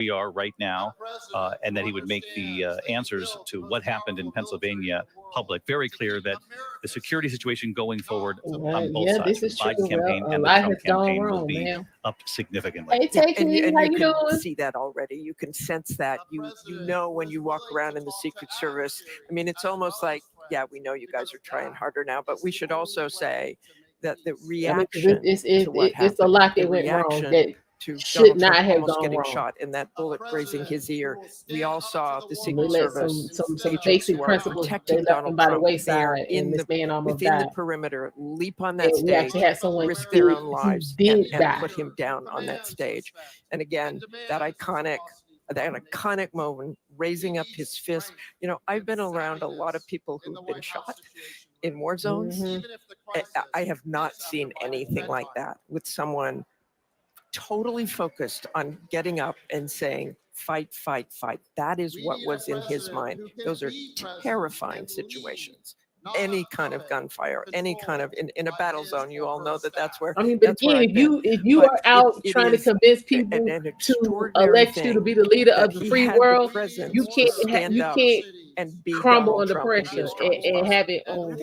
we are right now, and that he would make the answers to what happened in Pennsylvania public. Very clear that the security situation going forward on both sides, this is the Biden true. campaign A and the lot Trump has gone campaign, will wrong, be man. up significantly. Hey, take me. And How you you can doing? see that already. You can sense that. You know when you walk around in the Secret Service. I mean, it's almost like, yeah, we know you guys are trying harder now, but we should also say that the reaction to what happened, it's a lot the that went wrong reaction that to should Donald not Trump have almost gone getting wrong. shot and that bullet grazing his ear. We all saw the We Secret let Service some agents basic who are principles, they protecting left them Donald by the Trump there wayside, and this man almost within the died. perimeter, leap on that And we stage, actually had someone risk their own who lives, did and die. put him down on that stage. And again, that iconic moment, raising up his fist. You know, I've been around a lot of people who've been shot in war zones. I have not seen anything like that with someone totally focused on getting up and saying, fight, fight, fight. That is what was in his mind. Those are terrifying situations. Any kind of gunfire, any kind of in a battle zone, you all know that that's where. I mean, but again, if you are out trying to convince people to elect you to be the leader of the free world, you can't and be crumble Donald under Trump and be pressure as strong as and possible. have it on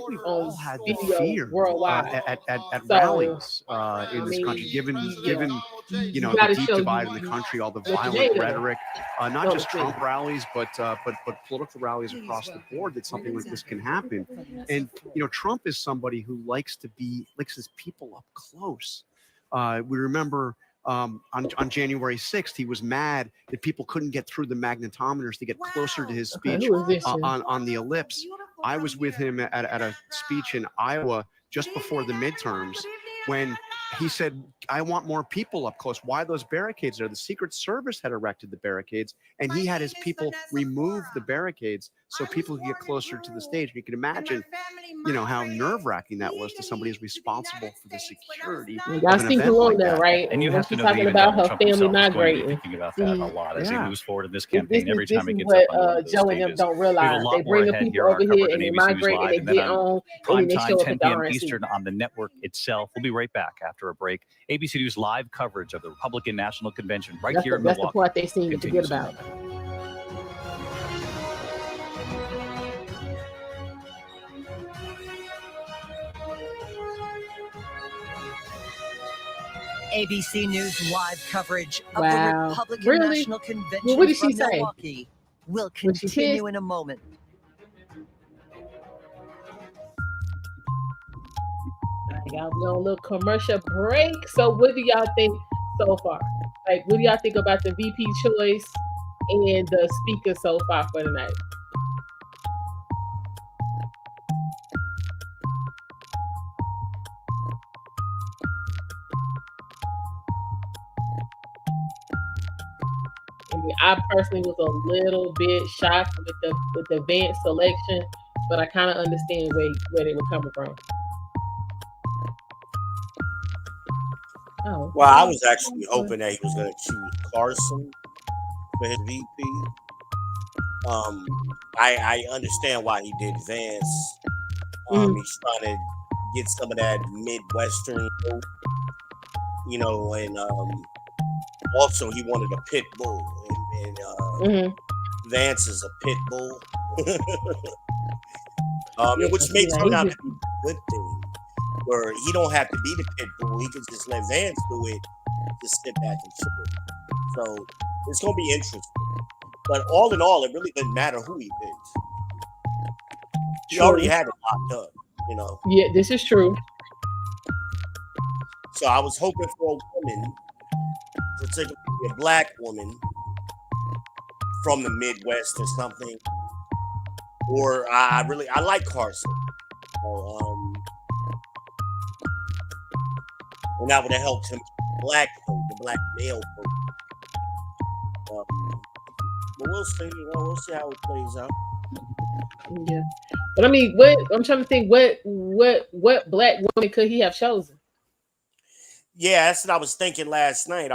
video worldwide. At So, rallies in I this mean, country, given you the gotta deep show divide in you the country, all the what you violent made of. rhetoric, not So just to Trump speak. rallies, but political rallies across the board, that something like this can happen. And Trump is somebody who likes his people up close. We remember on January 6th, he was mad that people couldn't get through the magnetometers to get closer to his speech on the ellipse. I was with him at a speech in Iowa just before the midterms when he said, I want more people up close. Why those barricades there? The Secret Service had erected the barricades, and he had his people remove the barricades so people could get closer to the stage. You can imagine, how nerve-wracking that was to somebody who's responsible for the security of Y'all an seen event like Corona, that. right? And you When have to she's know that talking even about Donald her Trump family himself is going to be migrating. thinking about that a lot as he moves forward in this This campaign. Every time he is gets what up on one of those Joe and them stages, don't we have a realize. lot They more bring the ahead people here on our over here coverage on and they ABC News migrate and Live, they and then get on on, and prime then they time, show up 10 at the p.m. RNC. Eastern on the network itself. We'll be right back after a break. ABC News live coverage of the Republican National Convention right here in That's the Milwaukee. part they seem to forget about. ABC News live coverage of the Wow. Republican Really? National Convention Well, what did from she say? Milwaukee will Was she continue pissed? in a moment. Y'all be on a little commercial break. So what do y'all think so far? Like, what do y'all think about the VP choice and the speaker so far for tonight? I mean, I personally was a little bit shocked with the Vance selection, but I kind of understand where they were coming from. Oh, well, I was actually hoping that he was going to choose Carson for his VP. I understand why he did Vance. He's trying to get some of that Midwestern vote, and also he wanted a pit bull, and Vance is a pit bull, which may turn out to be a good thing, where he don't have to be the pit bull. He can just let Vance do it, just sit back and chill. So it's going to be interesting. But all in all, it really doesn't matter who he picks. He already had it locked up, Yeah, this is true. So I was hoping for a woman, particularly a black woman from the Midwest or something. Or I like Carson. So, and that would have helped him black vote, the black male vote. But we'll see. We'll see how it plays out. Yeah, but I mean, I'm trying to think what black woman could he have chosen? Yeah, that's what I was thinking last night.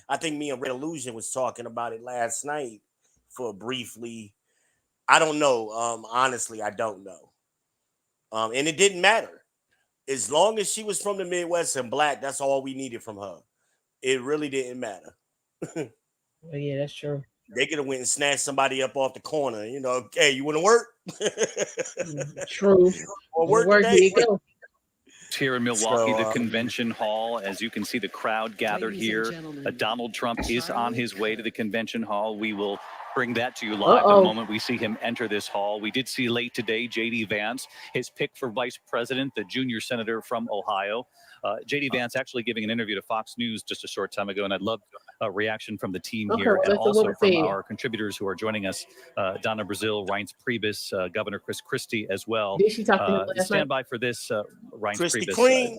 I think me and Red Illusion was talking about it last night for briefly. I don't know. Honestly, I don't know. And it didn't matter. As long as she was from the Midwest and black, that's all we needed from her. It really didn't matter. Oh, yeah, that's true. They could have went and snatched somebody up off the corner. You know, hey, you want to work? True. Or work Here today? you go. Here in Milwaukee, So, the convention hall, as you can see, the crowd gathered here. Donald Trump is on his way to the convention hall. We will bring that to you live the moment we see him enter this hall. We did see late today J.D. Vance, his pick for vice president, the junior senator from Ohio. J.D. Vance actually giving an interview to Fox News just a short time ago, and I'd love a reaction from the team here and also from our contributors who are joining us, Donna Brazil, Reince Priebus, Governor Chris Christie as well. Did she talk to him last Stand night? by for this, Reince Christy Priebus. Queen.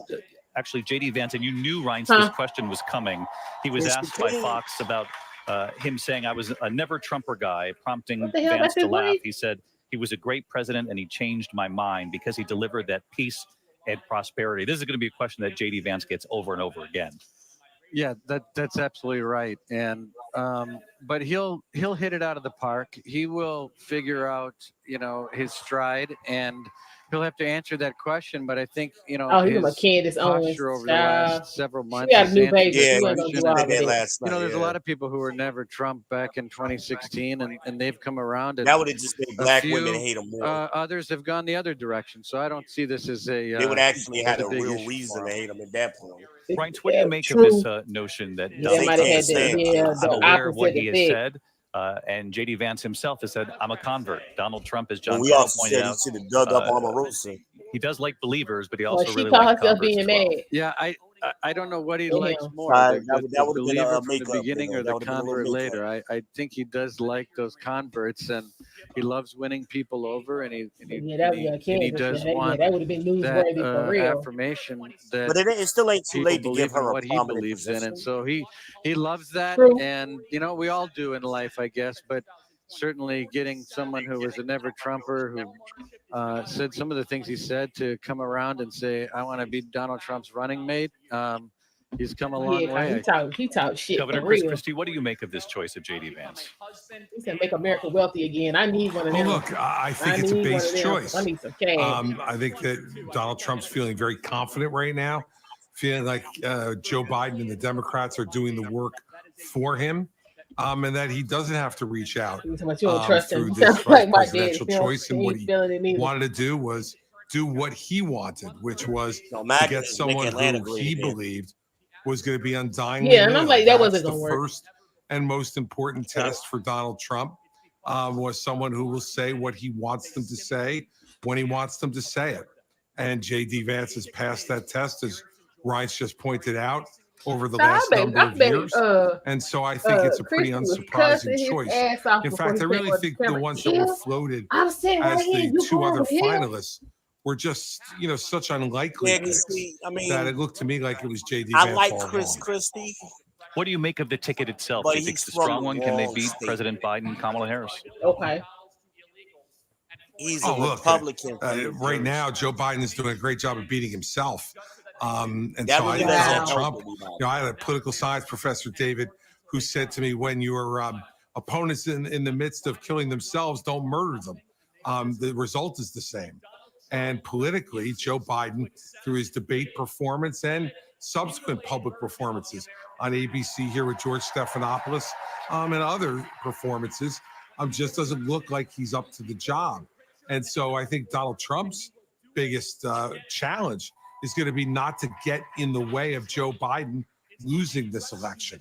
Actually, J.D. Vance, and you knew, Reince, this question was coming. He was Christy asked by Queen. Fox about him saying, I was a never Trumper guy, prompting What the hell? Vance That's to his laugh. wife? He said, he was a great president and he changed my mind because he delivered that peace and prosperity. This is going to be a question that J.D. Vance gets over and over again. Yeah, that's absolutely right. And but he'll hit it out of the park. He will figure out, his stride, and he'll have to answer that question. But I think, he's a Candace Owens. posture over the last several months. She got a new baby. Yeah, She ain't gonna you do all said of that it. last night. There's a lot of people who were never Trump back in 2016, and they've come around. And That would have just made a black few, women hate him more. Others have gone the other direction. So I don't see this as a. They would actually as had a big real issue reason for to him. hate him at that point. Reince, what do you make True. of this notion that They Donald might Trump have had has said, the I'm aware of what opposite he has effect. said, and J.D. Vance himself has said, I'm a convert. Donald Trump, as John And we Carroll also pointed said he out, should have dug up Omarosa. he does like believers, but he Well, also she really called likes herself converts being as well. mad. Yeah, I don't know what he Damn. likes more, Sorry, the that would have been believer a from the makeup, beginning or that the would have been a convert little makeup. later. I think he does like those converts, and he loves winning people over, and he Yeah, that was a Candace. does Yeah, want that would have been that newsworthy for real. affirmation But that it still ain't too people late to give believe in her a what he prominent believes in, position. and so he loves that. True. And we all do in life, I guess, but certainly getting someone who was a never Trumper, who said some of the things he said, to come around and say, I want to be Donald Trump's running mate. He's come a long way. He talked shit Governor for Chris real. Christie, what do you make of this choice of J.D. Vance? He said, "Make America wealthy again." I need one of them. Well, look, I think it's a need one base of them. choice. I need some cash. I think that Donald Trump's feeling very confident right now, feeling like Joe Biden and the Democrats are doing the work for him, and that he doesn't have to reach out You don't trust him. through You this sound like my presidential daddy. choice. And what he feeling it neither. wanted to do was do what he wanted, which was No, to MAGA get is someone make Atlanta who great he again. believed was going to be undyingly Yeah, and I'm loyal. like, that That's wasn't the gonna work. first and most important test for Donald Trump. Was someone who will say what he wants them to say when he wants them to say it. And J.D. Vance has passed that test, as Reince just pointed out, over the last number of years. And so I think it's a pretty unsurprising choice. In fact, I really think the ones that were floated as the two other finalists were just, such unlikely Yeah, picks see, I mean, that it looked to me like it was J.D. I Vance like all Chris along. Christie. What do you make of the ticket itself? But Do you think he's it's a strong from one? the Can they wrong beat state. President Biden, Kamala Harris? Okay. He's Oh, a look, Republican. from New right Jersey. now, Joe Biden is doing a great job of beating himself. And That so I really think doesn't Donald help Trump, anybody. I had a political science professor, David, who said to me, when your opponents in the midst of killing themselves, don't murder them. The result is the same. And politically, Joe Biden, through his debate performance and subsequent public performances on ABC here with George Stephanopoulos and other performances, just doesn't look like he's up to the job. And so I think Donald Trump's biggest challenge is going to be not to get in the way of Joe Biden losing this election.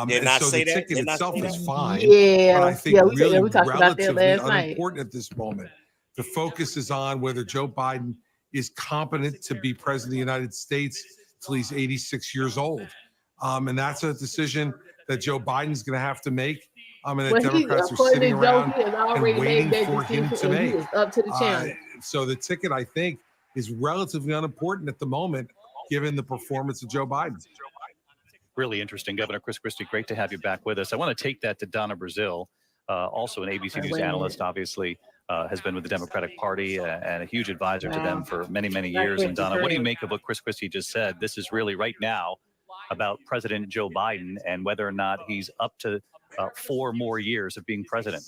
Did And not so say the that? ticket Did not itself say is that? fine. Yeah, But I think yeah, really we talked about that relatively last night. unimportant at this moment. The focus is on whether Joe Biden is competent to be president of the United States till he's 86 years old. And that's a decision that Joe Biden's going to have to make. And that Democrats are sitting around and waiting for him to make. He was up to the challenge. So the ticket, I think, is relatively unimportant at the moment, given the performance of Joe Biden. Really interesting. Governor Chris Christie, great to have you back with us. I want to take that to Donna Brazil, also an ABC News analyst, obviously, has been with the Democratic Party and a huge advisor to them for many, many years. And Donna, what do you make of what Chris Christie just said? This is really right now about President Joe Biden and whether or not he's up to 4 more years of being president.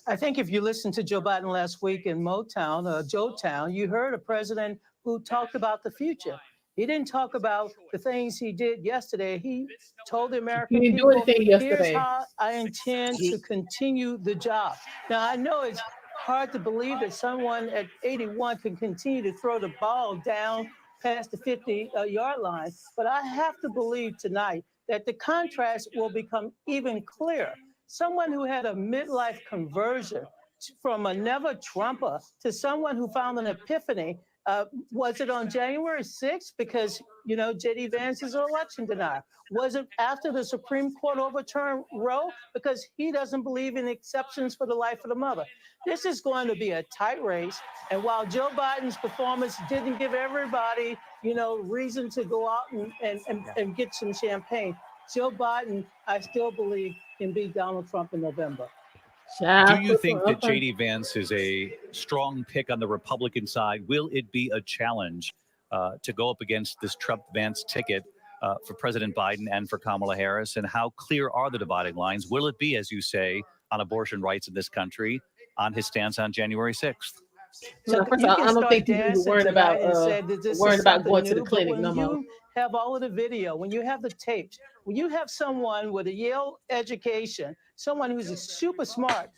I think if you listened to Joe Biden last week in Joetown, you heard a president who talked about the future. He didn't talk about the things he did yesterday. He told the American He didn't do people, anything here's yesterday. how I intend to continue the job. Now, I know it's hard to believe that someone at 81 can continue to throw the ball down past the 50-yard line, but I have to believe tonight that the contrast will become even clearer. Someone who had a midlife conversion from a never Trumper to someone who found an epiphany. Was it on January 6th? Because, you know, J.D. Vance is an election denier. Was it after the Supreme Court overturned Roe? Because he doesn't believe in exceptions for the life of the mother. This is going to be a tight race. And while Joe Biden's performance didn't give everybody, you know, reason to go out and get some champagne, Joe Biden, I still believe, can beat Donald Trump in November. Do you think that J.D. Vance is a strong pick on the Republican side? Will it be a challenge to go up against this Trump-Vance ticket for President Biden and for Kamala Harris? And how clear are the dividing lines? Will it be, as you say, on abortion rights in this country, on his stance on January 6th? So first of all, I don't think people are worried about going to the clinic no more. When you have all of the video, when you have the tapes, when you have someone with a Yale education, someone who's super smart,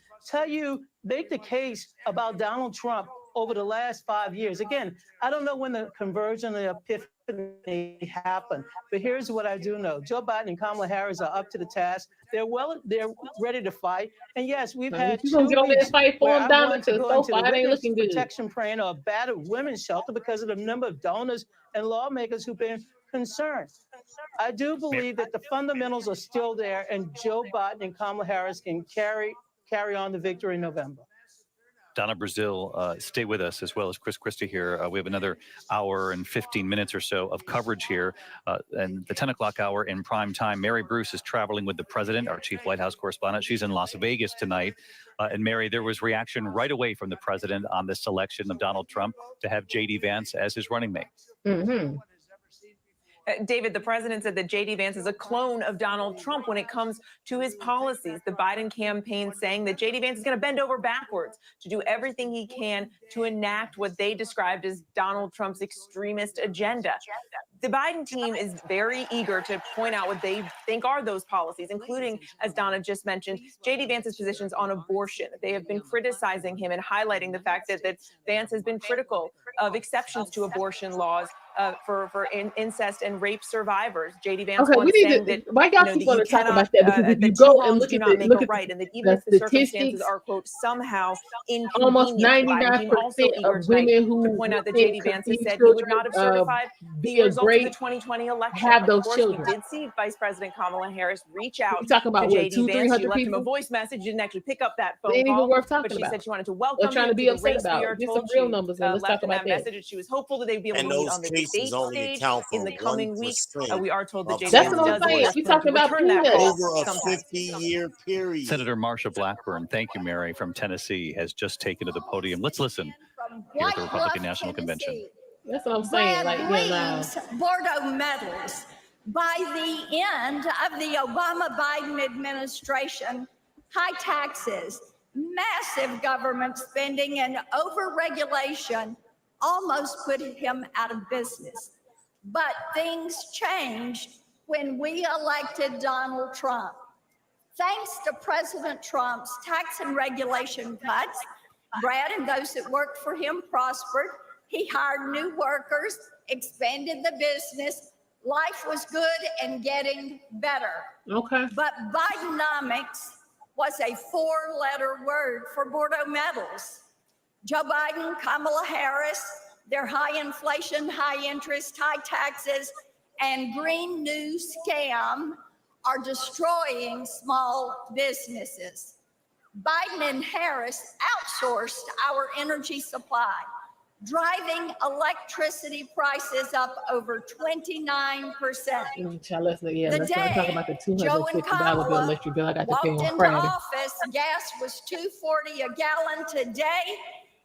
make the case about Donald Trump over the last 5 years. Again, I don't know when the conversion and epiphany happened, but here's what I do know. Joe Biden and Kamala Harris are up to the task. They're ready to fight. And yes, we've had 2 weeks where I wanted to go into the witness protection plan or a battered women's shelter because of the number of donors and lawmakers who've been concerned. I do believe that the fundamentals are still there, and Joe Biden and Kamala Harris can carry on the victory in November. Donna Brazil, stay with us, as well as Chris Christie here. We have another hour and 15 minutes or so of coverage here. And the 10 o'clock hour in prime time, Mary Bruce is traveling with the president, our chief White House correspondent. She's in Las Vegas tonight. And Mary, there was reaction right away from the president on the selection of Donald Trump to have J.D. Vance as his running mate. Mm-hmm. David, the president said that J.D. Vance is a clone of Donald Trump when it comes to his policies. The Biden campaign saying that J.D. Vance is going to bend over backwards to do everything he can to enact what they described as Donald Trump's extremist agenda. The Biden team is very eager to point out what they think are those policies, including, as Donna just mentioned, J.D. Vance's positions on abortion. They have been criticizing him and highlighting the fact that Vance has been critical of exceptions to abortion laws for incest and rape survivors. J.D. Vance once saying that why y'all keep on talking about that? Because if you go and look at right, and that even if the circumstances are, quote, somehow almost inconvenient, 99% of women who point out that J.D. Vance has said he would not have certified the results of the 2020 election. Have those of course, children. We did see Vice President Kamala Harris reach out to J.D. Vance. She 200-300 left him people? a voice message. Didn't actually pick up that phone They ain't call, even worth talking but she about. said she wanted to welcome They're trying to him be the upset race. about. We are Get told some real she numbers and let's left talk in about that that. message that she was hopeful that they'd be able to And meet those on the cases debate only stage account for in the coming weeks. 1%. We are told that J.D. That's Vance what I'm does saying. want You to talking about return that call Over a sometime. 50-year period. Senator Marsha Blackburn, thank you, Mary, from Tennessee, has just taken to the podium. Let's listen here at the Republican National Convention. That's what I'm saying. Like, Bordeaux medals. By the end of the Obama-Biden administration, high taxes, massive government spending, and overregulation almost put him out of business. But things changed when we elected Donald Trump. Thanks to President Trump's tax and regulation cuts, Brad and those that worked for him prospered. He hired new workers, expanded the business. Life was good and getting better. Okay. But Bidenomics was a 4-letter word for Bordeaux medals. Joe Biden, Kamala Harris, their high inflation, high interest, high taxes, and Green New scam are destroying small businesses. Biden and Harris outsourced our energy supply, driving electricity prices up over 29%. Yeah, let's not talk about the $250 bill, electric bill. I got to pay walked on into Friday. office, gas was $2.40 a gallon. Today,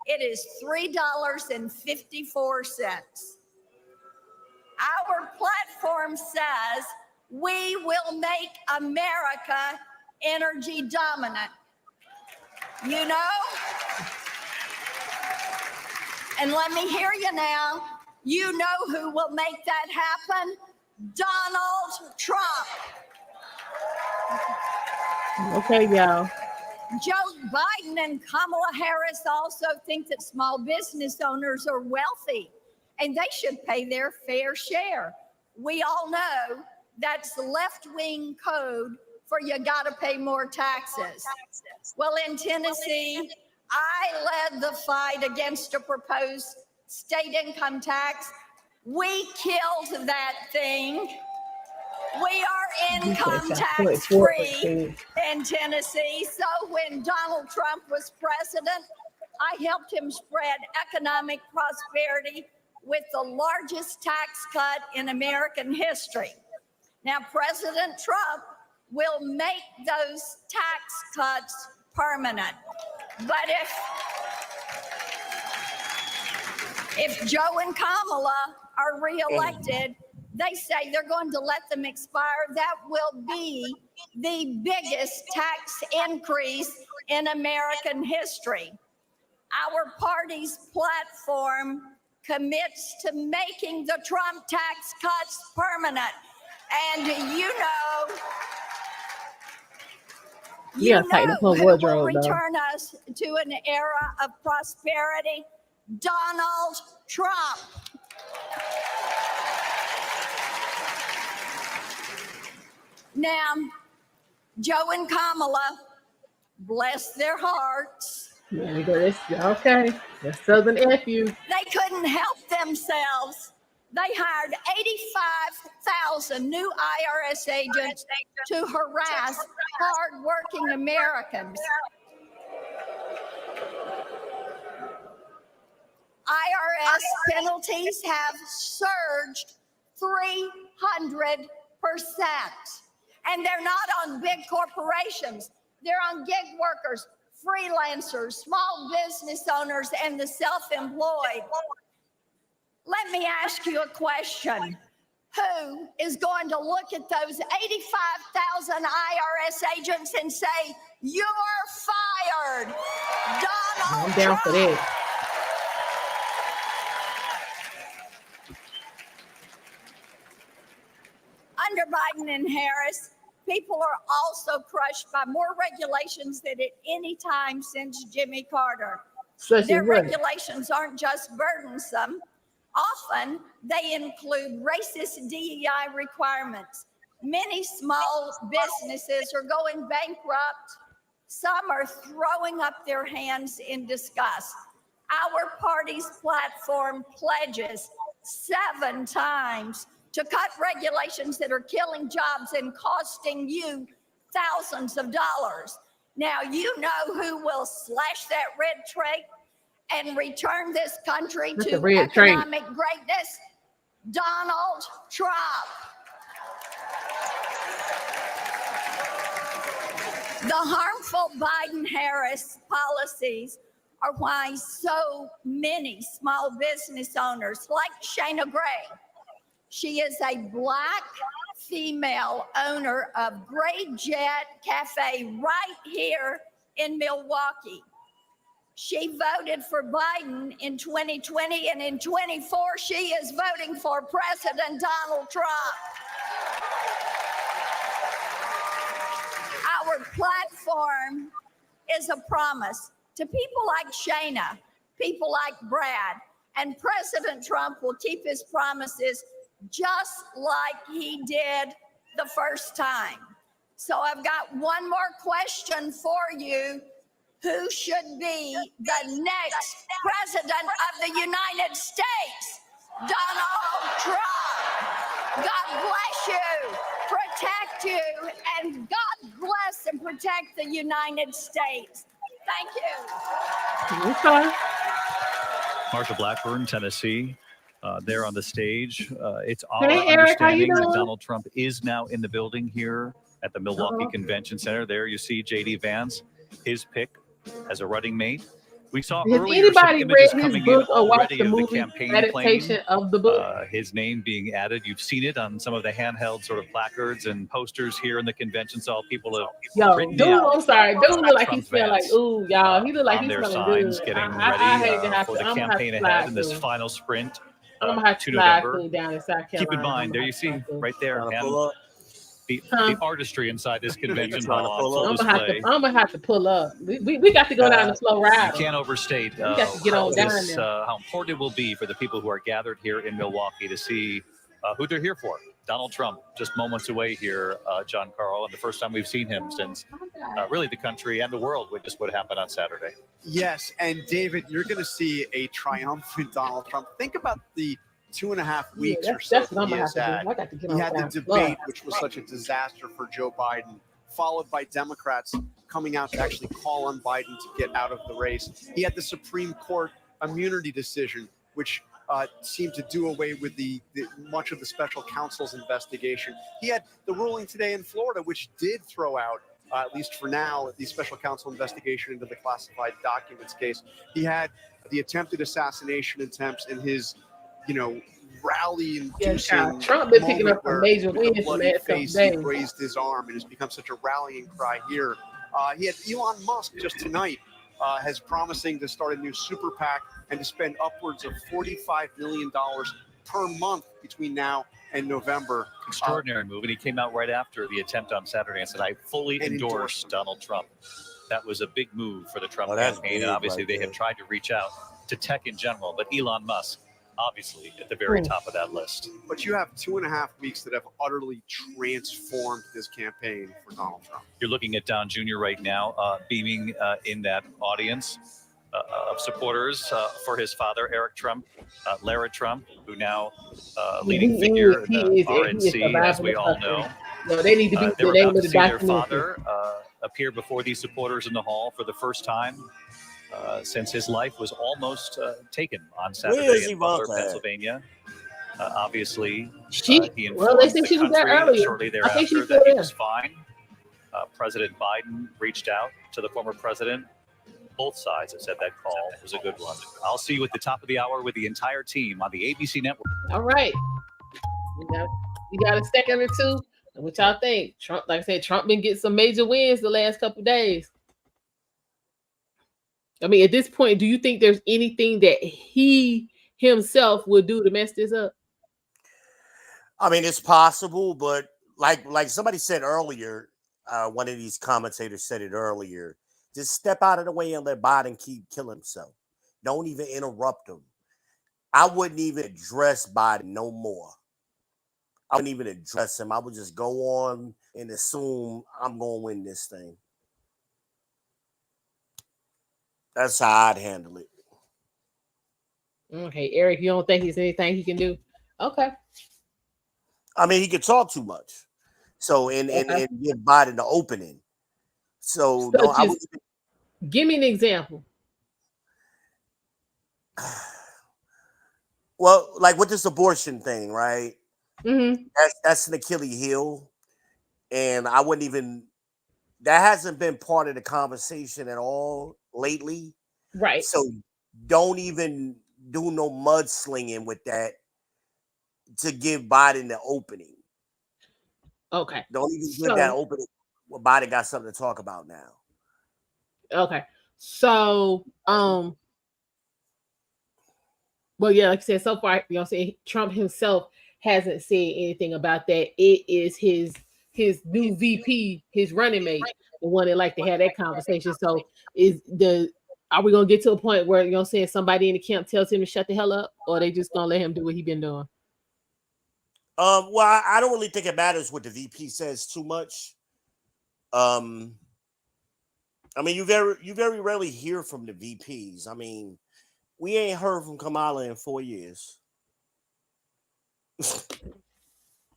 it is $3.54. Our platform says we will make America energy dominant. You know? And let me hear you now. You know who will make that happen? Donald Trump. Okay, y'all. Joe Biden and Kamala Harris also think that small business owners are wealthy and they should pay their fair share. We all know that's the left-wing code for you got to pay more taxes. Well, in Tennessee, I led the fight against a proposed state income tax. We killed that thing. We are income tax free in Tennessee. So when Donald Trump was president, I helped him spread economic prosperity with the largest tax cut in American history. Now, President Trump will make those tax cuts permanent. But if Joe and Kamala are reelected, they say they're going to let them expire. That will be the biggest tax increase in American history. Our party's platform commits to making the Trump tax cuts permanent. And you know who will return us to an era of prosperity? Donald Trump. Now, Joe and Kamala, bless their hearts. Okay, that's Southern FU. They couldn't help themselves. They hired 85,000 new IRS agents to harass hardworking Americans. IRS penalties have surged 300%. And they're not on big corporations. They're on gig workers, freelancers, small business owners, and the self-employed. Let me ask you a question. Who is going to look at those 85,000 IRS agents and say, you're fired, Donald I'm down for that. Under Biden and Harris, people are also crushed by more regulations than at any time since Jimmy Carter. Their regulations aren't just burdensome. Often, they include racist DEI requirements. Many small businesses are going bankrupt. Some are throwing up their hands in disgust. Our party's platform pledges 7 times to cut regulations that are killing jobs and costing you thousands of dollars. Now, you know who will slash that red tape and return this country to economic greatness? Donald Trump. The harmful Biden-Harris policies are why so many small business owners, like Shayna Gray, she is a Black female owner of Great Jet Cafe right here in Milwaukee. She voted for Biden in 2020, and in 24, she is voting for President Donald Trump. Our platform is a promise to people like Shayna, people like Brad, and President Trump will keep his promises just like he did the first time. So I've got one more question for you. Who should be the next president of the United States? Donald Trump. God bless you, protect you, and God bless and protect the United States. Thank you. Okay. Marsha Blackburn, Tennessee, there on the stage. It's our Hey, Eric, how you understanding that doing? Donald Trump is now in the building here at the Milwaukee Convention Center. There you see J.D. Vance, his pick as a running mate. We saw Has earlier some anybody images read his coming book in or watched already the of the movie campaign adaptation plane. of the book? His name being added. You've seen it on some of the handheld sort of placards and posters here in the convention. So people have Yo, written dude, in I'm sorry. Dude look like he Trump smell like, Vance, ooh, y'all. He look like on he's their smelling signs, good. getting I hate to ready have for the to, I'm gonna have campaign to ahead slide in this through. final sprint I'm gonna have to to fly November. down in South Carolina. Keep in mind, there you see right there, Trying to and pull up. the artistry inside this convention hall on full I'm display. gonna have to pull up. We got to go down the slow ride. You can't overstate got to get how, on down there. how important it will be for the people who are gathered here in Milwaukee to see who they're here for. Donald Trump, just moments away here, John Carl, and the first time we've seen him since really the country and the world witnessed what happened on Saturday. Yes, and David, you're going to see a triumphant Donald Trump. Think about the 2.5 weeks or so that's what I'm he gonna has have to had. do. I got to get He on had down. the debate, which was such a disaster for Joe Biden, followed by Democrats coming out to actually call on Biden to get out of the race. He had the Supreme Court immunity decision, which seemed to do away with the much of the special counsel's investigation. He had the ruling today in Florida, which did throw out, at least for now, the special counsel investigation into the classified documents case. He had the attempted assassination attempts in his, rally-inducing Trump been picking up where some major with the wins the bloody last couple face, he days. raised his arm and has become such a rallying cry here. He had Elon Musk just tonight has promising to start a new super PAC and to spend upwards of $45 million per month between now and November. Extraordinary move. And he came out right after the attempt on Saturday and said, I fully endorse Donald Trump. That was a big move for the Trump campaign. And obviously they have tried to reach out to tech in general, but Elon Musk, obviously at the very top of that list. But you have 2.5 weeks that have utterly transformed this campaign for Donald Trump. You're looking at Don Jr. right now, beaming in that audience of supporters for his father, Eric Trump, Lara Trump, who now leading figure in the RNC, as we all know. No, they need to be They're the name about of to the see their documentary. father appear before these supporters in the hall for the first time since his life was almost taken on Saturday in Butler, Pennsylvania. Obviously, he informed they said she was there country earlier. shortly I think thereafter she's that he there. was fine. President Biden reached out to the former president. Both sides have said that call was a good one. I'll see you at the top of the hour with the entire team on the ABC network. All right. You got a second or two? What y'all think? Trump, like I said, Trump been getting some major wins the last couple of days. I mean, at this point, do you think there's anything that he himself would do to mess this up? I mean, it's possible, but like somebody said earlier, one of these commentators said it earlier, just step out of the way and let Biden keep killing himself. Don't even interrupt him. I wouldn't even address Biden no more. I wouldn't even address him. I would just go on and assume I'm going to win this thing. That's how I'd handle it. Okay, Eric, you don't think there's anything he can do? Okay. I mean, he could talk too much. So, and give Biden the opening. So no, I would give me an example. Well, like with this abortion thing, right? Mm-hmm. That's an Achilles heel. And I wouldn't even, that hasn't been part of the conversation at all lately. Right. So don't even do no mudslinging with that to give Biden the opening. Okay. Don't even give that opening. Well, Biden got something to talk about now. Okay. So, well, yeah, like I said, so far, Trump himself hasn't said anything about that. It is his new VP, his running mate, the one that like to have that conversation. So are we gonna get to a point where somebody in the camp tells him to shut the hell up, or are they just gonna let him do what he been doing? Well, I don't really think it matters what the VP says too much. I mean, you very rarely hear from the VPs. I mean, we ain't heard from Kamala in 4 years.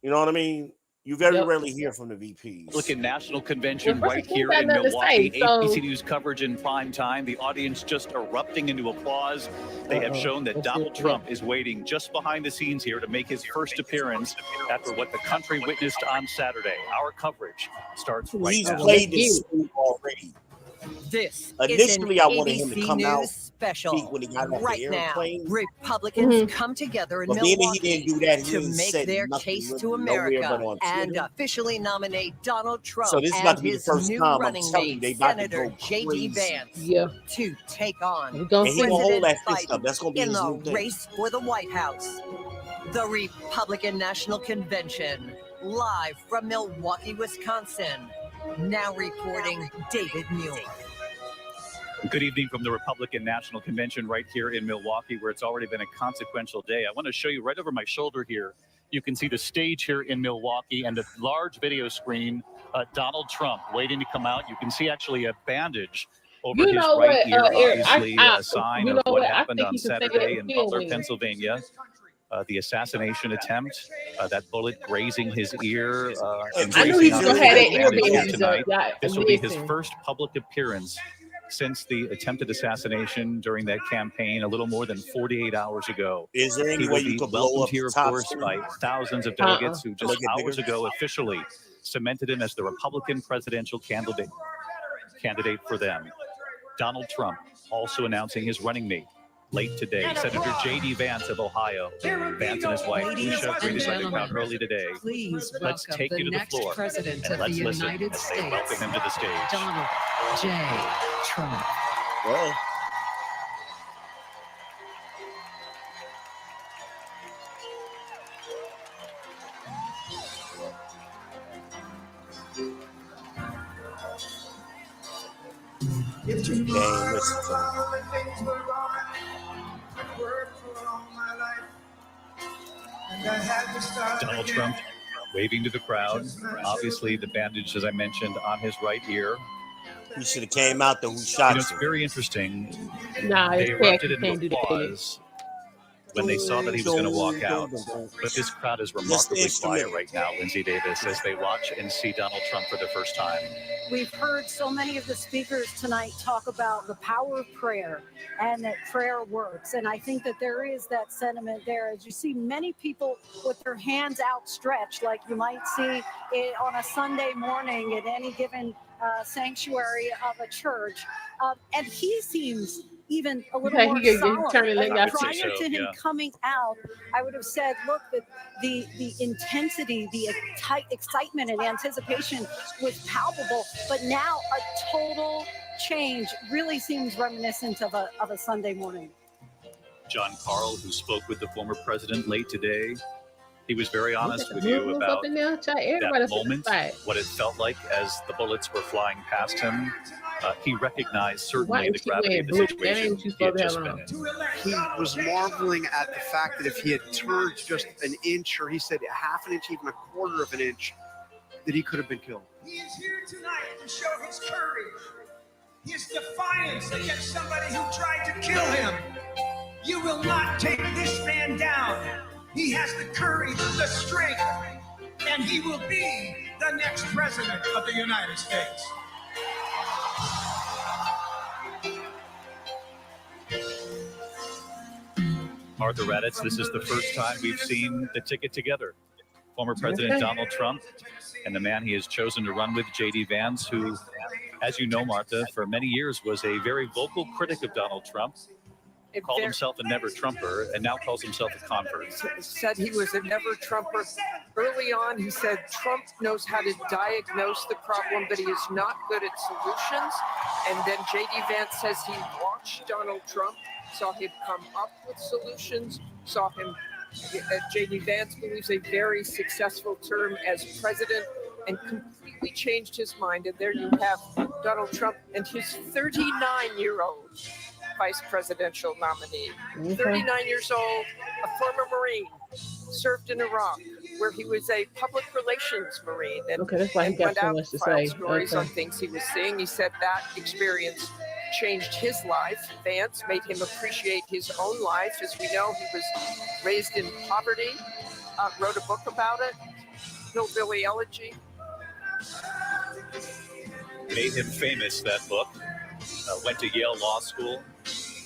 You know what I mean? You very rarely hear from the VPs. Look at National Convention right here in Milwaukee. ABC News coverage in prime time. The audience just erupting into applause. They have shown that Donald Trump is waiting just behind the scenes here to make his first appearance after what the country witnessed on Saturday. Our coverage starts right now. He's played this already. This initially is I an wanted him to ABC come out News special. when he got off Right the now, airplane. Republicans come together in But being that he Milwaukee didn't do that, he to ain't make said their nothing case really to nowhere America but on and Twitter. officially nominate Donald Trump So this is about and to be the his first new time I'm running telling you mate, they about to Senator go J.D. crazy. Vance, Yeah. to take on We're gonna And he see. gonna hold that President fist up. Biden That's gonna be in his the new thing. race for the White House. The Republican National Convention, live from Milwaukee, Wisconsin. Now reporting David Muir. Good evening from the Republican National Convention right here in Milwaukee, where it's already been a consequential day. I want to show you right over my shoulder here. You can see the stage here in Milwaukee and a large video screen. Donald Trump waiting to come out. You can see actually a bandage over You his know right what, ear, Eric, obviously a sign you of know what what? I happened think on you should say that Saturday in again Butler, when- Pennsylvania. The assassination attempt, that bullet grazing his ear. I knew he was gonna have that ear bandage tonight. up. This will be his Listen. first public appearance since the attempted assassination during that campaign a little more than 48 hours ago. Is there any He way will you be could blow welcomed up here, the of top course, screen? by thousands of delegates who just Make it hours bigger? ago officially cemented him as the Republican presidential candidate for them. Donald Trump also announcing his running mate late today. Senator J.D. Vance of Ohio. Vance and his wife, Usha, greeted by the crowd early today. Please Let's welcome take the you to the next floor president and of let's the listen United as they welcome States, him to the stage. Donald J. Trump. Well, If Dang, tomorrow listen to him. all the things were gone, I'd worked for all my life, and I had to start Donald again. Trump waving to the crowd. Obviously, the bandage, as I mentioned, on his right ear. He should have came out there. Who You shot know, it's you? very interesting. Nah, They it's erupted Pack, you can't into do that. applause when they saw that he was going to walk out. But this crowd is remarkably quiet right now, Lindsay Davis, as they watch and see Donald Trump for the first time. We've heard so many of the speakers tonight talk about the power of prayer and that prayer works. And I think that there is that sentiment there as you see many people with their hands outstretched, like you might see it on a Sunday morning at any given sanctuary of a church. And he seems even a little more solemn. Prior to him coming out, I would have said, look, that the intensity, the excitement and anticipation was palpable, but now a total change really seems reminiscent of a Sunday morning. John Carl, who spoke with the former president late today, he was very honest with you about that moment, what it felt like as the bullets were flying past him. He recognized certainly the gravity of the situation he had just been in. He was marveling at the fact that if he had turned just an inch, or he said half an inch, even a quarter of an inch, that he could have been killed. He is here tonight to show his courage, his defiance against somebody who tried to kill him. You will not take this man down. He has the courage, the strength, and he will be the next president of the United States. Martha Raddatz, this is the first time we've seen the ticket together. Former President Donald Trump and the man he has chosen to run with, J.D. Vance, who, as you know, Martha, for many years was a very vocal critic of Donald Trump. Called himself a never Trumper and now calls himself a convert. Said he was a never Trumper. Early on, he said Trump knows how to diagnose the problem, but he is not good at solutions. And then J.D. Vance says he watched Donald Trump, saw him come up with solutions, saw him, J.D. Vance believes, a very successful term as president, and completely changed his mind. And there you have Donald Trump and his 39-year-old vice presidential nominee. 39 years old, a former Marine, served in Iraq, where he was a public relations Marine, and, that's why he got went so out much to filed say. stories on things he was seeing. He said that experience changed his life. Vance made him appreciate his own life. As we know, he was raised in poverty, wrote a book about it, Hillbilly Elegy. Made him famous, that book. Went to Yale Law School,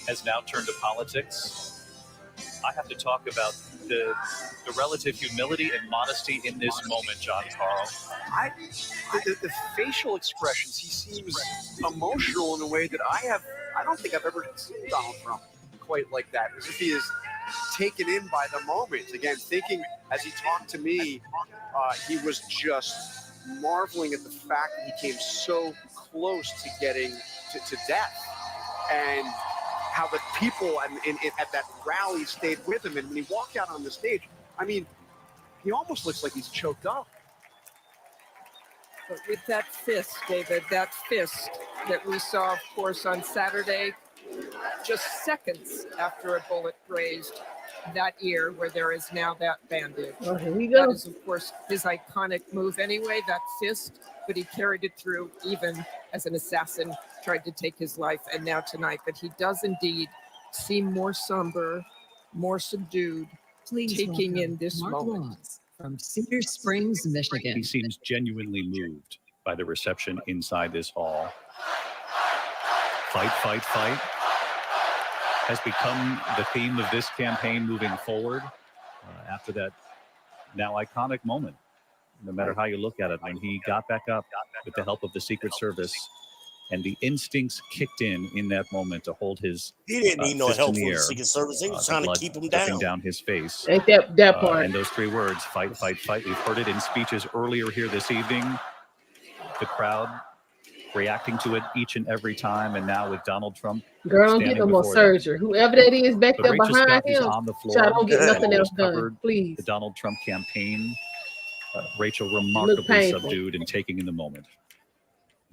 has now turned to politics. I have to talk about the relative humility and modesty in this moment, John Carl. The facial expressions, he seems emotional in a way that I don't think I've ever seen Donald Trump quite like that. As if he is taken in by the moment. Again, thinking as he talked to me, he was just marveling at the fact that he came so close to getting to death, and how the people at that rally stayed with him. And when he walked out on the stage, I mean, he almost looks like he's choked up. But with that fist, David, that fist that we saw, of course, on Saturday, just seconds after a bullet grazed that ear where there is now that bandage. Oh, here we go. That is, of course, his iconic move anyway, that fist, but he carried it through even as an assassin tried to take his life, and now tonight. But he does indeed seem more somber, more subdued, taking in this moment. From Cedar Springs, Michigan. He seems genuinely moved by the reception inside this hall. Fight, fight, fight has become the theme of this campaign moving forward after that now iconic moment. No matter how you look at it, when he got back up with the help of the Secret Service, and the instincts kicked in that moment to hold his He didn't need no fist help in the from the air. Secret Service. He was trying to Blood keep him dripping down. down his face. Ain't that part. And those three words, fight, fight, fight. We've heard it in speeches earlier here this evening. The crowd reacting to it each and every time. And now with Donald Trump. Girl, don't get no more surgery. Whoever that is back there Rachel behind Scott is him, on the floor. child, don't get nothing else done, Covered please. The Donald Trump campaign. Rachel remarkably subdued and taking in the moment.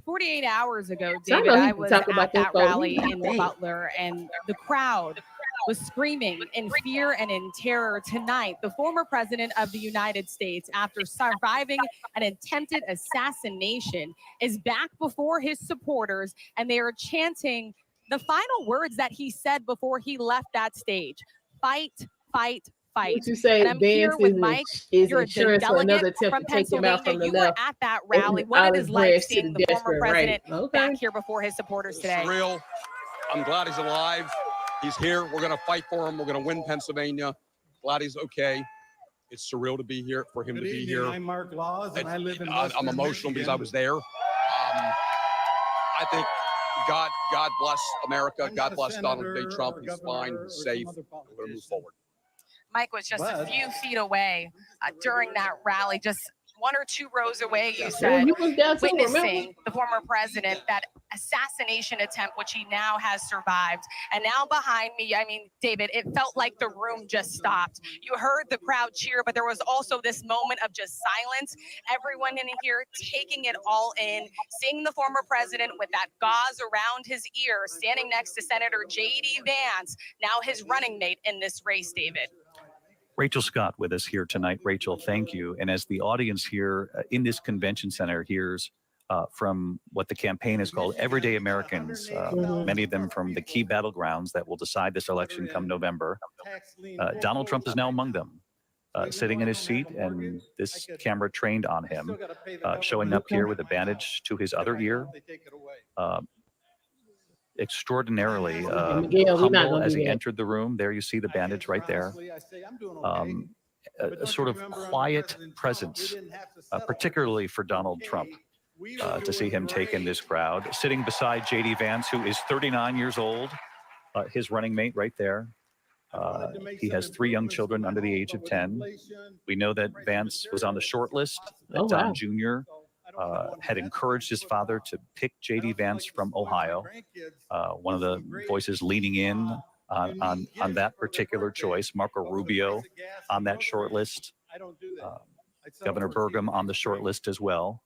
48 hours ago, So I David, know he I can was talk at about that that, though. rally He- in Dang. Butler, and the crowd was screaming in fear and in terror tonight. The former president of the United States, after surviving an attempted assassination, is back before his supporters, and they are chanting the final words that he said before he left that stage: fight, fight, fight. What you say, And I'm here Vance with is, Mike. is You're a insurance for delegate another attempt from to take him out Pennsylvania. from the You were left. at that rally. What it Olive is like branch to seeing the the former desperate right. president Okay. back here before his supporters today. Surreal. I'm glad he's alive. He's here. We're going to fight for him. We're going to win Pennsylvania. Glad he's okay. It's surreal to be here, for him to be here. I'm Mark Laws, and I live in I'm Western emotional because I Michigan. was there. I think God bless America. I'm God not a bless Donald J. senator Trump. or He's governor fine. or He's some safe. other We're going to move forward. Mike was just a But- few feet away during that rally, just one or two rows away, you Yeah, said, you was there too, witnessing remember? the former president, that assassination attempt, which he now has survived. And now behind me, I mean, David, it felt like the room just stopped. You heard the crowd cheer, but there was also this moment of just silence. Everyone in here taking it all in, seeing the former president with that gauze around his ear, standing next to Senator J.D. Vance, now his running mate in this race, David. Rachel Scott with us here tonight. Rachel, thank you. And as the audience here in this convention center hears from what the campaign is called everyday Americans, many of them from the key battlegrounds that will decide this election come November, Donald Trump is now among them, sitting in his seat, and this camera trained on him, showing up here with a bandage to his other ear. Extraordinarily Miguel, we're not humble gonna as do he that. entered the room. There you see the bandage right there. A sort of quiet presence, particularly for Donald Trump, to see him take in this crowd. Sitting beside J.D. Vance, who is 39 years old, his running mate right there. He has 3 young children under the age of 10. We know that Vance was on the short list, that Oh, Don wow. Jr. Had encouraged his father to pick J.D. Vance from Ohio. One of the voices leaning in on that particular choice. Marco Rubio on that short list. Governor Burgum on the short list as well.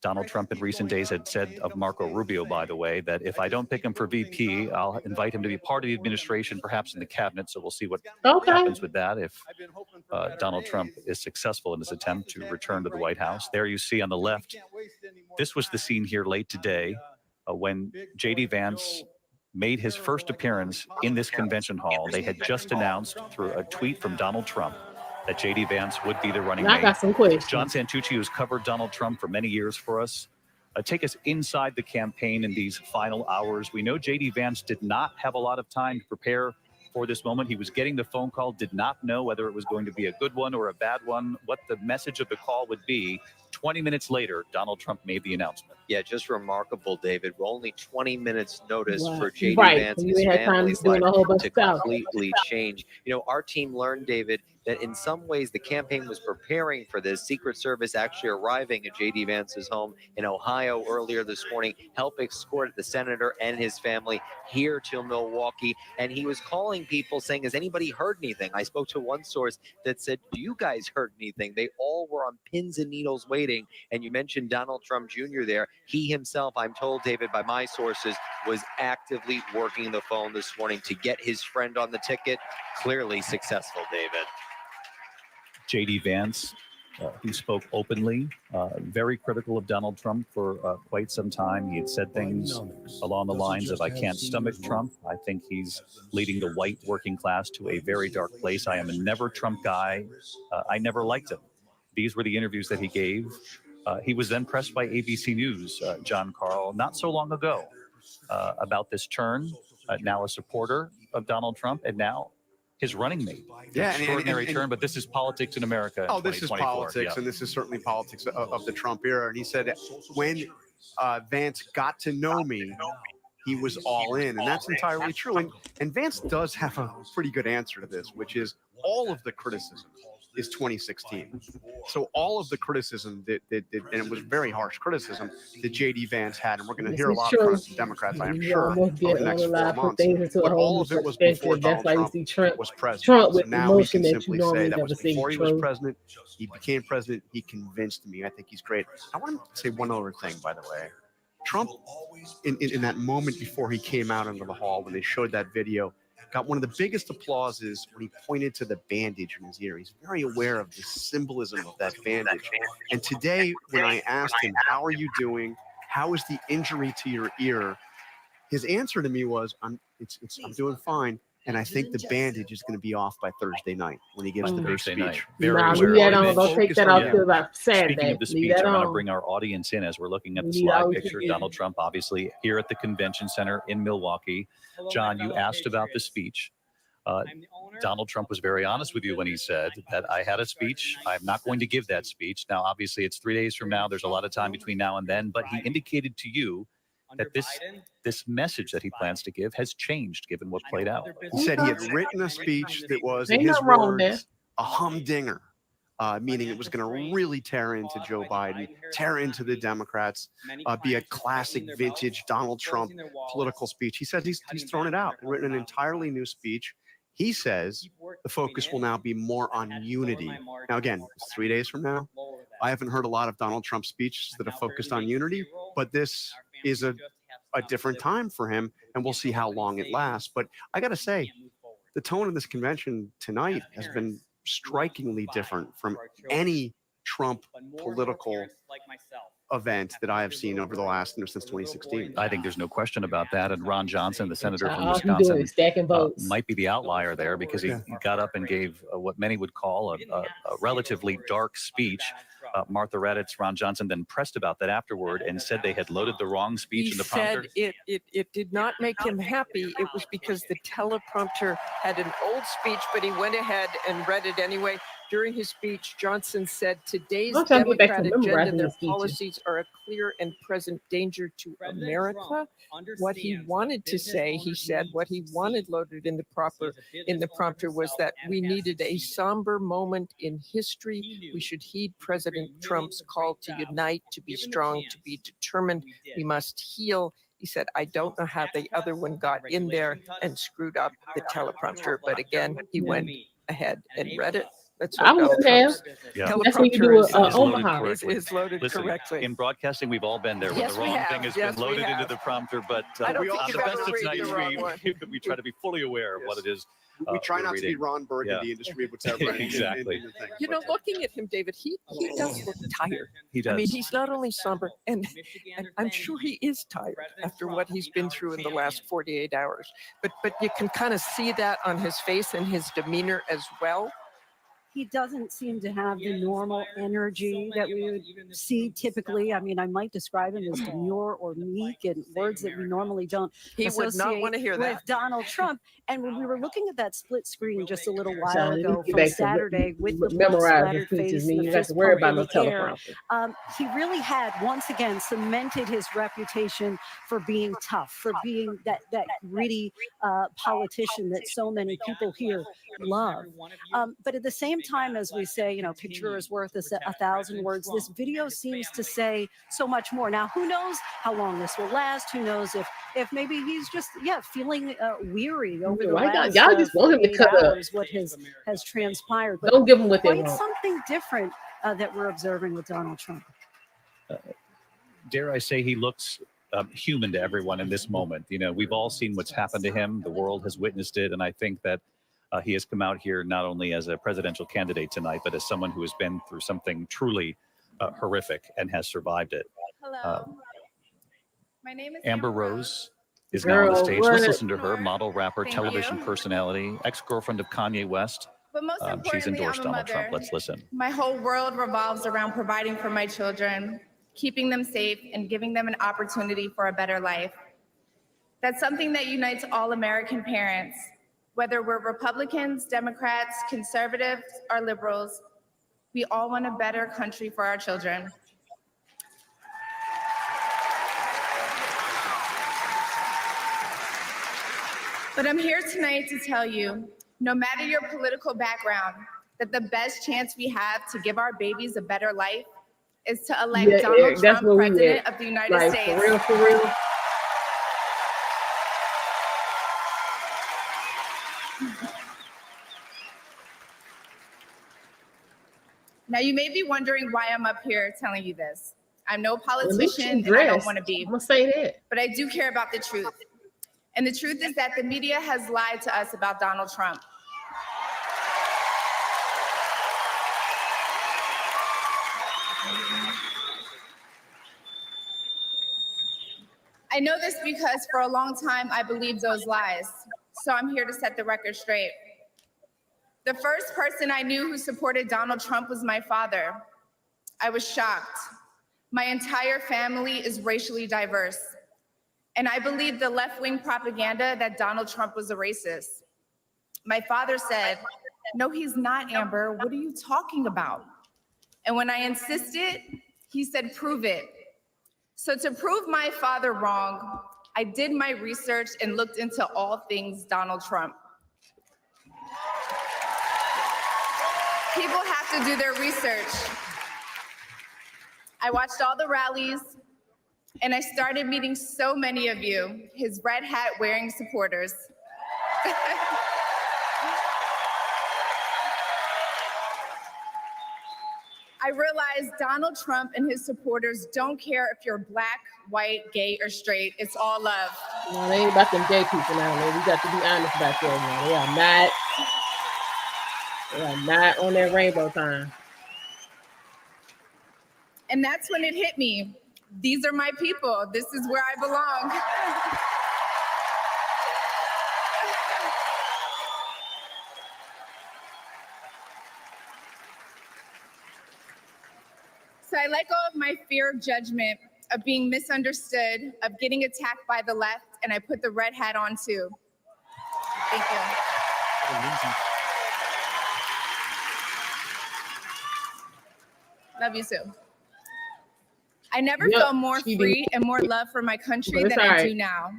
Donald Trump in recent days had said of Marco Rubio, by the way, that if I don't pick him for VP, I'll invite him to be part of the administration, perhaps in the cabinet. So we'll see what happens with that if Donald Trump is successful in his attempt to return to the White House. There you see on the left, this was the scene here late today when J.D. Vance made his first appearance in this convention hall. They had just announced through a tweet from Donald Trump that J.D. Vance would be the running I mate. got some questions. John Santucci, who's covered Donald Trump for many years for us, take us inside the campaign in these final hours. We know J.D. Vance did not have a lot of time to prepare for this moment. He was getting the phone call, did not know whether it was going to be a good one or a bad one, what the message of the call would be. 20 minutes later, Donald Trump made the announcement. Yeah, just remarkable, David. We're only 20 minutes notice for J.D. Right. Vance and You his had time family's doing life a whole bunch to of stuff. completely change. You know, our team learned, David, that in some ways the campaign was preparing for this. Secret Service actually arriving at J.D. Vance's home in Ohio earlier this morning, help escort the senator and his family here to Milwaukee. And he was calling people saying, has anybody heard anything? I spoke to one source that said, do you guys heard anything? They all were on pins and needles waiting. And you mentioned Donald Trump Jr. there. He himself, I'm told, David, by my sources, was actively working the phone this morning to get his friend on the ticket. Clearly successful, David. J.D. Vance, who spoke openly, very critical of Donald Trump for quite some time. He had said things along the lines of, I can't stomach Trump. I think he's leading the white working class to a very dark place. I am a never Trump guy. I never liked him. These were the interviews that he gave. He was then pressed by ABC News, John Carl, not so long ago, about this turn, now a supporter of Donald Trump, and now his running mate. Yeah, extraordinary turn, but this is politics in America. Oh, this is politics, and this is certainly politics of the Trump era. And he said, when Vance got to know me, he was all in, and that's entirely true. And Vance does have a pretty good answer to this, which is all of the criticism is 2016. So all of the criticism that and it was very harsh criticism that J.D. Vance had, and we're going to hear a lot from Democrats, I am sure, over the next 4 months. But all of it was before Donald Trump was president. Trump So with now we emotion can that you simply normally say that never was see. before he was president. He became president. He convinced me. I think he's great. I want to say one other thing, by the way. Trump, in that moment before he came out into the hall, when they showed that video, got one of the biggest applauses when he pointed to the bandage in his ear. He's very aware of the symbolism of that bandage. And today, when I asked him, how are you doing? How is the injury to your ear? His answer to me was, I'm doing fine. And I think the bandage is going to be off by Thursday night when he gives the big speech. Don't take that off till about Saturday. Speaking of the speech, I want to bring our audience in as we're looking at the slide picture. Donald Trump, obviously, here at the convention center in Milwaukee. John, you asked about the speech. Donald Trump was very honest with you when he said that I had a speech. I'm not going to give that speech. Now, obviously, it's 3 days from now. There's a lot of time between now and then. But he indicated to you that this message that he plans to give has changed given what played out. He said he had written a speech that was, in his words, a humdinger, meaning it was going to really tear into Joe Biden, tear into the Democrats, be a classic vintage Donald Trump political speech. He said he's thrown it out and written an entirely new speech. He says the focus will now be more on unity. Now, again, it's 3 days from now. I haven't heard a lot of Donald Trump speeches that are focused on unity, but this is a different time for him, and we'll see how long it lasts. But I got to say, the tone of this convention tonight has been strikingly different from any Trump political event that I have seen over the last, since 2016. I think there's no question about that. And Ron Johnson, the senator from Wisconsin, might be the outlier there because he got up and gave what many would call a relatively dark speech. Martha Raddatz, Ron Johnson then pressed about that afterward and said they had loaded the wrong speech in the prompter. He said it did not make him happy. It was because the teleprompter had an old speech, but he went ahead and read it anyway. During his speech, Johnson said, today's Democrat agenda and their policies are a clear and present danger to America. What he wanted to say, he said, what he wanted loaded in the prompter was that we needed a somber moment in history. We should heed President Trump's call to unite, to be strong, to be determined. We must heal. He said, I don't know how the other one got in there and screwed up the teleprompter. But again, he went ahead and read it. I wouldn't have. That's when you do Omaha. Is loaded Listen, correctly. in broadcasting, we've all been there when the wrong thing has been loaded into the prompter. But on the best of nights, we try to be fully aware of what it is. We try not to be Ron Burgundy and just read what's happening. Exactly. You know, looking at him, David, he does look tired. He does. I mean, he's not only somber, and I'm sure he is tired after what he's been through in the last 48 hours. But you can kind of see that on his face and his demeanor as well. he doesn't seem to have the normal energy that we would see typically. I mean, I might describe him as demure or meek and words that we normally don't He would not want to hear with that. Donald Trump. And when we were looking at that split screen just a little while Son, ago get from back to Saturday with the memorize blood-splattered the speeches, face man. and You the have to fist worry pump about in no the air, teleprompter. he really had once again cemented his reputation for being tough, for being that gritty politician that so many people here love. But at the same time, as we say, picture is worth 1,000 words. This video seems to say so much more. Now, who knows how long this will last? Who knows if maybe he's just feeling weary over the last y'all just want him to 48 cut up. hours, what has transpired. But Don't give him what they quite want. something different that we're observing with Donald Trump. Dare I say he looks human to everyone in this moment. We've all seen what's happened to him. The world has witnessed it. And I think that he has come out here not only as a presidential candidate tonight, but as someone who has been through something truly horrific and has survived it. Hello. My name is Amber Rose is now on the stage. Let's listen to her. Model, rapper, Thank television you. personality, ex-girlfriend of Kanye West. But most She's importantly, endorsed I'm a Donald Trump. mother. Let's listen. My whole world revolves around providing for my children, keeping them safe, and giving them an opportunity for a better life. That's something that unites all American parents, whether we're Republicans, Democrats, conservatives, or liberals. We all want a better country for our children. But I'm here tonight to tell you, no matter your political background, that the best chance we have to give our babies a better life is to elect Donald Trump President of the United States. For real. Now, you may be wondering why I'm up here telling you this. I'm no At least politician you and I don't dressed. want to be. I'm gonna say that. But I do care about the truth. And the truth is that the media has lied to us about Donald Trump. I know this because for a long time I believed those lies. So I'm here to set the record straight. The first person I knew who supported Donald Trump was my father. I was shocked. My entire family is racially diverse. And I believed the left-wing propaganda that Donald Trump was a racist. My father said, "No, he's not, Amber. What are you talking about?" And when I insisted, he said, "Prove it." So to prove my father wrong, I did my research and looked into all things Donald Trump. People have to do their research. I watched all the rallies, and I started meeting so many of you, his red hat wearing supporters. I realized Donald Trump and his supporters don't care if you're black, white, gay, or straight. It's all love. No, they ain't about them gay people now, man. We got to be honest about that, man. They are not on that rainbow time. And that's when it hit me. These are my people. This is where I belong. So I let go of my fear of judgment, of being misunderstood, of getting attacked by the left, and I put the red hat on too. Thank you. Love you too. I never felt more free and more love for my country than I do now.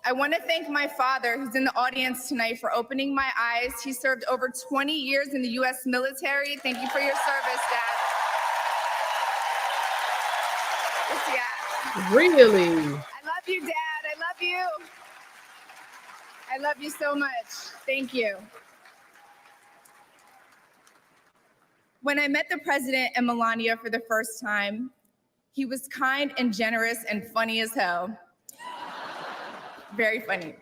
I want to thank my father, who's in the audience tonight, for opening my eyes. He served over 20 years in the U.S. military. Thank you for your service, Dad. Really? I love you, Dad. I love you. I love you so much. Thank you. When I met the president and Melania for the first time, he was kind and generous and funny as hell. Very funny.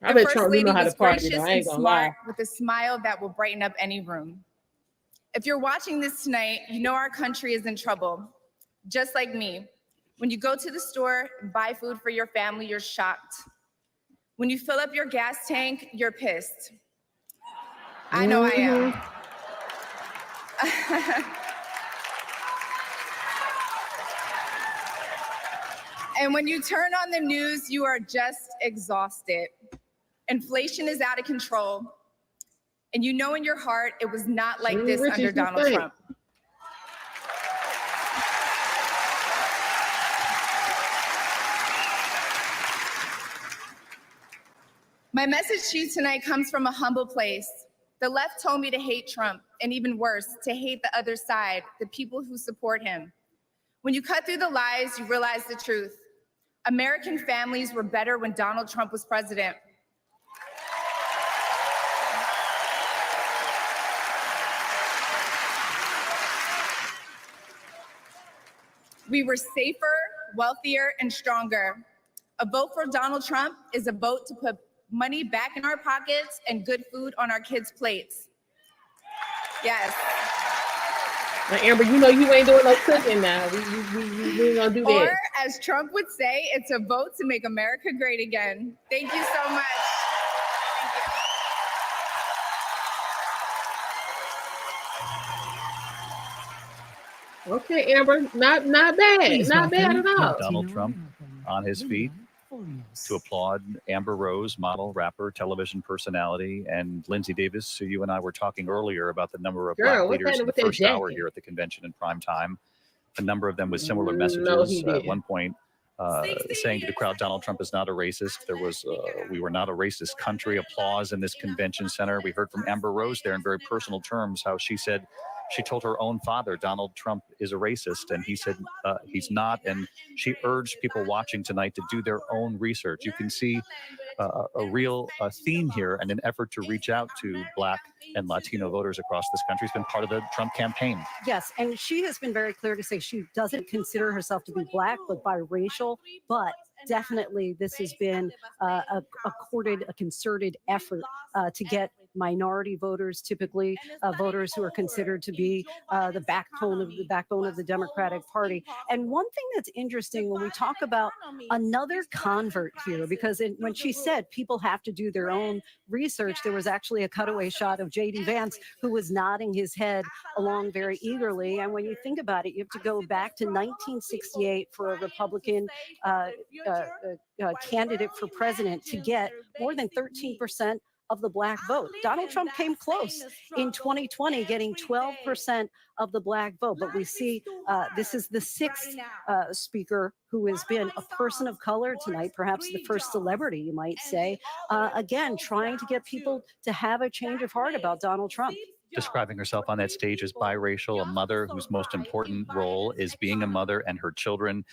I The bet First Trump Lady know how to was party, gracious though. I and ain't gonna lie. smart with a smile that will brighten up any room. If you're watching this tonight, you know our country is in trouble. Just like me. When you go to the store and buy food for your family, you're shocked. When you fill up your gas tank, you're pissed. I know I am. And when you turn on the news, you are just exhausted. Inflation is out of control. And you know in your heart it was not like this under Donald Trump. My message to you tonight comes from a humble place. The left told me to hate Trump, and even worse, to hate the other side, the people who support him. When you cut through the lies, you realize the truth. American families were better when Donald Trump was president. We were safer, wealthier, and stronger. A vote for Donald Trump is a vote to put money back in our pockets and good food on our kids' plates. Yes. Now, Amber, you know you ain't doing no cooking now. We ain't gonna do that. Or, as Trump would say, it's a vote to make America great again. Thank you so much. Okay, Amber, not bad, not bad at all. Donald Trump on his feet to applaud Amber Rose, model, rapper, television personality, and Lindsay Davis, who you and I were talking earlier about the number of Black leaders in the first hour here at the convention in prime time. A number of them with similar messages. At one point, saying to the crowd, Donald Trump is not a racist. There was, we were not a racist country. Applause in this convention center. We heard from Amber Rose there in very personal terms how she said, she told her own father, Donald Trump is a racist, and he said he's not. And she urged people watching tonight to do their own research. You can see a real theme here and an effort to reach out to Black and Latino voters across this country. Has been part of the Trump campaign. Yes, and she has been very clear to say she doesn't consider herself to be Black, but biracial. But definitely this has been a concerted effort to get minority voters, typically voters who are considered to be the backbone of the Democratic Party. And one thing that's interesting when we talk about another convert here, because when she said people have to do their own research, there was actually a cutaway shot of J.D. Vance, who was nodding his head along very eagerly. And when you think about it, you have to go back to 1968 for a Republican candidate for president to get more than 13% of the Black vote. Donald Trump came close in 2020, getting 12% of the Black vote. But we see this is the sixth speaker who has been a person of color tonight, perhaps the first celebrity, you might say, again, trying to get people to have a change of heart about Donald Trump. Describing herself on that stage as biracial, a mother whose most important role is being a mother and her children.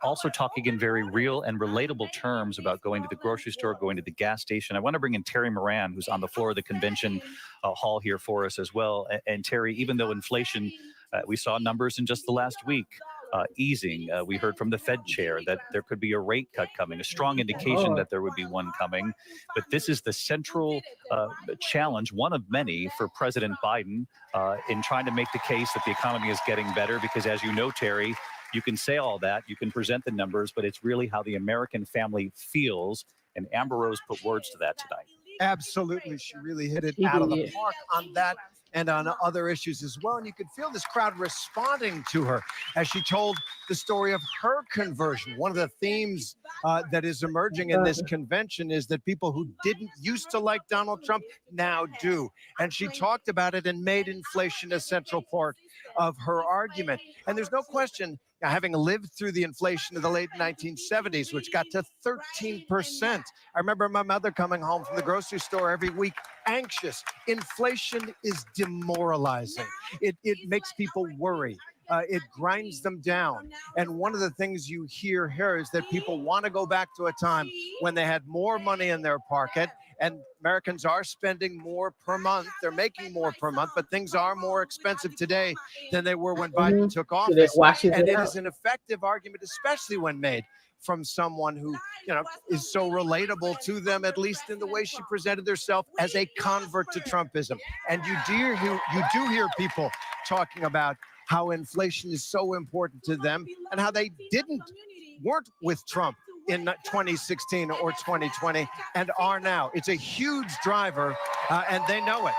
Also talking in very real and relatable terms about going to the grocery store, going to the gas station. I want to bring in Terry Moran, who's on the floor of the convention hall here for us as well. And Terry, even though inflation, we saw numbers in just the last week, easing. We heard from the Fed chair that there could be a rate cut coming, a strong indication that there would be one coming. But this is the central challenge, one of many, for President Biden in trying to make the case that the economy is getting better. Because as you know, Terry, you can say all that, you can present the numbers, but it's really how the American family feels. And Amber Rose put words to that tonight. Absolutely. She really hit it out of the park on that and on other issues as well. And you could feel this crowd responding to her as she told the story of her conversion. One of the themes that is emerging in this convention is that people who didn't used to like Donald Trump now do. And she talked about it and made inflation a central part of her argument. And there's no question, having lived through the inflation of the late 1970s, which got to 13%. I remember my mother coming home from the grocery store every week, anxious. Inflation is demoralizing. It makes people worry. It grinds them down. And one of the things you hear here is that people want to go back to a time when they had more money in their pocket, and Americans are spending more per month. They're making more per month, but things are more expensive today than they were when Biden took office. And it is an effective argument, especially when made from someone who, is so relatable to them, at least in the way she presented herself as a convert to Trumpism. And you do hear people talking about how inflation is so important to them and how they weren't with Trump in 2016 or 2020 and are now. It's a huge driver, and they know it.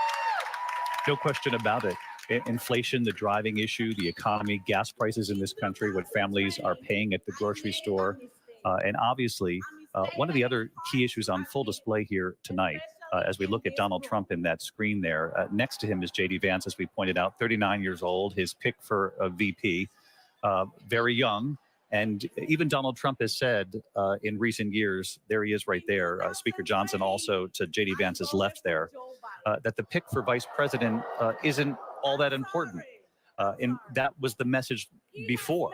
No question about it. inflation, the driving issue, the economy, gas prices in this country, what families are paying at the grocery store. And obviously, one of the other key issues on full display here tonight, as we look at Donald Trump in that screen there, next to him is J.D. Vance, as we pointed out, 39 years old, his pick for a VP, very young. And even Donald Trump has said in recent years, there he is right there, Speaker Johnson also to J.D. Vance's left there, that the pick for vice president isn't all that important. And that was the message before.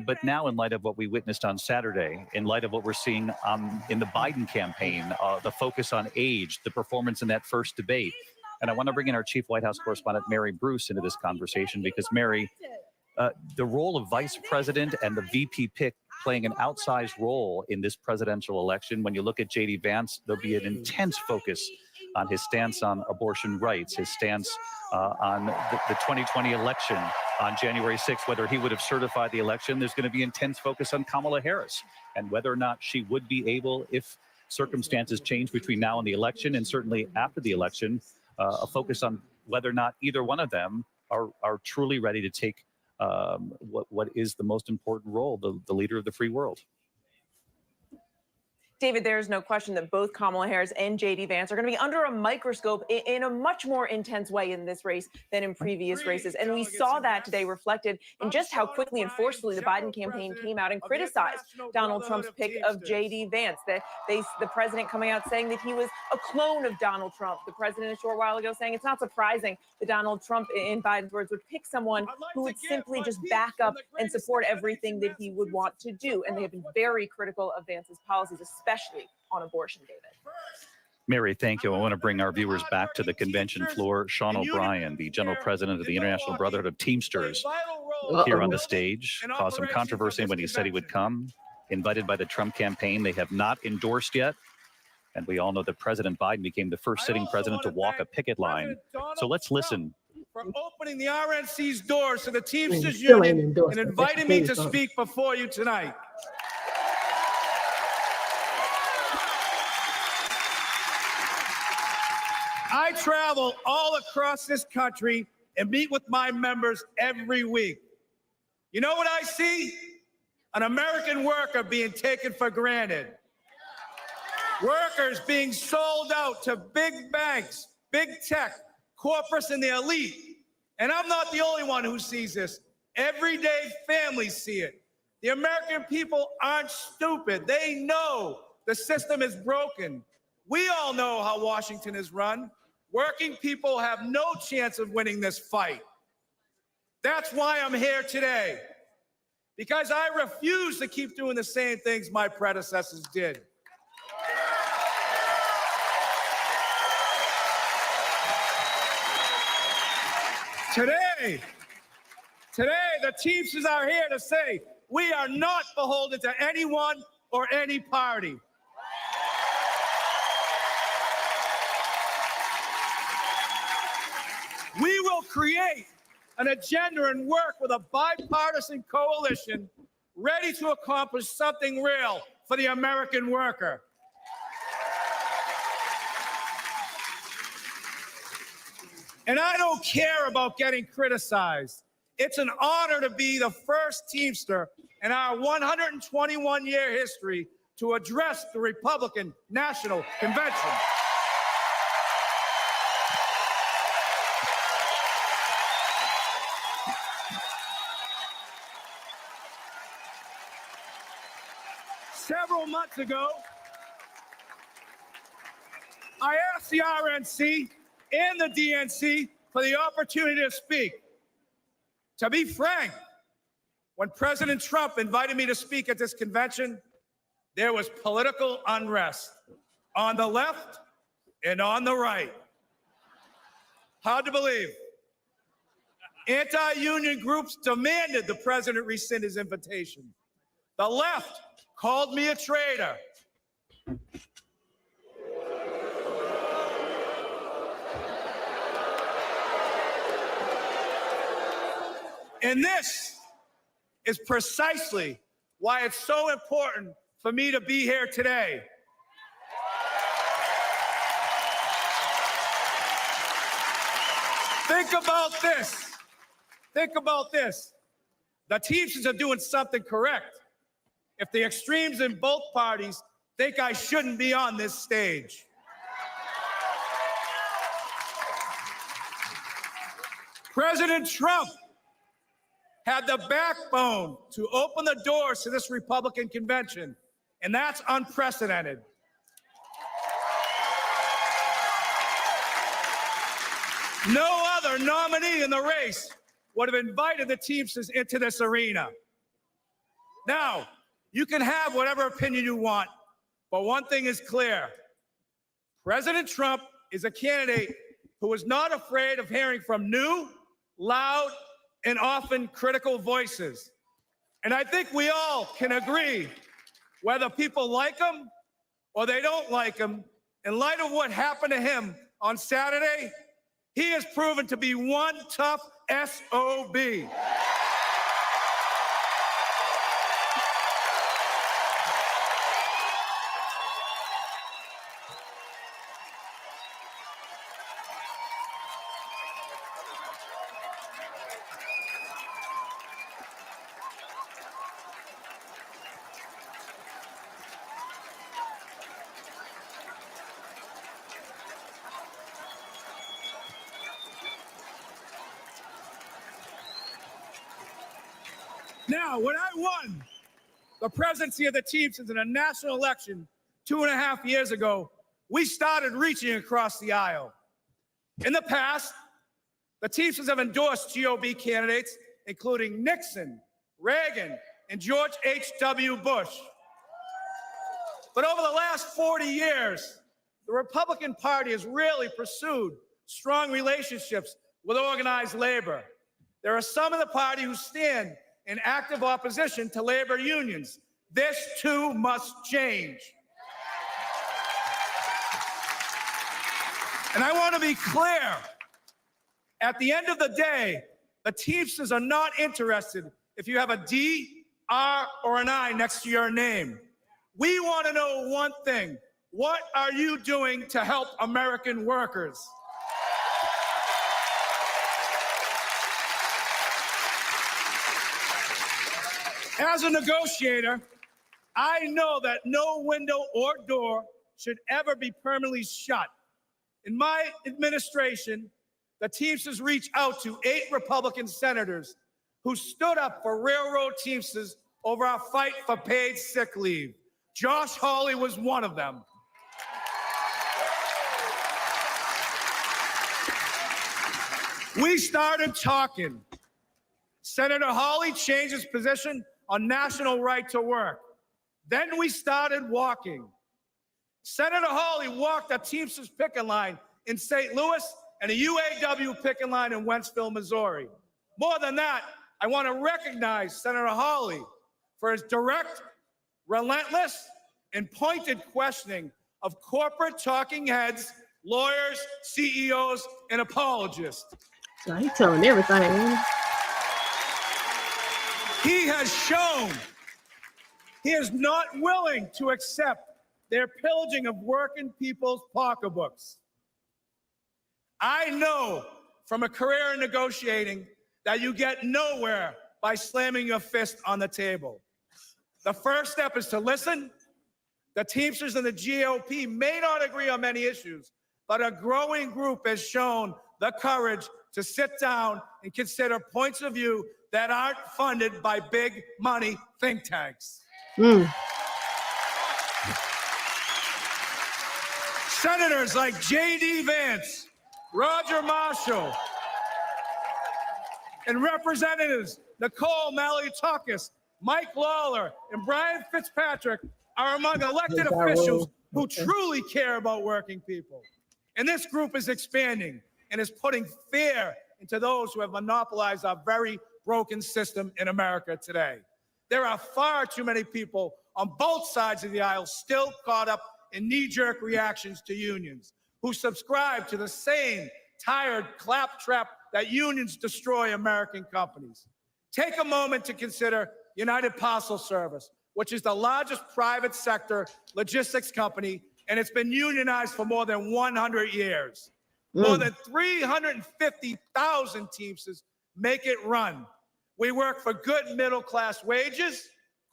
But now, in light of what we witnessed on Saturday, in light of what we're seeing in the Biden campaign, the focus on age, the performance in that first debate, and I want to bring in our chief White House correspondent, Mary Bruce, into this conversation because, Mary, the role of vice president and the VP pick playing an outsized role in this presidential election. When you look at J.D. Vance, there'll be an intense focus on his stance on abortion rights, his stance on the 2020 election on January 6th, whether he would have certified the election. There's going to be intense focus on Kamala Harris and whether or not she would be able, if circumstances change between now and the election, and certainly after the election, a focus on whether or not either one of them are truly ready to take what is the most important role, the leader of the free world. David, there's no question that both Kamala Harris and J.D. Vance are going to be under a microscope in a much more intense way in this race than in previous races. And we saw that today reflected in just how quickly and forcefully the Biden campaign came out and criticized Donald Trump's pick of J.D. Vance. The president coming out saying that he was a clone of Donald Trump. The president a short while ago saying it's not surprising that Donald Trump, in Biden's words, would pick someone who would simply just back up and support everything that he would want to do. And they have been very critical of Vance's policies, especially on abortion, David. Mary, thank you. I want to bring our viewers back to the convention floor. Sean O'Brien, the general president of the International Brotherhood of Teamsters, here on the stage, caused some controversy when he said he would come. Invited by the Trump campaign, they have not endorsed yet. And we all know that President Biden became the first sitting president to walk a picket line. So let's listen. For opening the RNC's doors to the Teamsters Union and inviting me to speak before you tonight. I travel all across this country and meet with my members every week. You know what I see? An American worker being taken for granted. Workers being sold out to big banks, big tech, corporates, and the elite. And I'm not the only one who sees this. Everyday families see it. The American people aren't stupid. They know the system is broken. We all know how Washington is run. Working people have no chance of winning this fight. That's why I'm here today. Because I refuse to keep doing the same things my predecessors did. Today, the Teamsters are here to say we are not beholden to anyone or any party. We will create an agenda and work with a bipartisan coalition ready to accomplish something real for the American worker. And I don't care about getting criticized. It's an honor to be the first Teamster in our 121-year history to address the Republican National Convention. Several months ago, I asked the RNC and the DNC for the opportunity to speak. To be frank, when President Trump invited me to speak at this convention, there was political unrest on the left and on the right. Hard to believe. Anti-union groups demanded the president rescind his invitation. The left called me a traitor. And this is precisely why it's so important for me to be here today. Think about this. Think about this. The Teamsters are doing something correct. If the extremes in both parties think I shouldn't be on this stage. President Trump had the backbone to open the doors to this Republican convention, and that's unprecedented. No other nominee in the race would have invited the Teamsters into this arena. Now, you can have whatever opinion you want, but one thing is clear. President Trump is a candidate who is not afraid of hearing from new, loud, and often critical voices. And I think we all can agree, whether people like him or they don't like him, in light of what happened to him on Saturday, he has proven to be one tough SOB. Now, when I won the presidency of the Teamsters in a national election 2.5 years ago, we started reaching across the aisle. In the past, the Teamsters have endorsed GOP candidates, including Nixon, Reagan, and George H.W. Bush. But over the last 40 years, the Republican Party has really pursued strong relationships with organized labor. There are some in the party who stand in active opposition to labor unions. This too must change. And I want to be clear. At the end of the day, the Teamsters are not interested if you have a D, R, or an I next to your name. We want to know one thing. What are you doing to help American workers? As a negotiator, I know that no window or door should ever be permanently shut. In my administration, the Teamsters reached out to 8 Republican senators who stood up for railroad Teamsters over our fight for paid sick leave. Josh Hawley was one of them. We started talking. Senator Hawley changed his position on national right to work. Then we started walking. Senator Hawley walked a Teamsters picket line in St. Louis and a UAW picket line in Wentzville, Missouri. More than that, I want to recognize Senator Hawley for his direct, relentless, and pointed questioning of corporate talking heads, lawyers, CEOs, and apologists. So he's telling everything. He has shown he is not willing to accept their pillaging of working people's pocketbooks. I know from a career in negotiating that you get nowhere by slamming your fist on the table. The first step is to listen. The Teamsters and the GOP may not agree on many issues, but a growing group has shown the courage to sit down and consider points of view that aren't funded by big money think tanks. Senators like J.D. Vance, Roger Marshall, and Representatives Nicole Malliotakis, Mike Lawler, and Brian Fitzpatrick are among elected officials who truly care about working people. And this group is expanding and is putting fear into those who have monopolized our very broken system in America today. There are far too many people on both sides of the aisle still caught up in knee-jerk reactions to unions, who subscribe to the same tired claptrap that unions destroy American companies. Take a moment to consider United Parcel Service, which is the largest private sector logistics company, and it's been unionized for more than 100 years. More than 350,000 Teamsters make it run. We work for good middle-class wages,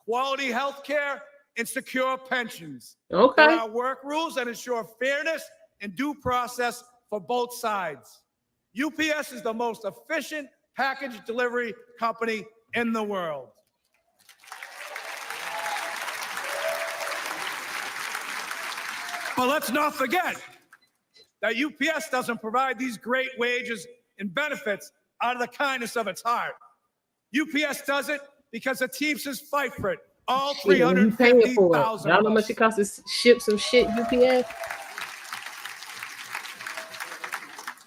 quality health care, and secure pensions. Okay. There are work rules that ensure fairness and due process for both sides. UPS is the most efficient package delivery company in the world. But let's not forget that UPS doesn't provide these great wages and benefits out of the kindness of its heart. UPS does it because the Teamsters fight for it. All 350,000. Y'all know how much it costs to ship some shit, UPS?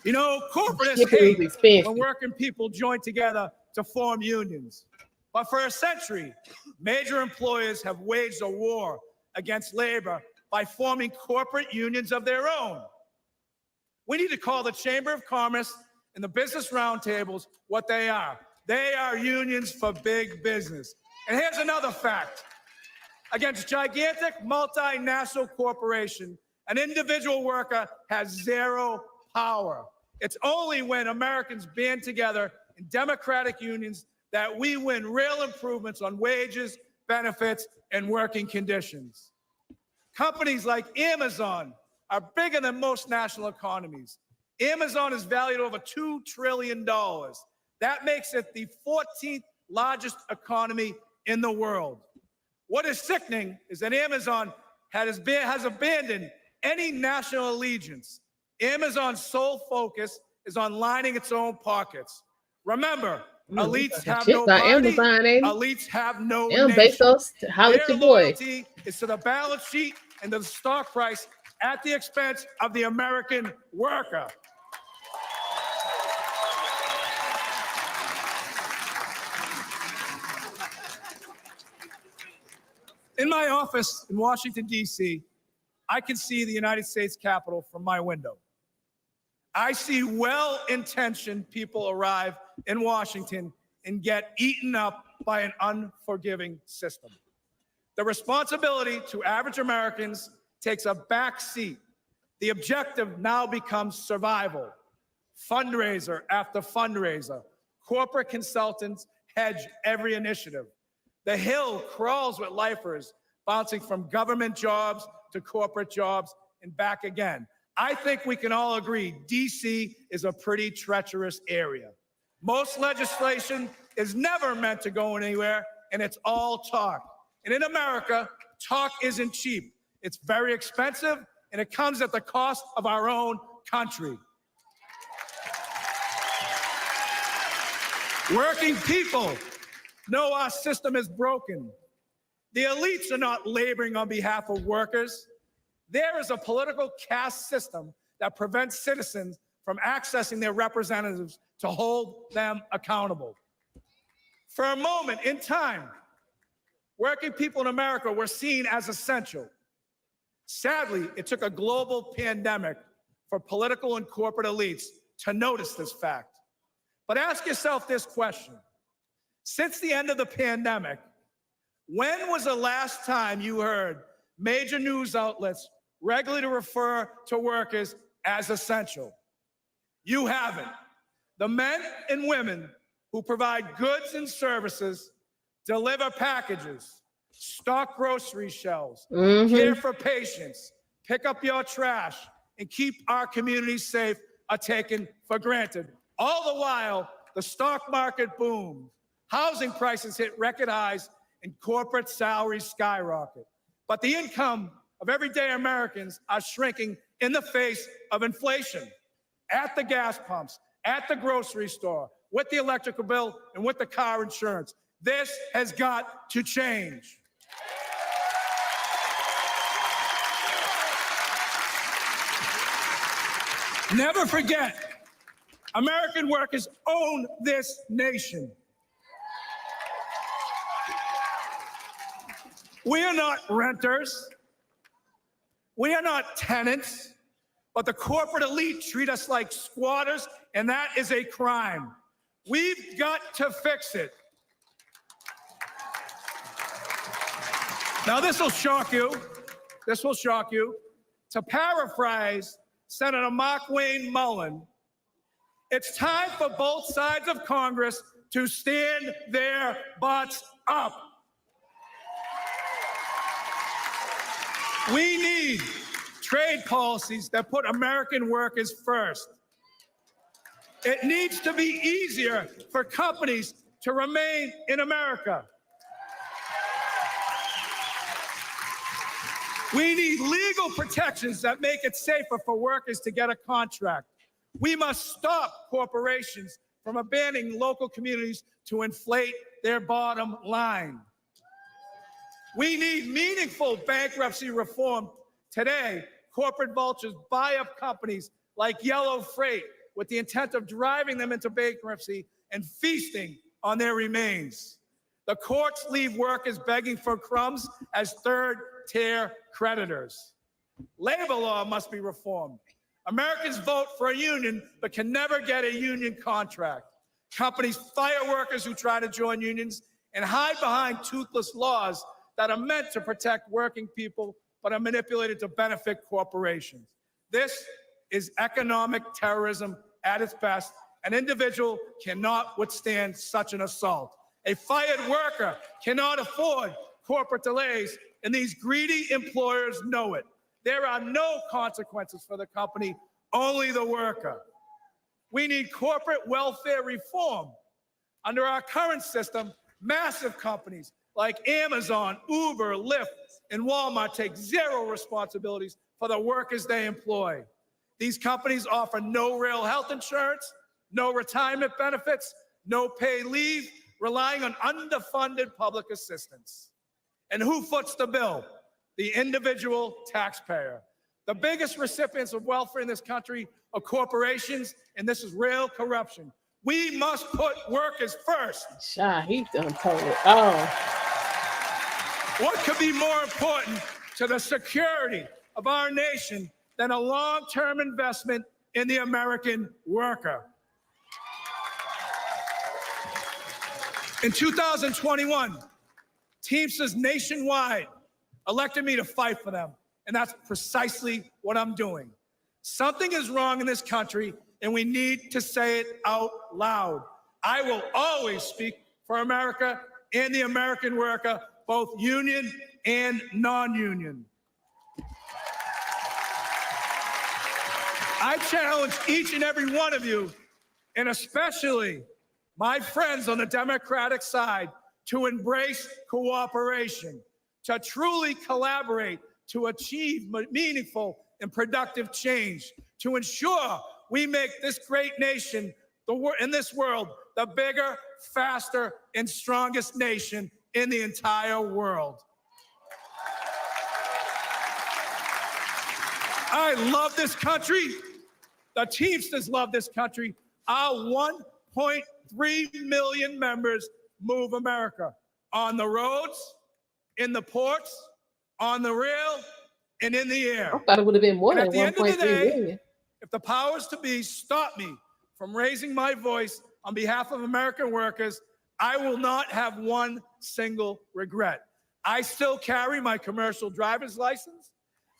You know, corporate Shipping is hate expensive. when working people join together to form unions. But for a century, major employers have waged a war against labor by forming corporate unions of their own. We need to call the Chamber of Commerce and the business roundtables what they are. They are unions for big business. And here's another fact. Against gigantic multinational corporation, an individual worker has zero power. It's only when Americans band together in democratic unions that we win real improvements on wages, benefits, and working conditions. Companies like Amazon are bigger than most national economies. Amazon is valued over $2 trillion. That makes it the 14th largest economy in the world. What is sickening is that Amazon has abandoned any national allegiance. Amazon's sole focus is on lining its own pockets. Remember, elites have no party, elites have no nation. Bezos, holla at Their your boy. loyalty is to the balance sheet and the stock price at the expense of the American worker. In my office in Washington, D.C., I can see the United States Capitol from my window. I see well-intentioned people arrive in Washington and get eaten up by an unforgiving system. The responsibility to average Americans takes a back seat. The objective now becomes survival. Fundraiser after fundraiser. Corporate consultants hedge every initiative. The Hill crawls with lifers, bouncing from government jobs to corporate jobs and back again. I think we can all agree D.C. is a pretty treacherous area. Most legislation is never meant to go anywhere, and it's all talk. And in America, talk isn't cheap. It's very expensive, and it comes at the cost of our own country. Working people know our system is broken. The elites are not laboring on behalf of workers. There is a political caste system that prevents citizens from accessing their representatives to hold them accountable. For a moment in time, working people in America were seen as essential. Sadly, it took a global pandemic for political and corporate elites to notice this fact. But ask yourself this question. Since the end of the pandemic, when was the last time you heard major news outlets regularly refer to workers as essential? You haven't. The men and women who provide goods and services, deliver packages, stock grocery shelves, care for patients, pick up your trash, and keep our communities safe are taken for granted. All the while, the stock market boomed, housing prices hit record highs, and corporate salaries skyrocket. But the income of everyday Americans are shrinking in the face of inflation. At the gas pumps, at the grocery store, with the electrical bill, and with the car insurance. This has got to change. Never forget, American workers own this nation. We are not renters. We are not tenants, but the corporate elite treat us like squatters, and that is a crime. We've got to fix it. Now, this will shock you. This will shock you. To paraphrase Senator Mark Wayne Mullen, it's time for both sides of Congress to stand their butts up. We need trade policies that put American workers first. It needs to be easier for companies to remain in America. We need legal protections that make it safer for workers to get a contract. We must stop corporations from abandoning local communities to inflate their bottom line. We need meaningful bankruptcy reform. Today, corporate vultures buy up companies like Yellow Freight with the intent of driving them into bankruptcy and feasting on their remains. The courts leave workers begging for crumbs as third-tier creditors. Labor law must be reformed. Americans vote for a union but can never get a union contract. Companies fire workers who try to join unions and hide behind toothless laws that are meant to protect working people but are manipulated to benefit corporations. This is economic terrorism at its best. An individual cannot withstand such an assault. A fired worker cannot afford corporate delays, and these greedy employers know it. There are no consequences for the company, only the worker. We need corporate welfare reform. Under our current system, massive companies like Amazon, Uber, Lyft, and Walmart take zero responsibilities for the workers they employ. These companies offer no real health insurance, no retirement benefits, no paid leave, relying on underfunded public assistance. And who foots the bill? The individual taxpayer. The biggest recipients of welfare in this country are corporations, and this is real corruption. We must put workers first. He done told it. Oh. What could be more important to the security of our nation than a long-term investment in the American worker? In 2021, Teamsters nationwide elected me to fight for them, and that's precisely what I'm doing. Something is wrong in this country, and we need to say it out loud. I will always speak for America and the American worker, both union and non-union. I challenge each and every one of you, and especially my friends on the Democratic side, to embrace cooperation, to truly collaborate, to achieve meaningful and productive change, to ensure we make this great nation in this world the bigger, faster, and strongest nation in the entire world. I love this country. The Teamsters love this country. Our 1.3 million members move America on the roads, in the ports, on the rail, and in the air. I thought it would have been more than At the end of the 1.3 day, million. if the powers to be stop me from raising my voice on behalf of American workers, I will not have one single regret. I still carry my commercial driver's license.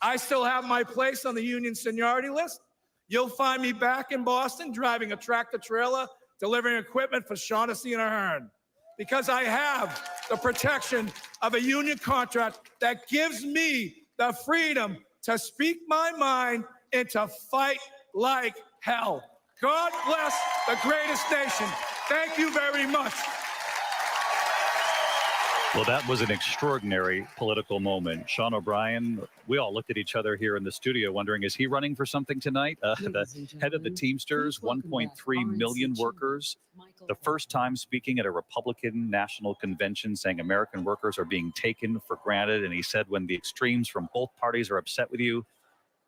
I still have my place on the union seniority list. You'll find me back in Boston driving a tractor trailer, delivering equipment for Shaughnessy and Ahern, because I have the protection of a union contract that gives me the freedom to speak my mind and to fight like hell. God bless the greatest nation. Thank you very much. Well, that was an extraordinary political moment. Sean O'Brien, we all looked at each other here in the studio wondering, is he running for something tonight? The head of the Teamsters, 1.3 million workers, the first time speaking at a Republican national convention saying American workers are being taken for granted. And he said, when the extremes from both parties are upset with you,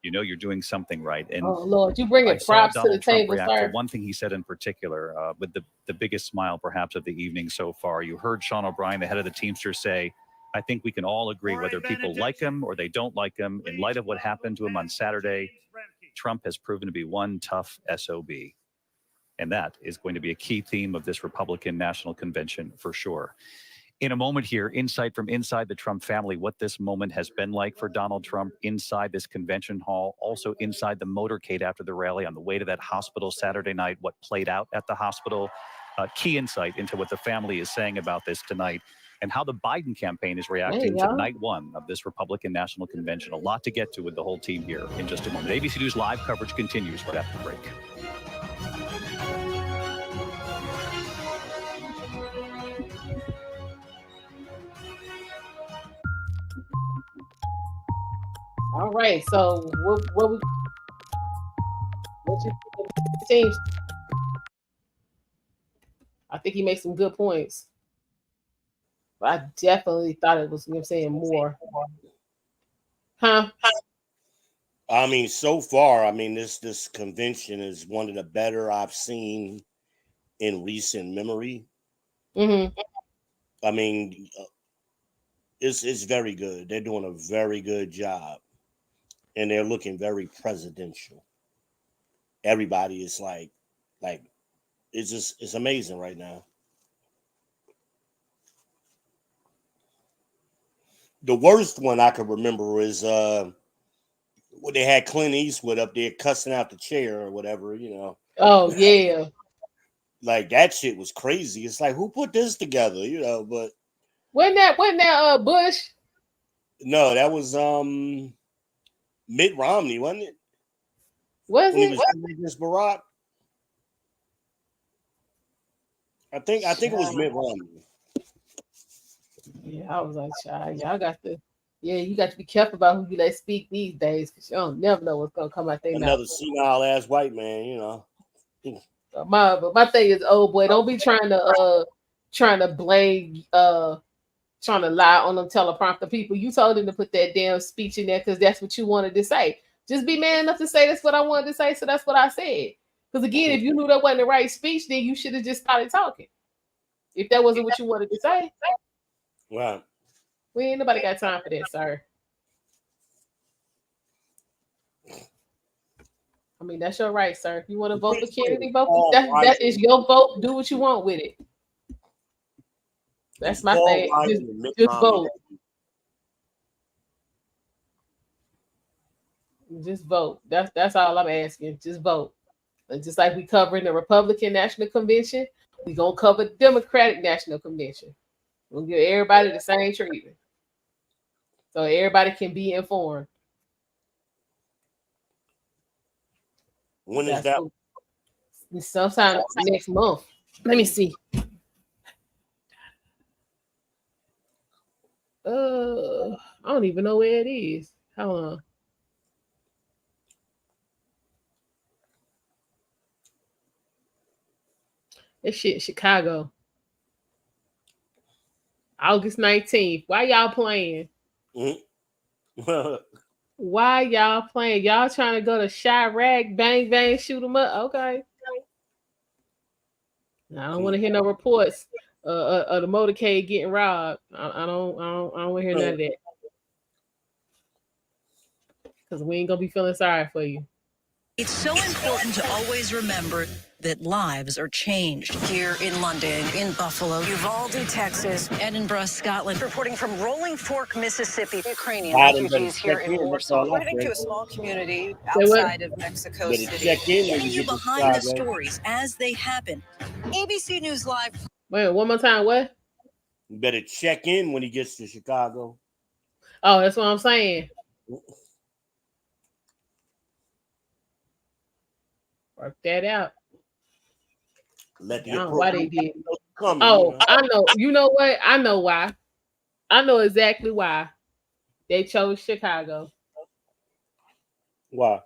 you know you're doing something right. And oh, Lord, you bring it props to the table, sir. One thing he said in particular, with the biggest smile perhaps of the evening so far, you heard Sean O'Brien, the head of the Teamsters, say, I think we can all agree, whether people like him or they don't like him, in light of what happened to him on Saturday, Trump has proven to be one tough SOB. And that is going to be a key theme of this Republican National Convention for sure. In a moment here, insight from inside the Trump family, what this moment has been like for Donald Trump inside this convention hall, also inside the motorcade after the rally on the way to that hospital Saturday night, what played out at the hospital. Key insight into what the family is saying about this tonight and how the Biden campaign is reacting to night one of this Republican National Convention. A lot to get to with the whole team here in just a moment. ABC News Live coverage continues right after the break. All right, so what you think of the teams? I think he makes some good points. But I definitely thought it was, more. Huh? I mean, so far, this convention is one of the better I've seen in recent memory. Mm-hmm. I mean, it's very good. They're doing a very good job, and they're looking very presidential. Everybody is like it's amazing right now. The worst one I can remember is when they had Clint Eastwood up there cussing out the chair or whatever, Oh yeah. Like that shit was crazy. It's like, who put this together, but Wasn't that Bush? no, that was Mitt Romney, wasn't it? Was when it? He was running against Barack? I think it was Mitt Romney. Yeah, I was like, child, y'all you got to be careful about who you let speak these days, because you don't never know what's gonna come out their mouth. Another senile ass white man, My thing is, oh boy, don't be trying to blame trying to lie on them teleprompter people. You told them to put that damn speech in there because that's what you wanted to say. Just be man enough to say that's what I wanted to say, so that's what I said. Because again, if you knew that wasn't the right speech, then you should have just started talking. If that wasn't what you wanted to say. Right. We ain't nobody got time for that, sir. I mean, that's your right, sir. If you want to vote for Kennedy, vote for that is your vote. Do what you want with it. That's my thing. Just vote. Just vote. That's all I'm asking. Just vote. And just like we covering the Republican National Convention, we gonna cover the Democratic National Convention. We'll give everybody the same treatment, so everybody can be informed. When is that? Sometime next month. Let me see. I don't even know where it is. Hold on. This shit, Chicago. August 19th. Why y'all playing? Why y'all playing? Y'all trying to go to Chirac, bang, bang, shoot them up? Okay. I don't want to hear no reports of the motorcade getting robbed. I don't want to hear none of that. Because we ain't gonna be feeling sorry for you. It's so important to always remember that lives are changed. Here in London, in Buffalo, Uvalde, Texas, Edinburgh, Scotland. Reporting from Rolling Fork, Mississippi. Ukrainian refugees here in Warsaw, moving to a small community outside of Mexico City. Getting you behind the stories as they happen. ABC News Live. Wait, one more time, what? You better check in when he gets to Chicago. Oh, that's what I'm saying. Work that out. Let I don't know why they did. Coming, I know. You know what? I know why. I know exactly why they chose Chicago. Why?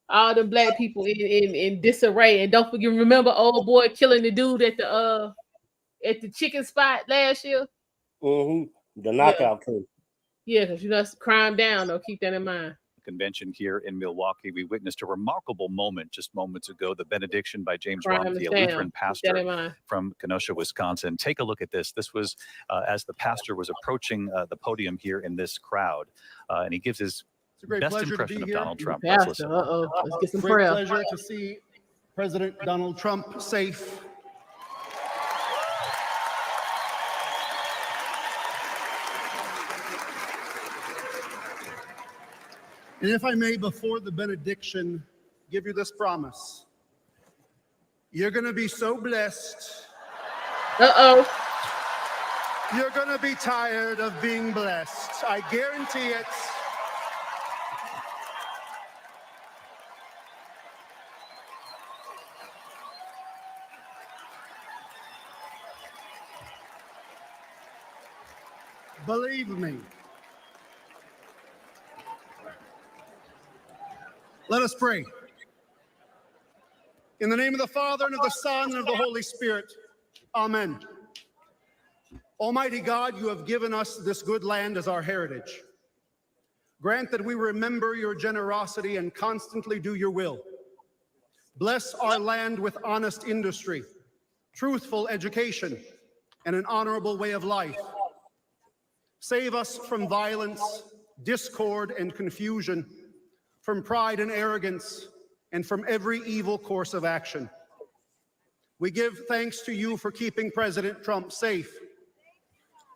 All the black people in disarray, and don't forget. Remember, old boy killing the dude at the chicken spot last year. Mm-hmm. The knockout case. Yeah, because that's crime down. Though, keep that in mind. Convention here in Milwaukee. We witnessed a remarkable moment just moments ago, the benediction by James Crime Romney, a down. Lutheran pastor from Kenosha, Wisconsin. Take a look at this. This was as the pastor was approaching the podium here in this crowd, and he gives his best impression of Donald Trump. Let's listen. Let's get some Great prayer. pleasure to see President Donald Trump safe. And if I may, before the benediction, give you this promise. You're going to be so blessed. Uh-oh. You're going to be tired of being blessed. I guarantee it. Believe me. Let us pray. In the name of the Father, and of the Son, and of the Holy Spirit. Amen. Almighty God, you have given us this good land as our heritage. Grant that we remember your generosity and constantly do your will. Bless our land with honest industry, truthful education, and an honorable way of life. Save us from violence, discord, and confusion, from pride and arrogance, and from every evil course of action. We give thanks to you for keeping President Trump safe.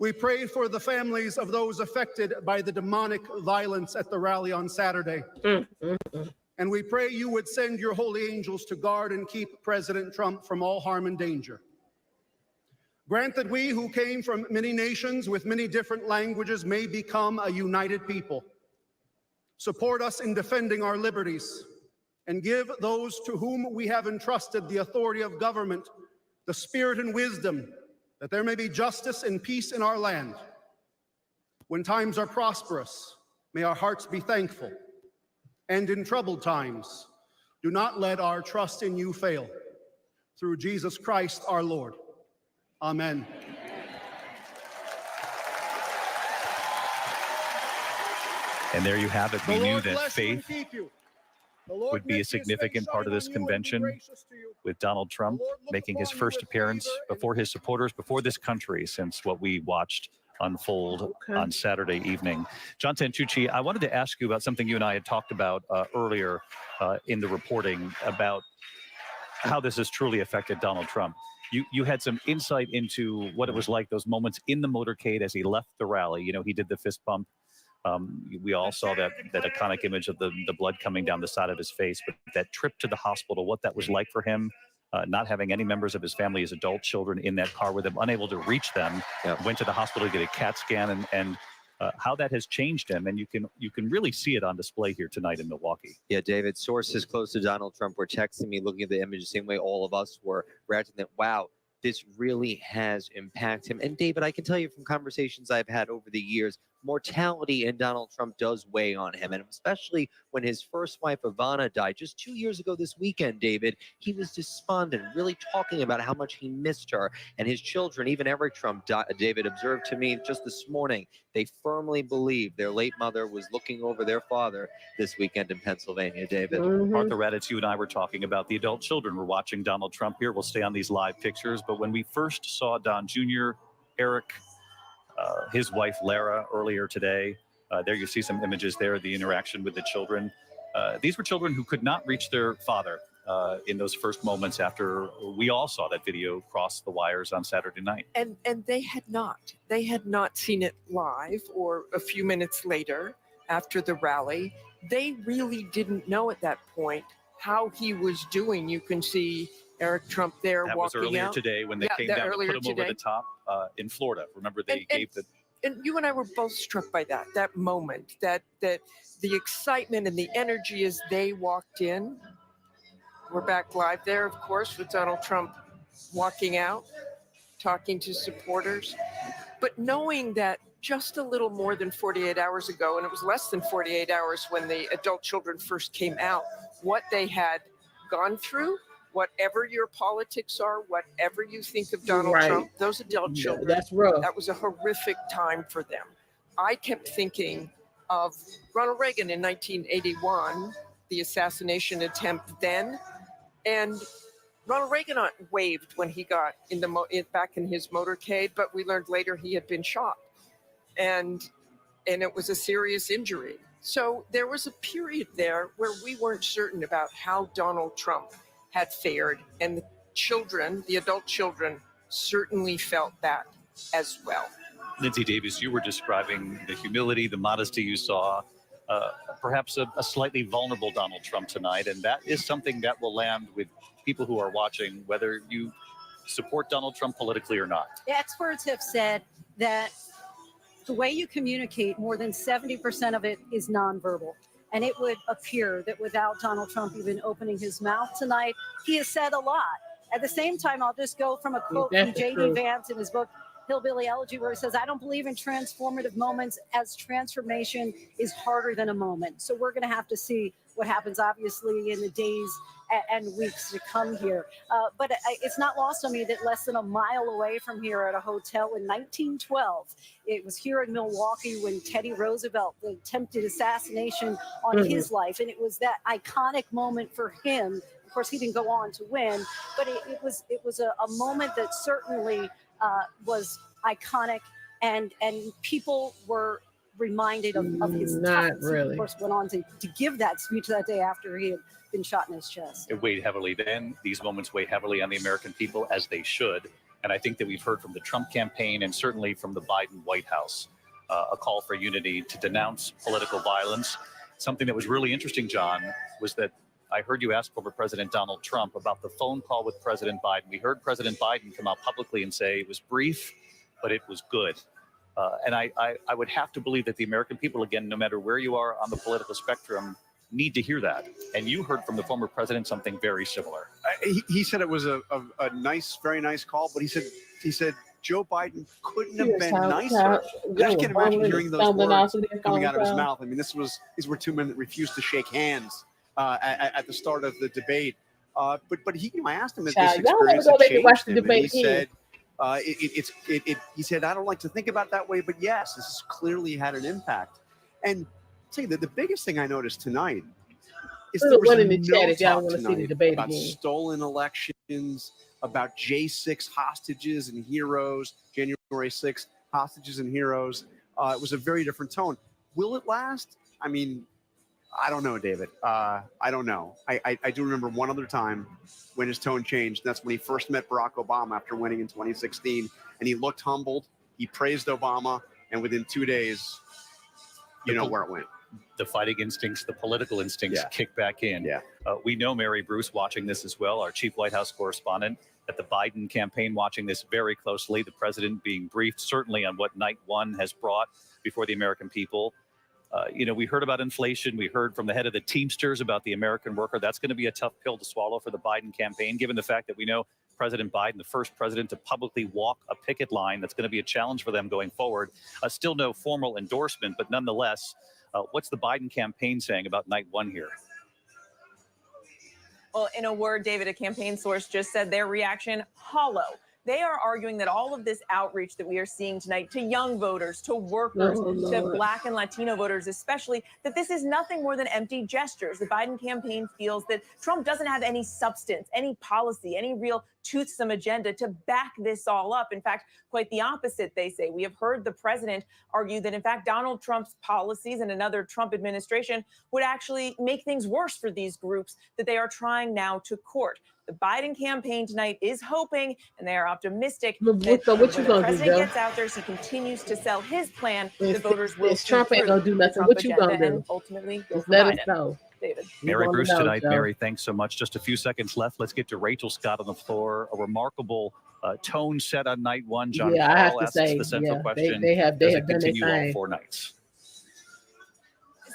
We pray for the families of those affected by the demonic violence at the rally on Saturday. And we pray you would send your holy angels to guard and keep President Trump from all harm and danger. Grant that we who came from many nations with many different languages may become a united people. Support us in defending our liberties, and give those to whom we have entrusted the authority of government the spirit and wisdom that there may be justice and peace in our land. When times are prosperous, may our hearts be thankful. And in troubled times, do not let our trust in you fail. Through Jesus Christ our Lord. Amen. And there you have it. We knew that faith would be a significant part of this convention, with Donald Trump making his first appearance before his supporters, before this country, since what we watched unfold on Saturday evening. John Santucci, I wanted to ask you about something you and I had talked about earlier in the reporting about how this has truly affected Donald Trump. You had some insight into what it was like, those moments in the motorcade as he left the rally. You know, he did the fist bump. We all saw that iconic image of the blood coming down the side of his face, but that trip to the hospital, what that was like for him, not having any members of his family, his adult children in that car with him, unable to reach them, went to the hospital to get a CAT scan, and how that has changed him. And you can really see it on display here tonight in Milwaukee. Yeah, David, sources close to Donald Trump were texting me, looking at the image the same way all of us were, reacting that, wow, this really has impacted him. And David, I can tell you from conversations I've had over the years, mortality in Donald Trump does weigh on him. And especially when his first wife, Ivana, died just 2 years ago this weekend, David, he was despondent, really talking about how much he missed her. And his children, even Eric Trump, David, observed to me just this morning, they firmly believe their late mother was looking over their father this weekend in Pennsylvania, David. Arthur Raditz, you and I were talking about the adult children were watching Donald Trump here. We'll stay on these live pictures. But when we first saw Don Jr., Eric, his wife, Lara, earlier today, there you see some images there, the interaction with the children. These were children who could not reach their father in those first moments after we all saw that video cross the wires on Saturday night. And they had not seen it live or a few minutes later after the rally. They really didn't know at that point how he was doing. You can see Eric Trump there that walking was earlier out. today when they came down to put him over the top in Florida. Remember, they gave the... And you and I were both struck by that moment, that the excitement and the energy as they walked in. We're back live there, of course, with Donald Trump walking out, talking to supporters. But knowing that just a little more than 48 hours ago, and it was less than 48 hours when the adult children first came out, what they had gone through, whatever your politics are, whatever you think of Donald Trump, those adult children, that's rough. That was a horrific time for them. I kept thinking of Ronald Reagan in 1981, the assassination attempt then, and Ronald Reagan waved when he got back in his motorcade, but we learned later he had been shot, and it was a serious injury. So there was a period there where we weren't certain about how Donald Trump had fared, and the children, the adult children, certainly felt that as well. Lindsay Davis, you were describing the humility, the modesty you saw perhaps a slightly vulnerable Donald Trump tonight. And that is something that will land with people who are watching, whether you support Donald Trump politically or not. Experts have said that the way you communicate, more than 70% of it is nonverbal. And it would appear that without Donald Trump even opening his mouth tonight, he has said a lot. At the same time, I'll just go from a quote from J.D. Vance in his book, Hillbilly Elegy, where he says, I don't believe in transformative moments, as transformation is harder than a moment. So we're going to have to see what happens, obviously, in the days and weeks to come here. But it's not lost on me that less than a mile away from here at a hotel in 1912, it was here in Milwaukee when Teddy Roosevelt attempted assassination on his life. And it was that iconic moment for him. Of course, he didn't go on to win, but it was a moment that certainly was iconic, and people were reminded of his toughness. Really. He, of course, went on to give that speech that day after he had been shot in his chest. It weighed heavily then. These moments weigh heavily on the American people, as they should. And I think that we've heard from the Trump campaign and certainly from the Biden White House a call for unity to denounce political violence. Something that was really interesting, John, was that I heard you ask former President Donald Trump about the phone call with President Biden. We heard President Biden come out publicly and say it was brief, but it was good. And I would have to believe that the American people, again, no matter where you are on the political spectrum, need to hear that. And you heard from the former president something very similar. He said it was a nice, very nice call, but he said Joe Biden couldn't have been nicer. I just can't imagine hearing those words coming out of his mouth. I mean, these were two men that refused to shake hands at the start of the debate. But he, I asked him if this experience had changed him, and he said, he said, I don't like to think about it that way, but yes, this has clearly had an impact. And I'll tell you that the biggest thing I noticed tonight is there was no talk tonight about stolen elections, about J6 hostages and heroes, January 6th hostages and heroes. It was a very different tone. Will it last? I mean, I don't know, David. I don't know. I do remember one other time when his tone changed. That's when he first met Barack Obama after winning in 2016. And he looked humbled. He praised Obama. And within 2 days, you know where it went. The fighting instincts, the political instincts kick back in. We know Mary Bruce watching this as well, our chief White House correspondent, at the Biden campaign watching this very closely, the president being briefed certainly on what night one has brought before the American people. We heard about inflation. We heard from the head of the Teamsters about the American worker. That's going to be a tough pill to swallow for the Biden campaign, given the fact that we know President Biden, the first president to publicly walk a picket line. That's going to be a challenge for them going forward. Still no formal endorsement, but nonetheless, what's the Biden campaign saying about night one here? Well, in a word, David, a campaign source just said their reaction, hollow. They are arguing that all of this outreach that we are seeing tonight to young voters, to workers, to Black and Latino voters especially, that this is nothing more than empty gestures. The Biden campaign feels that Trump doesn't have any substance, any policy, any real toothsome agenda to back this all up. In fact, quite the opposite, they say. We have heard the president argue that, in fact, Donald Trump's policies and another Trump administration would actually make things worse for these groups that they are trying now to court. The Biden campaign tonight is hoping, and they are optimistic, that when the president gets out there, as he continues to sell his plan, the voters will see Trump ain't gonna do nothing. What you gonna do? And ultimately, just let us know. David. Mary Bruce tonight. Mary, thanks so much. Just a few seconds left. Let's get to Rachel Scott on the floor. A remarkable tone set on night one. John I have Paul to asks say, the central question. They have does done it their continue all thing. 4 nights?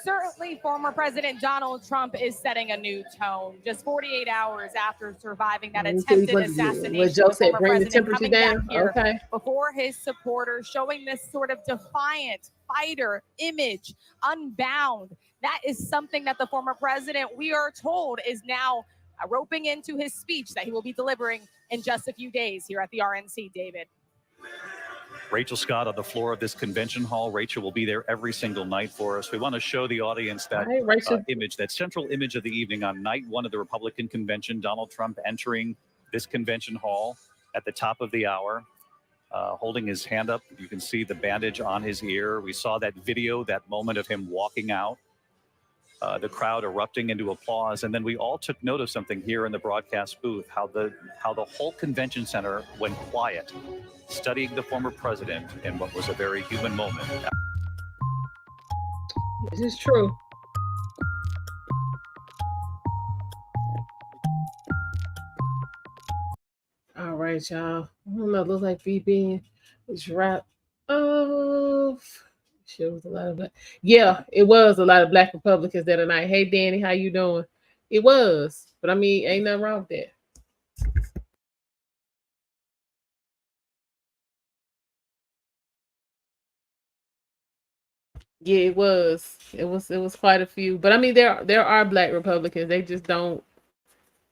Certainly, former President Donald Trump is setting a new tone. Just 48 hours after surviving that attempted assassination, Joe said, former bring the president temperature coming back down. here Okay. before his supporters, showing this sort of defiant fighter image, unbound. That is something that the former president, we are told, is now roping into his speech that he will be delivering in just a few days here at the RNC, David. Rachel Scott on the floor of this convention hall. Rachel will be there every single night for us. We want to show the audience that image, that central image of the evening on night one of the Republican convention. Donald Trump entering this convention hall at the top of the hour, holding his hand up. You can see the bandage on his ear. We saw that video, that moment of him walking out, the crowd erupting into applause. And then we all took note of something here in the broadcast booth, how the whole convention center went quiet, studying the former president in what was a very human moment. This is true. All right, y'all. I don't know. Looks like VB dropped off. Sure was a lot of black. Yeah, it was a lot of black Republicans that night. Hey, Danny, how you doing? It was, but I mean, ain't nothing wrong with that. Yeah, it was. It was quite a few. But I mean, there are black Republicans. They just don't.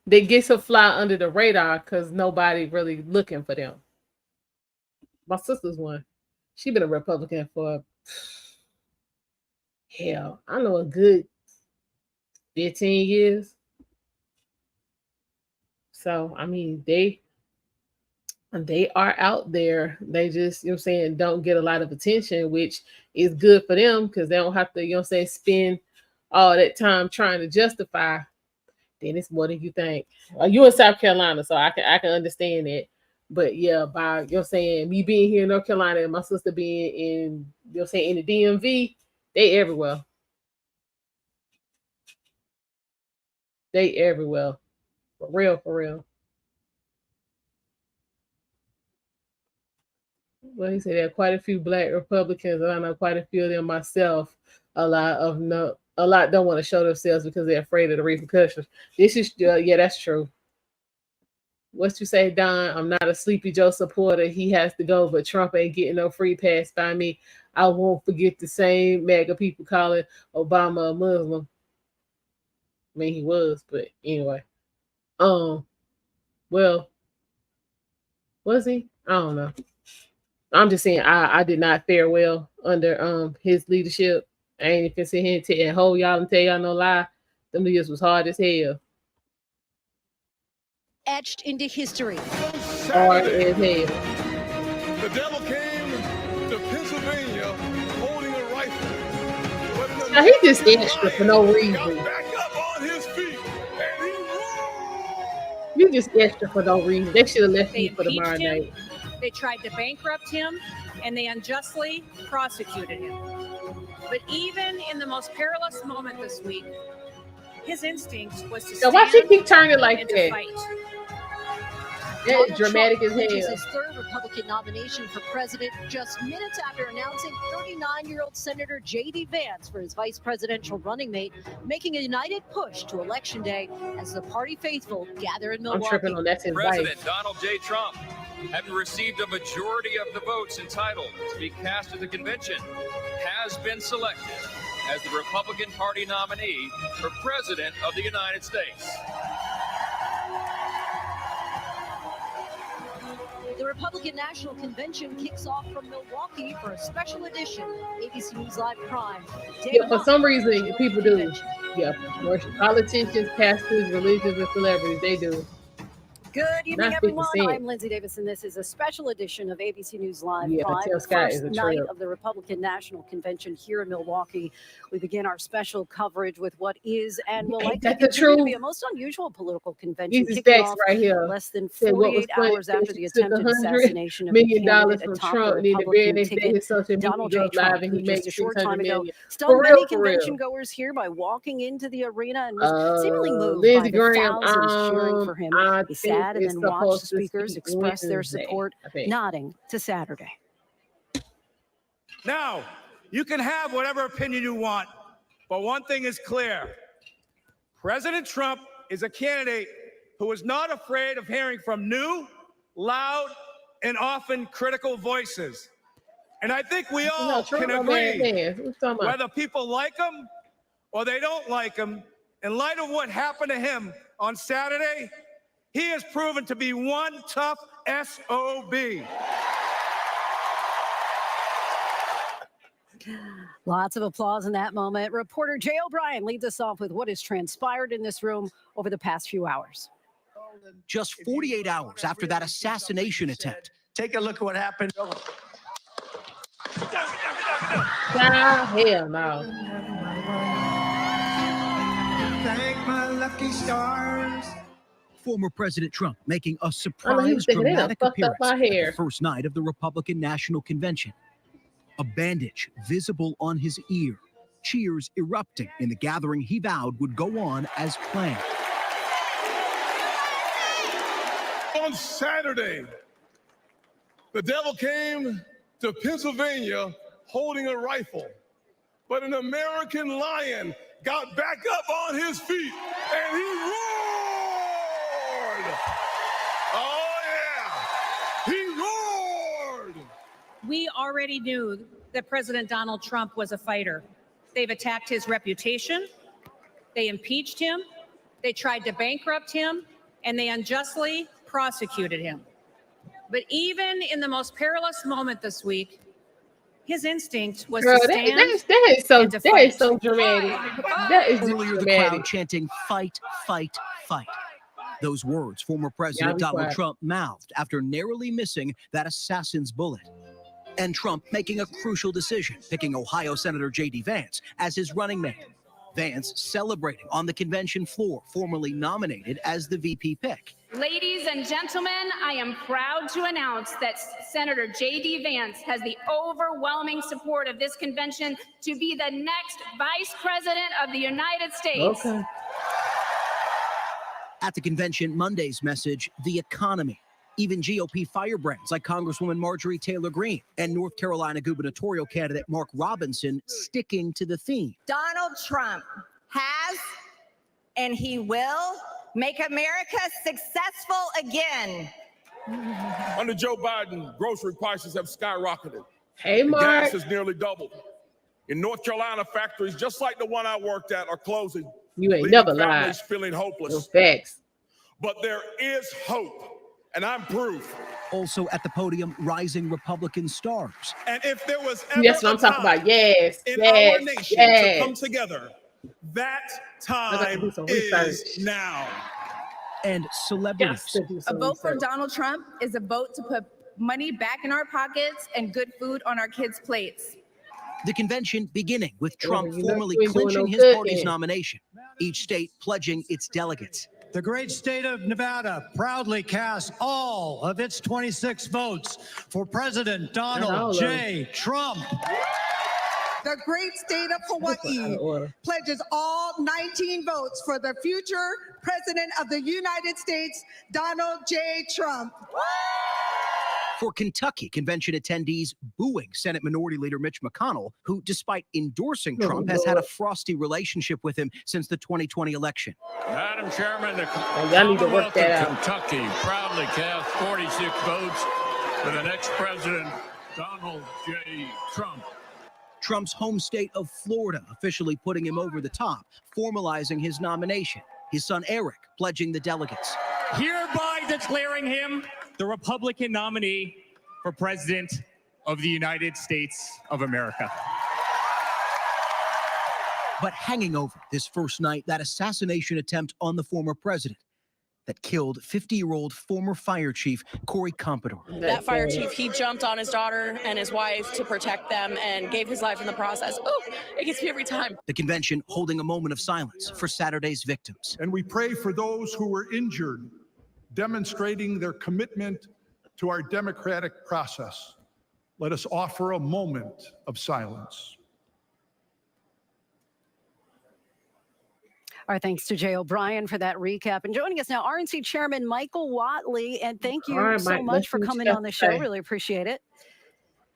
They get to fly under the radar because nobody really looking for them. My sister's one. She been a Republican for hell, I know a good 15 years. So I mean, they are out there. They just, you know what I'm saying, don't get a lot of attention, which is good for them because they don't have to, you know what I'm saying, spend all that time trying to justify. Then it's more than you think. You in South Carolina, so I can understand it. But yeah, by, you know what I'm saying, me being here in North Carolina and my sister being in, you know what I'm saying, in the DMV, they everywhere. They everywhere. For real, for real. Well, he said there are quite a few black Republicans, and I know quite a few of them myself. A lot don't want to show themselves because they're afraid of the repercussions. This is yeah, that's true. What you say, Don? I'm not a Sleepy Joe supporter. He has to go, but Trump ain't getting no free pass by me. I won't forget the same MAGA people calling Obama a Muslim. I mean, he was, but anyway. Well, was he? I don't know. I'm just saying I did not fare well under his leadership. I ain't even sit here and hold y'all and tell y'all no lie. Them years was hard as hell. Etched into history. Hard as hell. The devil came to Pennsylvania holding a rifle. Now he just extra for no reason. You just extra for no reason. They should have left you for tomorrow night. They tried to bankrupt him, and they unjustly prosecuted him. But even in the most perilous moment this week, his instinct was to So why she keep turning like and to that? fight. That is dramatic as Clinches hell. his third Republican nomination for president just minutes after announcing 39-year-old Senator J.D. Vance for his vice presidential running mate, making a united push to Election Day as the party faithful gather in Milwaukee. I'm tripping on that's his President wife. Donald J. Trump, having received a majority of the votes entitled to be cast at the convention, has been selected as the Republican Party nominee for President of the United States. The Republican National Convention kicks off from Milwaukee for a special edition of ABC News Live Prime. Yeah, for some reason people do. Yeah, politicians, pastors, religions, and celebrities, they do. Good evening, Not everyone. 50 Cent. I'm Lindsay Davis, and this is a special edition of ABC News Live Yeah, Prime. Tell Scott First is a night trip. of the Republican National Convention here in Milwaukee. We begin our special coverage with what is and will likely that the continue to truth? be a most unusual political convention. These is Kicking facts off right here. less than Said what was 48 funny hours is after she the took attempted $100 assassination of million the candidate from atop Trump, the and then the very Republican next day ticket. his social media Donald J. goes live Trump, and who he just makes a short 600 time ago million. stunned For many real, for real. convention goers here by walking into the arena and was seemingly moved by Lindsey the Graham, thousands cheering for him. I He think sat and it's then watched supposed to speakers speak express their Wednesday, support, I think. nodding to Saturday. Now, you can have whatever opinion you want, but one thing is clear. President Trump is a candidate who is not afraid of hearing from new, loud, and often critical voices. And I think we all can agree, whether people like him or they don't like him, in light of what happened to him on Saturday, he has proven to be one tough SOB. Lots of applause in that moment. Reporter Jay O'Brien leads us off with what has transpired in this room over the past few hours. Just 48 hours after that assassination attempt. Take a look at what happened. Hell no. Thank my lucky stars. Former President Trump making a I know he surprise was thinking, they done dramatic fucked up appearance my at the hair. first night of the Republican National Convention. A bandage visible on his ear, cheers erupting in the gathering he vowed would go on as planned. On Saturday, the devil came to Pennsylvania holding a rifle, but an American lion got back up on his feet and he roared. Oh yeah, he roared. We already knew that President Donald Trump was a fighter. They've attacked his reputation, they impeached him, they tried to bankrupt him, and they unjustly prosecuted him. But even in the most perilous moment this week, his instinct was Girl, to that stand is so and to fight. so dramatic. That is Earlier, the dramatic. crowd chanting, "Fight, fight, fight." Those words former President be Donald quiet. Trump mouthed after narrowly missing that assassin's bullet. And Trump making a crucial decision, picking Ohio Senator J.D. Vance as his running mate. Vance celebrating on the convention floor, formally nominated as the VP pick. Ladies and gentlemen, I am proud to announce that Senator J.D. Vance has the overwhelming support of this convention to be the next Vice President of the United States. Okay. At the convention, Monday's message, the economy. Even GOP firebrands like Congresswoman Marjorie Taylor Greene and North Carolina gubernatorial candidate Mark Robinson sticking to the theme. Donald Trump has and he will make America successful again. Under Joe Biden, grocery prices have skyrocketed. Hey, And Mark. gas has nearly doubled. In North Carolina, factories just like the one I worked at are closing. You ain't leaving never families lied. feeling hopeless. No facts. But there is hope, and I'm proof. Also at the podium, rising Republican stars. And if there was ever That's what I'm a talking time about. Yes. in yes, our nation yes. to come together, that I gotta time do some is research. now. And celebrities. A vote for Donald Trump is a vote to put money back in our pockets and good food on our kids' plates. The convention beginning with Trump you know formally you ain't doing clinching no his good party's then. nomination, each state pledging its delegates. The great state of Nevada proudly casts all of its 26 votes for President all Donald of J. Trump. The great state of Hawaii pledges all 19 votes for the future President of the United States, Donald J. Trump. For Kentucky, convention attendees booing Senate Minority Leader Mitch McConnell, who, despite endorsing Oh, Trump, has had a Lord. frosty relationship with him since the 2020 election. Madam Chairman, the y'all need to work Commonwealth that of out. Kentucky proudly cast 46 votes for the next president, Donald J. Trump. Trump's home state of Florida officially putting him over the top, formalizing his nomination. His son Eric pledging the delegates. Hereby declaring him the Republican nominee for President of the United States of America. But hanging over this first night, that assassination attempt on the former president that killed 50-year-old former fire chief Corey Compador. That fire chief, he jumped on his daughter and his wife to protect them and gave his life in the process. Oh, it gets me every time. The convention holding a moment of silence for Saturday's victims. And we pray for those who were injured, demonstrating their commitment to our democratic process. Let us offer a moment of silence. Our thanks to Jay O'Brien for that recap. And joining us now, RNC Chairman Michael Watley. And thank you All right, so Mike, much let's for do coming stuff on the show. today. Really appreciate it.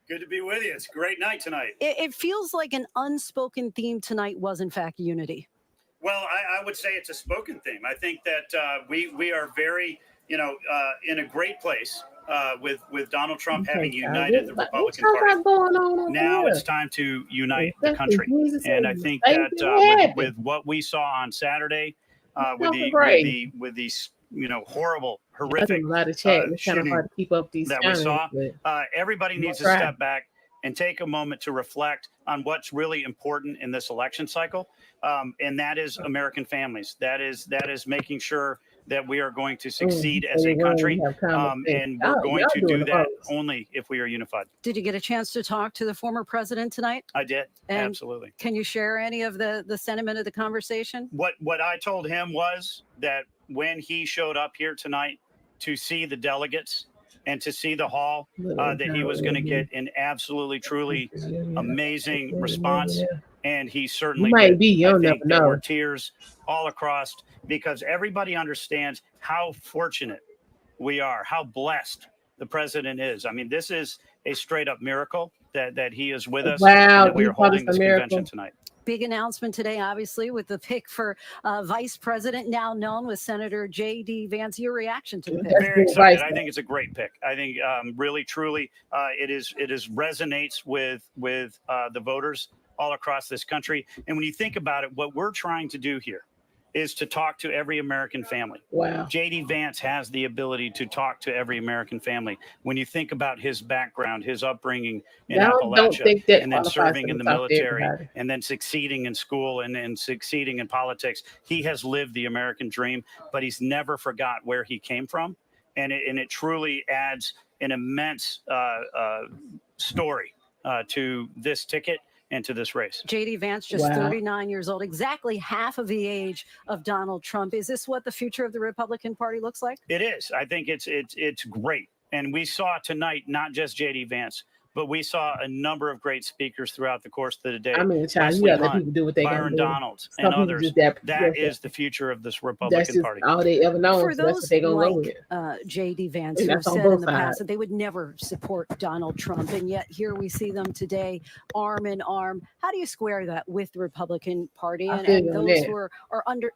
Good to be with you. It's a great night tonight. It feels like an unspoken theme tonight was, in fact, unity. Well, I would say it's a spoken theme. I think that we are very, in a great place with Donald Trump having united the Republican Party. Going on over Now here? it's time to unite the That's country. Jesus And I and think make that it happen. with what we saw on Saturday, with Nothing great. these horrible, I do horrific a lot of chat. It's kind of shooting hard to keep up these that we comments, saw, but everybody needs to try. step back and take a moment to reflect on what's really important in this election cycle, and that is American families. That is making sure that we are going to succeed as a country, and we're going to do that only if we are unified. Did you get a chance to talk to the former president tonight? I did, And absolutely. Can you share any of the sentiment of the conversation? What I told him was that when he showed up here tonight to see the delegates and to see the hall, that he was going to get an absolutely, truly amazing response. And he certainly You might did. be, you I don't think never there know. were tears all across because everybody understands how fortunate we are, how blessed the president is. I mean, this is a straight up miracle that he is with us and Wow, that we you are call this holding a this miracle? convention tonight. Big announcement today, obviously, with the pick for vice president, now known with Senator J.D. Vance. Your reaction to the pick? Very excited. I think it's a great pick. I think really, truly, it is resonates with the voters all across this country. And when you think about it, what we're trying to do here is to talk to every American family. Wow. J.D. Vance has the ability to talk to every American family. When you think about his background, his upbringing in Appalachia, and then serving in the military, and then succeeding in school and succeeding in politics, he has lived the American dream, but he's never forgot where he came from. And it truly adds an immense story to this ticket and to this race. J.D. Vance, just 39 years old, exactly half of the age of Donald Trump. Is this what the future of the Republican Party looks like? It is. I think it's great. And we saw tonight, not just J.D. Vance, but we saw a number of great speakers throughout the course of the day. I mean, child, you Wesley gotta let Hunt, people do what they Byron gotta do. Donalds, Some and people others. just That is the future of this Republican Party. all they ever known. For So that's those what they're gonna go like with. J.D. Vance, And who have that's on said both in the past sides. that they would never support Donald Trump, and yet here we see them today, arm in arm. How do you square that with the Republican Party I and feel you on those that. who are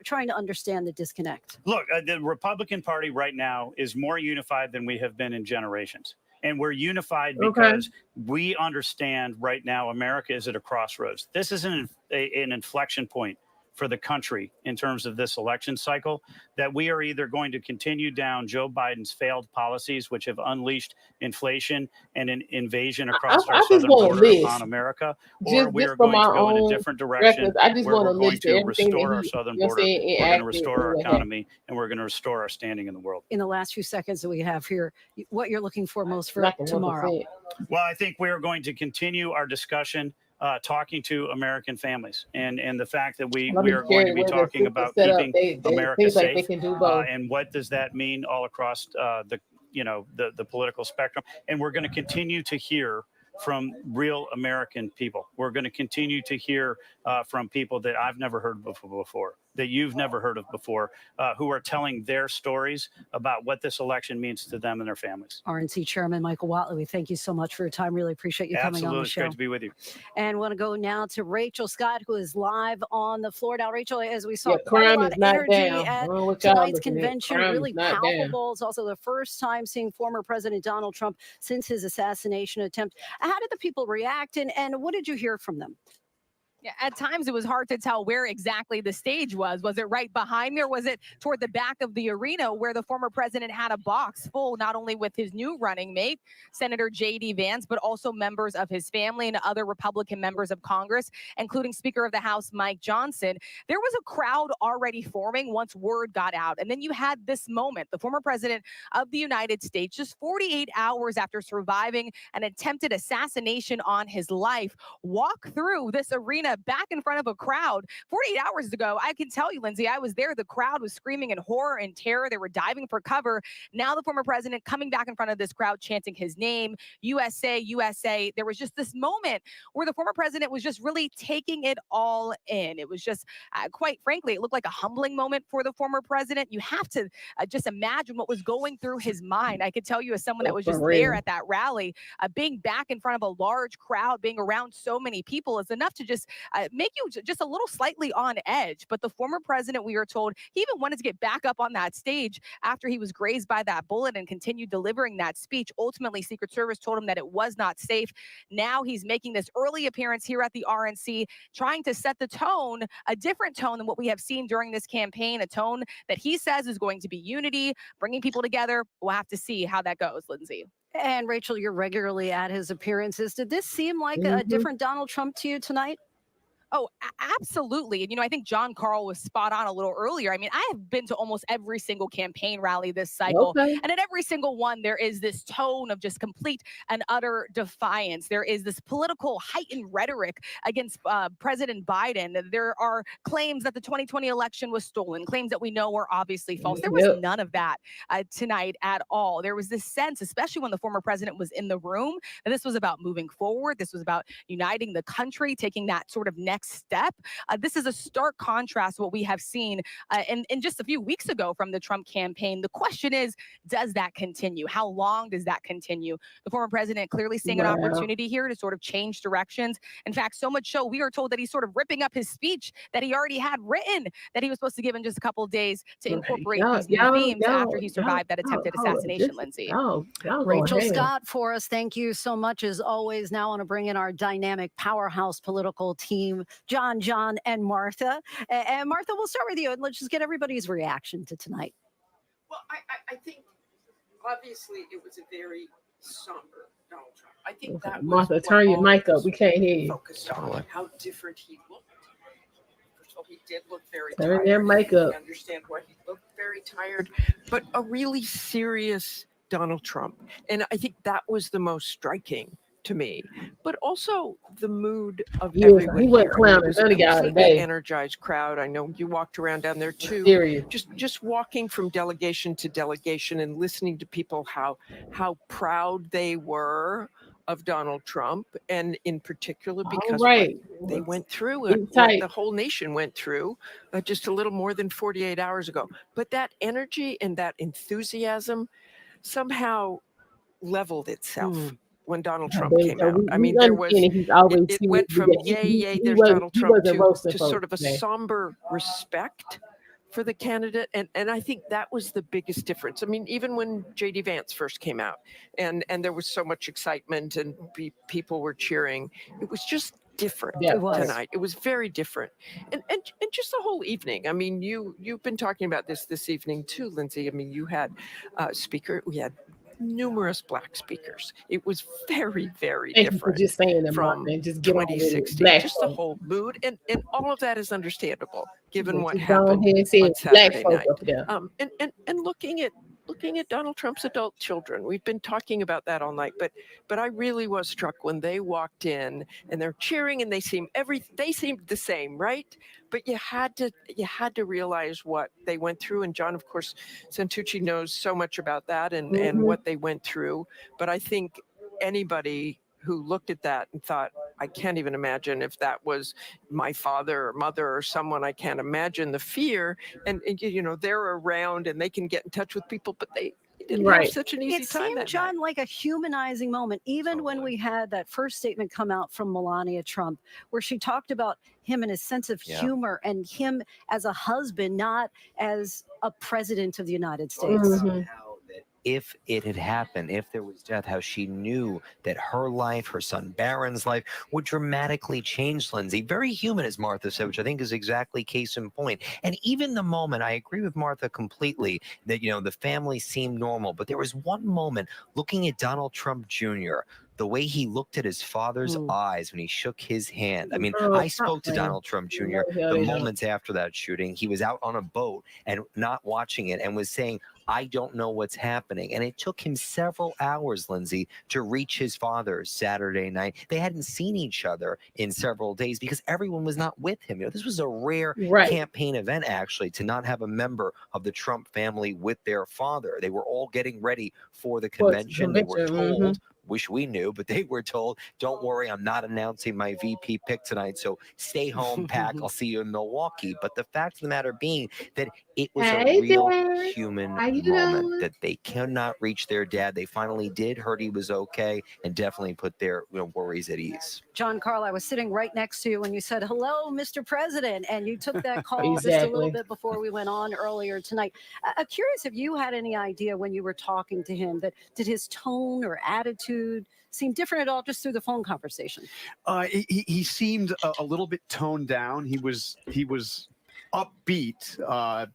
trying to understand the disconnect? Look, the Republican Party right now is more unified than we have been in generations. And we're unified because we understand right now America is at a crossroads. This is an inflection point for the country in terms of this election cycle, that we are either going to continue down Joe Biden's failed policies, which have unleashed inflation and an invasion across our southern border upon America, or we are going to go in a different direction where we're going to restore our southern border, we're going to restore our economy, and we're going to restore our standing in the world. In the last few seconds that we have here, what you're looking for most for tomorrow? Well, I think we are going to continue our discussion talking to American families, and the fact that we are going to be talking about keeping America safe, and what does that mean all across the political spectrum. And we're going to continue to hear from real American people. We're going to continue to hear from people that I've never heard of before, that you've never heard of before, who are telling their stories about what this election means to them and their families. RNC Chairman Michael Whatley, we thank you so much for your time. Really appreciate you coming on the show. Absolutely, it's great to be with you. And want to go now to Rachel Scott, who is live on the floor. Now, Rachel, as we saw, crime quite a lot is of not energy down. at What y'all tonight's looking at? convention, Crime is really not down. palpable. It's also the first time seeing former President Donald Trump since his assassination attempt. How did the people react, and what did you hear from them? Yeah, at times it was hard to tell where exactly the stage was. Was it right behind me, or was it toward the back of the arena where the former president had a box full, not only with his new running mate, Senator J.D. Vance, but also members of his family and other Republican members of Congress, including Speaker of the House Mike Johnson. There was a crowd already forming once word got out. And then you had this moment, the former president of the United States, just 48 hours after surviving an attempted assassination on his life, walk through this arena back in front of a crowd. 48 hours ago, I can tell you, Lindsay, I was there. The crowd was screaming in horror and terror. They were diving for cover. Now the former president coming back in front of this crowd, chanting his name, USA, USA. There was just this moment where the former president was just really taking it all in. It was just, quite frankly, it looked like a humbling moment for the former president. You have to just imagine what was going through his mind. I could tell you, as someone that was just there at that rally, being back in front of a large crowd, being around so many people is enough to just make you just a little slightly on edge. But the former president, we are told, he even wanted to get back up on that stage after he was grazed by that bullet and continued delivering that speech. Ultimately, Secret Service told him that it was not safe. Now he's making this early appearance here at the RNC, trying to set the tone, a different tone than what we have seen during this campaign, a tone that he says is going to be unity, bringing people together. We'll have to see how that goes, Lindsay. And Rachel, you're regularly at his appearances. Did this seem like a different Donald Trump to you tonight? Oh, absolutely. And, I think John Carl was spot on a little earlier. I mean, I have been to almost every single campaign rally this cycle. Okay. And at every single one, there is this tone of just complete and utter defiance. There is this political heightened rhetoric against President Biden. There are claims that the 2020 election was stolen, claims that we know are obviously false. There was none of that tonight at all. There was this sense, especially when the former president was in the room, that this was about moving forward. This was about uniting the country, taking that sort of next next step. This is a stark contrast to what we have seen in just a few weeks ago from the Trump campaign. The question is, does that continue? How long does that continue? The former president clearly seeing an opportunity here to sort of change directions. In fact, so much so, we are told that he's sort of ripping up his speech that he already had written that he was supposed to give in just a couple of days to incorporate these new themes after he survived that attempted assassination, Lindsay. Rachel Scott for us. Thank you so much as always. Now I want to bring in our dynamic powerhouse political team, John, and Martha. And Martha, we'll start with you and let's just get everybody's reaction to tonight. Well, I think obviously it was a very somber Donald Trump. I think that was Martha, turn your mic up. We can't hear you. Focused on how different he looked. First of all, he did look very Turn tired. their mic up. I understand why he looked very tired, but a really serious Donald Trump. And I think that was the most striking to me, but also the mood of everyone. He went here. clowning. It was None a of y'all completely today. energized crowd. I know you walked around down there too. Serious. Just walking from delegation to delegation and listening to people how proud they were of Donald Trump, and in particular because what they went through it, what the whole nation went through just a little more than 48 hours ago. But that energy and that enthusiasm somehow leveled itself when Donald Trump came out. I mean, there was, it went from yay, there's Donald Trump to sort of a somber respect for the candidate. And I think that was the biggest difference. I mean, even when J.D. Vance first came out and there was so much excitement and people were cheering, it was just different tonight. It was very different. And just the whole evening. I mean, you've been talking about this evening too, Lindsay. I mean, you had we had numerous Black speakers. It was very, very Thank you for different just saying them, from and just get on with it. 2016. Black Just the folk. whole mood, and all of that is understandable given what Just go happened ahead and say on it's black Saturday folk night. up there. And looking at Donald Trump's adult children. We've been talking about that all night, but I really was struck when they walked in and they're cheering and they seemed the same, right? But you had to realize what they went through. And John, of course, Santucci knows so much about that and what they went through. But I think anybody who looked at that and thought, I can't even imagine if that was my father or mother or someone, I can't imagine the fear. And you know, they're around and they can get in touch with people, but they didn't have such an easy time. It seemed, John, like a humanizing moment, even when we had that first statement come out from Melania Trump, where she talked about him and his sense of humor and him as a husband, not as a president of the United States. If it had happened, if there was death, how she knew that her life, her son Barron's life, would dramatically change, Lindsay. Very human, as Martha said, which I think is exactly case in point. And even the moment, I agree with Martha completely, that, you know, the family seemed normal. But there was one moment looking at Donald Trump Jr., the way he looked at his father's eyes when he shook his hand. I mean, I spoke to Donald Trump Jr. the moments after that shooting. He was out on a boat and not watching it and was saying, I don't know what's happening. And it took him several hours, Lindsay, to reach his father Saturday night. They hadn't seen each other in several days because everyone was not with him. You know, this was a rare campaign event, actually, to not have a member of the Trump family with their father. They were all getting ready for the convention. They were told, wish we knew, but they were told, don't worry, I'm not announcing my VP pick tonight, so stay home, pack, I'll see you in Milwaukee. But the fact of the matter being that it was a real human moment, that they cannot reach their dad. They finally did, heard he was okay, and definitely put their worries at ease. John Carl, I was sitting right next to you when you said, hello, Mr. President, and you took that call just a little bit before we went on earlier tonight. I'm curious if you had any idea when you were talking to him that did his tone or attitude seem different at all just through the phone conversation? He seemed a little bit toned down. He was upbeat,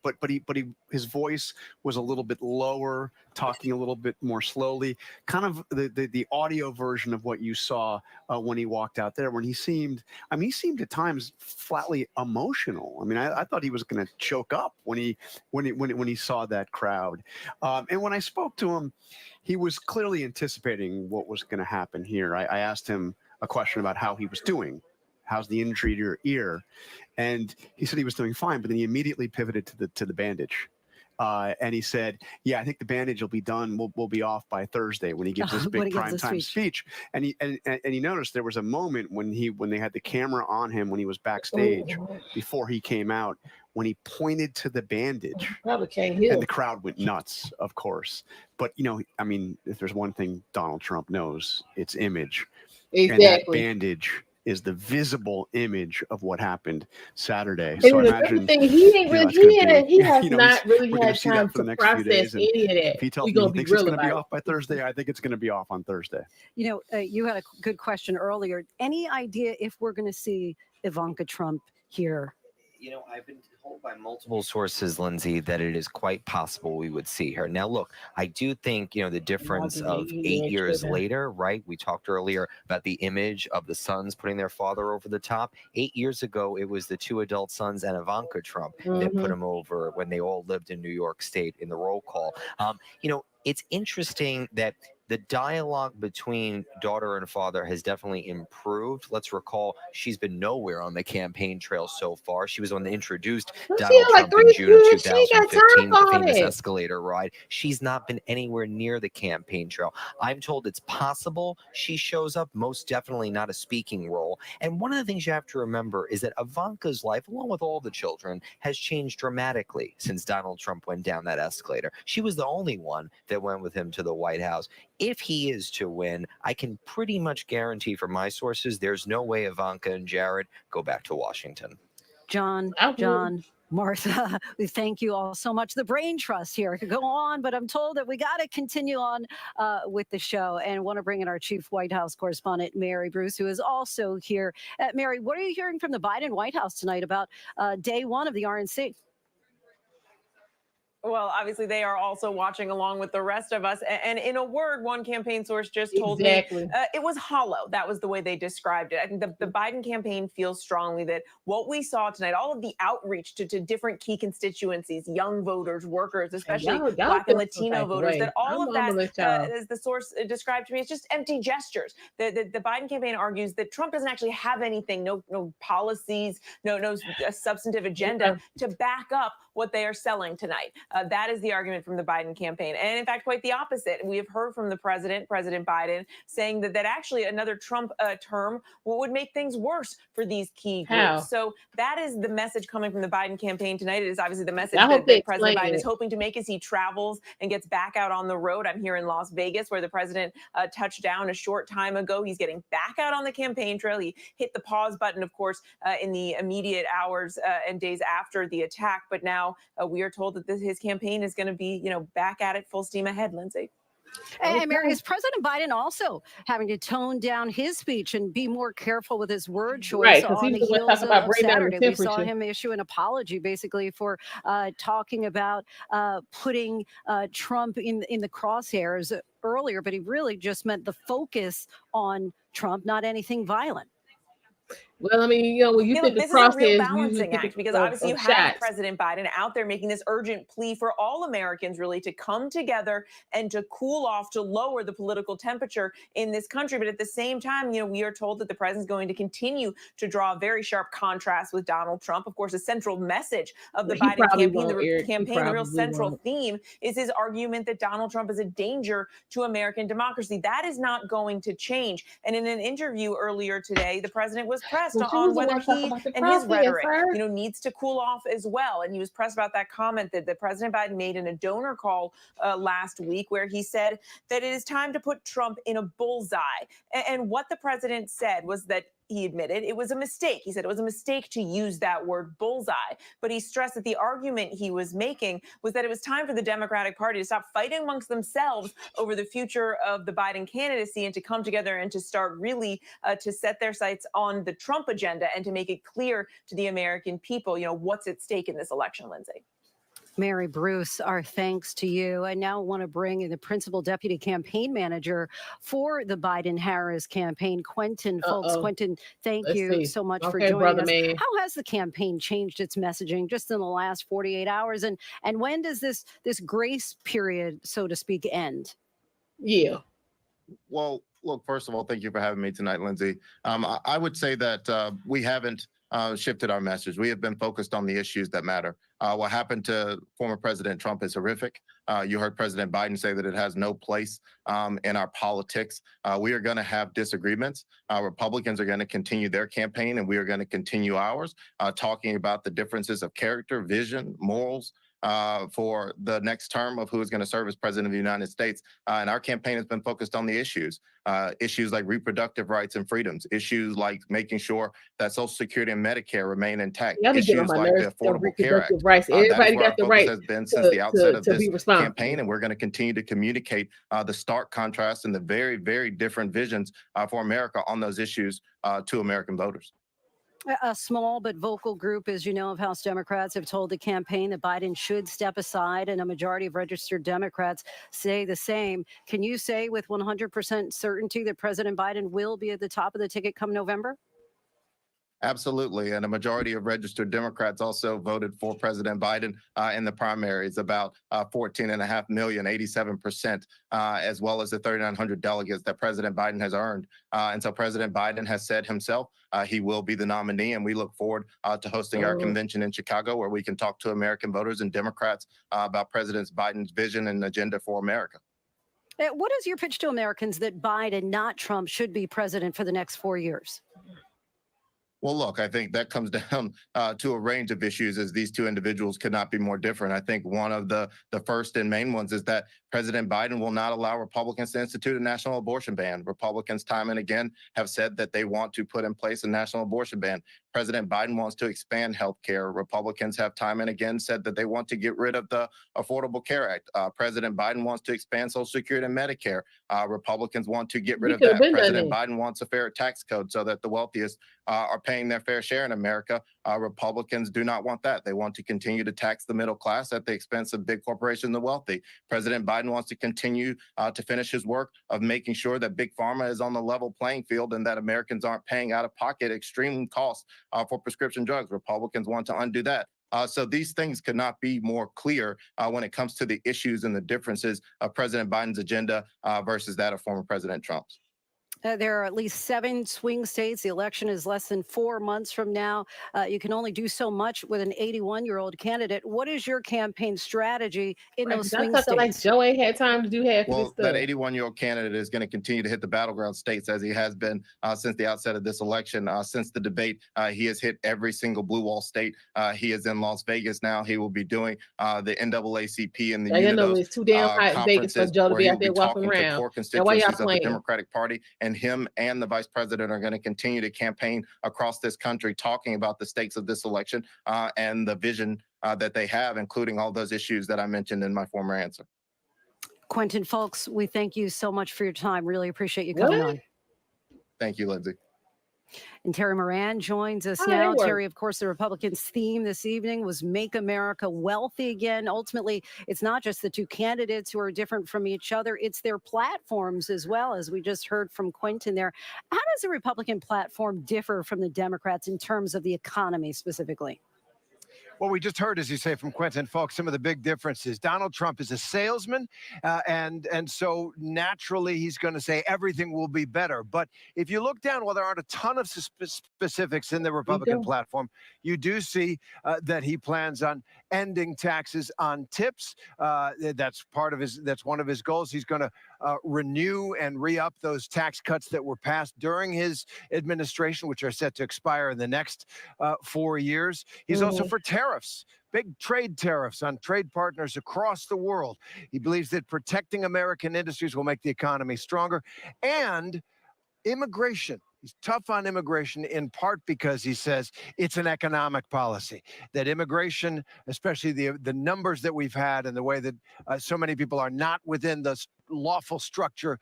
but his voice was a little bit lower, talking a little bit more slowly, kind of the audio version of what you saw when he walked out there, when he seemed at times flatly emotional. I mean, I thought he was going to choke up when he saw that crowd. And when I spoke to him, he was clearly anticipating what was going to happen here. I asked him a question about how he was doing. How's the injury to your ear? And he said he was doing fine, but then he immediately pivoted to the bandage. and he said, "Yeah, I think the bandage will be done. We'll be off by Thursday," when he gives this big primetime speech. And he noticed there was a moment when they had the camera on him when he was backstage before he came out, when he pointed to the bandage, and the crowd went nuts, of course. But I mean, if there's one thing Donald Trump knows, it's image. And that bandage is the visible image of what happened Saturday. And So the imagine thing, he has not really had time to process any of that. If he tells me he thinks it's going to be off by Thursday, I think it's going to be off on Thursday. You had a good question earlier. Any idea if we're going to see Ivanka Trump here? I've been told by multiple sources, Lindsay, that it is quite possible we would see her. Now, look, I do think, the difference of 8 years later, right? We talked earlier about the image of the sons putting their father over the top. 8 years ago, it was the two adult sons and Ivanka Trump that put him over when they all lived in New York State in the roll call. It's interesting that the dialogue between daughter and father has definitely improved. Let's recall, she's been nowhere on the campaign trail so far. She was the one that introduced Donald Trump in June of 2015 with the famous escalator ride. She's not been anywhere near the campaign trail. I'm told it's possible she shows up, most definitely not a speaking role. And one of the things you have to remember is that Ivanka's life, along with all the children, has changed dramatically since Donald Trump went down that escalator. She was the only one that went with him to the White House. If he is to win, I can pretty much guarantee from my sources, there's no way Ivanka and Jared go back to Washington. John, Martha, we thank you all so much. The brain trust here. I could go on, but I'm told that we got to continue on with the show, and want to bring in our chief White House correspondent, Mary Bruce, who is also here. Mary, what are you hearing from the Biden White House tonight about day one of the RNC? Well, obviously, they are also watching along with the rest of us. And in a word, one campaign source just told me it was hollow. That was the way they described it. I think the Biden campaign feels strongly that what we saw tonight, all of the outreach to different key constituencies, young voters, workers, especially Black and Latino voters, that all of that, as the source described to me, is just empty gestures. The Biden campaign argues that Trump doesn't actually have anything, no policies, no substantive agenda to back up what they are selling tonight. That is the argument from the Biden campaign. And in fact, quite the opposite. We have heard from the President Biden, saying that actually another Trump term would make things worse for these key groups. So that is the message coming from the Biden campaign tonight. It is obviously the message that President Biden is hoping to make as he travels and gets back out on the road. I'm here in Las Vegas, where the president touched down a short time ago. He's getting back out on the campaign trail. He hit the pause button, of course, in the immediate hours and days after the attack. But now we are told that his campaign is going to be, back at it full steam ahead, Lindsay. And Mary, is President Biden also having to tone down his speech and be more careful with his word choice on the heels of Saturday? We saw him issue an apology basically for talking about putting Trump in the crosshairs earlier, but he really just meant the focus on Trump, not anything violent. Well, I mean, when you think this is a real balancing act, because obviously you have President Biden out there making this urgent plea for all Americans really to come together and to cool off, to lower the political temperature in this country. But at the same time, we are told that the president's going to continue to draw a very sharp contrast with Donald Trump. Of course, a central message of the Biden campaign, the real central theme is his argument that Donald Trump is a danger to American democracy. That is not going to change. And in an interview earlier today, the president was pressed on whether he and his rhetoric, needs to cool off as well. And he was pressed about that comment that President Biden made in a donor call last week, where he said that it is time to put Trump in a bullseye. And what the president said was that he admitted it was a mistake. He said it was a mistake to use that word bullseye, but he stressed that the argument he was making was that it was time for the Democratic Party to stop fighting amongst themselves over the future of the Biden candidacy and to come together and to start really to set their sights on the Trump agenda and to make it clear to the American people, what's at stake in this election, Lindsay. Mary Bruce, our thanks to you. I now want to bring in the principal deputy campaign manager for the Biden-Harris campaign, Quentin Folks. Quentin, thank you so much for joining us. How has the campaign changed its messaging just in the last 48 hours? And when does this grace period, so to speak, end? Yeah. Well, look, first of all, thank you for having me tonight, Lindsay. I would say that we haven't shifted our message. We have been focused on the issues that matter. What happened to former President Trump is horrific. You heard President Biden say that it has no place in our politics. We are going to have disagreements. Republicans are going to continue their campaign, and we are going to continue ours, talking about the differences of character, vision, morals, for the next term of who is going to serve as president of the United States. And our campaign has been focused on the issues like reproductive rights and freedoms, issues like making sure that Social Security and Medicare remain intact, issues like the Affordable Care Act. Rights. Everybody got the right has been since the outset of this campaign, and we're going to continue to communicate the stark contrast and the very, very different visions for America on those issues to American voters. A small but vocal group, as you know, of House Democrats have told the campaign that Biden should step aside, and a majority of registered Democrats say the same. Can you say with 100% certainty that President Biden will be at the top of the ticket come November? Absolutely. And a majority of registered Democrats also voted for President Biden in the primaries, about 14.5 million, 87%, as well as the 3,900 delegates that President Biden has earned. And so President Biden has said himself he will be the nominee, and we look forward to hosting our convention in Chicago, where we can talk to American voters and Democrats about President Biden's vision and agenda for America. What is your pitch to Americans that Biden, not Trump, should be president for the next 4 years? Well, look, I think that comes down to a range of issues, as these two individuals could not be more different. I think one of the first and main ones is that President Biden will not allow Republicans to institute a national abortion ban. Republicans time and again have said that they want to put in place a national abortion ban. President Biden wants to expand health care. Republicans have time and again said that they want to get rid of the Affordable Care Act. President Biden wants to expand Social Security and Medicare. Republicans want to get rid of that. President Biden wants a fair tax code so that the wealthiest are paying their fair share in America. Republicans do not want that. They want to continue to tax the middle class at the expense of big corporations and the wealthy. President Biden wants to continue to finish his work of making sure that big pharma is on the level playing field and that Americans aren't paying out of pocket extreme costs for prescription drugs. Republicans want to undo that. So these things could not be more clear when it comes to the issues and the differences of President Biden's agenda versus that of former President Trump's. There are at least 7 swing states. The election is less than 4 months from now. You can only do so much with an 81-year-old candidate. What is your campaign strategy in those swing states? Like Joe ain't had time to do half of this stuff. That 81-year-old candidate is going to continue to hit the battleground states as he has been since the outset of this election. Since the debate, he has hit every single blue wall state. He is in Las Vegas now. He will be doing the NAACP and the UNIDOS it's too damn hot in Vegas for Joe to be out there walking around. Core constituencies of the Democratic Party, and him and the vice president are going to continue to campaign across this country, talking about the stakes of this election and the vision that they have, including all those issues that I mentioned in my former answer. Quentin Fulks, we thank you so much for your time. Really appreciate you coming on. Thank you, Lindsay. And Terry Moran joins us now. Terry, of course, the Republicans' theme this evening was Make America Wealthy Again. Ultimately, it's not just the two candidates who are different from each other. It's their platforms as well, as we just heard from Quentin there. How does the Republican platform differ from the Democrats in terms of the economy specifically? What we just heard, as you say, from Quentin Fulks, some of the big differences. Donald Trump is a salesman, and so naturally he's going to say everything will be better. But if you look down, while there aren't a ton of specifics in the Republican platform, you do see that he plans on ending taxes on tips. That's one of his goals. He's going to renew and re-up those tax cuts that were passed during his administration, which are set to expire in the next 4 years. He's also for tariffs, big trade tariffs on trade partners across the world. He believes that protecting American industries will make the economy stronger. And immigration. He's tough on immigration in part because he says it's an economic policy, that immigration, especially the numbers that we've had and the way that so many people are not within the lawful structure,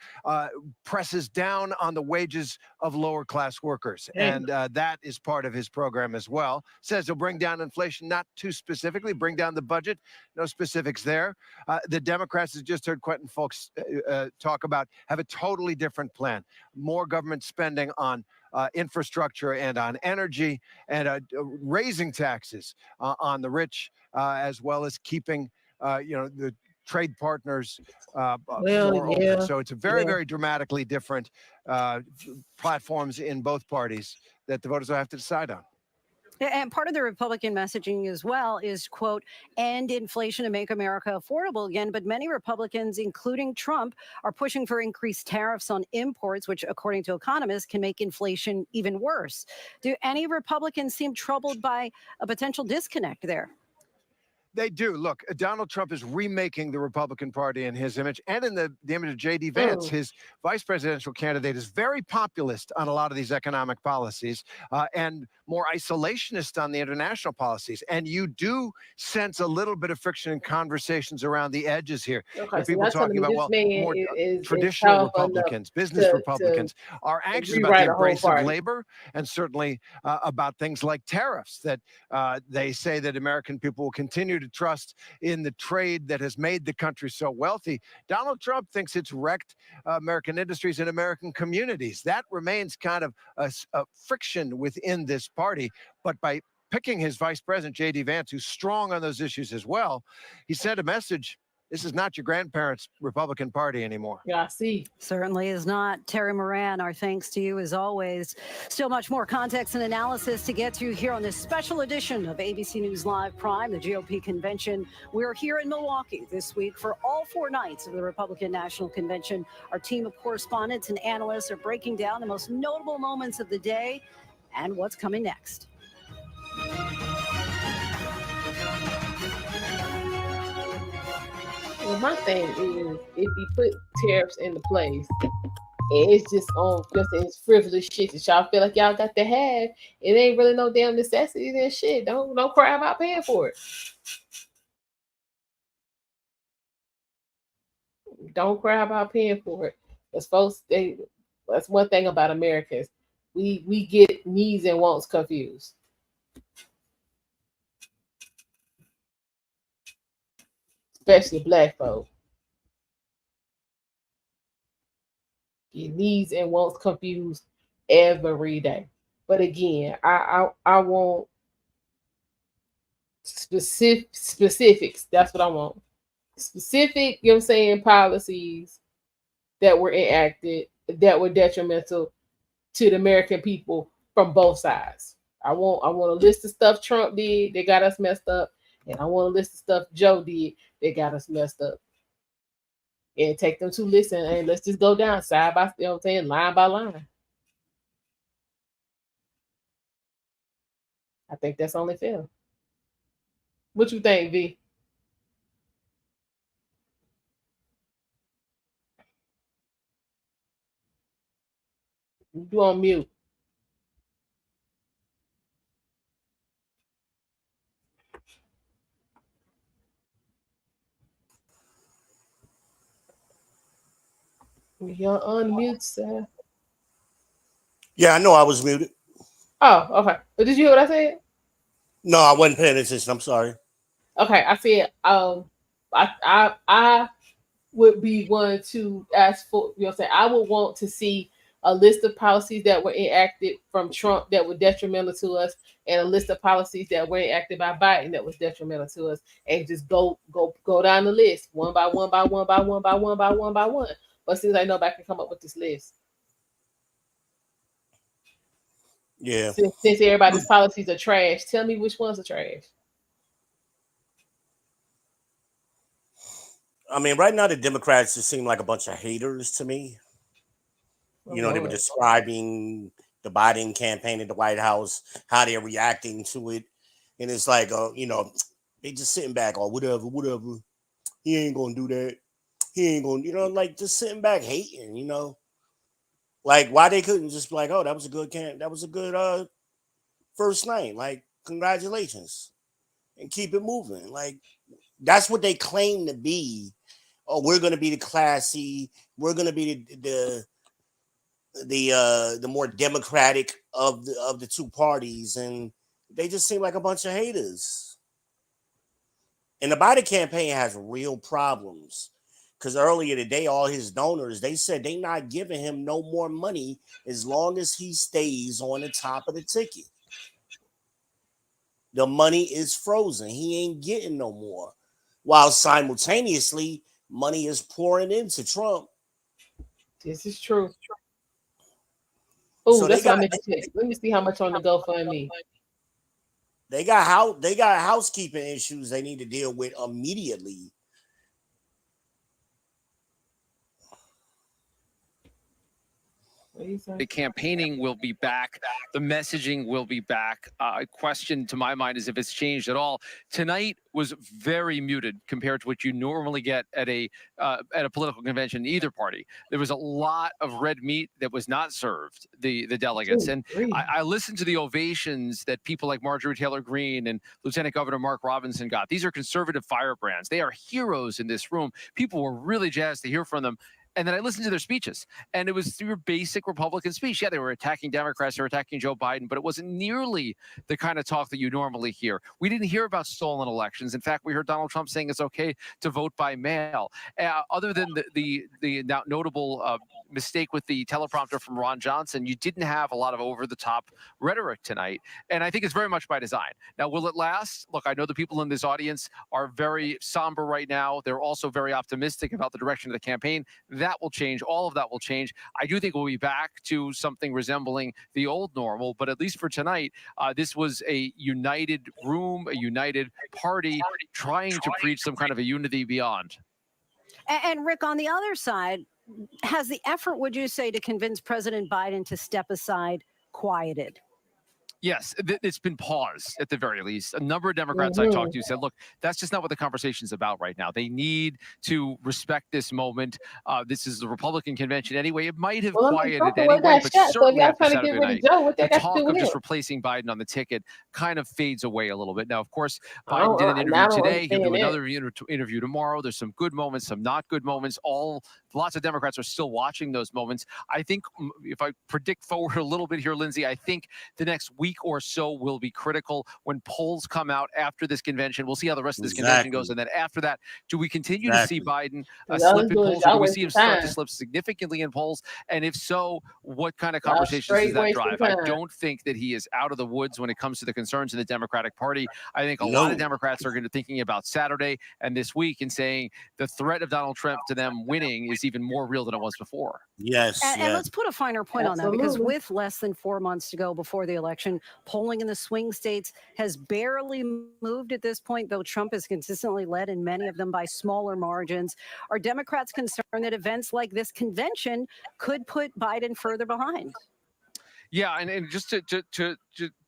presses down on the wages of lower class workers. And that is part of his program as well. Says he'll bring down inflation, not too specifically, bring down the budget. No specifics there. The Democrats, as just heard Quentin Fulks talk about, have a totally different plan. More government spending on infrastructure and on energy, and raising taxes on the rich, as well as keeping the trade partners more open. So it's a very dramatically different platforms in both parties that the voters will have to decide on. And part of the Republican messaging as well is, quote, end inflation and make America affordable again. But many Republicans, including Trump, are pushing for increased tariffs on imports, which, according to economists, can make inflation even worse. Do any Republicans seem troubled by a potential disconnect there? They do. Look, Donald Trump is remaking the Republican Party in his image and in the image of J.D. Vance. His vice presidential candidate is very populist on a lot of these economic policies and more isolationist on the international policies. And you do sense a little bit of friction in conversations around the edges here. Okay, People talking about, well, more traditional Republicans, business Republicans are anxious about the embrace of labor and certainly about things like tariffs that they say that American people will continue to trust in the trade that has made the country so wealthy. Donald Trump thinks it's wrecked American industries and American communities. That remains kind of a friction within this party. But by picking his vice president, J.D. Vance, who's strong on those issues as well, he sent a message. This is not your grandparents' Republican Party anymore. Yeah, see. Certainly is not. Terry Moran, our thanks to you as always. Still much more context and analysis to get to here on this special edition of ABC News Live Prime, the GOP convention. We're here in Milwaukee this week for all 4 nights of the Republican National Convention. Our team of correspondents and analysts are breaking down the most notable moments of the day and what's coming next. Well, my thing is, if you put tariffs into place, and it's just on just this frivolous shit that y'all feel like y'all got to have, it ain't really no damn necessities and shit. Don't cry about paying for it. Don't cry about paying for it. Because folks, that's one thing about Americans. We get needs and wants confused. Especially black folk. Your needs and wants confused every day. But again, I want specifics. That's what I want. Specific, you know what I'm saying, policies that were enacted that were detrimental to the American people from both sides. I want a list of stuff Trump did that got us messed up, and I want a list of stuff Joe did that got us messed up. And take them to listen, and let's just go down side by, you know what I'm saying, line by line. I think that's only fair. What you think, V? You on mute. You're on mute, sir. Yeah, I know I was muted. Oh, okay. But did you hear what I said? No, I wasn't paying attention. I'm sorry. Okay, I said I would be one to ask for, you know what I'm saying, I would want to see a list of policies that were enacted from Trump that were detrimental to us, and a list of policies that were enacted by Biden that was detrimental to us, and just go down the list one by one by one by one by one by one by one. But since I know I can come up with this list. Yeah. Since everybody's policies are trash, tell me which ones are trash. I mean, right now the Democrats just seem like a bunch of haters to me. You know, they were describing the Biden campaign at the White House, how they're reacting to it. And it's like, you know, they just sitting back, or whatever. He ain't going to do that. He ain't going to, you know, like just sitting back hating, you know. Like, why they couldn't just be like, oh, that was a good first night. Like, congratulations. And keep it moving. Like, that's what they claim to be. Oh, we're going to be the classy. We're going to be the more democratic of the two parties, and they just seem like a bunch of haters. And the Biden campaign has real problems because earlier today, all his donors, they said they not giving him no more money as long as he stays on the top of the ticket. The money is frozen. He ain't getting no more. While simultaneously, money is pouring into Trump. This is true. Oh, so that's what I meant to check. Let me see how much on the GoFundMe. They got housekeeping issues they need to deal with immediately. The campaigning will be back. The messaging will be back. A question to my mind is if it's changed at all. Tonight was very muted compared to what you normally get at a political convention in either party. There was a lot of red meat that was not served the delegates. And I listened to the ovations that people like Marjorie Taylor Greene and Lieutenant Governor Mark Robinson got. These are conservative firebrands. They are heroes in this room. People were really jazzed to hear from them. And then I listened to their speeches, and it was your basic Republican speech. Yeah, they were attacking Democrats, they were attacking Joe Biden, but it wasn't nearly the kind of talk that you normally hear. We didn't hear about stolen elections. In fact, we heard Donald Trump saying it's okay to vote by mail. Other than the notable mistake with the teleprompter from Ron Johnson, you didn't have a lot of over-the-top rhetoric tonight, and I think it's very much by design. Now, will it last? Look, I know the people in this audience are very somber right now. They're also very optimistic about the direction of the campaign. That will change. All of that will change. I do think we'll be back to something resembling the old normal, but at least for tonight, this was a united room, a united party trying to preach some kind of a unity beyond. And Rick, on the other side, has the effort, would you say, to convince President Biden to step aside quieted? Yes, it's been paused at the very least. A number of Democrats I talked to said, look, that's just not what the conversation's about right now. They need to respect this moment. This is the Republican convention anyway. It might have quieted anyway, but certainly after Saturday night, the talk of just replacing Biden on the ticket kind of fades away a little bit. Now, of course, Biden did an interview today. He'll do another interview tomorrow. There's some good moments, some not good moments. Lots of Democrats are still watching those moments. I think if I predict forward a little bit here, Lindsay, I think the next week or so will be critical when polls come out after this convention. We'll see how the rest of this convention goes. And then after that, do we continue to see Biden slip in polls, or do we see him start to slip significantly in polls? And if so, what kind of conversations does that drive? I don't think that he is out of the woods when it comes to the concerns in the Democratic Party. I think a lot of Democrats are going to be thinking about Saturday and this week and saying the threat of Donald Trump to them winning is even more real than it was before. Yes. And let's put a finer point on that, because with less than 4 months to go before the election, polling in the swing states has barely moved at this point, though Trump has consistently led in many of them by smaller margins. Are Democrats concerned that events like this convention could put Biden further behind? Yeah, and just to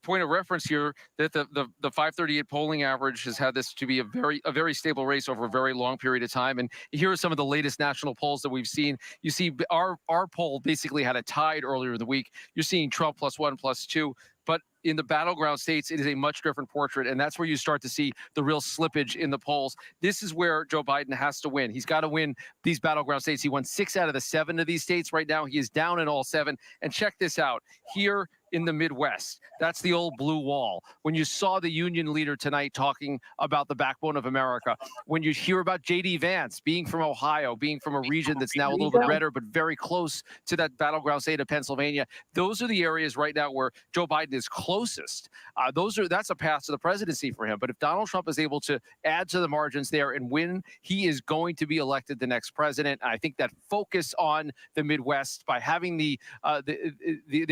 point of reference here, that the 538 polling average has had this to be a very stable race over a very long period of time. And here are some of the latest national polls that we've seen. You see our poll basically had a tied earlier in the week. You're seeing Trump +1, +2. But in the battleground states, it is a much different portrait. And that's where you start to see the real slippage in the polls. This is where Joe Biden has to win. He's got to win these battleground states. He won 6 out of the 7 of these states. Right now, he is down in all 7. And check this out. Here in the Midwest, that's the old blue wall. When you saw the union leader tonight talking about the backbone of America, when you hear about J.D. Vance being from Ohio, being from a region that's now a little bit redder, but very close to that battleground state of Pennsylvania, those are the areas right now where Joe Biden is closest. That's a path to the presidency for him. But if Donald Trump is able to add to the margins there and win, he is going to be elected the next president. I think that focus on the Midwest by having the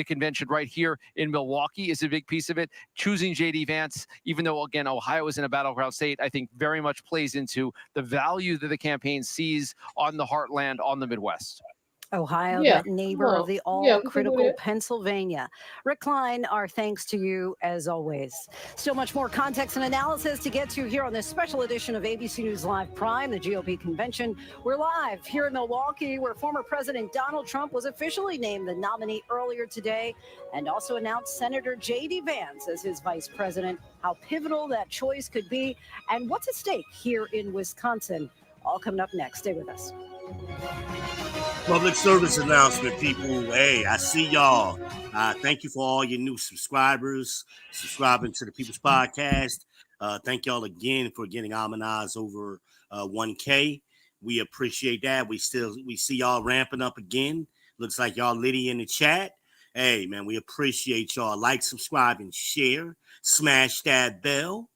convention right here in Milwaukee is a big piece of it. Choosing J.D. Vance, even though, again, Ohio is in a battleground state, I think very much plays into the value that the campaign sees on the heartland, on the Midwest. Ohio, that neighbor of the all-critical Pennsylvania. Rick Klein, our thanks to you as always. Still much more context and analysis to get to here on this special edition of ABC News Live Prime, the GOP convention. We're live here in Milwaukee, where former President Donald Trump was officially named the nominee earlier today and also announced Senator J.D. Vance as his vice president. How pivotal that choice could be and what's at stake here in Wisconsin. All coming up next. Stay with us. Public service announcement, people. Hey, I see y'all. Thank you for all your new subscribers, subscribing to the People's Podcast. Thank y'all again for getting Harmonized over 1K. We appreciate that. We see y'all ramping up again. Looks like y'all litty in the chat. Hey, man, we appreciate y'all. Like, subscribe, and share. Smash that bell.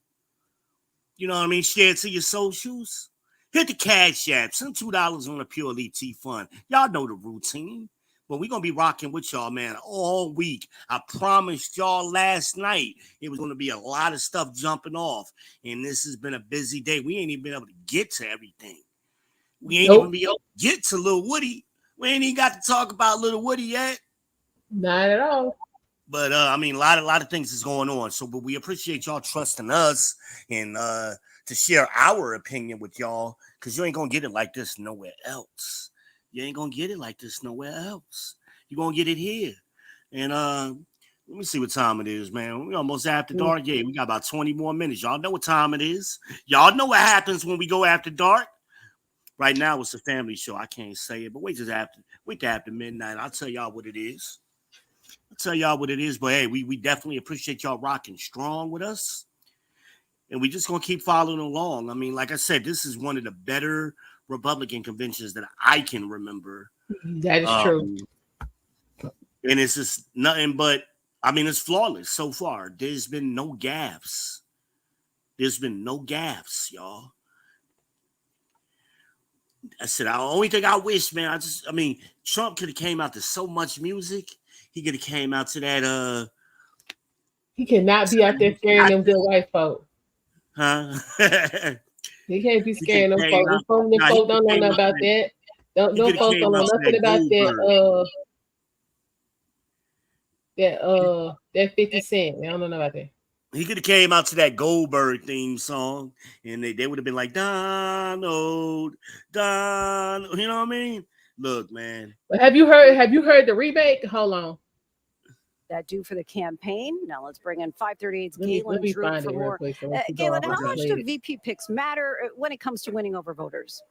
You know what I mean? Share it to your socials. Hit the Cash App. Send $2 on the Pure Elite T Fund. Y'all know the routine. But we're going to be rocking with y'all, man, all week. I promised y'all last night it was going to be a lot of stuff jumping off. And this has been a busy day. We ain't even been able to get to everything. We ain't even been able to get to Lil Woody. We ain't even got to talk about Lil Woody yet. Not at all. But I mean, a lot of things is going on. So, but we appreciate y'all trusting us and to share our opinion with y'all, because you ain't gonna get it like this nowhere else. You ain't gonna get it like this nowhere else. You're gonna get it here. And let me see what time it is, man. We almost after dark. Yeah, we got about 20 more minutes. Y'all know what time it is. Y'all know what happens when we go after dark. Right now, it's a family show. I can't say it, but wait till after midnight. I'll tell y'all what it is. But hey, we definitely appreciate y'all rocking strong with us. And we just going to keep following along. I mean, like I said, this is one of the better Republican conventions that I can remember. That is true. And it's just nothing but, I mean, it's flawless so far. There's been no gaffes. Y'all. I said, the only thing I wish, man, I mean, Trump could have came out to so much music. He could have came out to that. He cannot be out there scaring them good white folk. Huh? He can't be scaring them folks. Them folks don't know nothing about that. Them folks don't know nothing about that 50 Cent. They don't know nothing about that. He could have came out to that Goldberg theme song, and they would have been like, Donald, you know what I mean? Look, man. But have you heard the remake? Hold on. That do for the campaign. Now let's bring in 538's Galen Drew for more. Galen, how much do VP picks matter when it comes to winning over voters?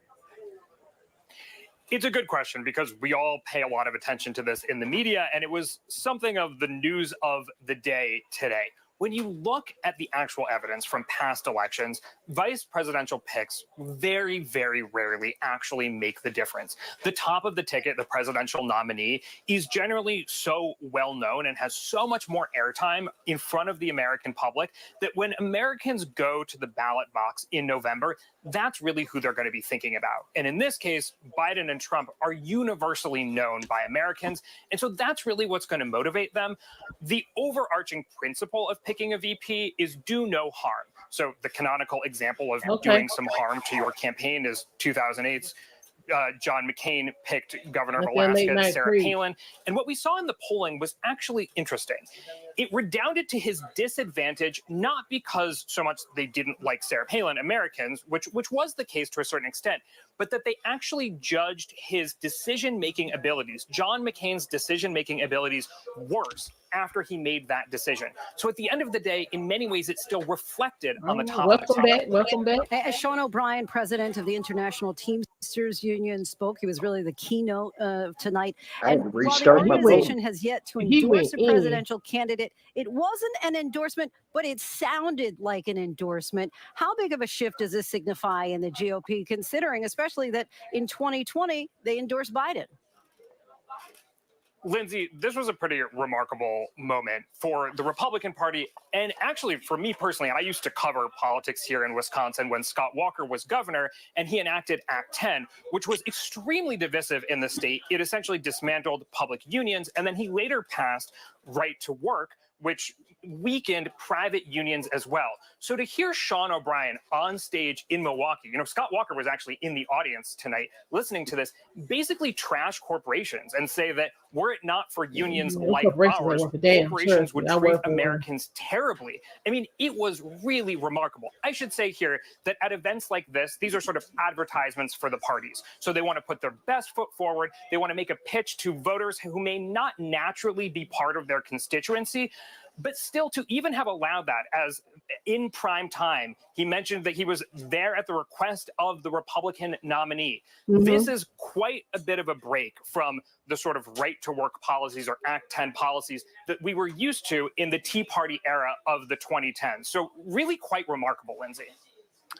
It's a good question because we all pay a lot of attention to this in the media, and it was something of the news of the day today. When you look at the actual evidence from past elections, vice presidential picks very, very rarely actually make the difference. The top of the ticket, the presidential nominee, is generally so well known and has so much more airtime in front of the American public that when Americans go to the ballot box in November, that's really who they're going to be thinking about. And in this case, Biden and Trump are universally known by Americans. And so that's really what's going to motivate them. The overarching principle of picking a VP is do no harm. So the canonical example of doing some harm to your campaign is 2008's John McCain picked governor of Alaska, Sarah Palin. And what we saw in the polling was actually interesting. It redounded to his disadvantage, not because so much they didn't like Sarah Palin, Americans, which was the case to a certain extent, but that they actually judged his decision-making abilities, John McCain's decision-making abilities, worse after he made that decision. So at the end of the day, in many ways, it still reflected on the top of the ticket. Welcome back. As Sean O'Brien, president of the International Teamsters Union, spoke, he was really the keynote tonight. And while the organization has yet to endorse a presidential candidate, it wasn't an endorsement, but it sounded like an endorsement. How big of a shift does this signify in the GOP, considering especially that in 2020, they endorsed Biden? Lindsay, this was a pretty remarkable moment for the Republican Party. And actually, for me personally, I used to cover politics here in Wisconsin when Scott Walker was governor, and he enacted Act 10, which was extremely divisive in the state. It essentially dismantled public unions, and then he later passed Right to Work, which weakened private unions as well. So to hear Sean O'Brien on stage in Milwaukee, Scott Walker was actually in the audience tonight listening to this, basically trash corporations and say that were it not for unions like ours, corporations would treat Americans terribly. I mean, it was really remarkable. I should say here that at events like this, these are sort of advertisements for the parties. So they want to put their best foot forward. They want to make a pitch to voters who may not naturally be part of their constituency. But still, to even have allowed that as in prime time, he mentioned that he was there at the request of the Republican nominee. This is quite a bit of a break from the sort of right to work policies or Act 10 policies that we were used to in the Tea Party era of the 2010s. So really quite remarkable, Lindsay.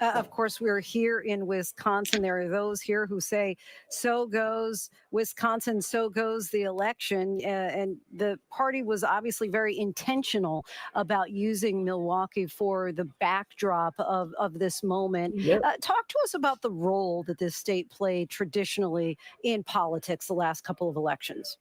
Of course, we're here in Wisconsin. There are those here who say, so goes Wisconsin, so goes the election. And the party was obviously very intentional about using Milwaukee for the backdrop of this moment. Talk to us about the role that this state played traditionally in politics the last couple of elections.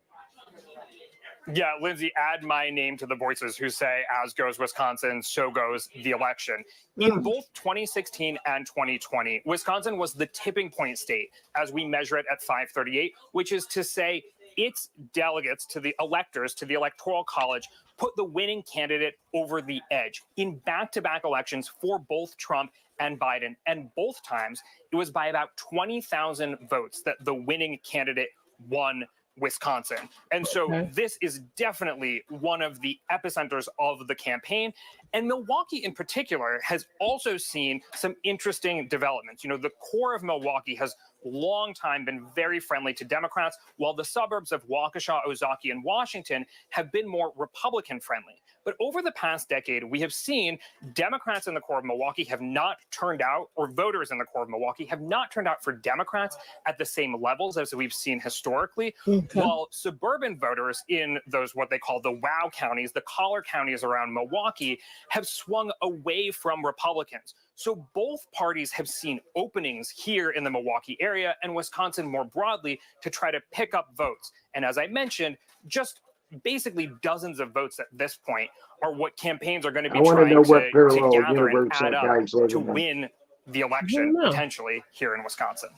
Yeah, Lindsay, add my name to the voices who say, as goes Wisconsin, so goes the election. In both 2016 and 2020, Wisconsin was the tipping point state as we measure it at 538, which is to say its delegates to the electors, to the Electoral College, put the winning candidate over the edge in back-to-back elections for both Trump and Biden. And both times, it was by about 20,000 votes that the winning candidate won Wisconsin. And so this is definitely one of the epicenters of the campaign. And Milwaukee in particular has also seen some interesting developments. You know, the core of Milwaukee has long time been very friendly to Democrats, while the suburbs of Waukesha, Ozaukee, and Washington have been more Republican friendly. But over the past decade, we have seen Democrats in the core of Milwaukee have not turned out, or voters in the core of Milwaukee have not turned out for Democrats at the same levels as we've seen historically, while suburban voters in those what they call the WOW counties, the collar counties around Milwaukee, have swung away from Republicans. So both parties have seen openings here in the Milwaukee area and Wisconsin more broadly to try to pick up votes. And as I mentioned, just basically dozens of votes at this point are what campaigns are going to be trying to gather and add up to win the election potentially here in Wisconsin.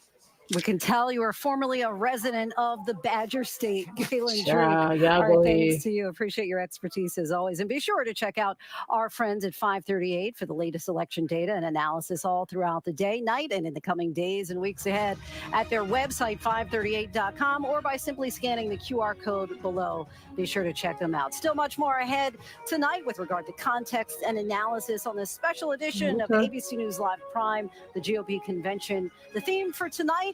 We can tell you are formerly a resident of the Badger State, Galen Drake. Y'all All go right, thanks ahead. to you. Appreciate your expertise as always. And be sure to check out our friends at 538 for the latest election data and analysis all throughout the day, night, and in the coming days and weeks ahead at their website, 538.com, or by simply scanning the QR code below. Be sure to check them out. Still much more ahead tonight with regard to context and analysis on this special edition of ABC News Live Prime, the GOP convention. The theme for tonight,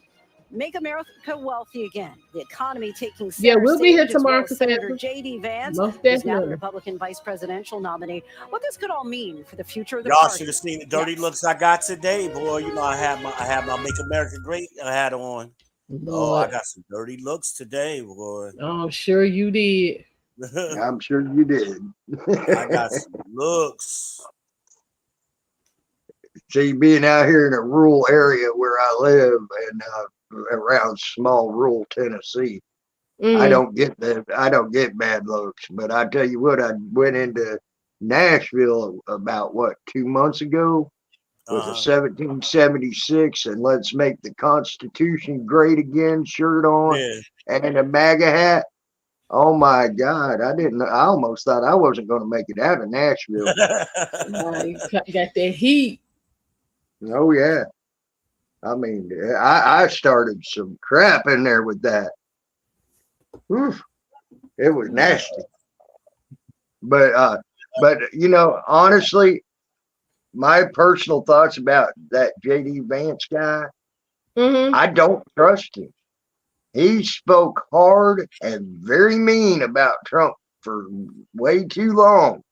Make America Wealthy Again. The economy taking center we'll be here stage, as tomorrow, well as Senator Professor. J.D. Vance, Most who's now the definitely. Republican vice presidential nominee. What this could all mean for the future of the Y'all party. should have seen the dirty looks I got today, boy. You know, I had my Make America Great hat on. Oh, I got some dirty looks today, boy. I'm sure you did. I'm sure you did. I got some looks. See, being out here in a rural area where I live and around small rural Tennessee, I don't get bad looks. But I tell you what, I went into Nashville about 2 months ago with a 1776 and let's make the Constitution great again shirt on and a MAGA hat. Oh my God. I almost thought I wasn't going to make it out of Nashville. You got that heat. Oh yeah. I mean, I started some crap in there with that. Oof, it was nasty. But you know, honestly, my personal thoughts about that J.D. Vance guy, I don't trust him. He spoke hard and very mean about Trump for way too long.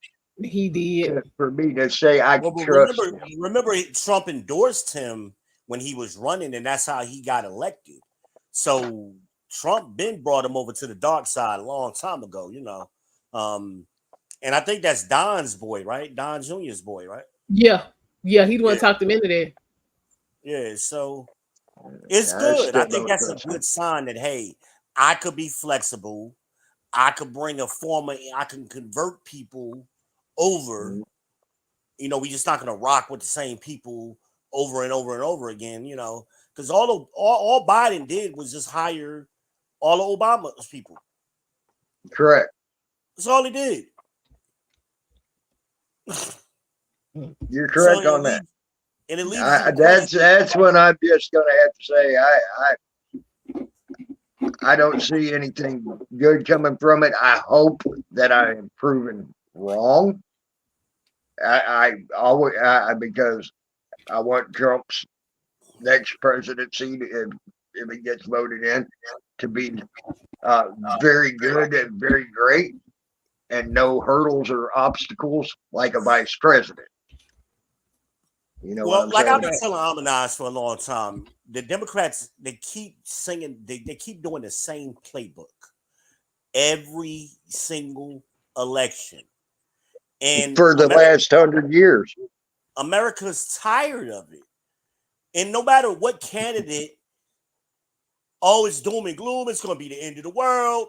He did. For me to say I trust him. Remember, Trump endorsed him when he was running, and that's how he got elected. So Trump been brought him over to the dark side a long time ago, you know. And I think that's Don's boy, right? Don Jr.'s boy, right? Yeah, he'd want to talk them into that. Yeah, so it's good. I think that's a good sign that, hey, I could be flexible. I could bring I can convert people over. You know, we just not going to rock with the same people over and over and over again, you know, because all Biden did was just hire all of Obama's people. Correct. That's all he did. You're correct on that. And it leaves that's when I'm just going to have to say I don't see anything good coming from it. I hope that I am proven wrong. Because I want Trump's next presidency, if he gets voted in, to be very good and very great, and no hurdles or obstacles like a vice president. You know, well, like saying? I've been telling Harmonize for a long time, the Democrats, they keep singing, they keep doing the same playbook every single election. And for the last 100 years, America's tired of it. And no matter what candidate, it's doom and gloom, it's going to be the end of the world.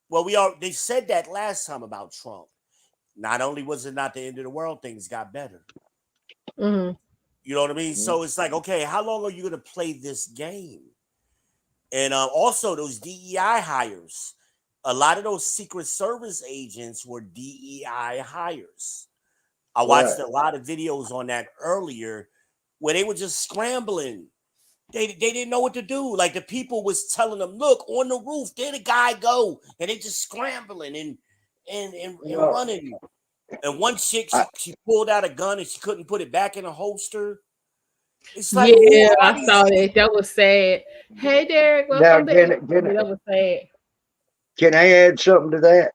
Well, they said that last time about Trump. Not only was it not the end of the world, things got better. Mm-hmm. You know what I mean? So it's like, okay, how long are you going to play this game? And also those DEI hires. A lot of those Secret Service agents were DEI hires. I watched a lot of videos on that earlier where they were just scrambling. They didn't know what to do. Like the people was telling them, look, on the roof, there the guy go. And they just scrambling and running. And one chick, she pulled out a gun and she couldn't put it back in a holster. It's like, yeah, I saw that. That was sad. Hey, Derek, welcome back. That was sad. Can I add something to that?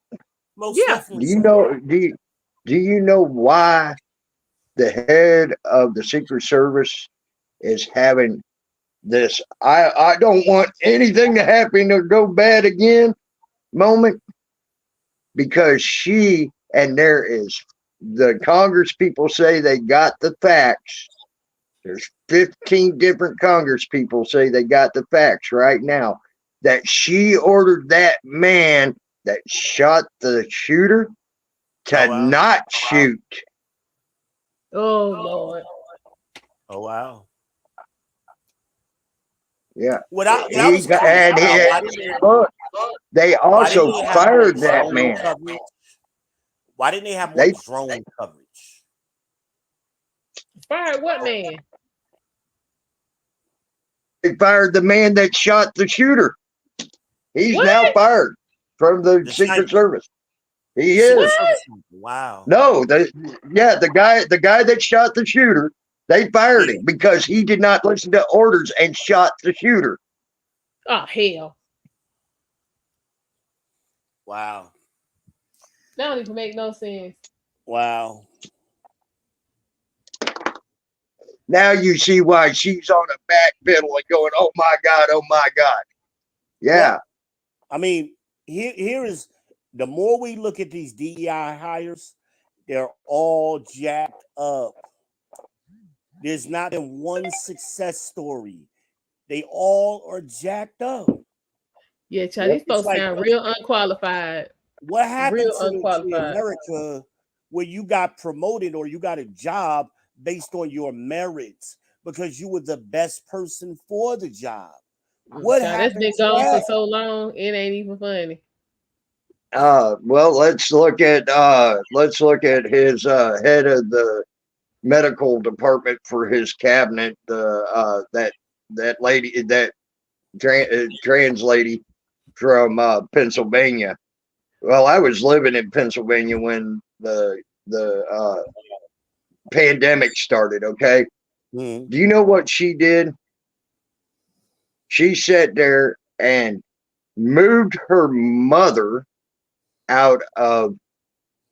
Most definitely. Do you know why the head of the Secret Service is having this I don't want anything to happen or go bad again moment? Because she, and there is, the Congress people say they got the facts. There's 15 different Congress people say they got the facts right now that she ordered that man that shot the shooter to not shoot. Oh, Lord. Oh, wow. Yeah. Look, they also fired that man. Coverage? Why didn't they have more drone coverage? Fired what man? They fired the man that shot the shooter. He's now fired from the Secret Service. He is. Wow. No, the guy that shot the shooter, they fired him because he did not listen to orders and shot the shooter. Oh, hell. Wow. That don't even make no sense. Wow. Now you see why she's on a back pedal and going, oh my God, oh my God. Yeah. Well, I mean, here is, the more we look at these DEI hires, they're all jacked up. There's not been one success story. They all are jacked up. Yeah, child, these folks sound real unqualified. What happened to America where you got promoted or you got a job based on your merits because you were the best person for the job? What happened? That's been gone for so long, it ain't even funny. Well, let's look at his head of the medical department for his cabinet. That lady, that trans lady from Pennsylvania. Well, I was living in Pennsylvania when the pandemic started. Okay, do you know what she did? She sat there and moved her mother out of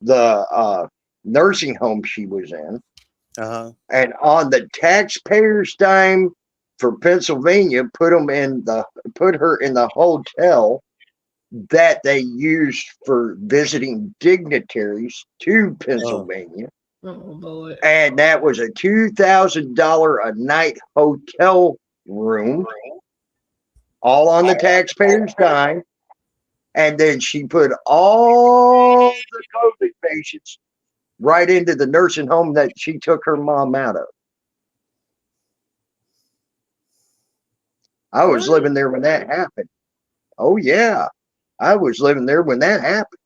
the nursing home she was in. And on the taxpayers' dime for Pennsylvania, put her in the hotel that they used for visiting dignitaries to Pennsylvania. Oh, Lord. And that was a $2,000 a night hotel room, all on the taxpayers' dime. And then she put all the COVID patients right into the nursing home that she took her mom out of. I was living there when that happened. Oh, yeah. I was living there when that happened.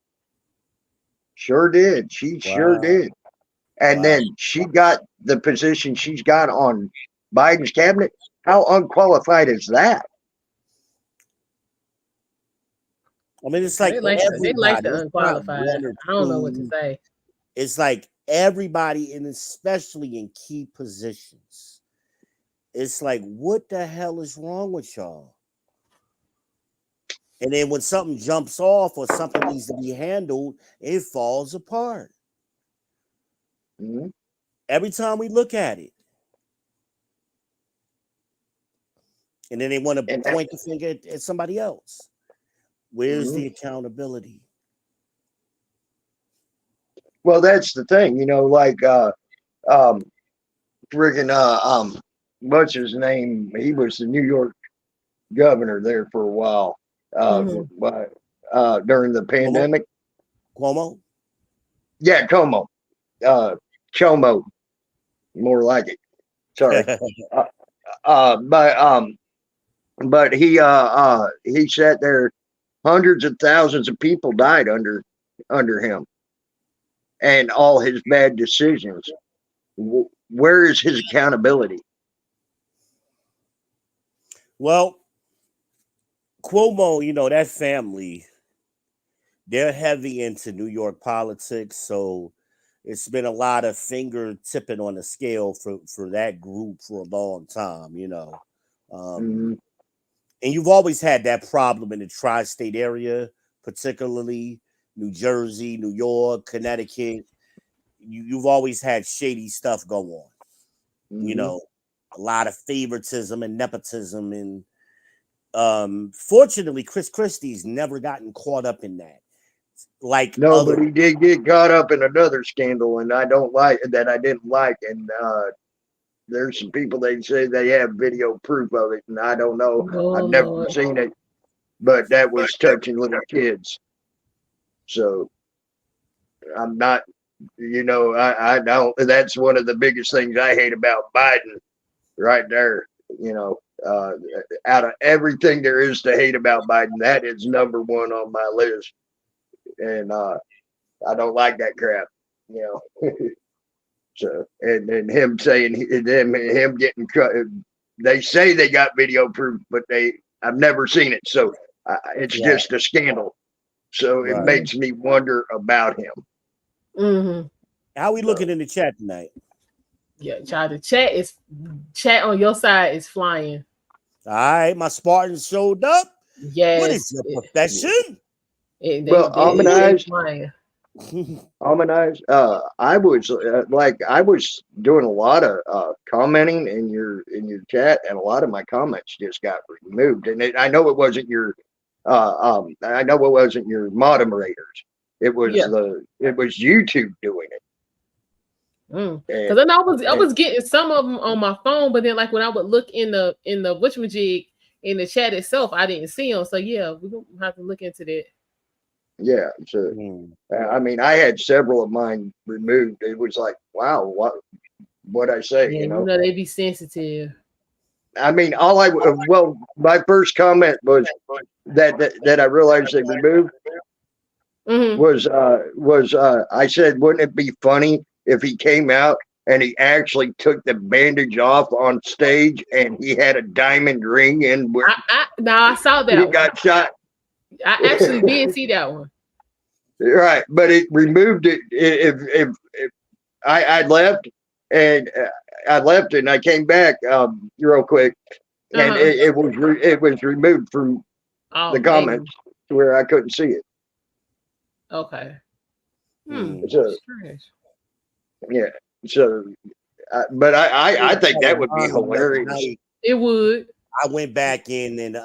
Sure did. She sure did. And then she got the position she's got on Biden's cabinet. How unqualified is that? I mean, it's like they like the unqualified. I don't know what to say. It's like everybody, and especially in key positions. It's like, what the hell is wrong with y'all? And then when something jumps off or something needs to be handled, it falls apart. Every time we look at it. And then they want to point the finger at somebody else. Where's the accountability? Well, that's the thing, like what's his name? He was the New York governor there for a while. during the pandemic. Cuomo? Yeah, Como. Chomo. More like it. Sorry. But he sat there. Hundreds of thousands of people died under him, and all his bad decisions. Where is his accountability? Well, Cuomo, you know, that family, they're heavy into New York politics, so it's been a lot of finger tipping on the scale for that group for a long time, you know. And you've always had that problem in the tri-state area, particularly New Jersey, New York, Connecticut. You've always had shady stuff go on. You know, a lot of favoritism and nepotism. And fortunately, Chris Christie's never gotten caught up in that. Like but he did get caught up in another scandal, and I didn't like. And there's some people they say they have video proof of it, and I don't know. I've never seen it, but that was touching little kids. So I'm not, I don't. That's one of the biggest things I hate about Biden, right there. Out of everything there is to hate about Biden, that is number one on my list, and I don't like that crap. So and him saying him getting cut. They say they got video proof, but I've never seen it. So it's just a scandal. So it makes me wonder about him. How we looking in the chat tonight? Yeah, child. The chat on your side is flying. All right, my Spartans showed up. Yes. What is your profession? Harmonize. I was doing a lot of commenting in your chat, and a lot of my comments just got removed. And I know it wasn't your moderators. It was YouTube doing it. Because then I was getting some of them on my phone, but then like when I would look in the whatchamajig in the chat itself, I didn't see them. So yeah, we're gonna have to look into that. Yeah, so I mean, I had several of mine removed. It was like, wow, what I say, Yeah, they be sensitive. I mean, my first comment was that I realized they removed was I said, wouldn't it be funny if he came out and he actually took the bandage off on stage and he had a diamond ring in where I saw that he got shot. I actually did see that one. Right, but it removed it. If I left and I came back real quick, and it was removed from the comments to where I couldn't see it. Okay. So, yeah. So, but I think that would be hilarious. It would. I went back in and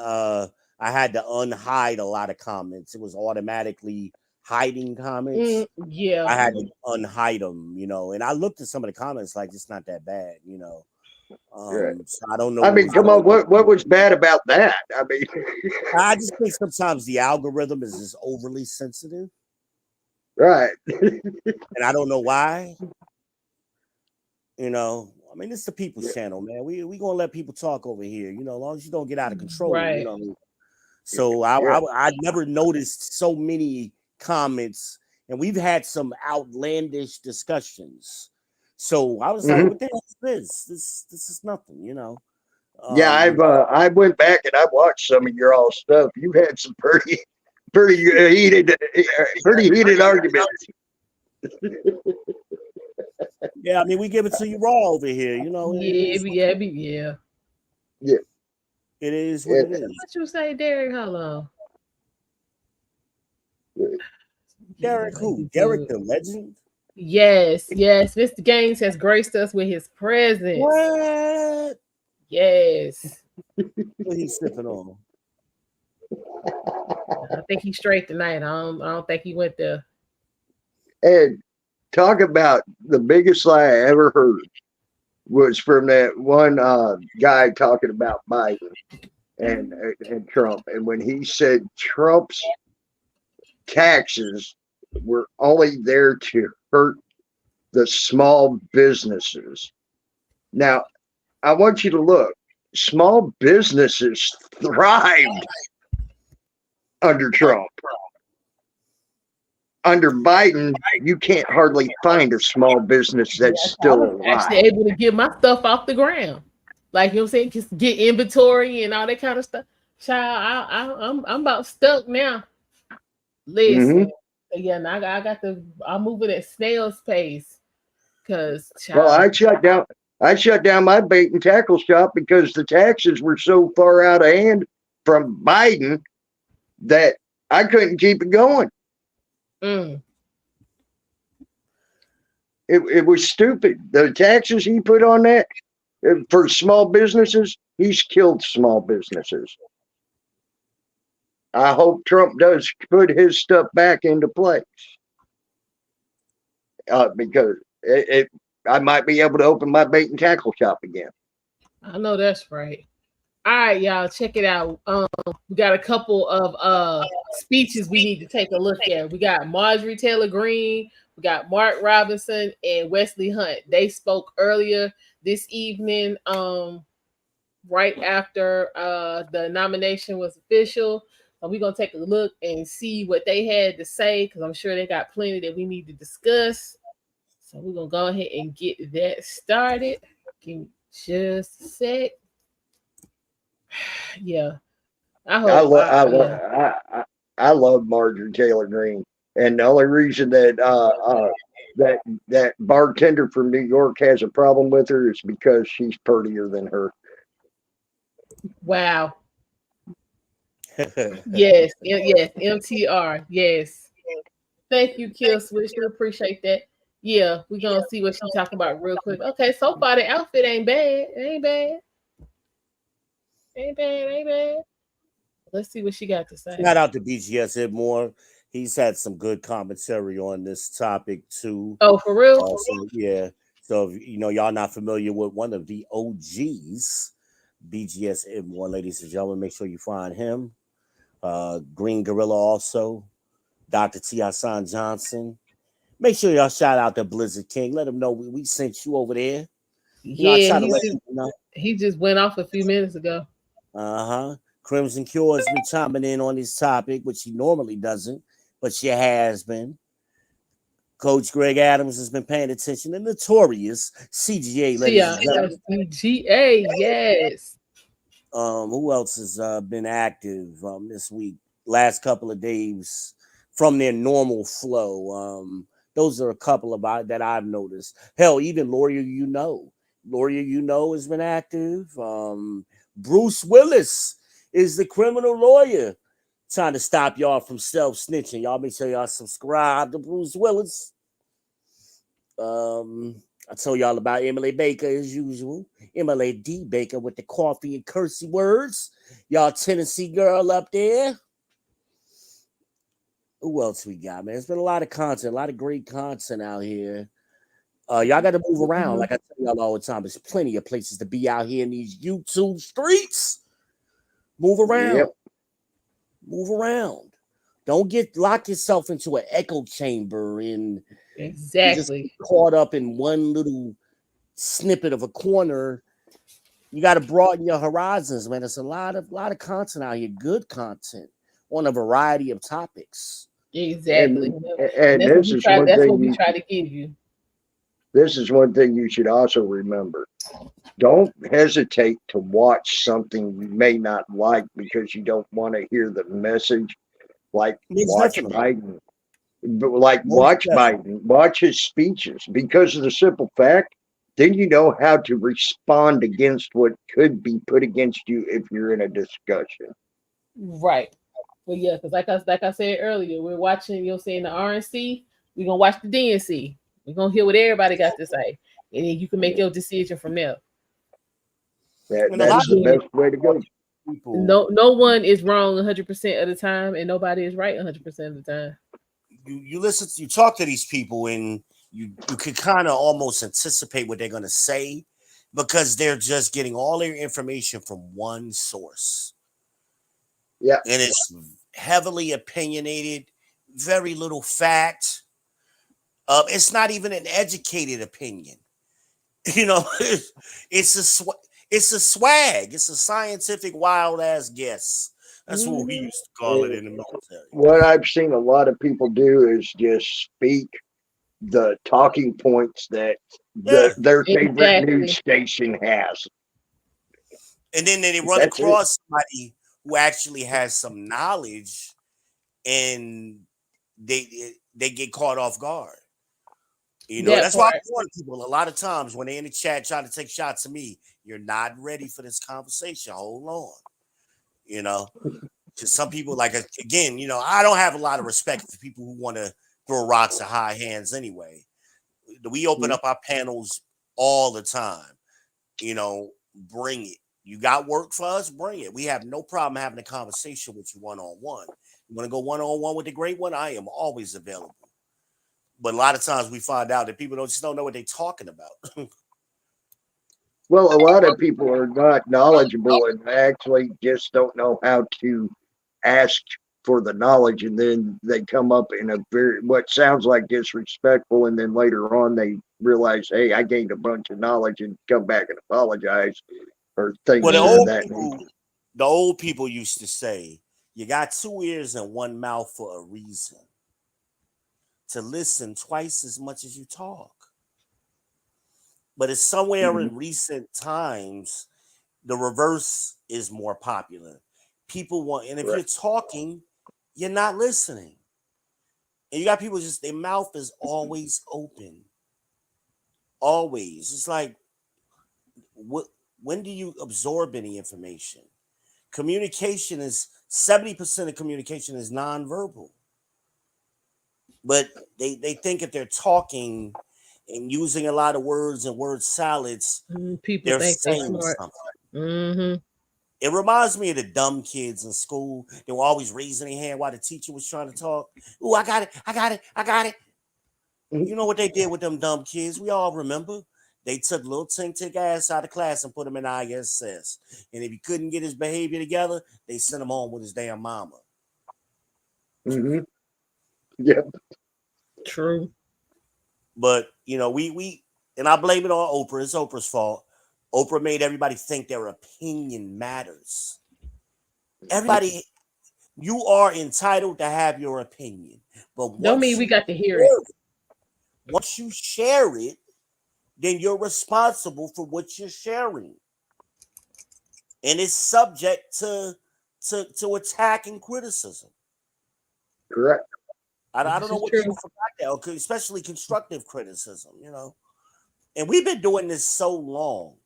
I had to unhide a lot of comments. It was automatically hiding comments. Yeah. I had to unhide them, and I looked at some of the comments like it's not that bad, So I don't know. I mean, come on, what was bad about that? I mean, I just think sometimes the algorithm is just overly sensitive. Right. And I don't know why. I mean, it's the people's channel, man. We gonna let people talk over here, as long as you don't get out of control. Right. So I never noticed so many comments, and we've had some outlandish discussions. So I was like, what the hell is this? This is nothing, Yeah, I went back and I watched some of your all stuff. You had some pretty heated arguments. Yeah, I mean, we give it to you raw over here, Yeah. It is what it is. What you say, Derek? Hello. Derek who? Derek the legend? Yes. Mr. Gaines has graced us with his presence. What? Yes. What he's sipping on? I think he's straight tonight. I don't think he went there. And talk about the biggest lie I ever heard was from that one guy talking about Biden and Trump. And when he said Trump's taxes were only there to hurt the small businesses. Now, I want you to look. Small businesses thrived under Trump. Under Biden, you can't hardly find a small business that's still alive. Actually able to get my stuff off the ground. Like, you know what I'm saying? Just get inventory and all that kind of stuff. Child, I'm about stuck now. Listen. Yeah, and I got I'm moving at snail's pace. Well, I shut down my bait and tackle shop because the taxes were so far out of hand from Biden that I couldn't keep it going. It was stupid. The taxes he put on that for small businesses, he's killed small businesses. I hope Trump does put his stuff back into place because I might be able to open my bait and tackle shop again. I know that's right. All right, y'all, check it out. We got a couple of speeches we need to take a look at. We got Marjorie Taylor Greene, we got Mark Robinson, and Wesley Hunt. They spoke earlier this evening, right after the nomination was official. We're gonna take a look and see what they had to say because I'm sure they got plenty that we need to discuss. So we're gonna go ahead and get that started. Give me just a sec. Yeah, I love Marjorie Taylor Greene, and the only reason that that bartender from New York has a problem with her is because she's prettier than her. Wow. Yes, MTR. Yes. Thank you, Kill Switch. We appreciate that. Yeah, we're gonna see what she's talking about real quick. Okay, so far the outfit ain't bad. Ain't bad. Let's see what she got to say. Shout out to BGS Ed Moore. He's had some good commentary on this topic too. Oh, for real? Also, yeah. So if y'all not familiar with one of the OGs, BGS Ed Moore, ladies and gentlemen, make sure you find him. Green Gorilla also, Dr. T. Hassan Johnson. Make sure y'all shout out to Blizzard King. Let him know we sent you over there. Yeah, he just went off a few minutes ago. Crimson Cure has been chiming in on this topic, which he normally doesn't, but she has been. Coach Greg Adams has been paying attention. The notorious CGA, ladies and gentlemen. CGA, yes. Who else has been active this week? Last couple of days from their normal flow. Those are a couple of that I've noticed. Hell, even Lawyer has been active. Bruce Willis is the criminal lawyer trying to stop y'all from self-snitching. Y'all make sure y'all subscribe to Bruce Willis. I told y'all about Emily Baker as usual. Emily D. Baker with the coffee and cursey words. Y'all Tennessee girl up there. Who else we got, man? There's been a lot of content, a lot of great content out here. Y'all got to move around. Like I tell y'all all the time, there's plenty of places to be out here in these YouTube streets. Move around. Yep. Move around. Don't lock yourself into an echo chamber and just caught up in one little snippet of a corner. You got to broaden your horizons, man. There's a lot of content out here, good content on a variety of topics. Exactly. And that's what we try to give you. This is one thing you should also remember. Don't hesitate to watch something you may not like because you don't want to hear the message. Like watch Biden. Biden, watch his speeches because of the simple fact, then you know how to respond against what could be put against you if you're in a discussion. Right. Well, yeah, because like I said earlier, we're watching, the RNC, we're going to watch the DNC. We're going to hear what everybody got to say. And then you can make your decision from there. That's the best way to go. No one is wrong 100% of the time, and nobody is right 100% of the time. You talk to these people, and you can kind of almost anticipate what they're going to say because they're just getting all their information from one source. Yeah. And it's heavily opinionated, very little fact. It's not even an educated opinion. You know, it's a swag. It's a scientific wild ass guess. That's what we used to call it in the military. What I've seen a lot of people do is just speak the talking points that their favorite news station has. And then they run across somebody who actually has some knowledge, and they get caught off guard. You know, that's why I warn people a lot of times when they're in the chat trying to take shots at me, you're not ready for this conversation. Hold on. You know, just some people, like, again, you know, I don't have a lot of respect for people who want to throw rocks at high hands anyway. We open up our panels all the time. You know, bring it. You got work for us? Bring it. We have no problem having a conversation with you one-on-one. You want to go one-on-one with the great one? I am always available. But a lot of times we find out that people just don't know what they're talking about. Well, a lot of people are not knowledgeable and actually just don't know how to ask for the knowledge, and then they come up in a what sounds like disrespectful, and then later on they realize, hey, I gained a bunch of knowledge, and come back and apologize or things of that nature. The old people used to say, you got 2 ears and 1 mouth for a reason. To listen twice as much as you talk. But it's somewhere in recent times, the reverse is more popular. People want, and if you're talking, you're not listening. And you got people just, their mouth is always open. Always. It's like, when do you absorb any information? Communication is, 70% of communication is nonverbal. But they think if they're talking and using a lot of words and word salads, people they're think saying they're smart. something. It reminds me of the dumb kids in school. They were always raising their hand while the teacher was trying to talk. Ooh, I got it. You know what they did with them dumb kids? We all remember. They took little Tink ass out of class and put him in ISS. And if he couldn't get his behavior together, they sent him home with his damn mama. Yep. True. But, you know, we and I blame it on Oprah. It's Oprah's fault. Oprah made everybody think their opinion matters. Everybody, you are entitled to have your opinion. But don't mean we got to hear it. Once you share it, then you're responsible for what you're sharing. And it's subject to attack and criticism. Correct. I don't know what people forgot that, especially constructive criticism, you know. And we've been doing this so long.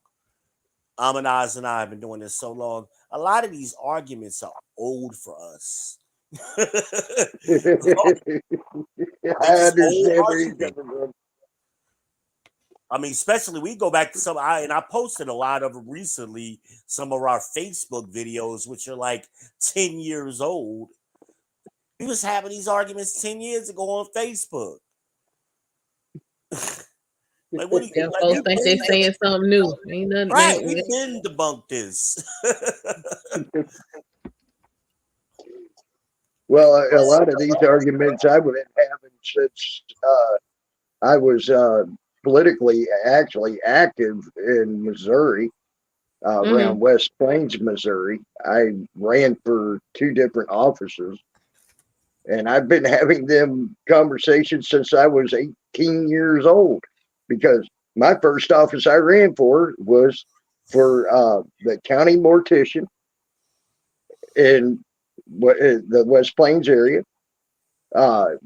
Humanizing and I have been doing this so long. A lot of these arguments are old for us. I understand where you're coming from. I mean, especially we go back to some, and I posted a lot of them recently, some of our Facebook videos, which are like 10 years old. We was having these arguments 10 years ago on Facebook. Like, what do you folks think they're saying something new? Ain't nothing, right, we didn't debunk this. Well, a lot of these arguments I've been having since I was politically actually active in Missouri, around West Plains, Missouri. I ran for 2 different offices, and I've been having them conversations since I was 18 years old, because my first office I ran for was for the county mortician in the West Plains area. The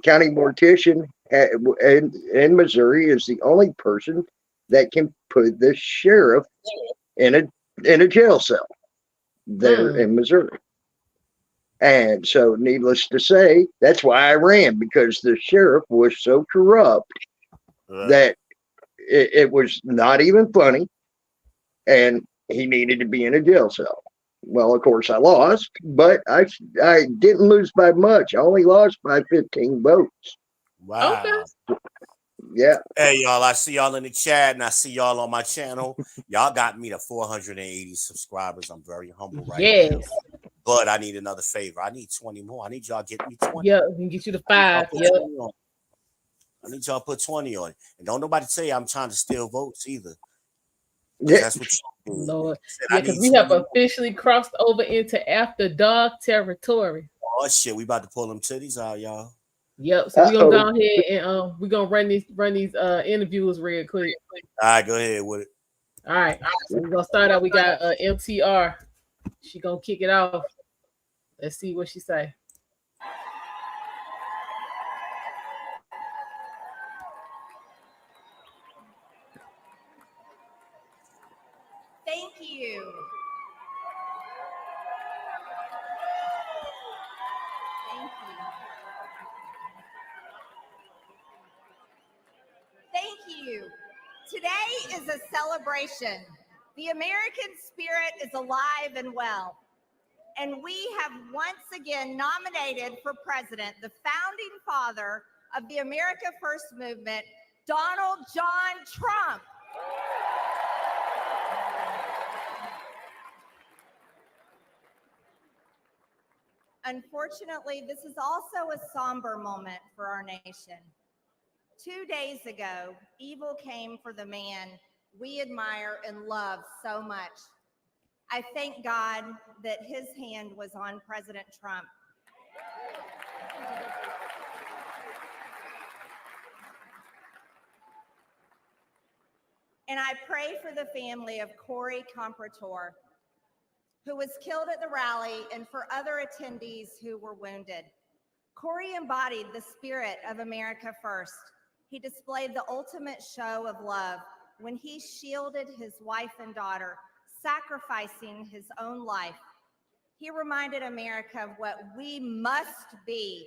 county mortician in Missouri is the only person that can put the sheriff in a jail cell there in Missouri. And so, needless to say, that's why I ran, because the sheriff was so corrupt that it was not even funny, and he needed to be in a jail cell. Well, of course, I lost, but I didn't lose by much. I only lost by 15 votes. Wow. Okay. Yeah. Hey, y'all, I see y'all in the chat, and I see y'all on my channel. Y'all got me to 480 subscribers. I'm very humble right now. But I need another favor. I need 20 more. I need y'all to get me 20. Yeah, we can get you the 5. Yeah. I need y'all to put 20 on it. And don't nobody say I'm trying to steal votes either. Yeah. That's what you do. Lord. Yeah, because we have officially crossed over into after dark territory. Oh shit, we about to pull them titties out, y'all. Yep. So we're gonna go ahead and we're gonna run these interviews real quick. All right, go ahead with it. All right. So we're gonna start out. We got MTR. She gonna kick it off. Let's see what she say. Thank you. Thank you. Today is a celebration. The American spirit is alive and well. And we have once again nominated for president the founding father of the America First movement, Donald John Trump. Unfortunately, this is also a somber moment for our nation. 2 days ago, evil came for the man we admire and love so much. I thank God that his hand was on President Trump. And I pray for the family of Corey Comprator, who was killed at the rally, and for other attendees who were wounded. Corey embodied the spirit of America First. He displayed the ultimate show of love when he shielded his wife and daughter, sacrificing his own life. He reminded America of what we must be,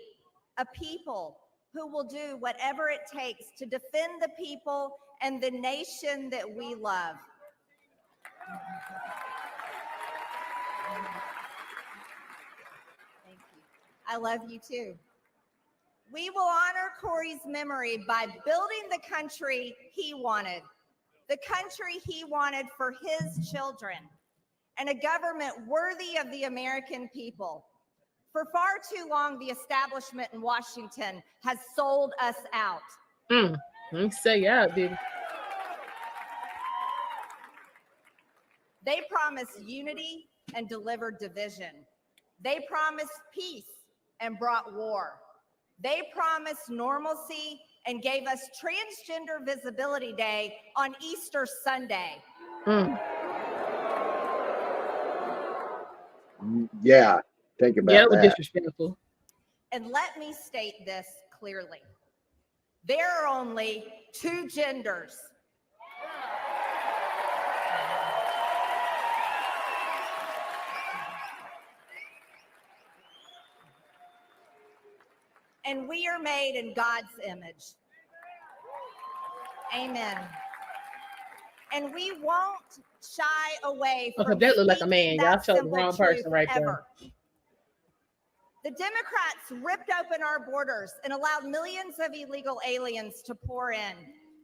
a people who will do whatever it takes to defend the people and the nation that we love. Thank you. I love you too. We will honor Corey's memory by building the country he wanted, the country he wanted for his children, and a government worthy of the American people. For far too long, the establishment in Washington has sold us out. Let me say out, baby. They promised unity and delivered division. They promised peace and brought war. They promised normalcy and gave us Transgender Visibility Day on Easter Sunday. Yeah, think about that. That. Disrespectful. And let me state this clearly. There are only 2 genders. And we are made in God's image. Amen. And we won't shy away from that look like a man. Y'all showed the wrong person right there. The Democrats ripped open our borders and allowed millions of illegal aliens to pour in,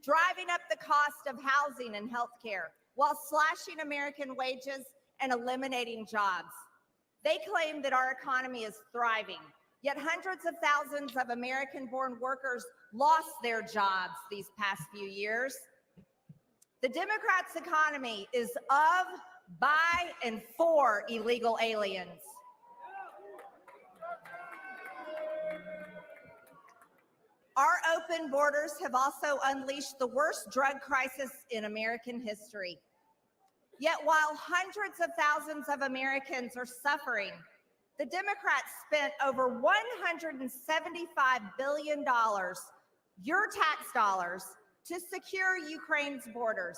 driving up the cost of housing and health care while slashing American wages and eliminating jobs. They claim that our economy is thriving, yet hundreds of thousands of American-born workers lost their jobs these past few years. The Democrats' economy is of, by, and for illegal aliens. Our open borders have also unleashed the worst drug crisis in American history. Yet while hundreds of thousands of Americans are suffering, the Democrats spent over $175 billion, your tax dollars, to secure Ukraine's borders.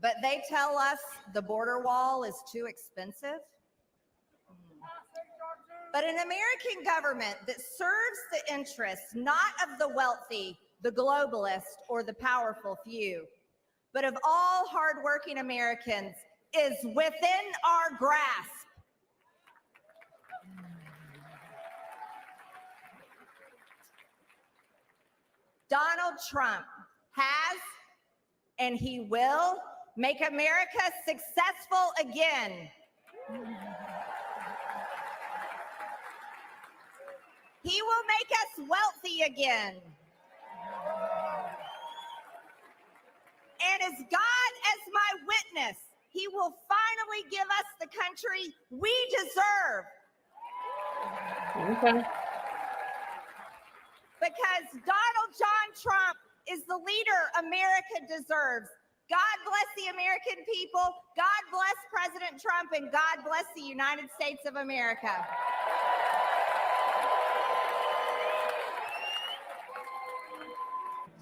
But they tell us the border wall is too expensive. But an American government that serves the interests not of the wealthy, the globalist, or the powerful few, but of all hardworking Americans is within our grasp. Donald Trump has, and he will, make America successful again. He will make us wealthy again. And as God as my witness, he will finally give us the country we deserve. Okay. Because Donald John Trump is the leader America deserves. God bless the American people. God bless President Trump, and God bless the United States of America.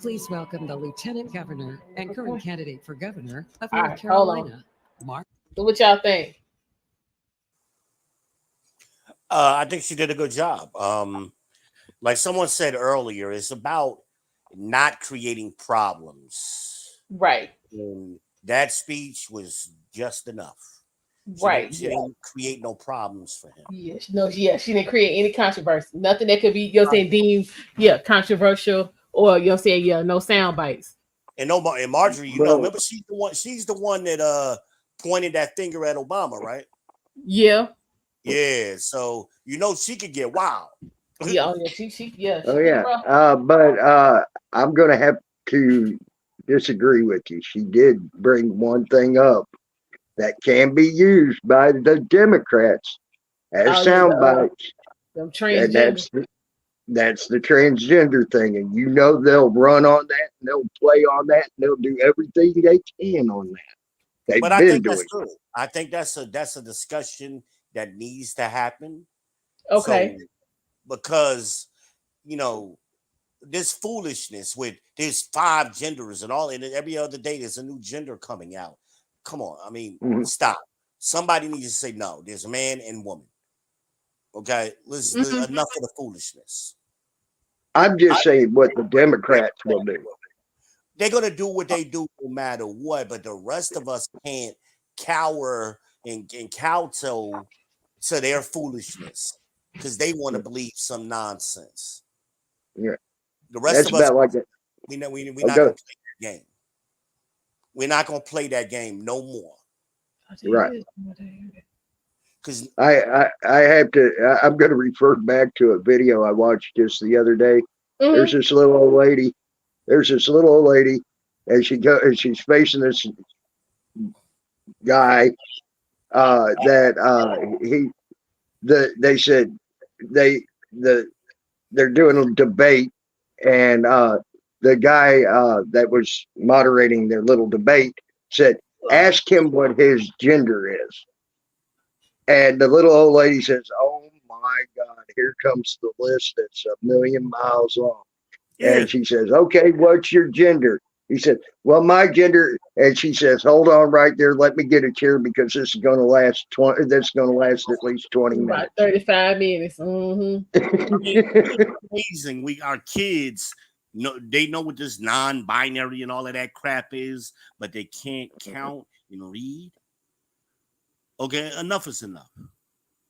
Please welcome the Lieutenant Governor and current candidate for Governor of All North right, hold on. Carolina, Mark. So what y'all think? I think she did a good job. Like someone said earlier, it's about not creating problems. Right. And that speech was just enough. Right. She didn't create no problems for him. Yeah, she didn't create any controversy. Nothing that could be, deemed, controversial or, no sound bites. And Marjorie, remember she's the one that pointed that finger at Obama, right? Yeah. Yeah, so she could get wild. But I'm gonna have to disagree with you. She did bring one thing up that can be used by the Democrats as sound bites. And that's the transgender thing, and they'll run on that, and they'll play on that, and they'll do everything they can on that. But I think that's good. I think that's a discussion that needs to happen. Okay. So, because this foolishness with there's 5 genders and all, and every other day there's a new gender coming out. Come on, I mean, stop. Somebody needs to say no. There's a man and woman. Okay, enough of the foolishness. I'm just saying what the Democrats will do. They're gonna do what they do no matter what, but the rest of us can't cower and kowtow to their foolishness because they want to believe some nonsense. Yeah, the rest of us, like it. We're not gonna play that game. We're not gonna play that game no more. Right. Because I have to. I'm going to refer back to a video I watched just the other day. There's this little old lady. And she's facing this guy. They said they're doing a debate, and the guy that was moderating their little debate said, "Ask him what his gender is." And the little old lady says, "Oh my God, here comes the list that's 1,000,000 miles long." Yeah. And she says, "Okay, what's your gender?" He said, "Well, my gender," and she says, "Hold on right there. Let me get a chair because this is going to last at least 20 minutes." About 35 minutes. I mean, it's amazing. Our kids they know what this non-binary and all of that crap is, but they can't count and read. Okay, enough is enough.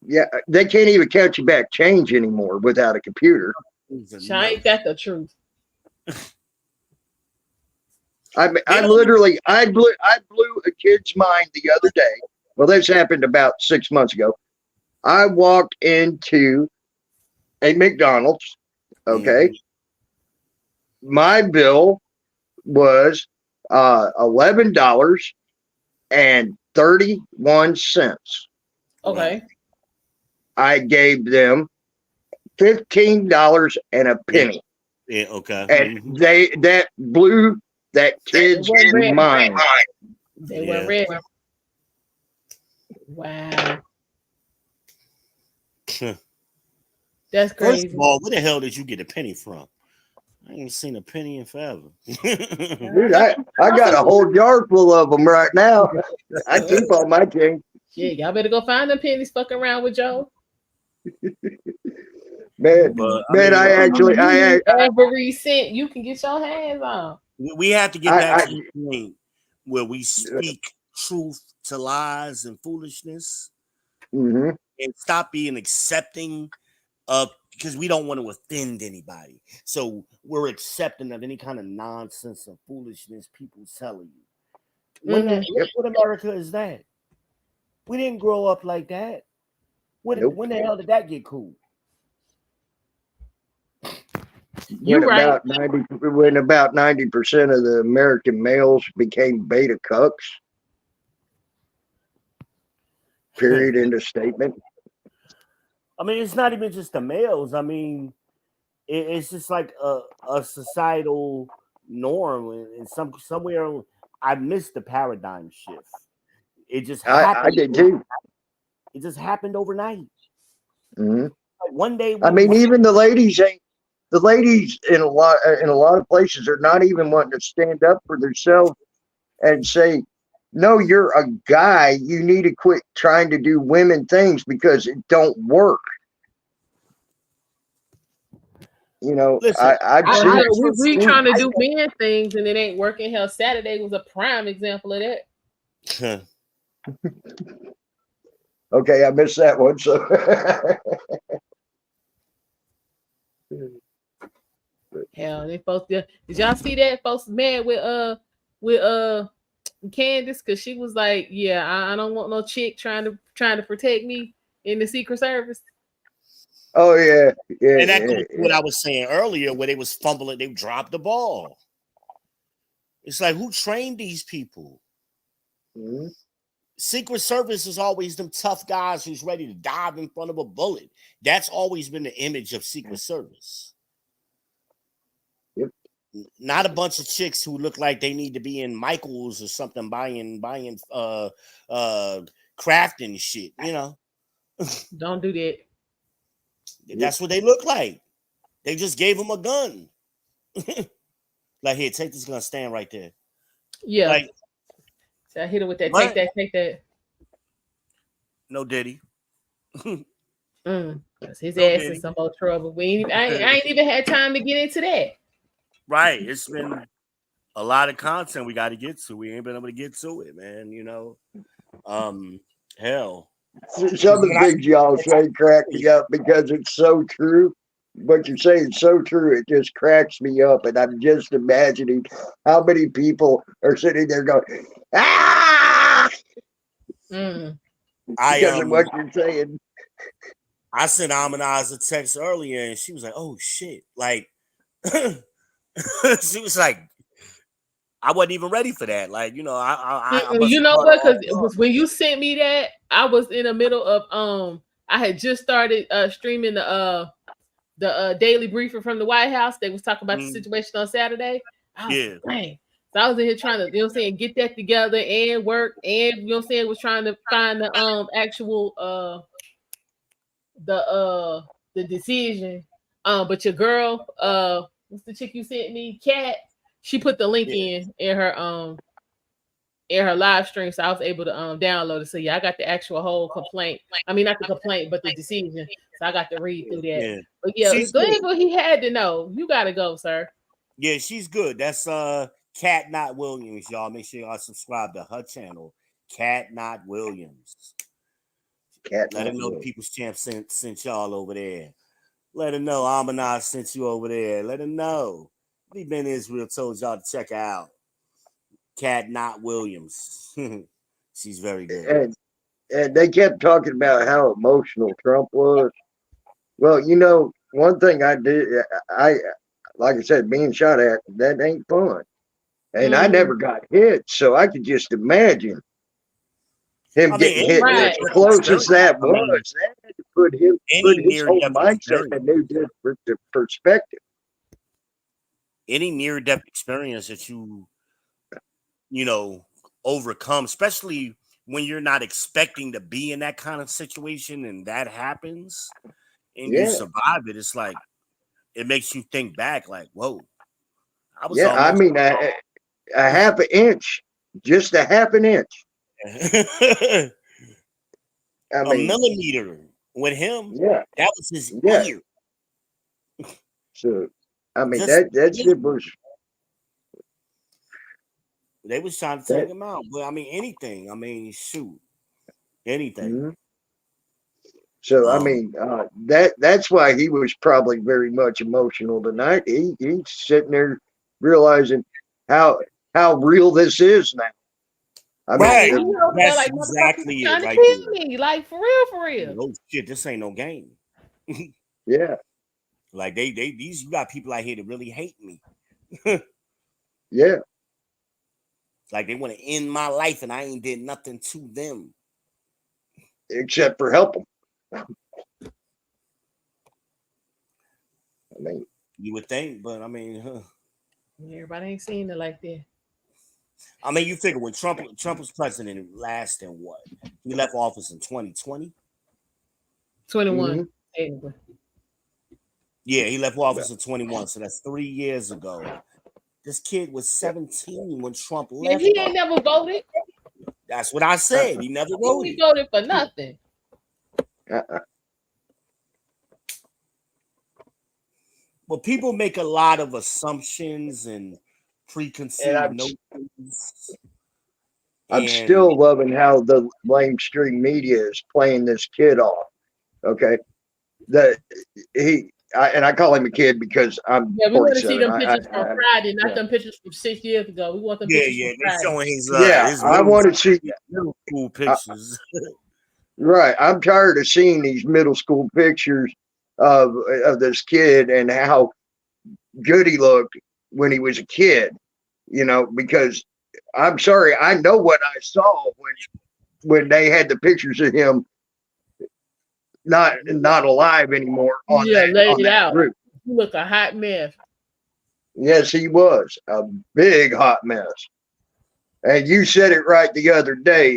Yeah, they can't even count you back change anymore without a computer. Ain't that the truth? I blew a kid's mind the other day. Well, this happened about 6 months ago. I walked into a McDonald's. Okay, my bill was $11.31. Okay. I gave them $15 and a penny. Yeah, okay. And that blew that kid's mind. They were ready. Wow. That's crazy. First of all, where the hell did you get a penny from? I ain't seen a penny in forever. Dude, I got a whole jar full of them right now. I keep all my change. Yeah, y'all better go find the pennies fucking around with Joe. Every cent you can get your hands on. We have to get back to the point where we speak truth to lies and foolishness, and stop being accepting of, because we don't want to offend anybody. So we're accepting of any kind of nonsense or foolishness people telling you. What America is that? We didn't grow up like that. When the hell did that get cool? When about 90% of the American males became beta cucks. Period. End of statement. I mean, it's not even just the males. I mean, it's just like a societal norm, and somewhere I missed the paradigm shift. It just happened. I did too. It just happened overnight. Mm-hmm. Like one day, I mean, even the ladies in a lot of places are not even wanting to stand up for themselves and say, no, you're a guy. You need to quit trying to do women things because it don't work. You know, Listen, we trying to do see, men things and it ain't working. Hell, Saturday was a prime example of that. Okay, I missed that one. So hell, they folks did y'all see that folks mad with Candace because she was like, yeah, I don't want no chick trying to protect me in the Secret Service. Oh yeah. And that goes to what I was saying earlier, where they was fumbling, they dropped the ball. It's like, who trained these people? Mm-hmm. Secret Service is always them tough guys who's ready to dive in front of a bullet. That's always been the image of Secret Service. Yep. Not a bunch of chicks who look like they need to be in Michael's or something buying crafting shit, you know. Don't do that. That's what they look like. They just gave him a gun. Like, here, take this gun, stand right there. Yeah. Like, so I hit it with that. What? Take that. No Diddy. His ass in some more trouble. I ain't even had time to get into that. Right. It's been a lot of content we got to get to. We ain't been able to get to it, man. You know, hell. Some of the things y'all say crack me up because it's so true. What you're saying is so true. It just cracks me up, and I'm just imagining how many people are sitting there going, "Ah!" Because of what you're saying. I sent Amaniz a text earlier, and she was like, "Oh shit!" Like, she was like, "I wasn't even ready for that." Like, you know, I you know what? Because when you sent me that, I was in the middle of I had just started streaming the daily briefing from the White House. They was talking about the situation on Saturday. Like, dang. So I was in here trying to, you know what I'm saying, get that together and work, and you know what I'm saying, was trying to find the actual the decision. But your girl, what's the chick you sent me? Kat, she put the link in her live stream, so I was able to download it. So yeah, I got the actual whole complaint. I mean, not the complaint, but the decision. So I got to read through that. Yeah. But yeah, She's Glenville, he had to know. You gotta go, sir. Yeah, she's good. That's Kat Not Williams, y'all. Make sure y'all subscribe to her channel, Kat Not Williams. Let her know the People's Champ sent y'all over there. Let her know Amaniz sent you over there. Let her know. We've been Israel told y'all to check her out. Kat Not Williams. She's very good. And they kept talking about how emotional Trump was. Well, you know, one thing I did, like I said, being shot at, that ain't fun. And I never got hit, so I could just imagine him getting hit as close as that was. That had to put his whole mindset in a new perspective. Any near-death experience that you know, overcome, especially when you're not expecting to be in that kind of situation and that happens and you survive it, it's like, it makes you think back like, whoa. I mean, a half an inch, just a half an inch. I mean, a millimeter with him. Yeah. That was his ear. So, I mean, that shit was. They was trying to take him out, but I mean, anything. I mean, shoot, anything. Mm-hmm. So I mean, that's why he was probably very much emotional tonight. He's sitting there realizing how real this is now. I Right. mean, That's like, exactly it trying to right kill there. me, like for real, for real. Oh shit, this ain't no game. yeah, Like these you got people out here that really hate me. yeah. Like they want to end my life and I ain't did nothing to them. Except for help them. I mean, you would think, but I mean, Everybody ain't seen it like that. I mean, you figure when Trump was president last in what? He left office in 2020. 21. Yeah, he left office in 21, so that's 3 years ago. This kid was 17 when Trump Yeah, left. he ain't never voted. That's what I said. He never voted. He voted for nothing. Well, people make a lot of assumptions and preconceived notions. I'm still loving how the mainstream media is playing this kid off. Okay, I call him a kid because I'm we want to see 47. them pictures from Friday, not them pictures from 6 years ago. We want them pictures from they're Friday. showing his his I want to see middle school pictures. Right, I'm tired of seeing these middle school pictures of this kid and how good he looked when he was a kid. You know, because I'm sorry, I know what I saw when they had the pictures of him not alive anymore on laid out. Group. You look a hot mess. Yes, he was a big hot mess. And you said it right the other day,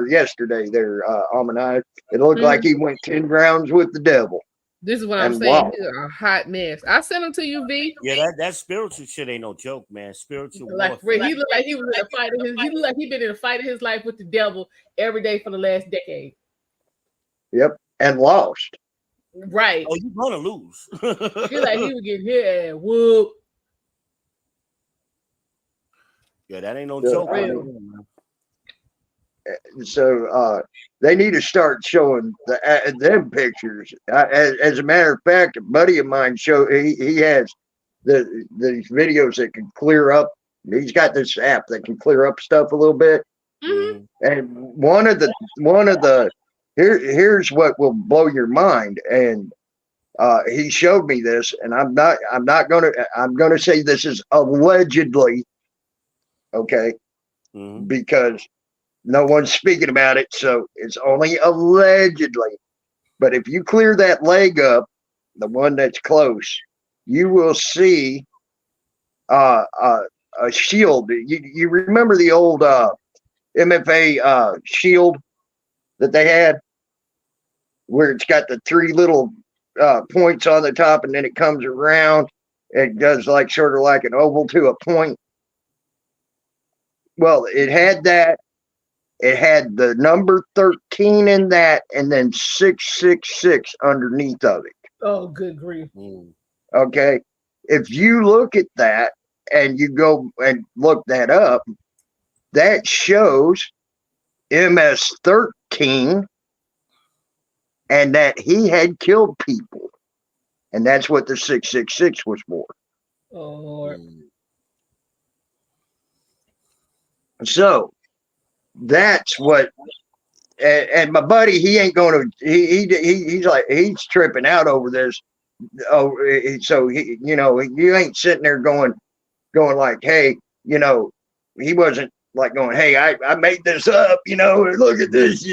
yesterday, Humanizing. It looked like he went 10 rounds with the devil. This is what I'm saying. He's a hot mess. I sent him to you, V. Yeah, that spiritual shit ain't no joke, man. Spiritual like warfare. He looked like he was in a fight. He looked like he'd been in a fight of his life with the devil every day for the last decade. Yep, and lost. Right. Oh, you're gonna lose. Feel like he was getting hit and whoop. Yeah, that ain't no joke. So they need to start showing them pictures. As a matter of fact, a buddy of mine he has the videos that can clear up. He's got this app that can clear up stuff a little bit. Mm-hmm. And one of the here's what will blow your mind. And he showed me this, and I'm gonna say this is allegedly, okay, because no one's speaking about it, so it's only allegedly. But if you clear that leg up, the one that's close, you will see a shield. You remember the old MFA shield that they had, where it's got the three little points on the top, and then it comes around. It does like sort of like an oval to a point. Well, it had that. It had the number 13 in that, and then 666 underneath of it. Oh, good grief. Okay. If you look at that and you go and look that up, that shows MS-13 and that he had killed people. And that's what the 666 was for. Oh, Lord. So that's what, and my buddy, he ain't going to, he's like, he's tripping out over this. Oh, so he, you ain't sitting there going like, hey, he wasn't like going, hey, I made this up, look at this.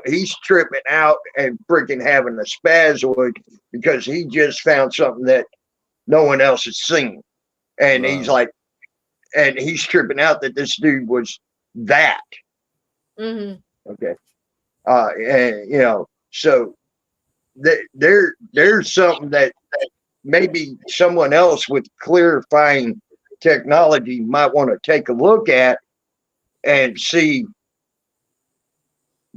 He's tripping out and freaking having a spasmoid because he just found something that no one else has seen. And he's like, and he's tripping out that this dude was that. Mm-hmm. Okay. And so there's something that maybe someone else with clarifying technology might want to take a look at and see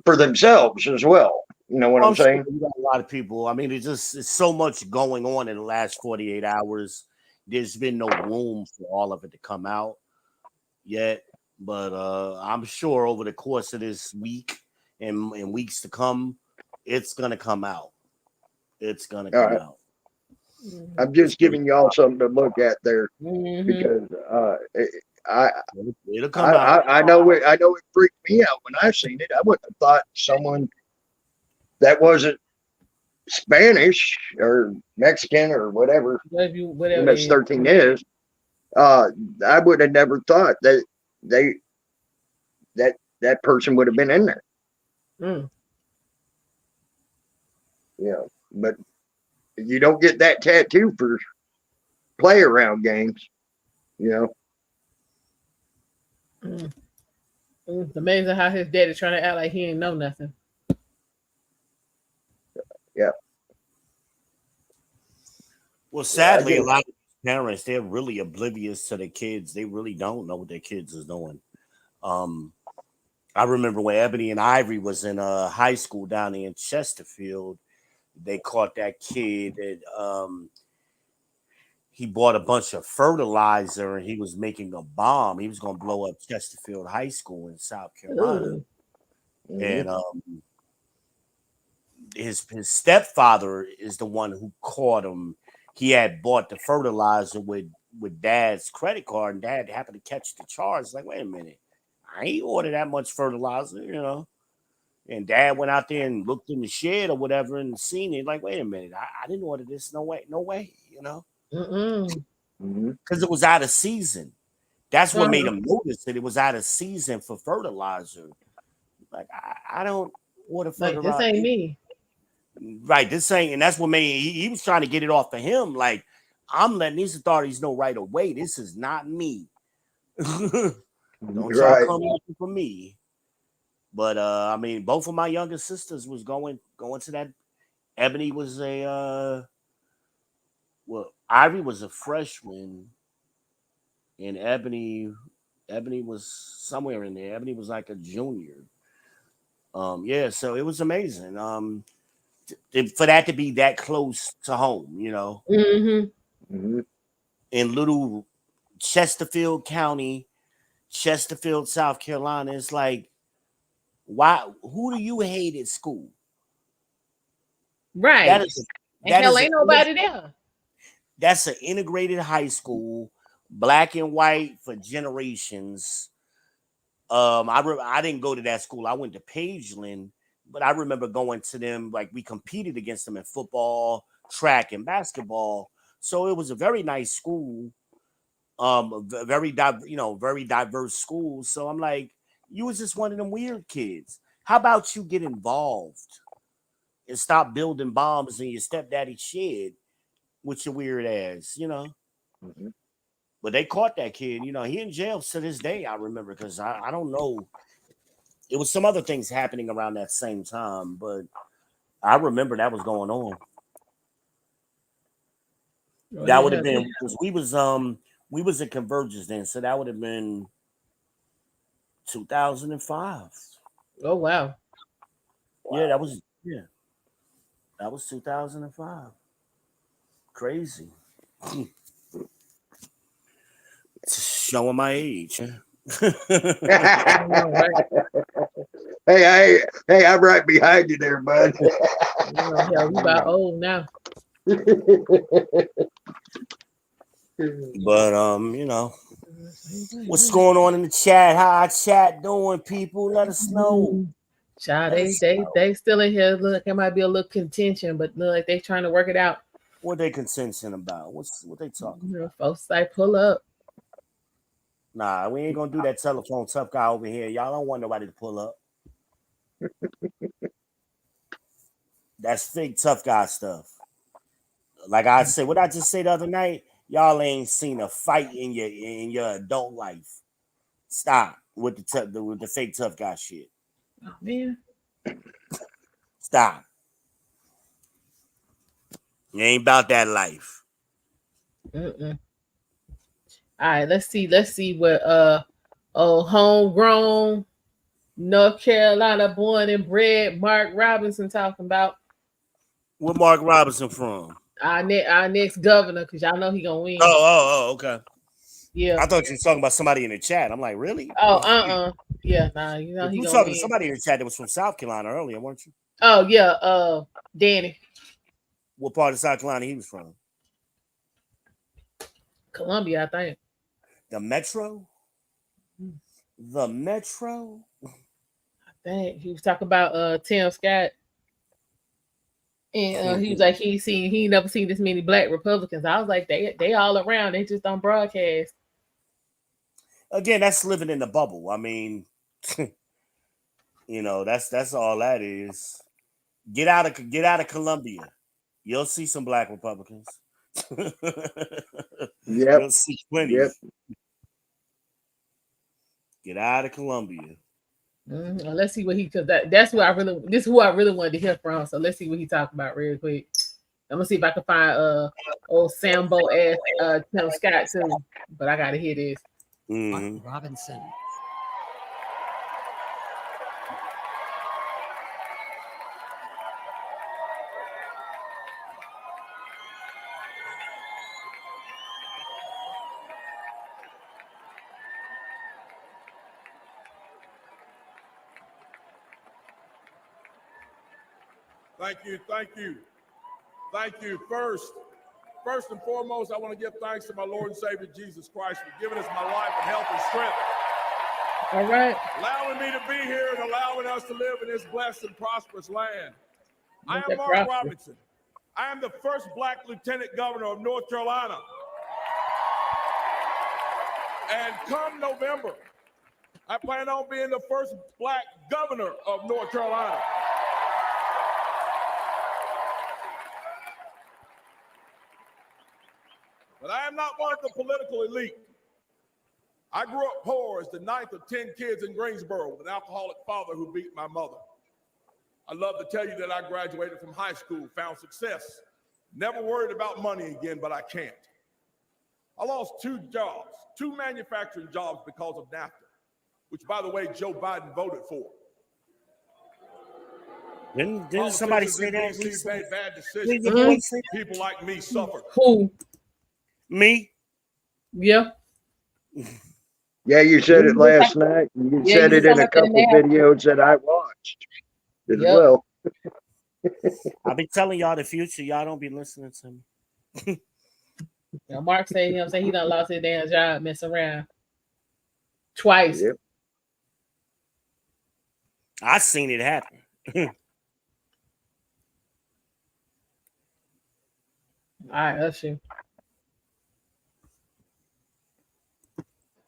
for themselves as well. You know what I'm saying? You got a lot of people. I mean, it's so much going on in the last 48 hours. There's been no room for all of it to come out yet. But I'm sure over the course of this week and weeks to come, it's going to come out. It's going to come out. I'm just giving y'all something to look at there because It'll come out. I know it freaked me out when I seen it. I wouldn't have thought someone that wasn't Spanish or Mexican or whatever MS-13 is. I would have never thought that that person would have been in there. Yeah, but you don't get that tattoo for play around games, It's amazing how his daddy trying to act like he ain't know nothing. Yeah. Well, sadly, a lot of parents, they're really oblivious to their kids. They really don't know what their kids is doing. I remember when Ebony and Ivory was in high school down there in Chesterfield, they caught that kid that he bought a bunch of fertilizer and he was making a bomb. He was going to blow up Chesterfield High School in South Carolina. And his stepfather is the one who caught him. He had bought the fertilizer with Dad's credit card, and Dad happened to catch the charge. Like, wait a minute, I ain't ordered that much fertilizer, And Dad went out there and looked in the shed or whatever and seen it. Like, wait a minute, I didn't order this. No way, Because it was out of season. That's what made him notice that it was out of season for fertilizer. Like, I don't order fertilizer. Like, this ain't me. Right, this ain't, and that's what made he was trying to get it off of him. Like, I'm letting these authorities know right away, this is not me. Don't y'all come looking for me. But I mean, both of my younger sisters was going to that. Ebony was Ivy was a freshman, and Ebony was somewhere in there. Ebony was like a junior. So it was amazing. For that to be that close to home, in little Chesterfield County, Chesterfield, South Carolina, it's like, why? Who do you hate at school? Right. Ain't nobody there. That's an integrated high school, black and white for generations. I didn't go to that school. I went to Pageland. But I remember going to them, like we competed against them in football, track, and basketball. So it was a very nice school, very diverse school. So I'm like, you was just one of them weird kids. How about you get involved and stop building bombs in your stepdaddy's shed with your weird ass, But they caught that kid. He in jail to this day. I remember because I don't know. It was some other things happening around that same time, but I remember that was going on. That would have been because we was at Convergence then, so that would have been 2005. Oh wow. Yeah, that was 2005. Crazy. Showing my age. Hey, I'm right behind you there, bud. You about old now. But what's going on in the chat? How our chat doing, people? Let us know. Child, they still in here. Look, there might be a little contention, but look, like they trying to work it out. What they contention about? What they talking about? Folks like pull up. Nah, we ain't gonna do that telephone tough guy over here. Y'all don't want nobody to pull up. That's fake tough guy stuff. Like I said, what I just said the other night, y'all ain't seen a fight in your adult life. Stop with the fake tough guy shit. Oh man. Stop. You ain't about that life. All right, let's see what homegrown North Carolina born and bred Mark Robinson talking about. Where Mark Robinson from? Our next governor, because y'all know he gonna win. Oh, okay. Yeah. I thought you were talking about somebody in the chat. I'm like, really? Oh, yeah, nah, he you gonna talking win. to somebody in the chat that was from South Carolina earlier, weren't you? Oh yeah, Danny. What part of South Carolina he was from? Columbia, I think. The Metro? The Metro. Dang, he was talking about Tim Scott. And he was like, he never seen this many black Republicans. I was like, they all around. They just don't broadcast. Again, that's living in the bubble. I mean, that's all that is. Get out of Columbia. You'll see some black Republicans. You'll see plenty. Yep. Get out of Columbia. Let's see what this is who I really wanted to hear from. So let's see what he talked about real quick. I'm gonna see if I can find old Sambo ass Tim Scott too. But I gotta hear this. Robinson. Thank you. First and foremost, I want to give thanks to my Lord and Savior Jesus Christ for giving us my life and health and strength. All right. Allowing me to be here and allowing us to live in this blessed and prosperous land. I am Mark Robinson. I am the first black lieutenant governor of North Carolina. And come November, I plan on being the first black governor of North Carolina. But I am not one of the political elite. I grew up poor as the ninth of 10 kids in Greensboro with an alcoholic father who beat my mother. I love to tell you that I graduated from high school, found success, never worried about money again, but I can't. I lost 2 jobs, 2 manufacturing jobs because of NAFTA, which, by the way, Joe Biden voted for. Didn't somebody say that? Made bad decisions. People like me suffered. Who? Me? Yeah. Yeah, you said it last night. You said it in a couple videos that I watched as well. I'll be telling y'all the future. Y'all don't be listening to me. Mark said, he done lost his damn job messing around twice. Yep. I seen it happen. All right, that's you.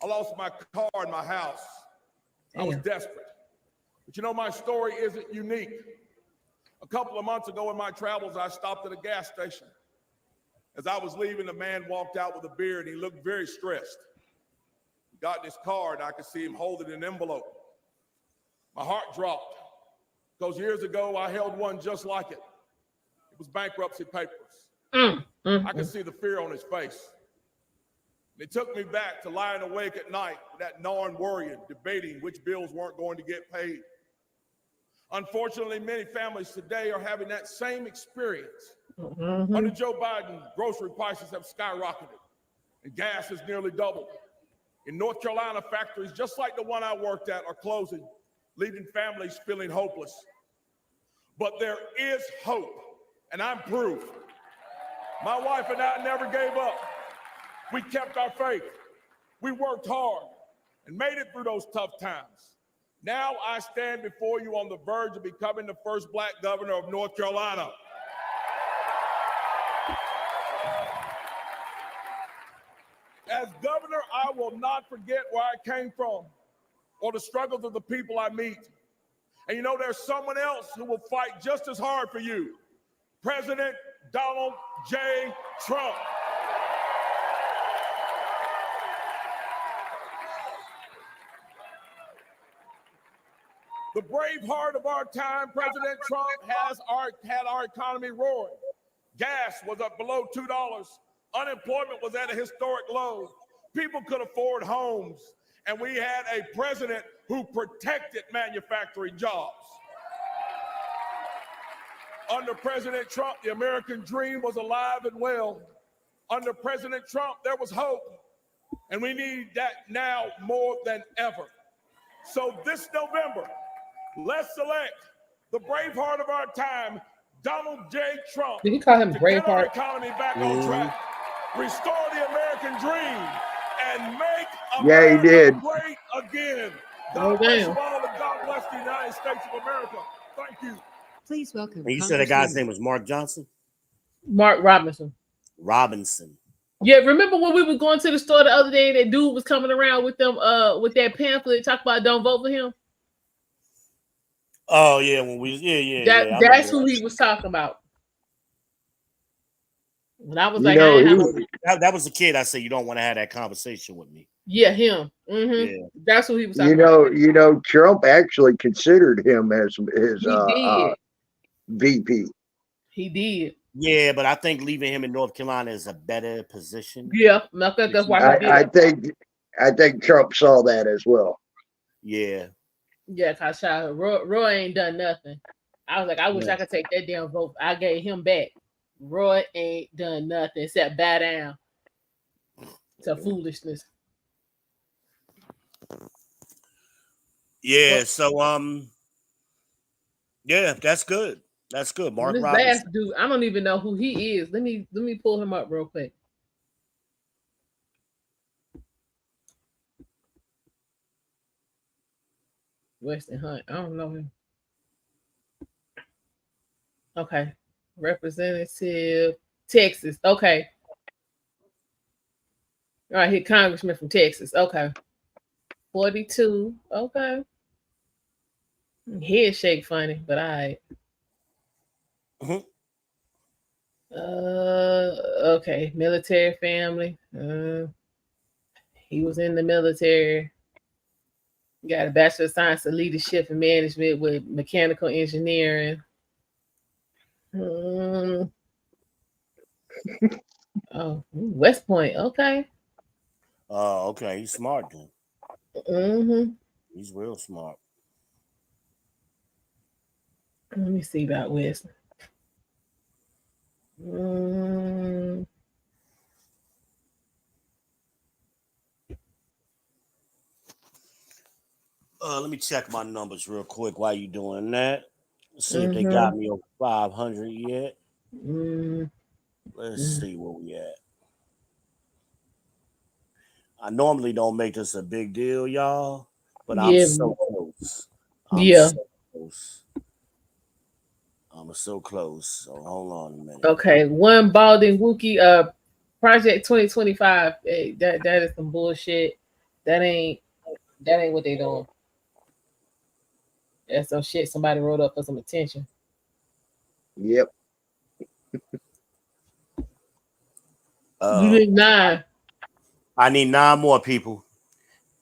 I lost my car and my house. I was desperate. But my story isn't unique. A couple of months ago in my travels, I stopped at a gas station. As I was leaving, a man walked out with a beer and he looked very stressed. He got in his car and I could see him holding an envelope. My heart dropped because years ago I held one just like it. It was bankruptcy papers. I could see the fear on his face. It took me back to lying awake at night, that gnawing worrying, debating which bills weren't going to get paid. Unfortunately, many families today are having that same experience. Under Joe Biden, grocery prices have skyrocketed and gas has nearly doubled. In North Carolina, factories just like the one I worked at are closing, leaving families feeling hopeless. But there is hope, and I'm proof. My wife and I never gave up. We kept our faith. We worked hard and made it through those tough times. Now I stand before you on the verge of becoming the first black governor of North Carolina. As governor, I will not forget where I came from or the struggles of the people I meet. And there's someone else who will fight just as hard for you. President Donald J. Trump. The brave heart of our time, President Trump had our economy roaring. Gas was up below $2. Unemployment was at a historic low. People could afford homes. And we had a president who protected manufacturing jobs. Under President Trump, the American dream was alive and well. Under President Trump, there was hope. And we need that now more than ever. So this November, let's select the braveheart of our time, Donald J. Trump. Did you call him to braveheart? get our economy back on track, restore the American dream, and make Yeah, he America did. great again. Oh, God bless damn. you all, and God bless the United States of America. Thank you. Please welcome. And you said the guy's name was Mark Johnson? Mark Robinson. Robinson. Yeah, remember when we were going to the store the other day and that dude was coming around with them with that pamphlet talk about don't vote for him? Oh yeah, when we yeah. That's who he was talking about. And I was You like, know, that was the kid I said you don't want to have that conversation with me. yeah, him. Yeah. That's who he was talking about. you know, Trump actually considered him as his He did. VP. He did. Yeah, but I think leaving him in North Carolina is a better position. Yeah, I think that's why he did. I think Trump saw that as well. Yeah. Yeah, cause Roy ain't done nothing. I was like, I wish I could take that damn vote. I gave him back. Roy ain't done nothing except bow down to foolishness. Yeah, so yeah, that's good. That's good. Mark This Robinson. last dude, I don't even know who he is. Let me pull him up real quick. Wesley Hunt. I don't know him. Okay. Representative Texas. Okay. All right, here, Congressman from Texas. Okay. 42. Okay. Head shake funny, but all right. Okay. Military family. He was in the military. Got a Bachelor of Science in Leadership and Management with Mechanical Engineering. Oh, West Point. Okay. Oh, okay. He's smart then. He's real smart. Let me see about West. Let me check my numbers real quick while you doing that. See if they got me over 500 yet. Let's see where we at. I normally don't make this a big deal, y'all, but I'm so close. I'm so close. So hold on a minute. Okay, one balding Wookie. Project 2025. Hey, that is some bullshit. That ain't what they doing. That's some shit somebody wrote up for some attention. Yep. You need 9. I need 9 more people.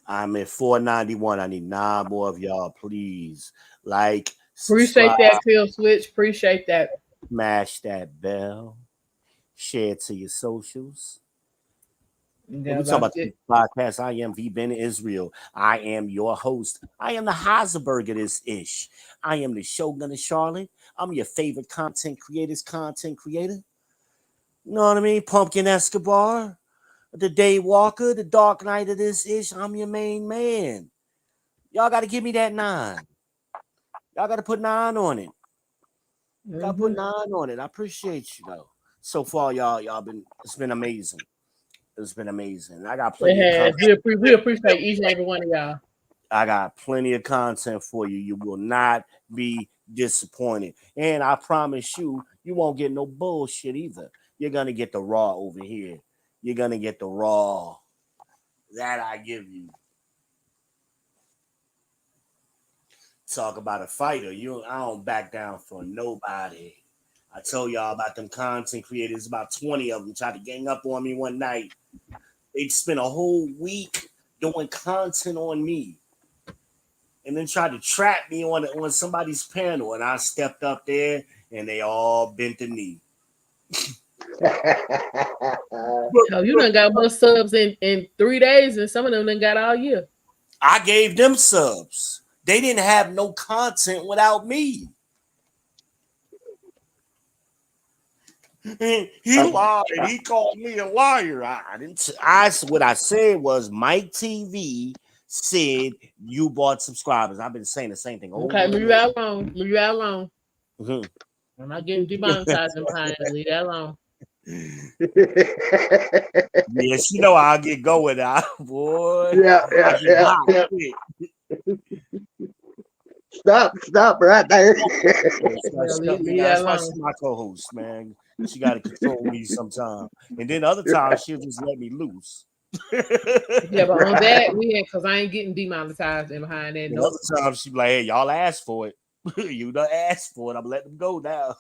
I'm at 491. I need 9 more of y'all, please. Like, appreciate subscribe, that, Kill Switch. Appreciate that. Smash that bell. Share it to your socials. Yeah, we talk about the podcast. I am V-Ben Israel. I am your host. I am the Heisenberg of this ish. I am the Shogun of Charlotte. I'm your favorite content creator. You know what I mean? Pumpkin Escobar, the Day Walker, the Dark Knight of this ish. I'm your main man. Y'all got to give me that 9. Y'all got to put 9 on it. Got to put 9 on it. I appreciate you though. So far, it's been amazing. It's been amazing. I got plenty of content. We appreciate each and every one of y'all. I got plenty of content for you. You will not be disappointed. And I promise you, you won't get no bullshit either. You're going to get the raw over here. You're going to get the raw that I give you. Talk about a fighter. I don't back down for nobody. I told y'all about them content creators. About 20 of them tried to gang up on me one night. They'd spent a whole week doing content on me and then tried to trap me on somebody's panel. And I stepped up there and they all bent the knee. You done got more subs in 3 days and some of them done got all year. I gave them subs. They didn't have no content without me. He lied. He called me a liar. I didn't. What I said was Mike TV said you bought subscribers. I've been saying the same thing. Okay, leave that alone. Leave that alone. I'm not getting demonetized. Leave that alone. Yeah, she know I'll get going now, boy. Yeah. I get hot quick. Stop right there. That's why she's my co-host, man. She got to control me sometime, and then other times she'll just let me loose. Yeah, but on that we ain't, because I ain't getting demonetized and behind that. And No. other times she be like, "Hey, y'all asked for it. You done asked for it. I'm letting them go now."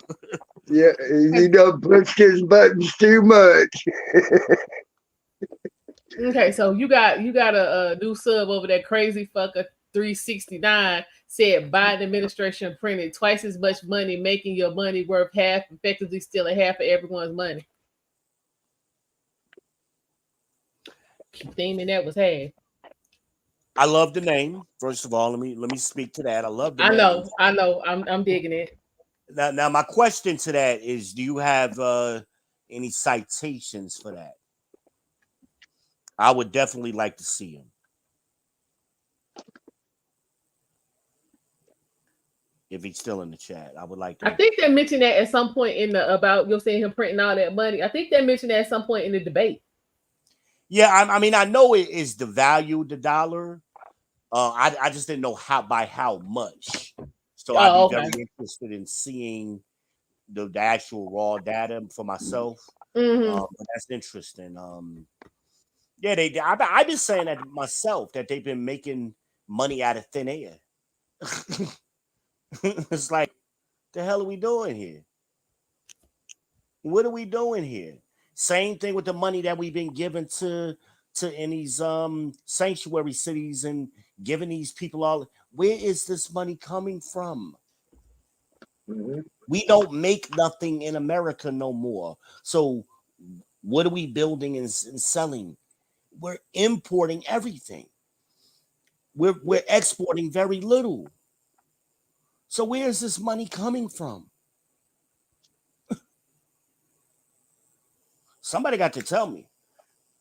Yeah, you done pushed his buttons too much. Okay, so you got a new sub over there, crazy fucker 369 said Biden administration printed twice as much money, making your money worth half, effectively stealing half of everyone's money. Keep theming that was half. I love the name. First of all, let me speak to that. I love the name. I know. I'm digging it. Now my question to that is, do you have any citations for that? I would definitely like to see him. If he's still in the chat, I would like to. I think they mentioned that at some point in the about you're saying him printing all that money. I think they mentioned that at some point in the debate. Yeah, I mean, I know it is the value of the dollar. I just didn't know by how much. So I'd be very interested in seeing the actual raw data for myself. But that's interesting. Yeah, I've been saying that myself, that they've been making money out of thin air. It's like, the hell are we doing here? What are we doing here? Same thing with the money that we've been given to in these sanctuary cities and giving these people all. Where is this money coming from? We don't make nothing in America no more. So what are we building and selling? We're importing everything. We're exporting very little. So where is this money coming from? Somebody got to tell me.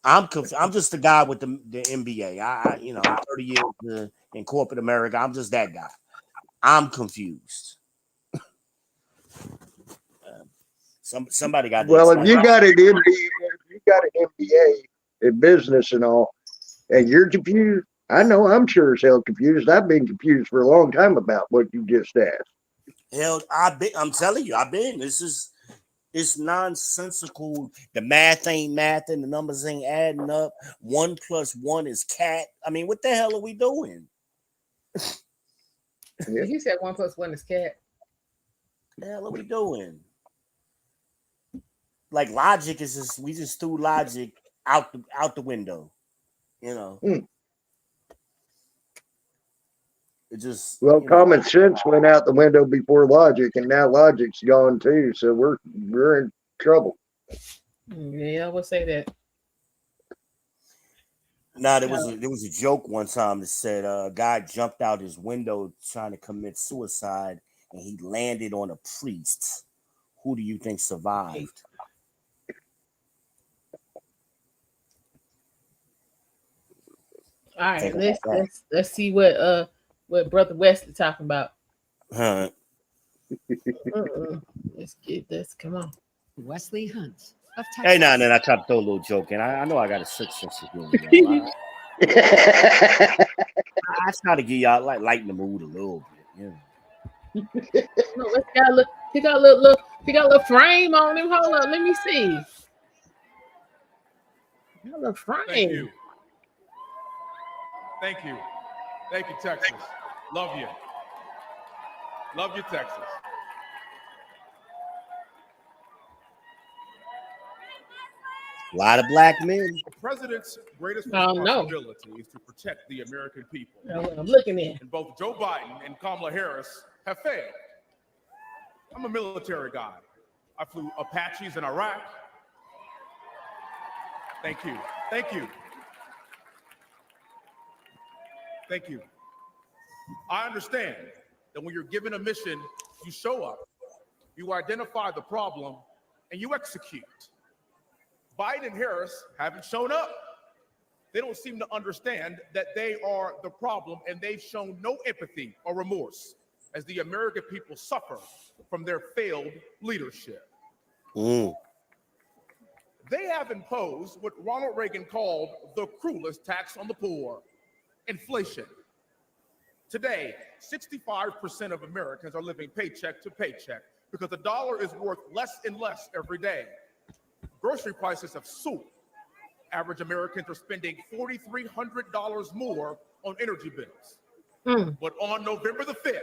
I'm just the guy with the MBA. I'm 30 years in corporate America. I'm just that guy. I'm confused. Somebody got. Well, if you got an MBA in business and all, and you're confused, I know I'm sure as hell confused. I've been confused for a long time about what you just asked. Hell, I'm telling you, it's nonsensical. The math ain't mathing. The numbers ain't adding up. 1 + 1 is cat. I mean, what the hell are we doing? He said 1 + 1 is cat. The hell are we doing? Like logic is just, we just threw logic out the window. You know. It just common sense went out the window before logic, and now logic's gone too. So we're in trouble. Yeah, I will say that. Now there was a joke one time that said a guy jumped out his window trying to commit suicide, and he landed on a priest. Who do you think survived? All right, let's see what Brother Wesley talking about. Huh. Let's get this. Come on. Wesley Hunt of Texas. Hey, now and then I try to throw a little joke in. I know I got a sick sense of humor. I try to get y'all lighten the mood a little bit. Yeah. No, let's he got a little frame on him. Hold on, let me see. Got a little frame. Thank you. Thank you, Texas. Love you. Love you, Texas. A lot of black men. The president's greatest responsibility is to protect the American people. That's what I'm looking at. And both Joe Biden and Kamala Harris have failed. I'm a military guy. I flew Apaches in Iraq. Thank you. Thank you. Thank you. I understand that when you're given a mission, you show up, you identify the problem, and you execute. Biden and Harris haven't shown up. They don't seem to understand that they are the problem, and they've shown no empathy or remorse as the American people suffer from their failed leadership. They have imposed what Ronald Reagan called the cruelest tax on the poor, inflation. Today, 65% of Americans are living paycheck to paycheck because the dollar is worth less and less every day. Grocery prices have soared. Average Americans are spending $4,300 more on energy bills. But on November the 5th,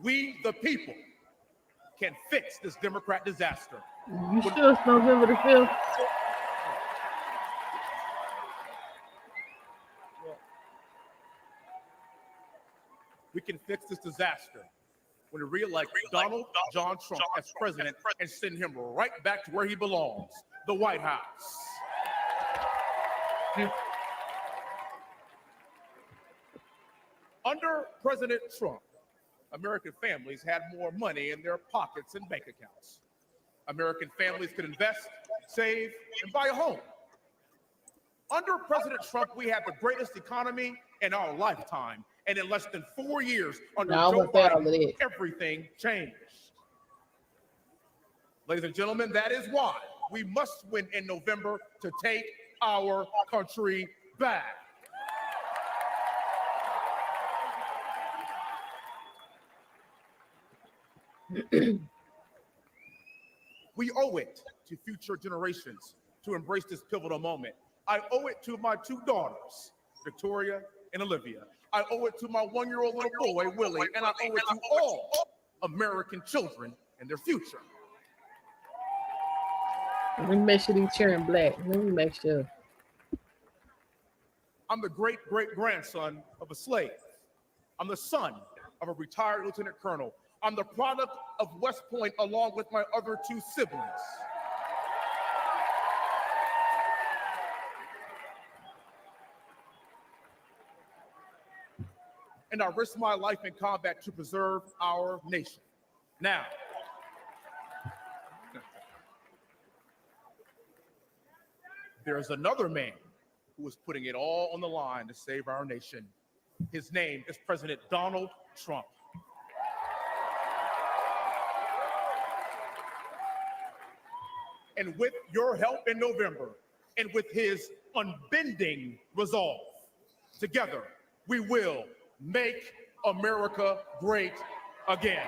we, the people, can fix this Democrat disaster. You sure it's November the 5th? We can fix this disaster when we re-elect Donald John Trump as president and send him right back to where he belongs, the White House. Under President Trump, American families had more money in their pockets and bank accounts. American families could invest, save, and buy a home. Under President Trump, we had the greatest economy in our lifetime. And in less than 4 years, under Joe Biden, everything changed. Ladies and gentlemen, that is why we must win in November to take our country back. We owe it to future generations to embrace this pivotal moment. I owe it to my two daughters, Victoria and Olivia. I owe it to my 1-year-old little boy, Willie, and I owe it to all American children and their future. Let me make sure these cheering black. Let me make sure. I'm the great-great-grandson of a slave. I'm the son of a retired lieutenant colonel. I'm the product of West Point along with my other 2 siblings. And I risked my life in combat to preserve our nation. Now, there's another man who is putting it all on the line to save our nation. His name is President Donald Trump. And with your help in November, and with his unbending resolve, together we will make America great again.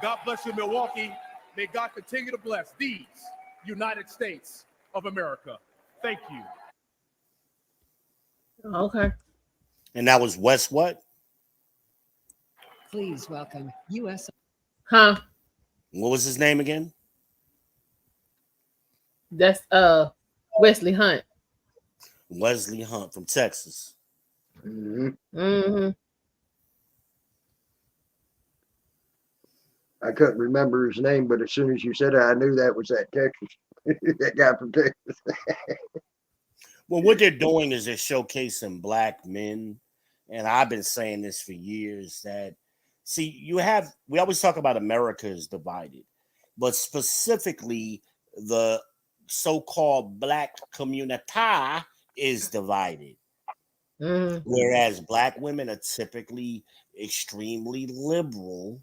God bless you, Milwaukee. May God continue to bless these United States of America. Thank you. Okay. And that was West what? Please welcome U.S. Huh? What was his name again? That's Wesley Hunt. Wesley Hunt from Texas. I couldn't remember his name, but as soon as you said it, I knew that was that Texas. That guy from Texas. Well, what they're doing is they're showcasing black men. And I've been saying this for years that, see, we always talk about America is divided, but specifically the so-called black community is divided. Whereas black women are typically extremely liberal,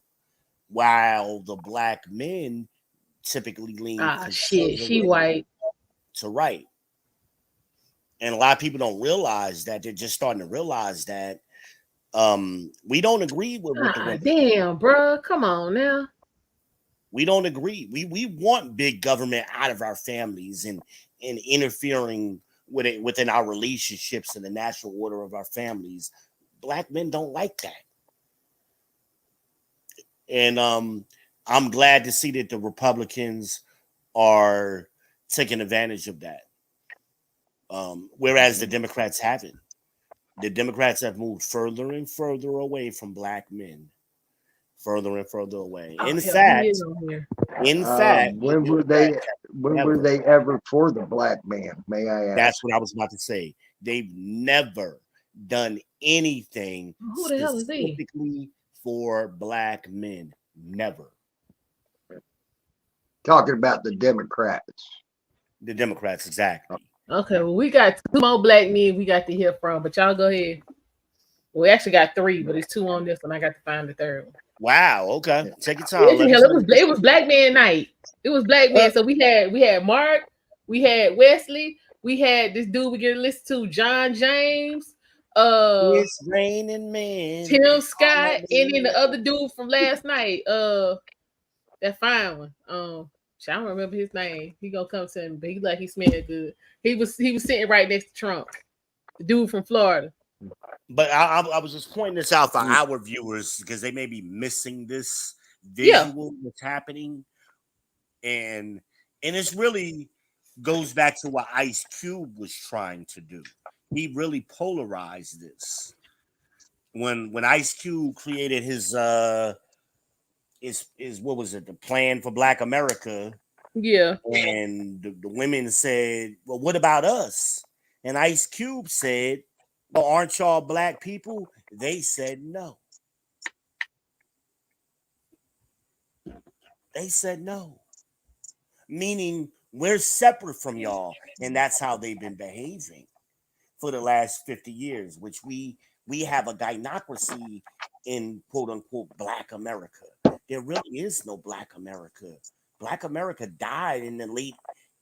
while the black men typically lean she white to right. And a lot of people don't realize that. They're just starting to realize that we don't agree with what the women. Damn, bro, come on now. We don't agree. We want big government out of our families and interfering with it within our relationships and the natural order of our families. Black men don't like that. And I'm glad to see that the Republicans are taking advantage of that. Whereas the Democrats haven't. The Democrats have moved further and further away from black men. Further and further away. In fact, when were they ever for the black man? May I ask? That's what I was about to say. They've never done anything specifically for black men. Never. Talking about the Democrats. The Democrats, exactly. Okay, well, we got 2 more black men we got to hear from, but y'all go ahead. We actually got 3, but it's 2 on this one. I got to find the 3rd one. Wow. Okay. Take your time. It was Black Man Night. It was Black Man. So we had Mark, we had Wesley, we had this dude we get to listen to, John James, It's raining men. Tim Scott, and then the other dude from last night, that fine one. I don't remember his name. He gonna come to me, but he like he smelled good. He was sitting right next to Trump, the dude from Florida. But I was just pointing this out for our viewers because they may be missing this visual what's happening, and it's really goes back to what Ice Cube was trying to do. He really polarized this when Ice Cube created his what was it, the Plan for Black America? Yeah, and the women said, "Well, what about us?" And Ice Cube said, "Well, aren't y'all black people?" They said no. They said no. Meaning we're separate from y'all. And that's how they've been behaving for the last 50 years, which we have a gynocracy in quote unquote Black America. There really is no Black America. Black America died in the late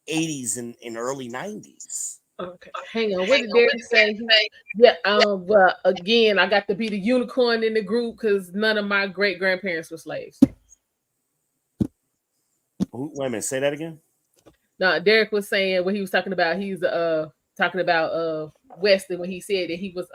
80s and early 90s. Okay, hang on. What did Derek say? Yeah, well, again, I got to be the unicorn in the group because none of my great grandparents were slaves. Wait a minute, say that again. No, Derek was saying what he was talking about. He's talking about Wesley when he said that he was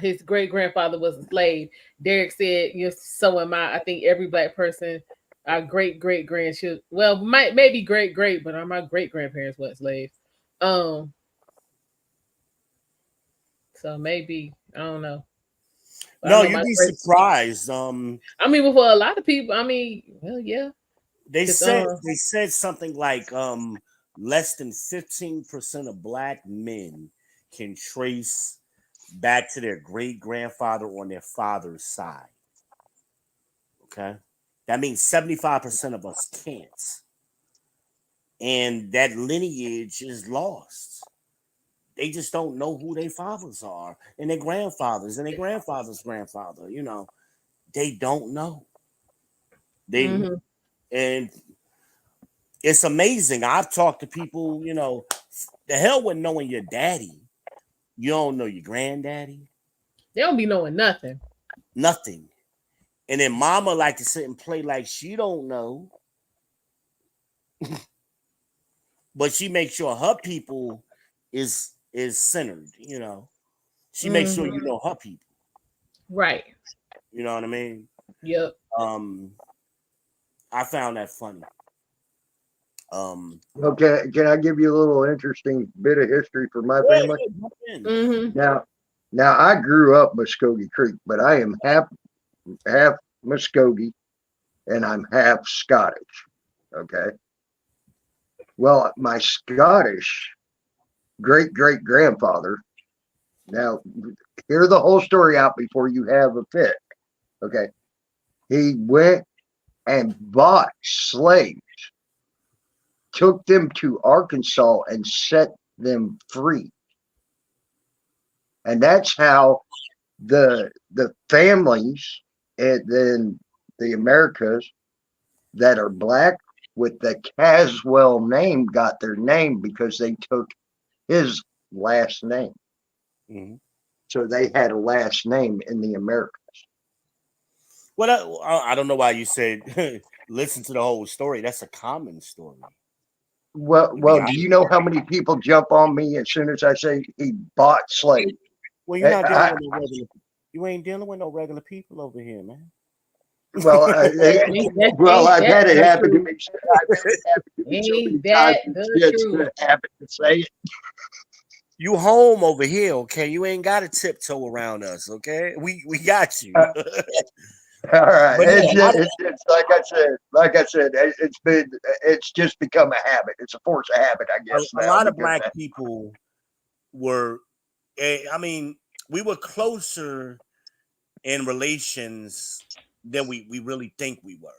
his great grandfather was a slave. Derek said, "Yes, so am I. I think every Black person, our great grandchildren, well, maybe great, but my great grandparents weren't slaves." So maybe I don't know. But no, you'd be surprised. I mean, for a lot of people, I mean, well, yeah. They said something like less than 15% of Black men can trace back to their great grandfather on their father's side. Okay, that means 75% of us can't, and that lineage is lost. They just don't know who their fathers are and their grandfathers and their grandfather's grandfather. You know, they don't know. And it's amazing. I've talked to people, you know, the hell with knowing your daddy. You don't know your granddaddy. They don't be knowing nothing. Nothing. And then mama like to sit and play like she don't know. But she makes sure her people is centered, you know. She makes sure you know her people. Right. You know what I mean? Yep. I found that funny. Okay, can I give you a little interesting bit of history for my family? Now I grew up Muskogee Creek, but I am half Muskogee and I'm half Scottish. Okay. Well, my Scottish great grandfather. Now, hear the whole story out before you have a fit. Okay. He went and bought slaves, took them to Arkansas and set them free. And that's how the families and then the Americas that are Black with the Caswell name got their name because they took his last name. So they had a last name in the Americas. Well, I don't know why you said listen to the whole story. That's a common story. Well, do you know how many people jump on me as soon as I say he bought slaves? Well, you're not dealing with no regular. You ain't dealing with no regular people over here, man. Well, I've had it happen to me. I've had it happen to me so many times. It's just happen to say it. You home over here, okay? You ain't got to tiptoe around us, okay? We got you. All right. It's like I said, it's just become a habit. It's a force of habit, I guess. A lot of Black people were, I mean, we were closer in relations than we really think we were.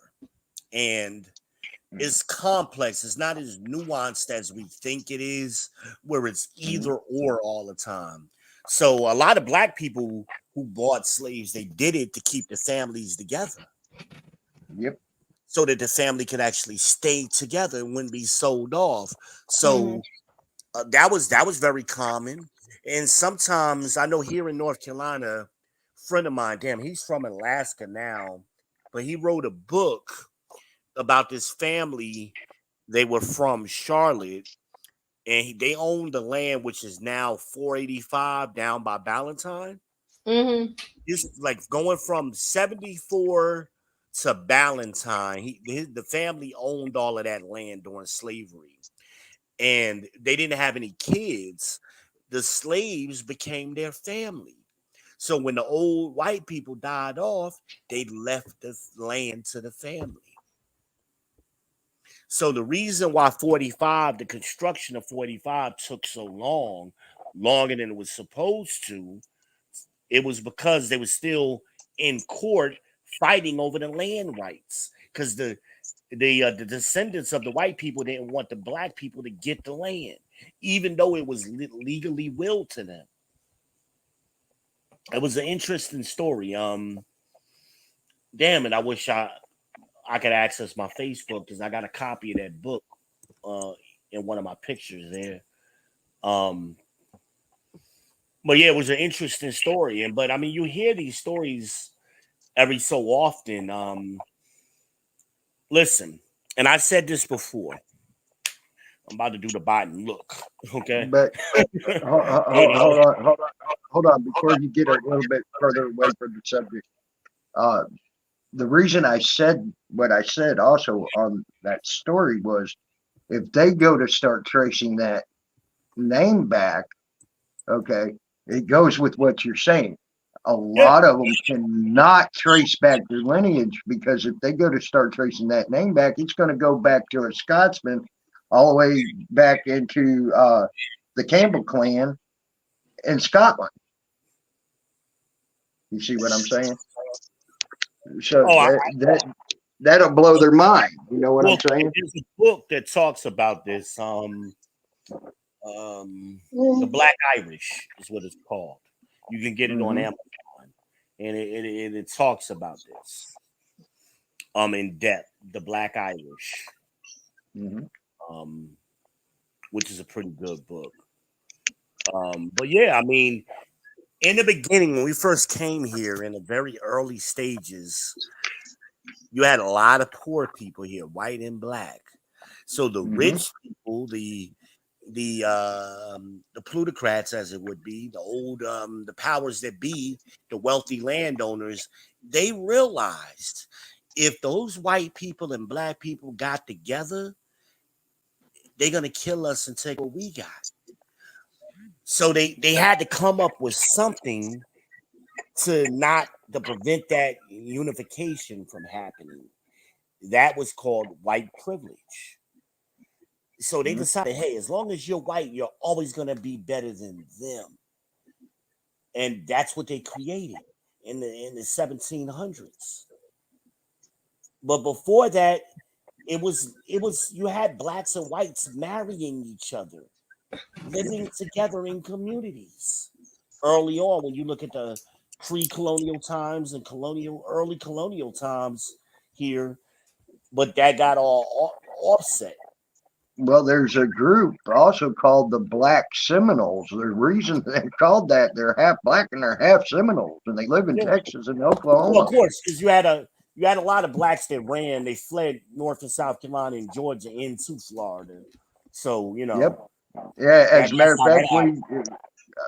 And it's complex. It's not as nuanced as we think it is, where it's either or all the time. So a lot of Black people who bought slaves. They did it to keep the families together. Yep. So that the family could actually stay together and wouldn't be sold off. So that was very common. And sometimes I know here in North Carolina, a friend of mine, damn, he's from Alaska now, but he wrote a book about this family. They were from Charlotte, and they owned the land, which is now 485 down by Ballantyne. Just like going from 74 to Ballantyne, the family owned all of that land during slavery, and they didn't have any kids. The slaves became their family. So when the old white people died off, they left the land to the family. So the reason why the construction of 45 took so long, longer than it was supposed to, it was because they were still in court fighting over the land rights. Because the descendants of the white people didn't want the black people to get the land, even though it was legally willed to them. It was an interesting story. Damn it, I wish I could access my Facebook because I got a copy of that book in one of my pictures there. But yeah, it was an interesting story. But I mean, you hear these stories every so often. Listen, and I said this before. I'm about to do the Biden look. Okay. But hold on. Before you get a little bit further away from the subject, the reason I said what I said also on that story was, if they go to start tracing that name back, okay, it goes with what you're saying. A lot of them cannot trace back their lineage, because if they go to start tracing that name back, it's going to go back to a Scotsman all the way back into the Campbell clan in Scotland. You see what I'm saying? So that'll blow their mind. You know what I'm saying? There's a book that talks about this. The Black Irish is what it's called. You can get it on Amazon, and it talks about this in depth. The Black Irish, which is a pretty good book. But yeah, I mean, in the beginning, when we first came here, in the very early stages, you had a lot of poor people here, white and black. So the rich people, the plutocrats, as it would be, the old the powers that be, the wealthy landowners, they realized if those white people and black people got together, they're gonna kill us and take what we got. So they had to come up with something to prevent that unification from happening. That was called white privilege. So they decided, hey, as long as you're white, you're always going to be better than them. And that's what they created in the 1700s. But before that, it was you had blacks and whites marrying each other, living together in communities. Early on, when you look at the pre-colonial times and early colonial times here, but that got all offset. Well, there's a group also called the Black Seminoles. The reason they're called that, they're half black and they're half Seminoles, and they live in Texas and Oklahoma. Well, of course, because you had a lot of blacks that ran. They fled North and South Carolina and Georgia into Florida. So Yep. Yeah. As a matter of fact,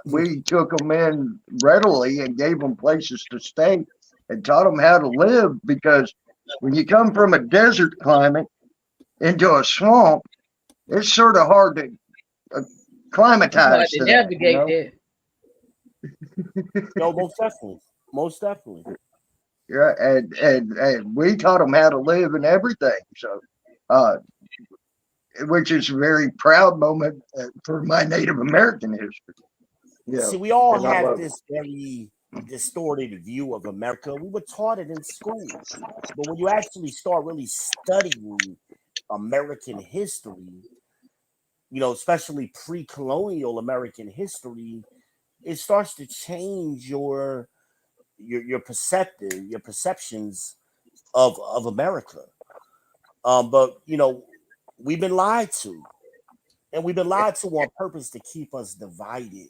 we took them in readily and gave them places to stay and taught them how to live, because when you come from a desert climate into a swamp, it's sort of hard to acclimatize to navigate that. No, most definitely. Yeah, and we taught them how to live and everything. So, which is a very proud moment for my Native American history. Yeah. See, we all have this very distorted view of America. We were taught it in school, but when you actually start really studying American history, especially pre-colonial American history, it starts to change your your perceptions of America. But we've been lied to, and we've been lied to on purpose to keep us divided.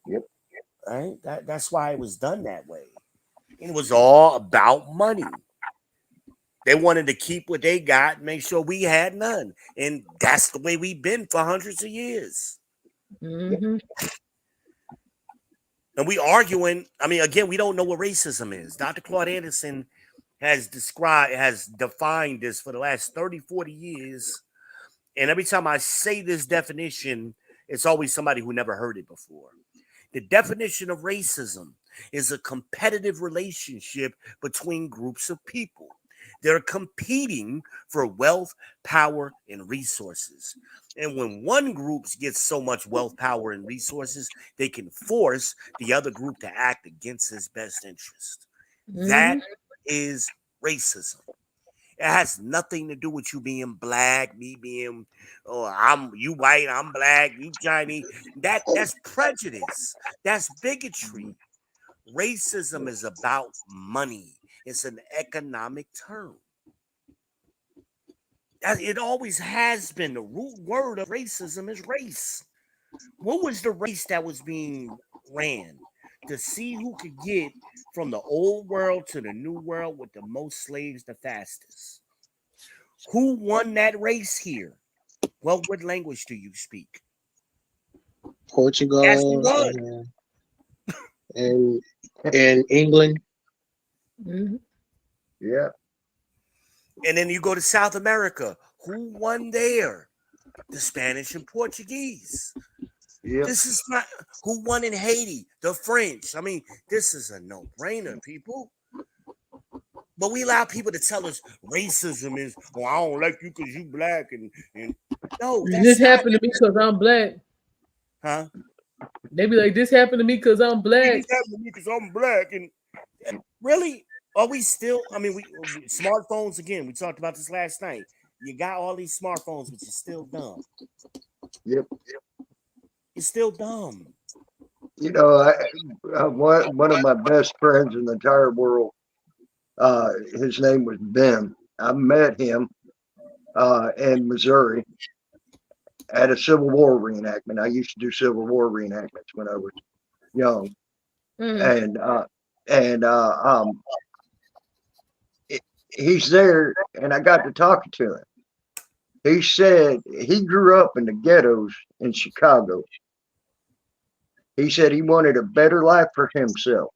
Yep. Right. That's why it was done that way. And it was all about money. They wanted to keep what they got and make sure we had none. And that's the way we've been for hundreds of years. Mm-hmm. And we arguing. I mean, again, we don't know what racism is. Dr. Claude Anderson has defined this for the last 30, 40 years. And every time I say this definition, it's always somebody who never heard it before. The definition of racism is a competitive relationship between groups of people. They're competing for wealth, power, and resources. And when one group gets so much wealth, power, and resources, they can force the other group to act against its best interest. Mm-hmm. That is racism. It has nothing to do with you being black, me being, you white, I'm black, you Chinese. That's prejudice. That's bigotry. Racism is about money. It's an economic term. It always has been. The root word of racism is race. What was the race that was being ran? To see who could get from the old world to the new world with the most slaves the fastest. Who won that race here? Well, what language do you speak? Portugal and England. Mm-hmm. Yeah. And then you go to South America. Who won there? The Spanish and Portuguese. Yep. This is not who won in Haiti, the French. I mean, this is a no-brainer, people. But we allow people to tell us racism is, I don't like you because you black. And no, this happened to me because I'm black. Huh? They be like, this happened to me because I'm black. This happened to me because I'm black. And really, are we still, smartphones, again, we talked about this last night. You got all these smartphones, but you're still dumb. Yep. You're still dumb. One of my best friends in the entire world, his name was Ben. I met him in Missouri at a Civil War reenactment. I used to do Civil War reenactments when I was young. He's there, and I got to talking to him. He said he grew up in the ghettos in Chicago. He said he wanted a better life for himself.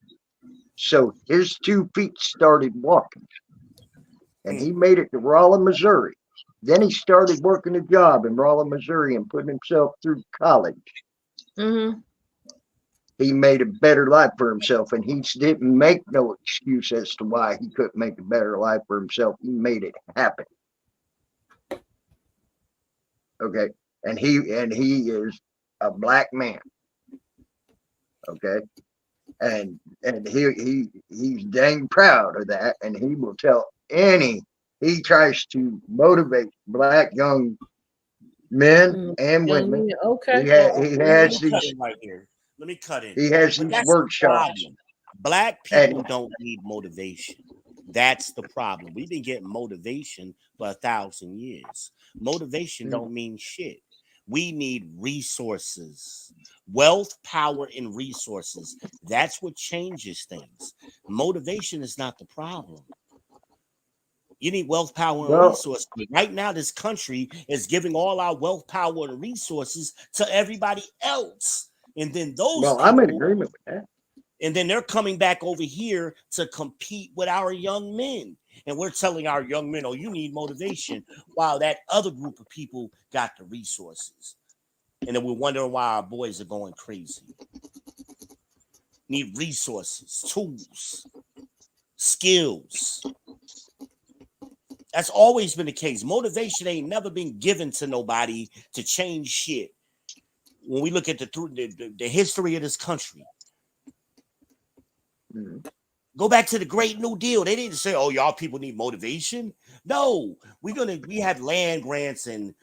So his 2 feet started walking. And he made it to Rolla, Missouri. Then he started working a job in Rolla, Missouri and putting himself through college. Mm-hmm. He made a better life for himself, and he didn't make no excuse as to why he couldn't make a better life for himself. He made it happen. Okay. And he is a black man. Okay. And he's dang proud of that, and he will tell he tries to motivate black young men and women. Okay. He has these right here. Let me cut in. He has these workshops. Black people don't need motivation. That's the problem. We've been getting motivation for 1,000 years. Motivation don't mean shit. We need resources, wealth, power, and resources. That's what changes things. Motivation is not the problem. You need wealth, power, and resources. Right now, this country is giving all our wealth, power, and resources to everybody else. And then I'm in agreement with that. And then they're coming back over here to compete with our young men. And we're telling our young men, you need motivation, while that other group of people got the resources. And then we're wondering why our boys are going crazy. Need resources, tools, skills. That's always been the case. Motivation ain't never been given to nobody to change shit. When we look at the history of this country, go back to the Great New Deal. They didn't say, y'all people need motivation. No, we had land grants and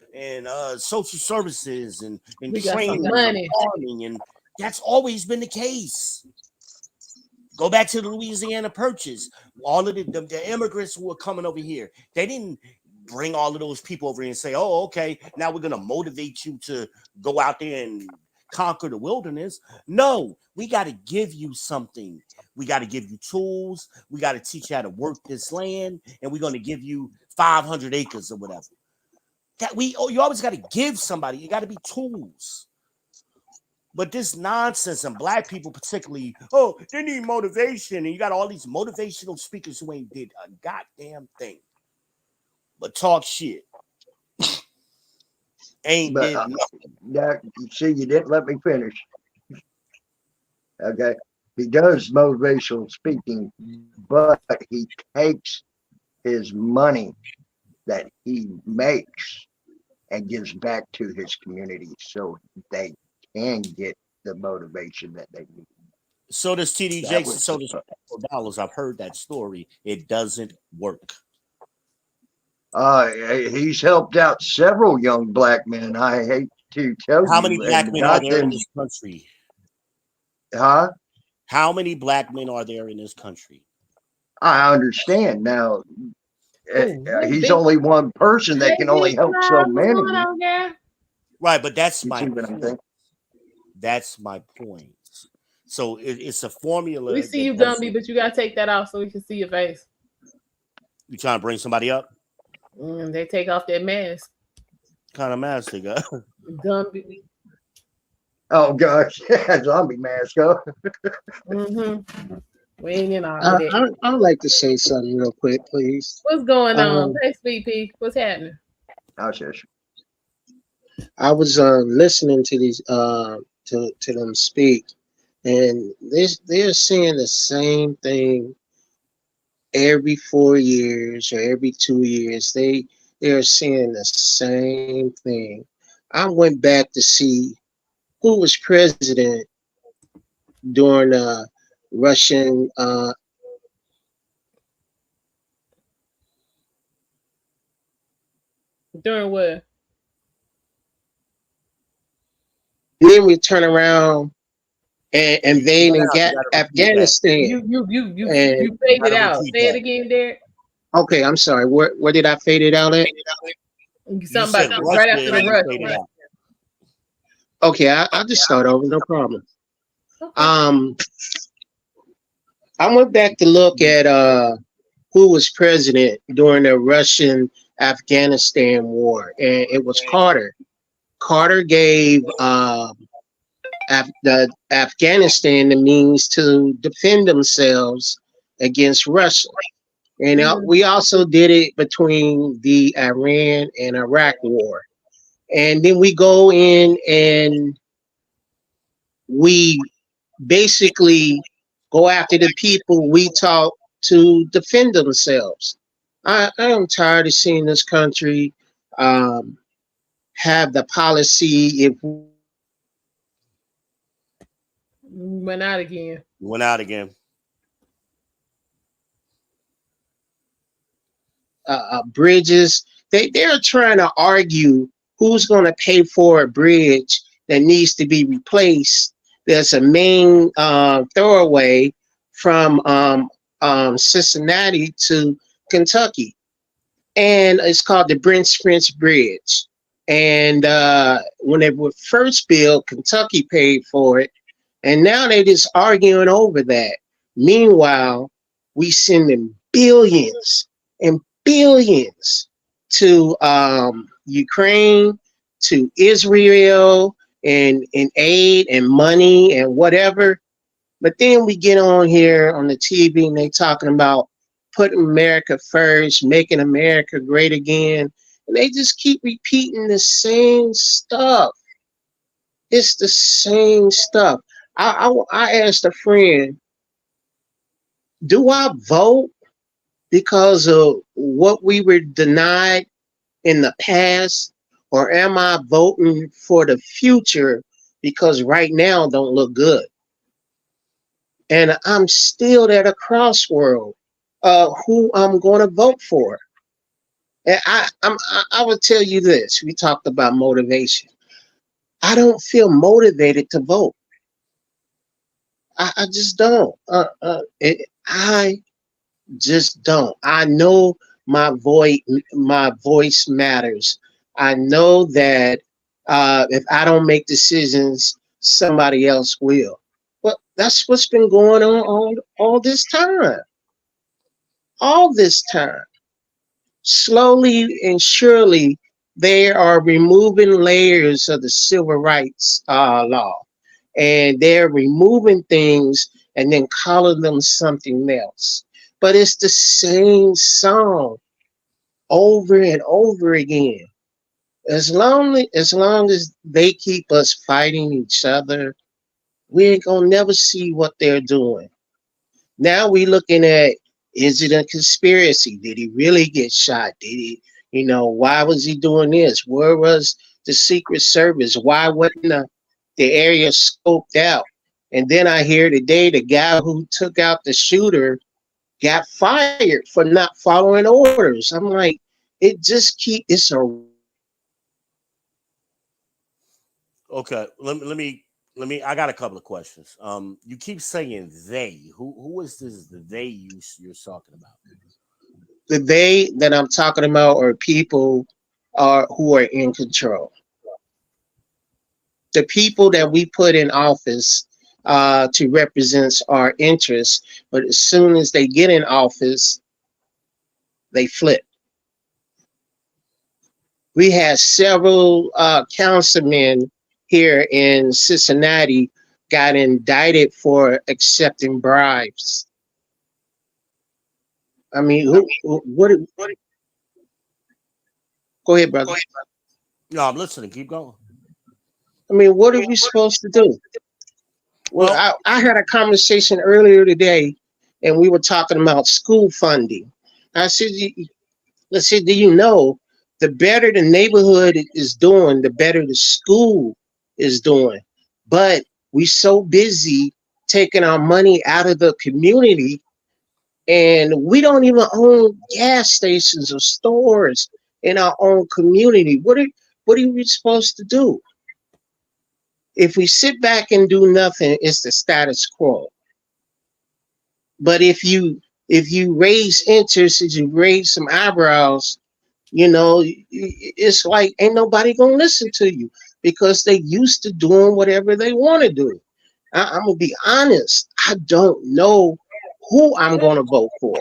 social services and training and farming, and that's always been the case. Go back to the Louisiana Purchase. All of the immigrants who were coming over here, they didn't bring all of those people over here and say, oh, okay, now we're going to motivate you to go out there and conquer the wilderness. No, we got to give you something. We got to give you tools. We got to teach you how to work this land, and we're going to give you 500 acres or whatever. You always got to give somebody. You got to be tools. But this nonsense, and black people particularly, oh, they need motivation, and you got all these motivational speakers who ain't did a goddamn thing but talk shit. Ain't But did nothing. you see, you didn't let me finish. Okay, he does motivational speaking, but he takes his money that he makes and gives back to his community so they can get the motivation that they need. So does TD Jakes and so does dollars. I've heard that story. It doesn't work. He's helped out several young black men. I hate to tell you. How many black men are there in this country? Huh? How many black men are there in this country? I understand now. He's only one person that can only help so many. Right, but that's my point. That's my point. So it's a formula. We see you, Gumby, but you gotta take that off so we can see your face. You trying to bring somebody up? They take off their mask. What kind of mask they got? Gumby. Oh gosh, zombie mask, huh? We ain't in all of that. I'd like to say something real quick, please. What's going on? Hey, VP, what's happening? I was listening to these to them speak, and they're saying the same thing every 4 years or every 2 years. They're saying the same thing. I went back to see who was president during Russian during what? Then we turn around and invade and get Afghanistan. You faded out. Say it again, Derek. Okay, I'm sorry. Where did I fade it out at? Somebody right after the rush. Okay, I'll just start over. No problem. Okay. I went back to look at who was president during the Russian-Afghanistan war, and it was Carter. Carter gave Afghanistan the means to defend themselves against Russia. And we also did it between the Iran and Iraq war. And then we go in and we basically go after the people we taught to defend themselves. I am tired of seeing this country have the policy if went out again. Went out again. Bridges. They're trying to argue who's going to pay for a bridge that needs to be replaced. There's a main thoroughway from Cincinnati to Kentucky, and it's called the Brent Bridge. And when it was first built, Kentucky paid for it, and now they're just arguing over that. Meanwhile, we sending billions and billions to Ukraine, to Israel, and aid and money and whatever. But then we get on here on the TV and they talking about putting America first, making America great again. And they just keep repeating the same stuff. It's the same stuff. I asked a friend, do I vote because of what we were denied in the past, or am I voting for the future because right now don't look good? And I'm still at a crossroad who I'm going to vote for. And I will tell you this. We talked about motivation. I don't feel motivated to vote. I just don't. I just don't. I know my voice matters. I know that if I don't make decisions, somebody else will. Well, that's what's been going on all this time. All this time. Slowly and surely, they are removing layers of the civil rights law, and they're removing things and then calling them something else. But it's the same song over and over again. As long as they keep us fighting each other, we ain't gonna never see what they're doing. Now we looking at, is it a conspiracy? Did he really get shot? Did he, why was he doing this? Where was the Secret Service? Why wasn't the area scoped out? And then I hear today the guy who took out the shooter got fired for not following orders. I'm like, it's a. Okay, let me. I got a couple of questions. You keep saying they. Who is this? The they you're talking about? The they that I'm talking about are people who are in control. The people that we put in office to represent our interests, but as soon as they get in office, they flip. We had several councilmen here in Cincinnati got indicted for accepting bribes. I mean, what? Go ahead, brother. No, I'm listening. Keep going. I mean, what are we supposed to do? Well, I had a conversation earlier today, and we were talking about school funding. I said, do you know, the better the neighborhood is doing, the better the school is doing. But we're so busy taking our money out of the community, and we don't even own gas stations or stores in our own community. What are we supposed to do? If we sit back and do nothing, it's the status quo. But if you raise interest, if you raise some eyebrows, it's like ain't nobody gonna listen to you because they used to doing whatever they want to do. I'm gonna be honest. I don't know who I'm gonna vote for.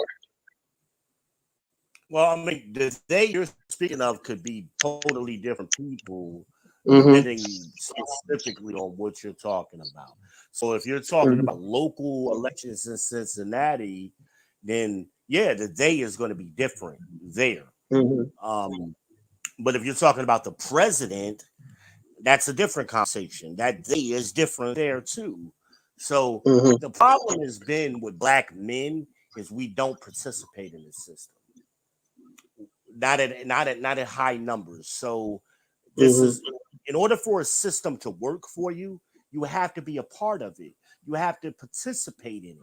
Well, I mean, the they you're speaking of could be totally different people, depending specifically on what you're talking about. So if you're talking about local elections in Cincinnati, then yeah, the day is going to be different there. But if you're talking about the president, that's a different conversation. That day is different there too. So the problem has been with black men is we don't participate in the system. Not at high numbers. So this is in order for a system to work for you, you have to be a part of it. You have to participate in it.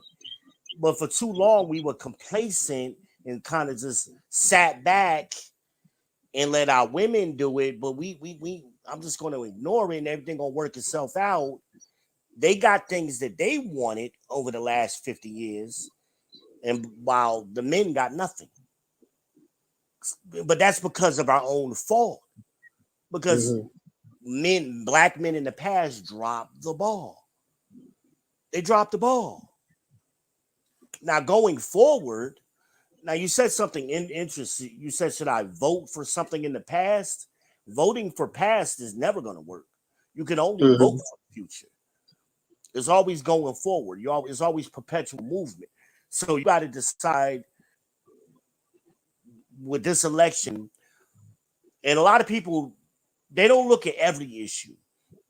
But for too long, we were complacent and kind of just sat back and let our women do it. But I'm just going to ignore it and everything gonna work itself out. They got things that they wanted over the last 50 years, and while the men got nothing. But that's because of our own fault. Because black men in the past dropped the ball. They dropped the ball. Now going forward, now you said something interesting. You said, should I vote for something in the past? Voting for past is never going to work. You can only vote for the future. It's always going forward. It's always perpetual movement. So you got to decide with this election. And a lot of people, they don't look at every issue.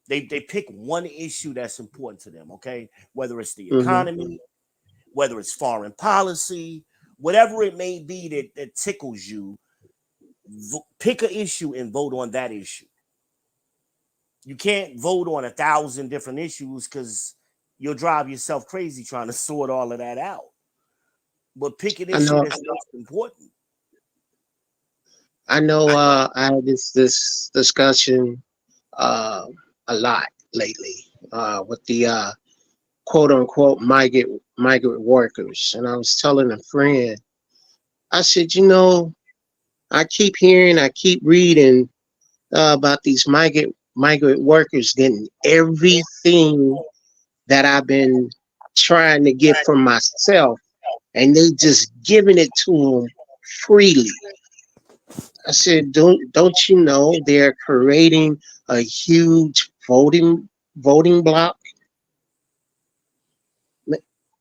They pick one issue that's important to them, okay? Whether it's the economy, whether it's foreign policy, whatever it may be that tickles you, pick an issue and vote on that issue. You can't vote on 1,000 different issues because you'll drive yourself crazy trying to sort all of that out. But pick an issue that's most important. I know I had this discussion a lot lately with the quote unquote migrant workers. And I was telling a friend, I said, you know, I keep reading about these migrant workers getting everything that I've been trying to get for myself, and they just giving it to them freely. I said, don't you know they're creating a huge voting block?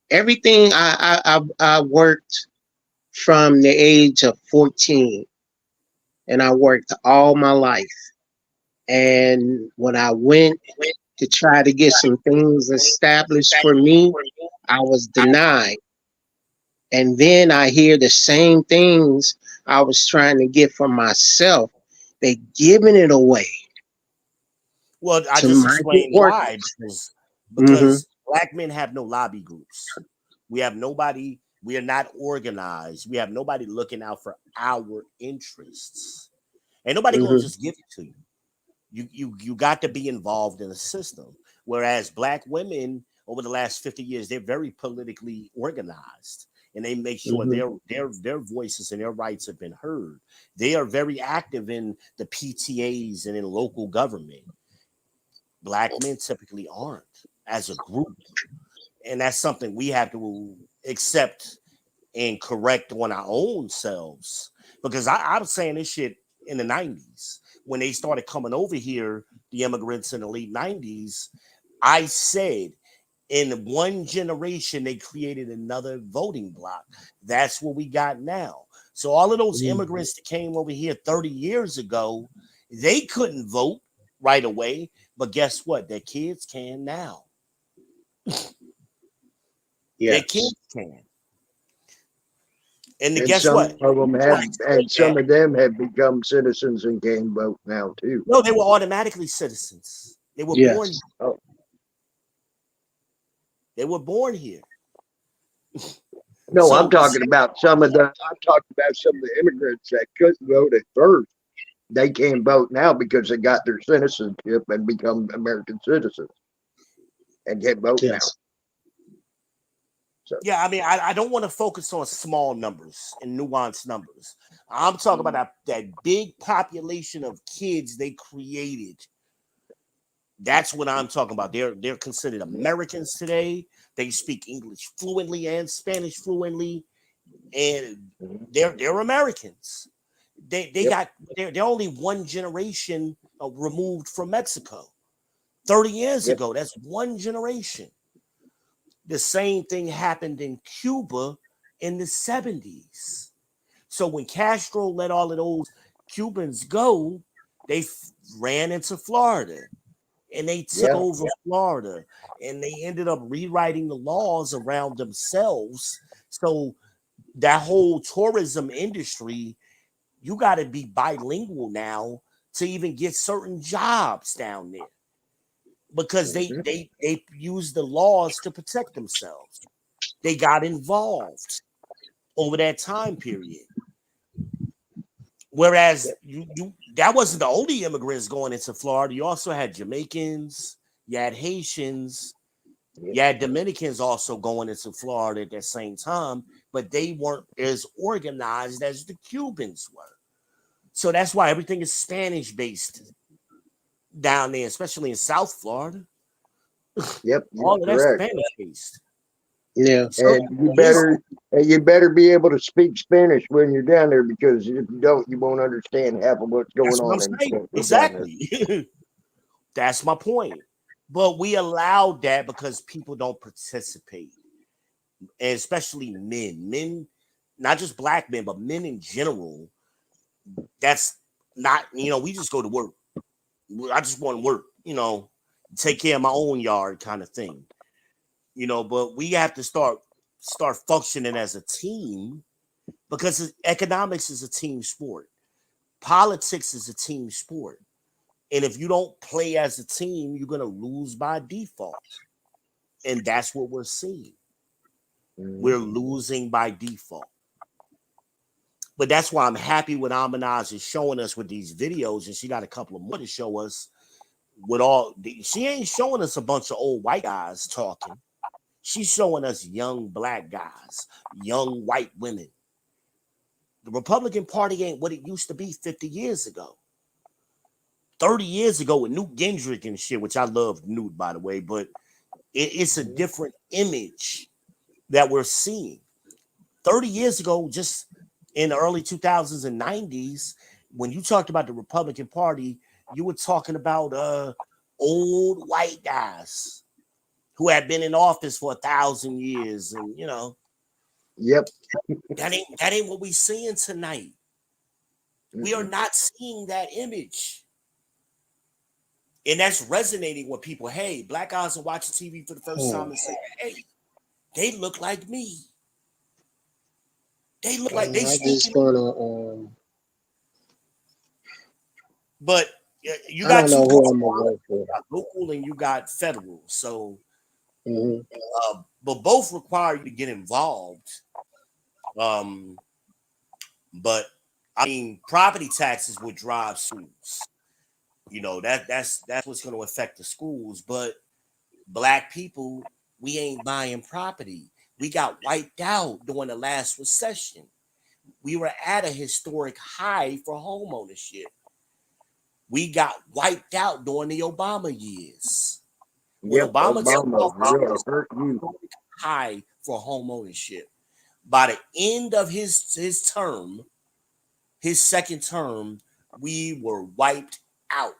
Everything I worked from the age of 14, and I worked all my life. And when I went to try to get some things established for me, I was denied. And then I hear the same things I was trying to get for myself. They giving it away. Well, I to just migrant explained why. workers. Because black men have no lobby groups. We have nobody. We are not organized. We have nobody looking out for our interests. Ain't nobody gonna just give it to you. You got to be involved in the system. Whereas black women over the last 50 years, they're very politically organized, and they make sure their voices and their rights have been heard. They are very active in the PTAs and in local government. Black men typically aren't as a group, and that's something we have to accept and correct on our own selves. Because I was saying this shit in the 90s when they started coming over here, the immigrants in the late 90s. I said in one generation they created another voting block. That's what we got now. So all of those immigrants that came over here 30 years ago, they couldn't vote right away, but guess what? Their kids can now. Their kids can. And guess some what? of them have, and some of them have become citizens and can vote now too. No, they were automatically citizens. They were born. Oh. They were born here. No, so, I'm talking about some of the immigrants that couldn't vote at first. They can vote now because they got their citizenship and become American citizens and get vote now. So. Yeah, I mean, I don't want to focus on small numbers and nuanced numbers. I'm talking about that big population of kids they created. That's what I'm talking about. They're considered Americans today. They speak English fluently and Spanish fluently, and they're Americans. They're only one generation removed from Mexico. 30 years ago, that's one generation. The same thing happened in Cuba in the 70s. So when Castro let all of those Cubans go, they ran into Florida and they took over Florida, and they ended up rewriting the laws around themselves. So that whole tourism industry, you got to be bilingual now to even get certain jobs down there, because they use the laws to protect themselves. They got involved over that time period. Whereas that wasn't the only immigrants going into Florida. You also had Jamaicans, you had Haitians, you had Dominicans also going into Florida at that same time, but they weren't as organized as the Cubans were. So that's why everything is Spanish based down there, especially in South Florida. Yep, all of that's Spanish based. Yeah, so, and you better be able to speak Spanish when you're down there, because if you don't, you won't understand half of what's going on. Exactly. That's my point. But we allowed that because people don't participate, and especially men, not just black men, but men in general. That's not, we just go to work. I just want to work, take care of my own yard kind of thing. But we have to start functioning as a team, because economics is a team sport. Politics is a team sport. And if you don't play as a team, you're going to lose by default. And that's what we're seeing. We're losing by default. But that's why I'm happy what Humanizing is showing us with these videos, and she got a couple of more to show us with all. She ain't showing us a bunch of old white guys talking. She's showing us young black guys, young white women. The Republican Party ain't what it used to be 50 years ago. 30 years ago with Newt Gingrich and shit, which I love Newt, by the way, but it's a different image that we're seeing. 30 years ago, just in the early 2000s and 90s, when you talked about the Republican Party, you were talking about old white guys who had been in office for 1,000 years, and you know, Yep. that ain't what we seeing tonight. We are not seeing that image. And that's resonating with people. Hey, black guys are watching TV for the first time and say, hey, they look like me. They look like they just gonna but you I got don't know two who parts. I'm gonna vote for. You got local and you got federal. So Mhm. But both require you to get involved. But I mean, property taxes would drive schools. You know, that's what's going to affect the schools. But black people, we ain't buying property. We got wiped out during the last recession. We were at a historic high for home ownership. We got wiped out during the Obama years. When Yep, Obama took Obama really office, hurt you. high for home ownership. By the end of his term, his second term, we were wiped out.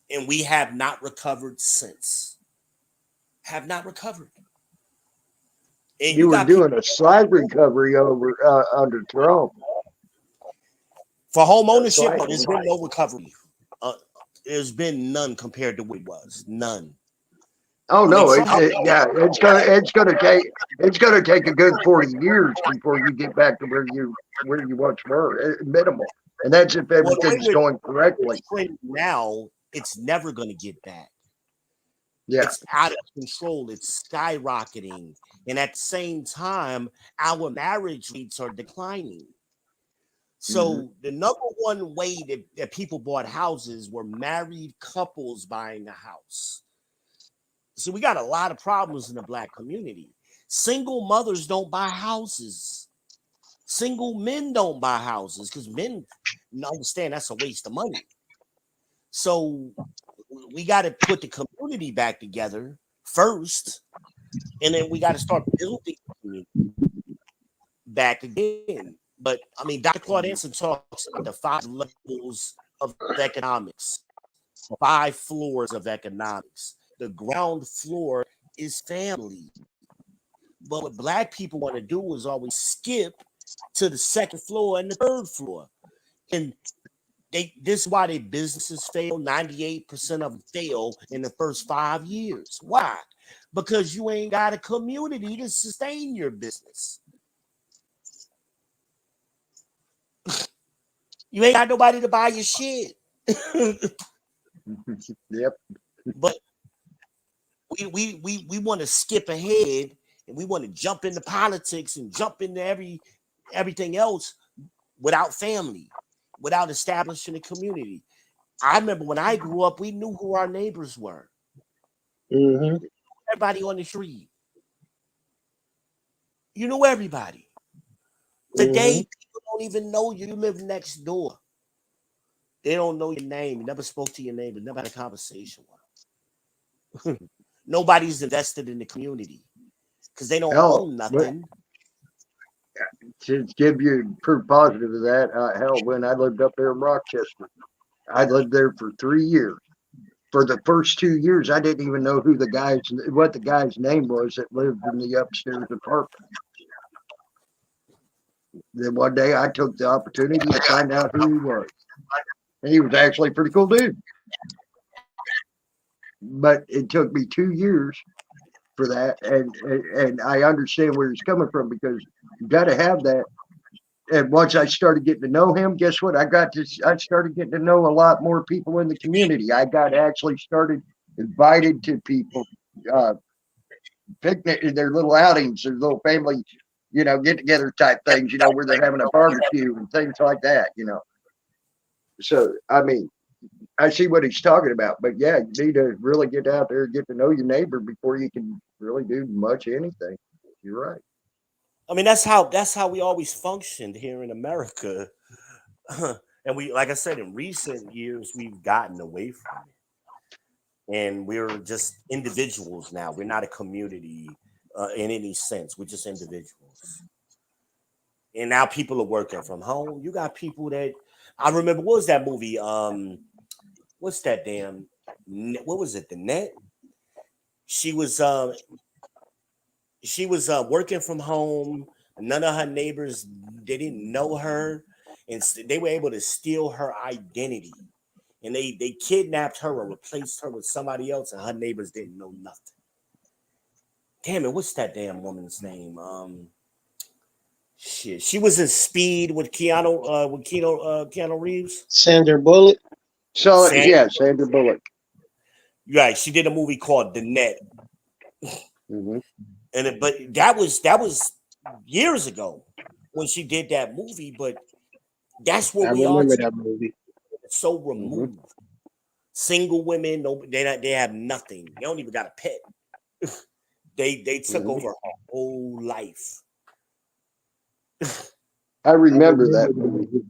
And we have not recovered since. Have not recovered. And You were doing a slight recovery over under Trump. For home ownership, there's been no recovery. There's been none compared to what it was. None. Oh no, it's gonna take a good 40 years before you get back to where you once were, minimal. And that's if everything's going correctly. Now it's never going to get back. Yeah, it's out of control. It's skyrocketing, and at the same time, our marriage rates are declining. So the number one way that people bought houses were married couples buying a house. So we got a lot of problems in the black community. Single mothers don't buy houses. Single men don't buy houses because men understand that's a waste of money. So we got to put the community back together first, and then we got to start building the community back again. But I mean, Dr. Claude Anson talks about the 5 levels of economics, 5 floors of economics. The ground floor is family. But what black people want to do is always skip to the second floor and the third floor. And this is why their businesses fail. 98% of them fail in the first 5 years. Why? Because you ain't got a community to sustain your business. You ain't got nobody to buy your shit. Yep. But we want to skip ahead and we want to jump into politics and jump into everything else without family, without establishing a community. I remember when I grew up, we knew who our neighbors were. Everybody on the street. You knew everybody. Today, people don't even know you. You live next door. They don't know your name. You never spoke to your neighbor. Never had a conversation with them. Nobody's invested in the community because they don't own nothing. To give you proof positive of that, hell, when I lived up there in Rochester, I lived there for 3 years. For the first 2 years, I didn't even know what the guy's name was that lived in the upstairs apartment. Then one day I took the opportunity to find out who he was. And he was actually a pretty cool dude. But it took me 2 years for that. And I understand where he's coming from because you got to have that. And once I started getting to know him, guess what? I started getting to know a lot more people in the community. I actually started invited to people, picnic, their little outings, their little family, get together type things, where they're having a barbecue and things like that, So, I mean, I see what he's talking about. But yeah, you need to really get out there and get to know your neighbor before you can really do much anything. You're right. I mean, that's how we always functioned here in America. And we, like I said, in recent years, we've gotten away from it. And we're just individuals now. We're not a community in any sense. We're just individuals. And now people are working from home. You got people that, I remember, what was that movie? What's that damn, what was it? The Net? She was working from home. None of her neighbors, they didn't know her. And they were able to steal her identity. And they kidnapped her or replaced her with somebody else, and her neighbors didn't know nothing. Damn it, what's that damn woman's name? Shit, she was in Speed with Keanu Reeves. Sandra Bullock. So yeah, Sandra Bullock. Right, she did a movie called The Net. And but that was years ago when she did that movie. But that's what we are. I remember that movie. So removed. Single women, no, they have nothing. They don't even got a pet. They took over her whole life. I remember that movie.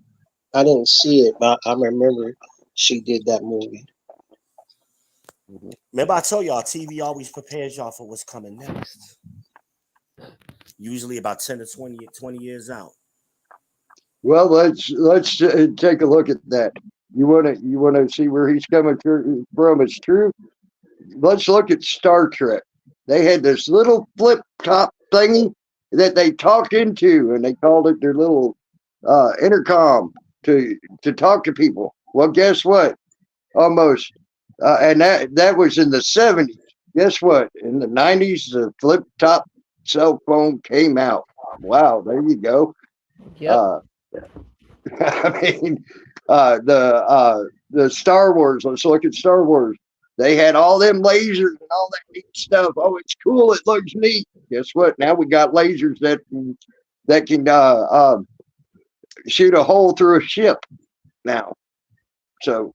I didn't see it, but I remember she did that movie. Remember, I told y'all TV always prepares y'all for what's coming next. Usually about 10 to 20 years out. Well, let's take a look at that. You wanna see where he's coming from? It's true. Let's look at Star Trek. They had this little flip top thingy that they talked into, and they called it their little intercom to talk to people. Well, guess what? Almost, and that was in the 70s. Guess what? In the 90s, the flip top cell phone came out. Wow, there you go. Yep. I mean, the Star Wars. Let's look at Star Wars. They had all them lasers and all that neat stuff. Oh, it's cool. It looks neat. Guess what? Now we got lasers that can shoot a hole through a ship now. So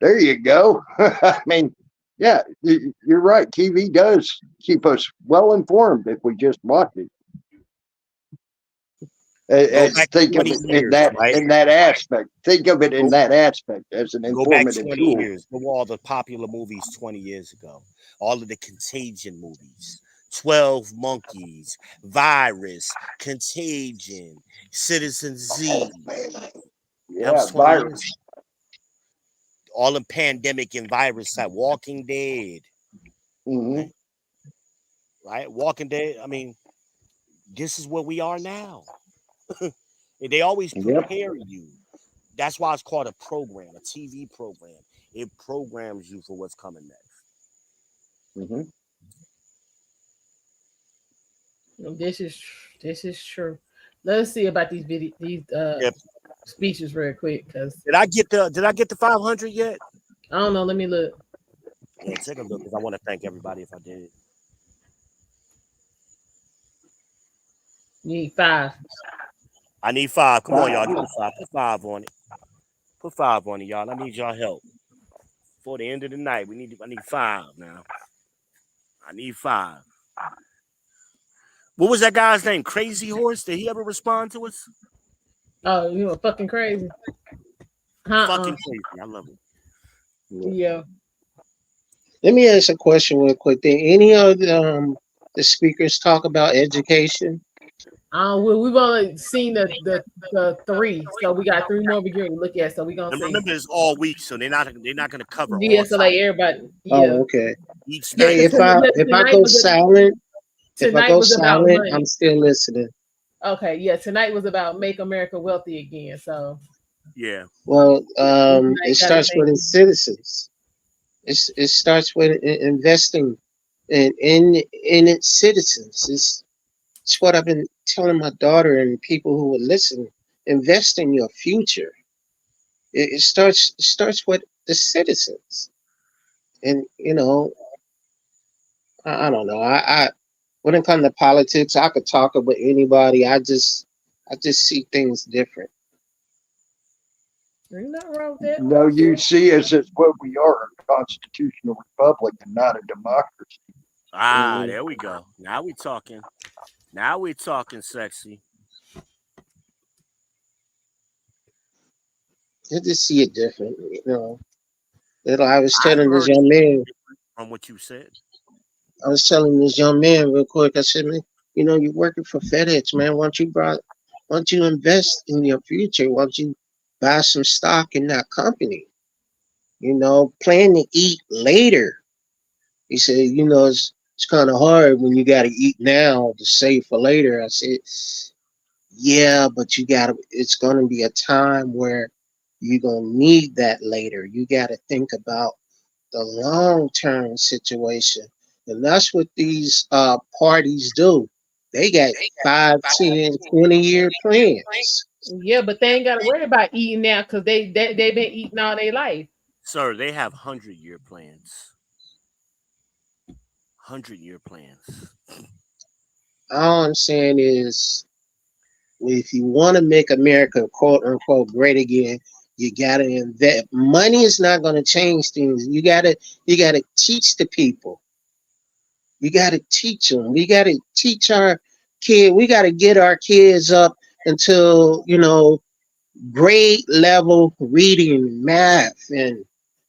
there you go. I mean, yeah, you're right. TV does keep us well informed if we just watch it. And think of it in that aspect. Think of it in that aspect as an informative tool. Go back 20 years. Go all the popular movies 20 years ago. All of the Contagion movies. 12 Monkeys, Virus, Contagion, Citizen Z. Yeah, Virus. All the pandemic and virus side. Walking Dead. Right? Walking Dead. I mean, this is where we are now. They always prepare you. That's why it's called a program, a TV program. It programs you for what's coming next. This is true. Let's see about these speeches real quick. Cause did I get the 500 yet? I don't know. Let me look. Yeah, take a look because I want to thank everybody if I did. You need 5. I need 5. Come on, y'all. Give me 5. Put 5 on it. Put 5 on it, y'all. I need y'all help. Before the end of the night, I need 5 now. I need 5. What was that guy's name? Crazy Horse? Did he ever respond to us? Oh, you were fucking crazy. Fucking crazy. I love it. Yeah. Let me ask a question real quick. Did any of the speakers talk about education? We've only seen the 3, so we got 3 more we're going to look at. So we're gonna see. Remember, it's all week, so they're not gonna cover. Yeah, so like everybody. Yeah. Oh, okay. Hey, if I go silent, I'm still listening. Okay, yeah. Tonight was about make America wealthy again. So. Yeah. Well, it starts with its citizens. It starts with investing in its citizens. It's what I've been telling my daughter and people who would listen. Invest in your future. It starts with the citizens, and I don't know. I when it comes to politics, I could talk about anybody. I just see things different. Ain't nothing wrong with that. No, you see us as what we are, a constitutional republic and not a democracy. Ah, there we go. Now we talking. Now we talking sexy. I just see it differently, you know. I was I've telling this heard young it man, from what you said. I was telling this young man real quick. I said, man, you know, you're working for FedEx, man. Why don't you invest in your future? Why don't you buy some stock in that company? You know, plan to eat later. He said, you know, it's kind of hard when you got to eat now to save for later. I said, yeah, but it's going to be a time where you're going to need that later. You got to think about the long-term situation. And that's what these parties do. They got 5, 10, 20-year plans. Yeah, but they ain't got to worry about eating now because they've been eating all their life. Sir, they have 100-year plans. 100-year plans. All I'm saying is, if you want to make America quote unquote great again, you gotta invest. Money is not going to change things. You gotta teach the people. You gotta teach them. We gotta teach our kid. We gotta get our kids up until, you know, grade level reading, math, and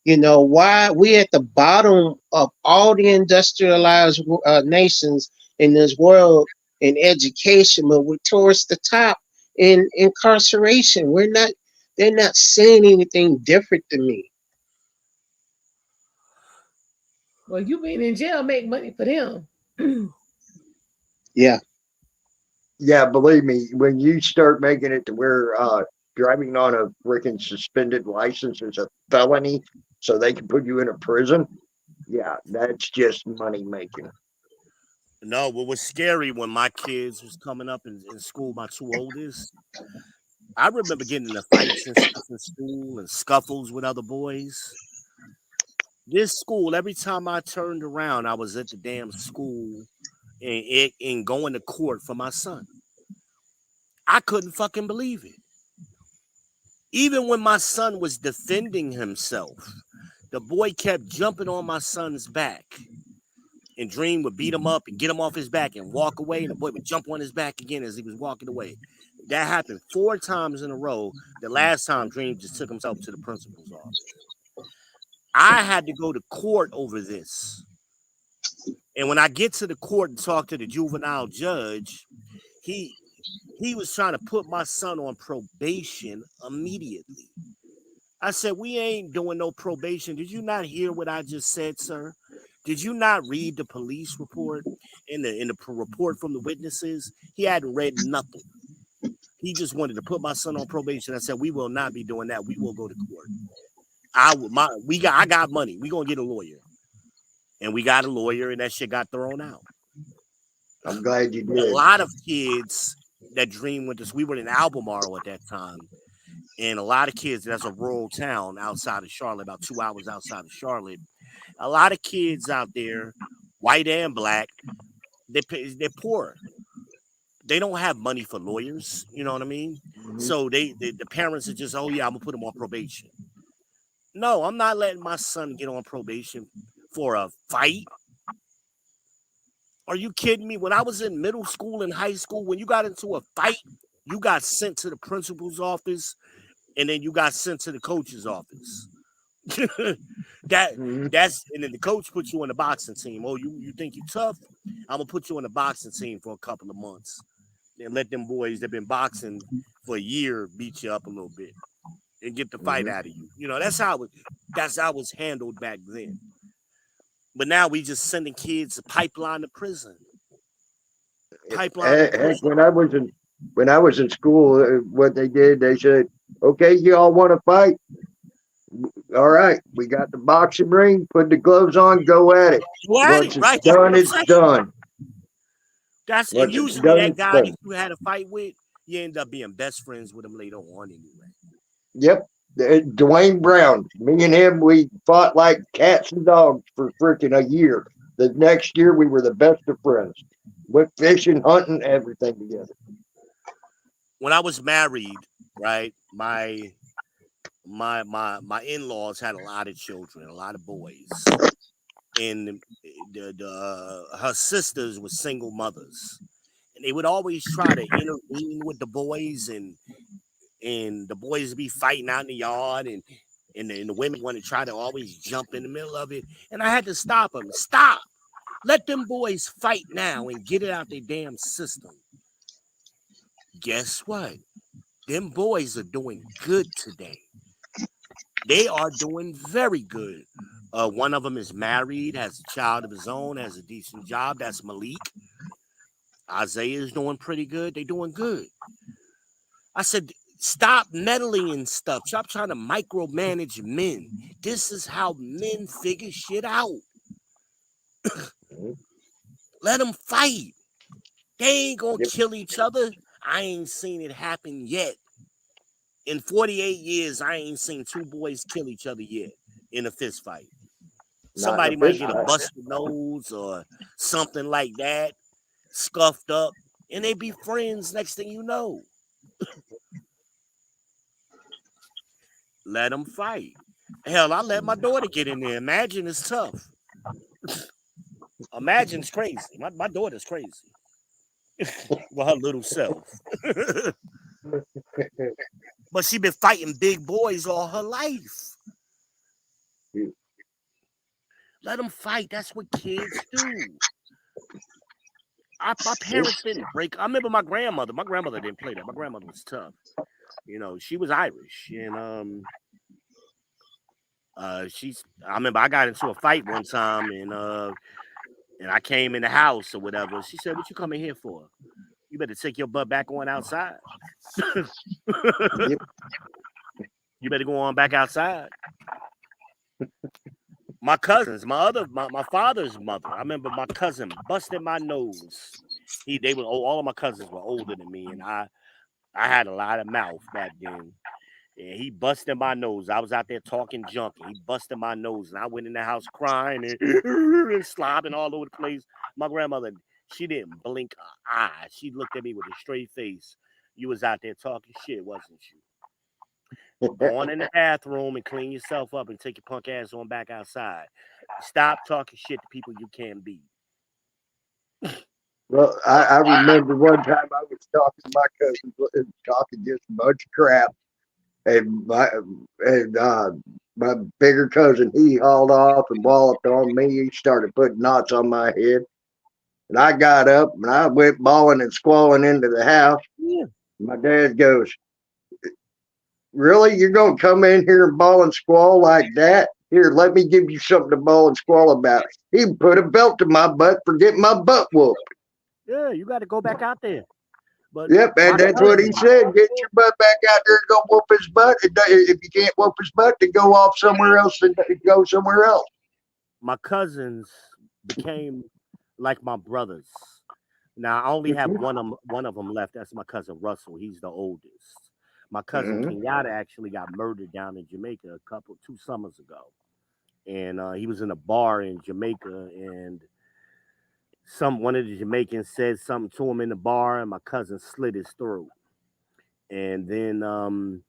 you know why we at the bottom of all the industrialized nations in this world in education, but we're towards the top in incarceration. We're not. They're not saying anything different to me. Well, you being in jail make money for them. Yeah. Yeah, believe me, when you start making it to where driving on a freaking suspended license is a felony, so they can put you in a prison, yeah, that's just money making. No, what was scary when my kids was coming up in school, my two oldest, I remember getting into fights and stuff in school and scuffles with other boys. This school, every time I turned around, I was at the damn school and going to court for my son. I couldn't fucking believe it. Even when my son was defending himself, the boy kept jumping on my son's back. And Dream would beat him up and get him off his back and walk away. And the boy would jump on his back again as he was walking away. That happened 4 times in a row. The last time Dream just took himself to the principal's office. I had to go to court over this. And when I get to the court and talk to the juvenile judge, he was trying to put my son on probation immediately. I said, we ain't doing no probation. Did you not hear what I just said, sir? Did you not read the police report and the report from the witnesses? He hadn't read nothing. He just wanted to put my son on probation. I said, we will not be doing that. We will go to court. I got money. We gonna get a lawyer. And we got a lawyer, and that shit got thrown out. I'm glad you did. A lot of kids that dream with us, we were in Albemarle at that time. And a lot of kids, that's a rural town outside of Charlotte, about 2 hours outside of Charlotte. A lot of kids out there, white and black, they're poor. They don't have money for lawyers, you know what I mean? Mm-hmm. So the parents are just, oh yeah, I'm gonna put them on probation. No, I'm not letting my son get on probation for a fight. Are you kidding me? When I was in middle school and high school, when you got into a fight, you got sent to the principal's office, and then you got sent to the coach's office. That's and then the coach puts you on the boxing team. Oh, you think you're tough? I'm gonna put you on the boxing team for a couple of months and let them boys that been boxing for a year beat you up a little bit and get the fight out of you. You know, that's how it was handled back then. But now we just sending kids a pipeline to prison. Heck, when I was in school, what they did, they said, "Okay, you all want to fight? All right, we got the boxing ring. Put the gloves on. Go at it. Once it's done, it's done." And usually that guy that you had a fight with, you end up being best friends with him later on anyway. Yep. Dwayne Brown, me and him, we fought like cats and dogs for freaking a year. The next year, we were the best of friends. Went fishing, hunting, everything together. When I was married, right, my in-laws had a lot of children, a lot of boys, and her sisters were single mothers, and they would always try to intervene with the boys, and the boys would be fighting out in the yard, and the women want to try to always jump in the middle of it, and I had to stop them. Stop! Let them boys fight now and get it out their damn system. Guess what? Them boys are doing good today. They are doing very good. One of them is married, has a child of his own, has a decent job. That's Malik. Isaiah is doing pretty good. They're doing good. I said, stop meddling in stuff. Stop trying to micromanage men. This is how men figure shit out. Let them fight. They ain't gonna kill each other. I ain't seen it happen yet. In 48 years, I ain't seen two boys kill each other yet in a fist fight. Somebody might get a busted nose or something like that, scuffed up, and they be friends next thing you know. Let them fight. Hell, I let my daughter get in there. Imagine it's tough. Imagine's crazy. My daughter's crazy. With her little self. But she been fighting big boys all her life. Let them fight. That's what kids do. My parents didn't break. I remember my grandmother. My grandmother didn't play that. My grandmother was tough. You know, she was Irish. And I remember I got into a fight one time, and I came in the house or whatever. She said, "What you coming here for? You better take your butt back on outside." You better go on back outside. My cousins, my father's mother. I remember my cousin busted my nose. All of my cousins were older than me, and I had a lot of mouth back then. And he busted my nose. I was out there talking junk, and he busted my nose, and I went in the house crying and slobbing all over the place. My grandmother, she didn't blink an eye. She looked at me with a straight face. You was out there talking shit, wasn't you? Go on in the bathroom and clean yourself up and take your punk ass on back outside. Stop talking shit to people you can't beat. Well, I remember one time I was talking to my cousin, talking just a bunch of crap, and my bigger cousin, he hauled off and walloped on me. He started putting knots on my head, and I got up and I went bawling and squalling into the house. Yeah. My dad goes, "Really? You're gonna come in here and bawl and squall like that? Here, let me give you something to bawl and squall about." He put a belt to my butt for getting my butt whooped. Yeah, you got to go back out there. But yep, and that's what he said. Get your butt back out there and go whoop his butt. If you can't whoop his butt, then go off somewhere else and go somewhere else. My cousins became like my brothers. Now I only have one of them left. That's my cousin Russell. He's the oldest. My cousin Kenyatta actually got murdered down in Jamaica 2 summers ago, and he was in a bar in Jamaica, and one of the Jamaicans said something to him in the bar, and my cousin slit his throat. And then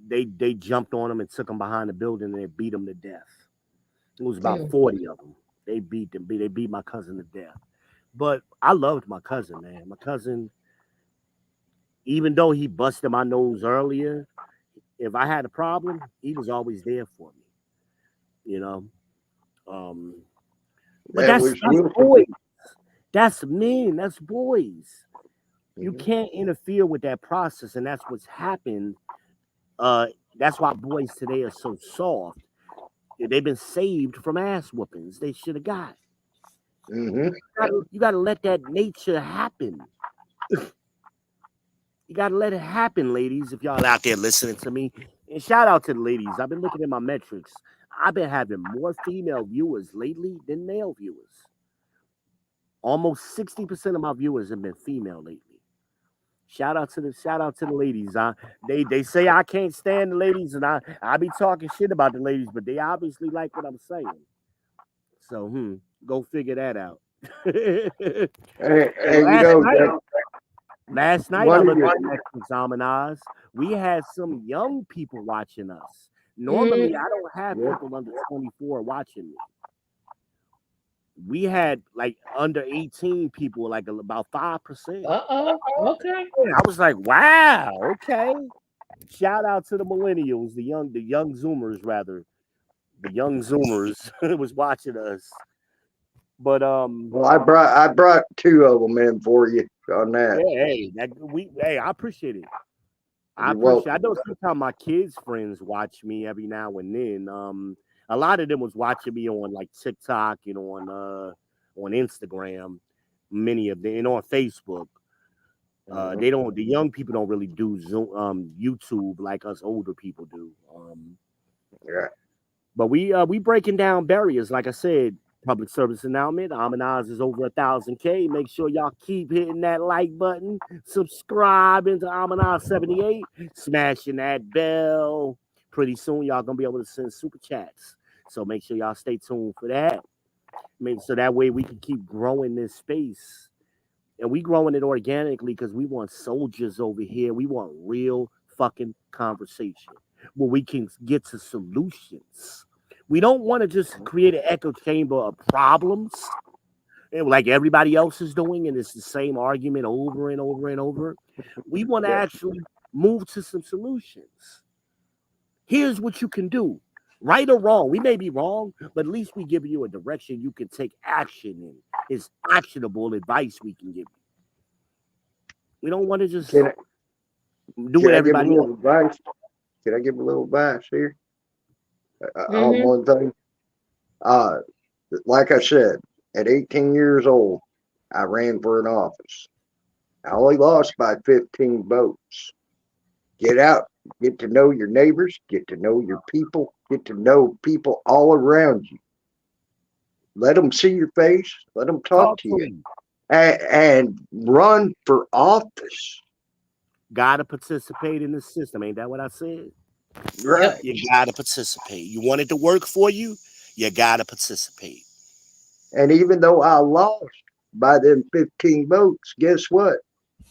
they jumped on him and took him behind the building, and they beat him to death. It was about 40 of them. They beat my cousin to death. But I loved my cousin, man. My cousin, even though he busted my nose earlier, if I had a problem, he was always there for me. You know? But that's boys. That's men. That's boys. You can't interfere with that process, and that's what's happened. That's why boys today are so soft. They've been saved from ass whoopings they should have got. You got to let that nature happen. You got to let it happen, ladies, if y'all out there listening to me. And shout out to the ladies. I've been looking at my metrics. I've been having more female viewers lately than male viewers. Almost 60% of my viewers have been female lately. Shout out to the ladies. They say I can't stand the ladies, and I be talking shit about the ladies, but they obviously like what I'm saying. So go figure that out. Hey, you know, Last night I looked at Netflix Amanaz. We had some young people watching us. Normally, I don't have people under 24 watching me. We had like under 18 people, like about 5%. Okay. Yeah, I was like, wow, okay. Shout out to the millennials, the young Zoomers rather. The young Zoomers was watching us. But well, I brought 2 of them in for you on that. Yeah, I appreciate it. I welcome. know sometimes my kids' friends watch me every now and then. A lot of them was watching me on like TikTok and on Instagram, many of them, and on Facebook. They don't. The young people don't really do Zoom, YouTube like us older people do. Yeah. But we breaking down barriers. Like I said, public service announcement. Amanaz is over 1,000K. Make sure y'all keep hitting that like button, subscribing to Amanaz 78, smashing that bell. Pretty soon y'all gonna be able to send super chats. So make sure y'all stay tuned for that. So that way we can keep growing this space. And we growing it organically because we want soldiers over here. We want real fucking conversation where we can get to solutions. We don't want to just create an echo chamber of problems like everybody else is doing, and it's the same argument over and over and over. We want to actually move to some solutions. Here's what you can do. Right or wrong, we may be wrong, but at least we give you a direction you can take action in. It's actionable advice we can give you. We don't want to just do what everybody else. Can I give a little advice here? On one thing. Like I said, at 18 years old, I ran for an office. I only lost by 15 votes. Get out, get to know your neighbors, get to know your people, get to know people all around you. Let them see your face, let them talk to you. And run for office. Gotta participate in the system. Ain't that what I said? Right. You gotta participate. You want it to work for you, you gotta participate. And even though I lost by them 15 votes, guess what?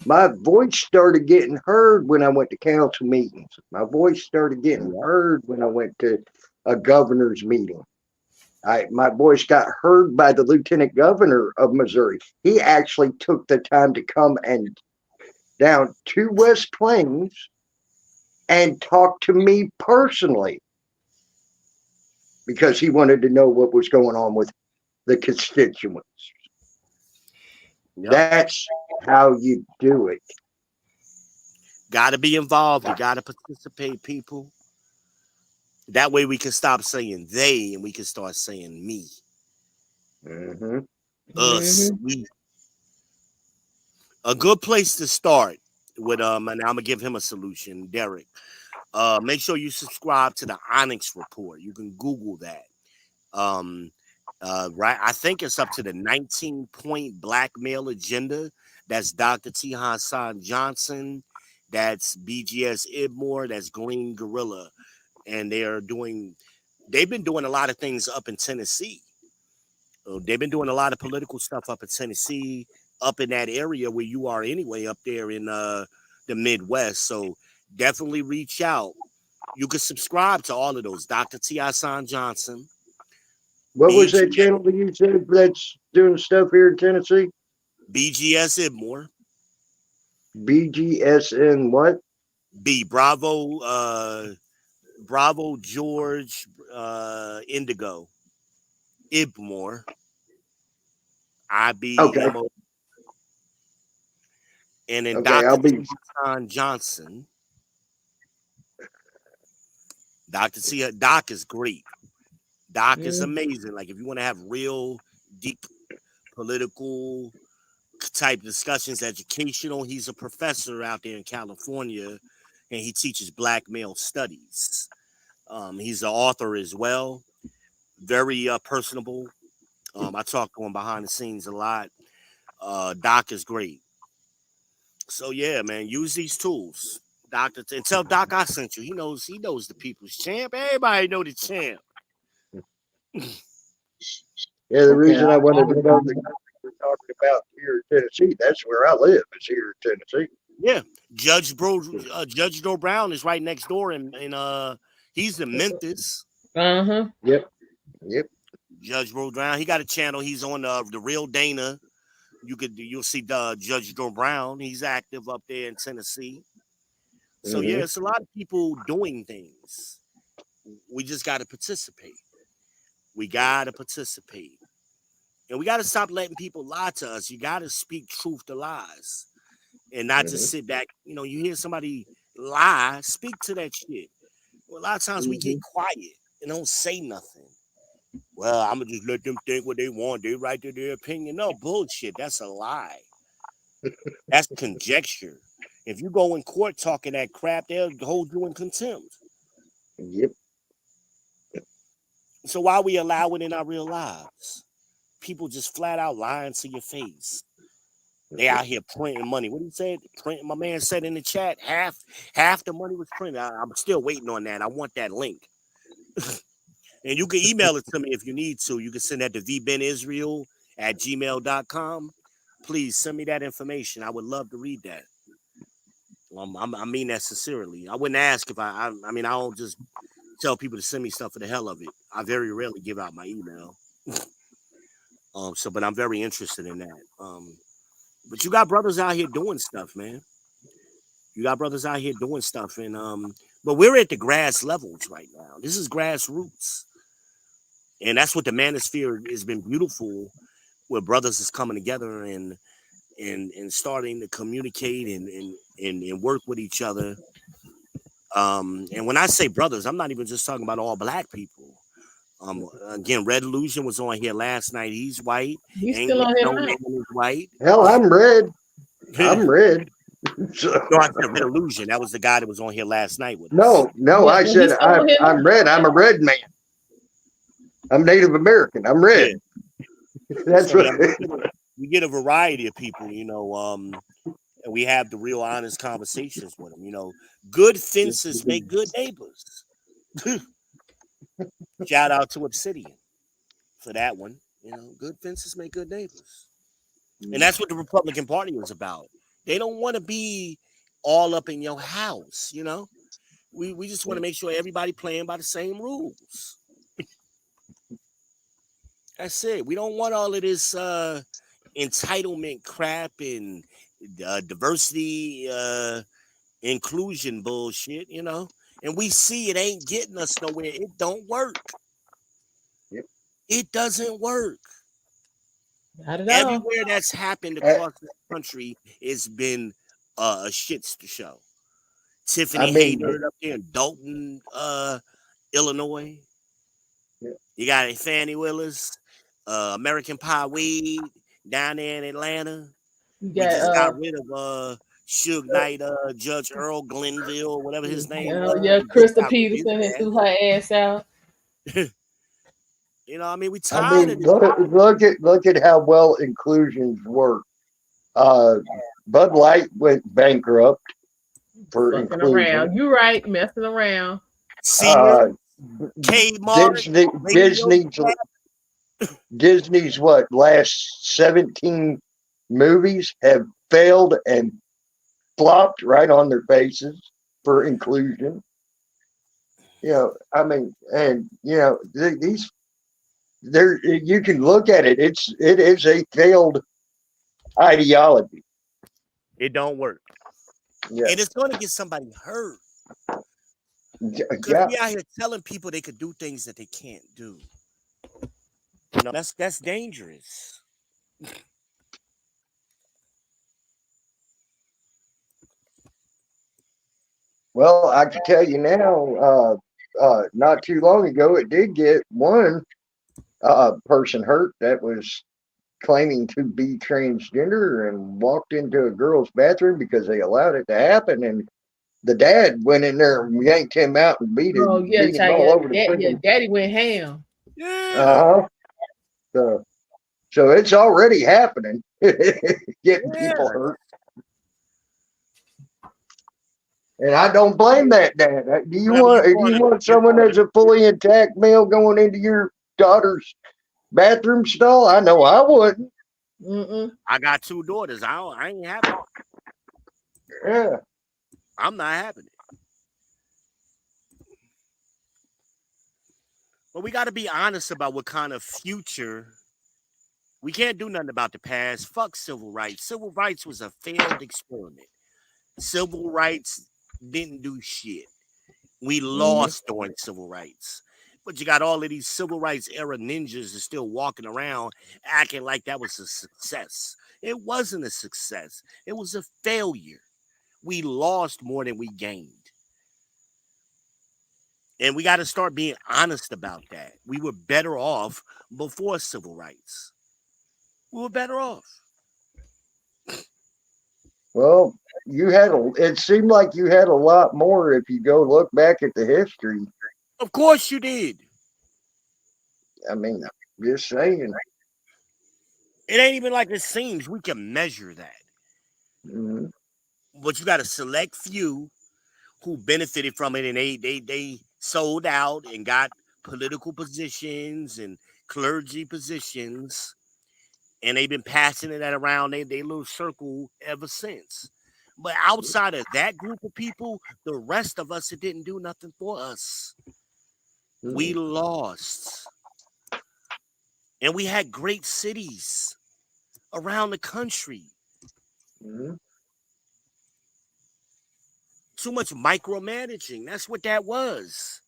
My voice started getting heard when I went to council meetings. My voice started getting heard when I went to a governor's meeting. My voice got heard by the lieutenant governor of Missouri. He actually took the time to come and down to West Plains and talk to me personally because he wanted to know what was going on with the constituents. That's how you do it. Gotta be involved. You gotta participate, people. That way we can stop saying they and we can start saying me. Us. We. A good place to start with and I'm gonna give him a solution, Derek. Make sure you subscribe to the Onyx Report. You can Google that. Right, I think it's up to the 19-point blackmail agenda. That's Dr. T. Hassan Johnson. That's BGS Ibmore. That's Green Gorilla. And they've been doing a lot of things up in Tennessee. They've been doing a lot of political stuff up in Tennessee, up in that area where you are anyway, up there in the Midwest. So definitely reach out. You can subscribe to all of those. Dr. T. Hassan Johnson. What was that channel that you said that's doing stuff here in Tennessee? BGS Ibmore. BGSN what? Bravo George Indigo. Ibmore. IBMO. And then Dr. Hassan Johnson. Doc is great. Doc is amazing. Like if you want to have real deep political type discussions, educational, he's a professor out there in California and he teaches black male studies. He's an author as well. Very personable. I talk to him behind the scenes a lot. Doc is great. So yeah, man, use these tools. Doctor, and tell Doc I sent you. He knows the people's champ. Everybody know the champ. Yeah, the reason I wanted talking about here in Tennessee. That's where I live. It's here in Tennessee. Yeah, Judge Joe Brown is right next door, and he's in Memphis. Yep. Judge Joe Brown, he got a channel. He's on the Real Dana. You'll see Judge Joe Brown. He's active up there in Tennessee. So yeah, it's a lot of people doing things. We just got to participate. We got to participate, and we got to stop letting people lie to us. You got to speak truth to lies. And not just sit back, you hear somebody lie, speak to that shit. Well, a lot of times we get quiet and don't say nothing. Well, I'm gonna just let them think what they want. They right to their opinion. No, bullshit. That's a lie. That's conjecture. If you go in court talking that crap, they'll hold you in contempt. Yep. So why we allow it in our real lives? People just flat out lying to your face. They out here printing money. What he said? Printing. My man said in the chat, half the money was printed. I'm still waiting on that. I want that link. And you can email it to me if you need to. You can send that to vbenisrael@gmail.com. Please send me that information. I would love to read that. I mean that sincerely. I wouldn't ask if I don't just tell people to send me stuff for the hell of it. I very rarely give out my email. But I'm very interested in that. But you got brothers out here doing stuff, man. You got brothers out here doing stuff, and but we're at the grass levels right now. This is grassroots, and that's what the manosphere has been beautiful, where brothers is coming together and starting to communicate and work with each other. And when I say brothers, I'm not even just talking about all black people. Again, Red Illusion was on here last night. He's white. He's still on here now. Is white. Hell, I'm red. I'm red. No, I said Red Illusion. That was the guy that was on here last night with us. No, I said I'm red. I'm a red man. I'm Native American. I'm red. Yeah. That's so, what we get a variety of people, and we have the real honest conversations with them. Good fences make good neighbors. Shout out to Obsidian for that one. Good fences make good neighbors. And that's what the Republican Party was about. They don't want to be all up in your house, We just want to make sure everybody playing by the same rules. That's it. We don't want all of this entitlement crap and diversity, inclusion bullshit, And we see it ain't getting us nowhere. It don't work. Yep. It doesn't work. Not at all. Everywhere that's happened across the country, it's been a shit show. Tiffany Hayward up there in Dalton, Illinois. Yep. You got Fannie Willis, American Pie Weed down there in Atlanta. We just got rid of Suge Knight, Judge Earl Glenville, whatever his name was. Yeah, Krista Peterson has threw her ass out. We tired of look at how well inclusions work. Bud Light went bankrupt for messing inclusion. Around. You're right, messing around. Disney's last 17 movies have failed and flopped right on their faces for inclusion. These you can look at it. It is a failed ideology. It don't work. Yeah. And it's going to get somebody hurt. Because we out here telling people they could do things that they can't do. That's dangerous. Well, I can tell you now, not too long ago, it did get one person hurt that was claiming to be transgender and walked into a girl's bathroom because they allowed it to happen, and the dad went in there and yanked him out and beat him, beat him all over the place. Daddy went ham. Yeah. So it's already happening. Getting people hurt. And I don't blame that dad. Do you want someone that's a fully intact male going into your daughter's bathroom stall? I know I wouldn't. I got 2 daughters. I ain't happy. Yeah. I'm not happy. But we got to be honest about what kind of future. We can't do nothing about the past. Fuck civil rights. Civil rights was a failed experiment. Civil rights didn't do shit. We lost during civil rights. But you got all of these civil rights era ninjas that's still walking around acting like that was a success. It wasn't a success. It was a failure. We lost more than we gained. And we got to start being honest about that. We were better off before civil rights. We were better off. Well, it seemed like you had a lot more if you go look back at the history. Of course you did. I mean, just saying. It ain't even like it seems. We can measure that. Mm-hmm. But you got a select few who benefited from it, and they sold out and got political positions and clergy positions, and they've been passing that around their little circle ever since. But outside of that group of people, the rest of us, it didn't do nothing for us. We lost. And we had great cities around the country. Too much micromanaging. That's what that was.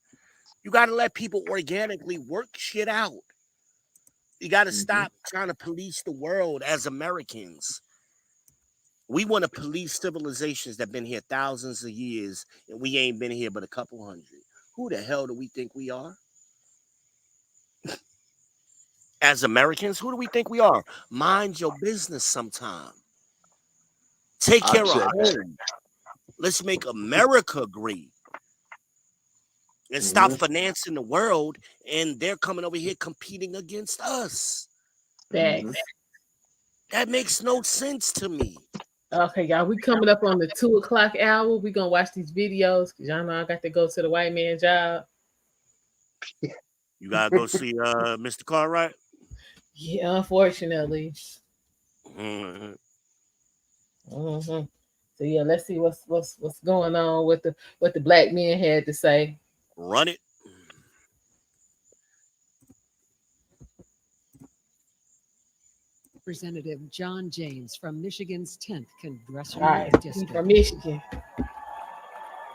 You got to let people organically work shit out. You got to stop trying to police the world as Americans. We want to police civilizations that have been here thousands of years, and we ain't been here but a couple hundred. Who the hell do we think we are? As Americans, who do we think we are? Mind your business sometime. Take care of home. Let's make America great. And stop financing the world, and they're coming over here competing against us. That makes no sense to me. Okay, y'all, we coming up on the 2 o'clock hour. We gonna watch these videos because y'all know I got to go to the white man job. You gotta go see Mr. Cartwright. Yeah, unfortunately. So yeah, let's see what's going on with what the black men had to say. Run it. Representative John James from Michigan's 10th Congressional District. From Michigan.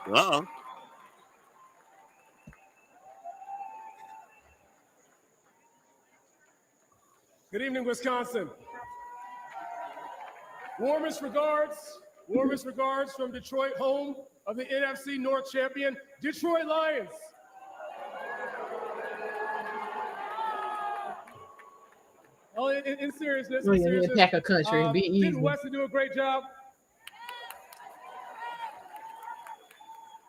Uh-oh. Good evening, Wisconsin. Warmest regards from Detroit, home of the NFC North champion, Detroit Lions. Oh, in seriousness, attack a country. Be easy. Didn't Wesley do a great job?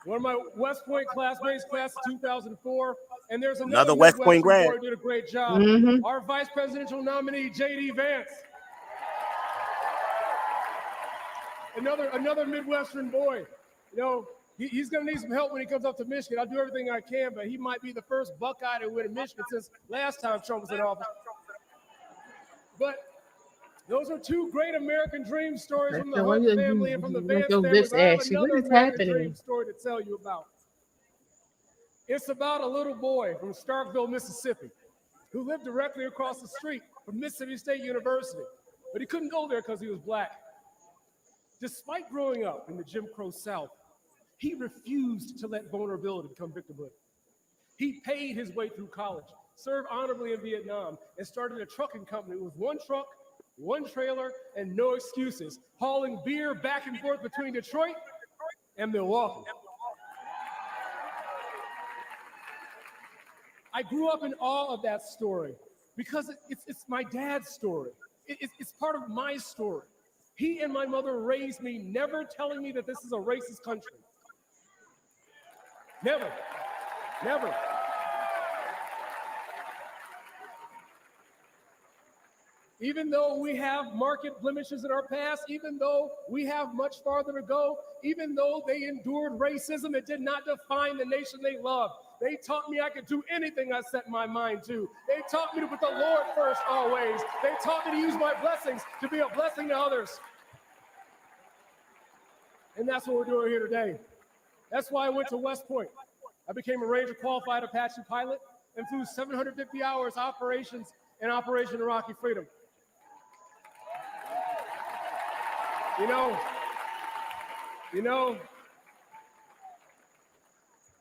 One of my West Point classmates, class of 2004, and there's another West Point grad who did a great job. Our vice presidential nominee, J.D. Vance. Another Midwestern boy. You know, he's going to need some help when he comes up to Michigan. I'll do everything I can, but he might be the first Buckeye to win in Michigan since last time Trump was in office. But those are 2 great American dream stories from the Hunt family and from the Vance family. I have another American dream story to tell you about. It's about a little boy from Starkville, Mississippi, who lived directly across the street from Mississippi State University, but he couldn't go there because he was black. Despite growing up in the Jim Crow South, he refused to let vulnerability become victimhood. He paid his way through college, served honorably in Vietnam, and started a trucking company with 1 truck, 1 trailer, and no excuses, hauling beer back and forth between Detroit and Milwaukee. I grew up in awe of that story because it's my dad's story. It's part of my story. He and my mother raised me, never telling me that this is a racist country. Never. Even though we have market blemishes in our past, even though we have much farther to go, even though they endured racism, it did not define the nation they loved. They taught me I could do anything I set my mind to. They taught me to put the Lord first always. They taught me to use my blessings to be a blessing to others. And that's what we're doing here today. That's why I went to West Point. I became a Ranger qualified Apache pilot and flew 750 hours operations in Operation Iraqi Freedom. You know,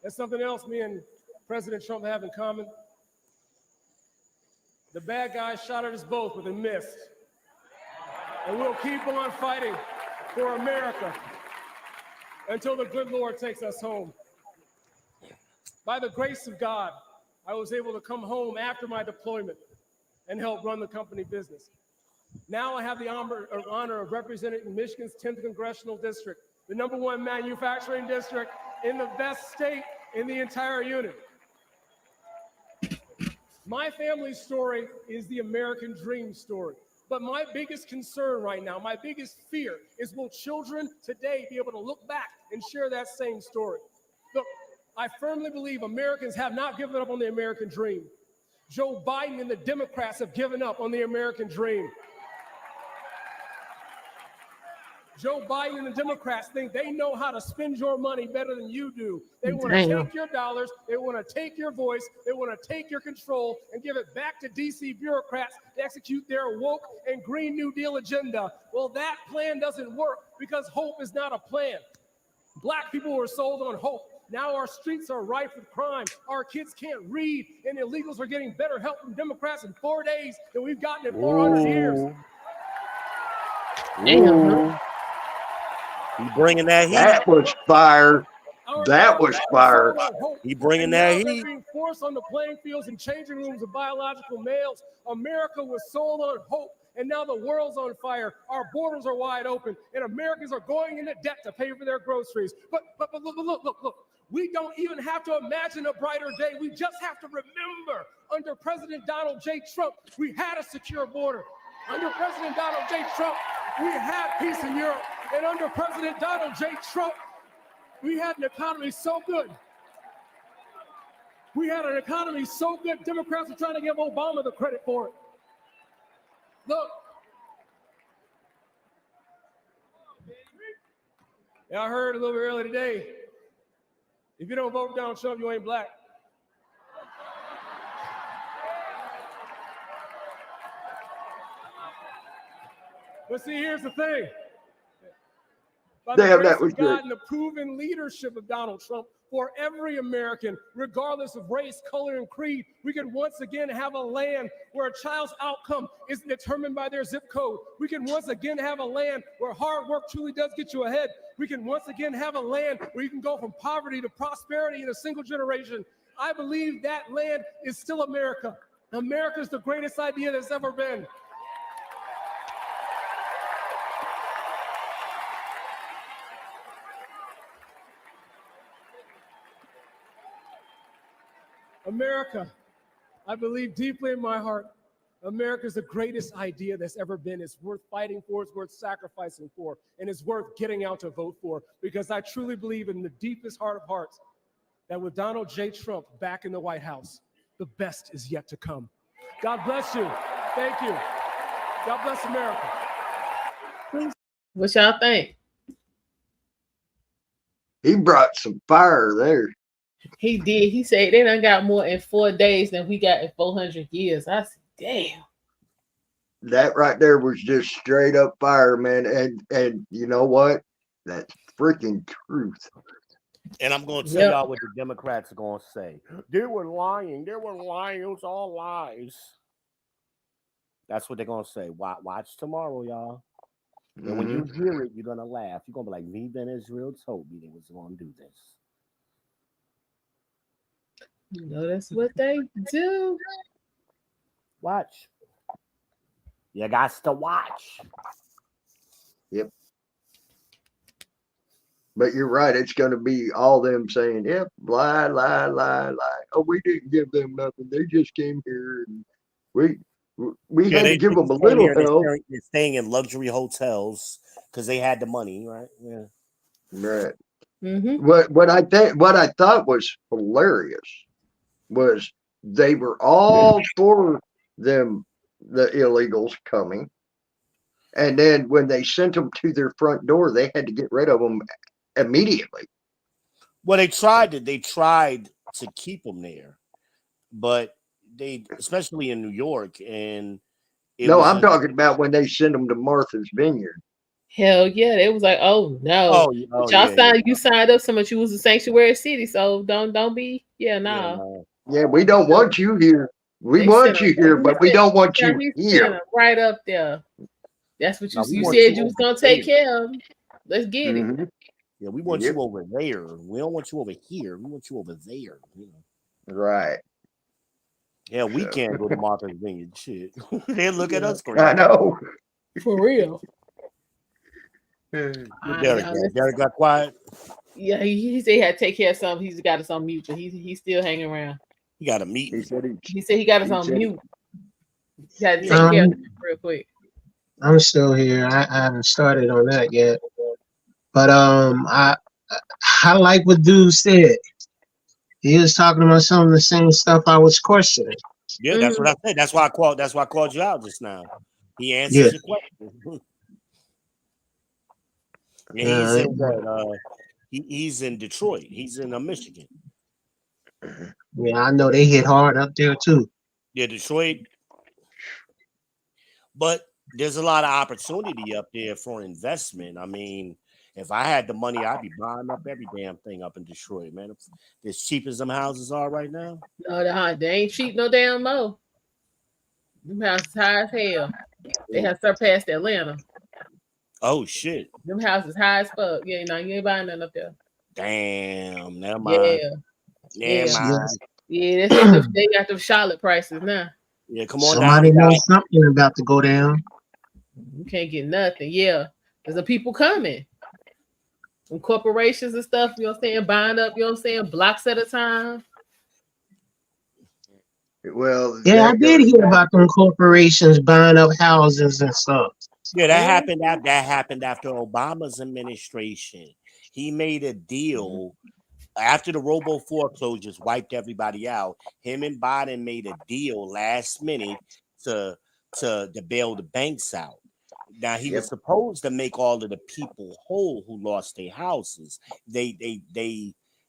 there's something else me and President Trump have in common. The bad guys shot at us both, but they missed. And we'll keep on fighting for America until the good Lord takes us home. By the grace of God, I was able to come home after my deployment and help run the company business. Now I have the honor of representing Michigan's 10th Congressional District, the #1 manufacturing district in the best state in the entire union. My family's story is the American dream story. But my biggest concern right now, my biggest fear is, will children today be able to look back and share that same story? Look, I firmly believe Americans have not given up on the American dream. Joe Biden and the Democrats have given up on the American dream. Joe Biden and the Democrats think they know how to spend your money better than you do. They want to take your dollars, they want to take your voice, they want to take your control and give it back to DC bureaucrats to execute their woke and Green New Deal agenda. Well, that plan doesn't work because hope is not a plan. Black people were sold on hope. Now our streets are rife with crime. Our kids can't read, and illegals are getting better help from Democrats in 4 days than we've gotten in 400 years. Damn. He bringing that heat. That was fire. That was fire. He bringing that heat. They're being forced on the playing fields and changing rooms of biological males. America was sold on hope, and now the world's on fire. Our borders are wide open, and Americans are going into debt to pay for their groceries. But look. We don't even have to imagine a brighter day. We just have to remember, under President Donald J. Trump, we had a secure border. Under President Donald J. Trump, we had peace in Europe. And under President Donald J. Trump, we had an economy so good. Democrats are trying to give Obama the credit for it. Look. Yeah, I heard a little bit earlier today, if you don't vote for Donald Trump, you ain't black. But see, here's the thing. By the grace of God and the proven leadership of Donald Trump, for every American, regardless of race, color, and creed, we can once again have a land where a child's outcome isn't determined by their zip code. We can once again have a land where hard work truly does get you ahead. We can once again have a land where you can go from poverty to prosperity in a single generation. I believe that land is still America. America is the greatest idea that's ever been. America, I believe deeply in my heart, America is the greatest idea that's ever been. It's worth fighting for, it's worth sacrificing for, and it's worth getting out to vote for, because I truly believe in the deepest heart of hearts that with Donald J. Trump back in the White House, the best is yet to come. God bless you. Thank you. God bless America. What y'all think? He brought some fire there. He did. He said they done got more in 4 days than we got in 400 years. I said, damn. That right there was just straight up fire, man. And you know what? That's freaking truth. And I'm going to tell y'all what the Democrats are going to say. They were lying. They were lying. It was all lies. That's what they're going to say. Watch tomorrow, y'all. And when you hear it, you're going to laugh. You're going to be like, Viva Israel told me they was going to do this. You know, that's what they do. Watch. You got to watch. Yep. But you're right. It's going to be all them saying, yep, lie, lie, lie, lie. Oh, we didn't give them nothing. They just came here and we had to give them a little help. They're staying in luxury hotels because they had the money, right? Yeah. Right. What I thought was hilarious was they were all for the illegals coming. And then when they sent them to their front door, they had to get rid of them immediately. Well, they tried to keep them there, but they, especially in New York, and no, I'm talking about when they sent them to Martha's Vineyard. Hell yeah, it was like, oh no, you signed up so much. You was a sanctuary city, so don't be, no. Yeah, we don't want you here. We want you here, but we don't want you here. Right up there. That's what you said you was gonna take care of. Let's get it. Yeah, we want you over there. We don't want you over here. We want you over there. Right. Yeah, we can't go to Martha's Vineyard. Shit. They look at us crazy. I know. For real. Derek got quiet. Yeah, he said he had to take care of something. He's got us on mute, but he's still hanging around. He got a meeting. He said he got us on mute. He had to take care of it real quick. I'm still here. I haven't started on that yet. But I like what dude said. He was talking about some of the same stuff I was questioning. Yeah, that's what I said. That's why I called you out just now. He answers your question. He's in Detroit. He's in Michigan. Yeah, I know they hit hard up there too. Yeah, Detroit. But there's a lot of opportunity up there for investment. I mean, if I had the money, I'd be buying up every damn thing up in Detroit, man. As cheap as them houses are right now. No, they ain't cheap no damn more. Them houses high as hell. They have surpassed Atlanta. Oh shit. Them houses high as fuck. Yeah, you ain't buying nothing up there. Damn, never mind. Yeah, they got them Charlotte prices now. Yeah, come on. Somebody knows something about to go down. You can't get nothing. Yeah, there's the people coming. Some corporations and stuff, you know what I'm saying, buying up, you know what I'm saying, blocks at a time. Well, yeah, I did hear about them corporations buying up houses and stuff. Yeah, that happened after Obama's administration. He made a deal after the robo foreclosures wiped everybody out. Him and Biden made a deal last minute to bail the banks out. Now he was supposed to make all of the people whole who lost their houses. They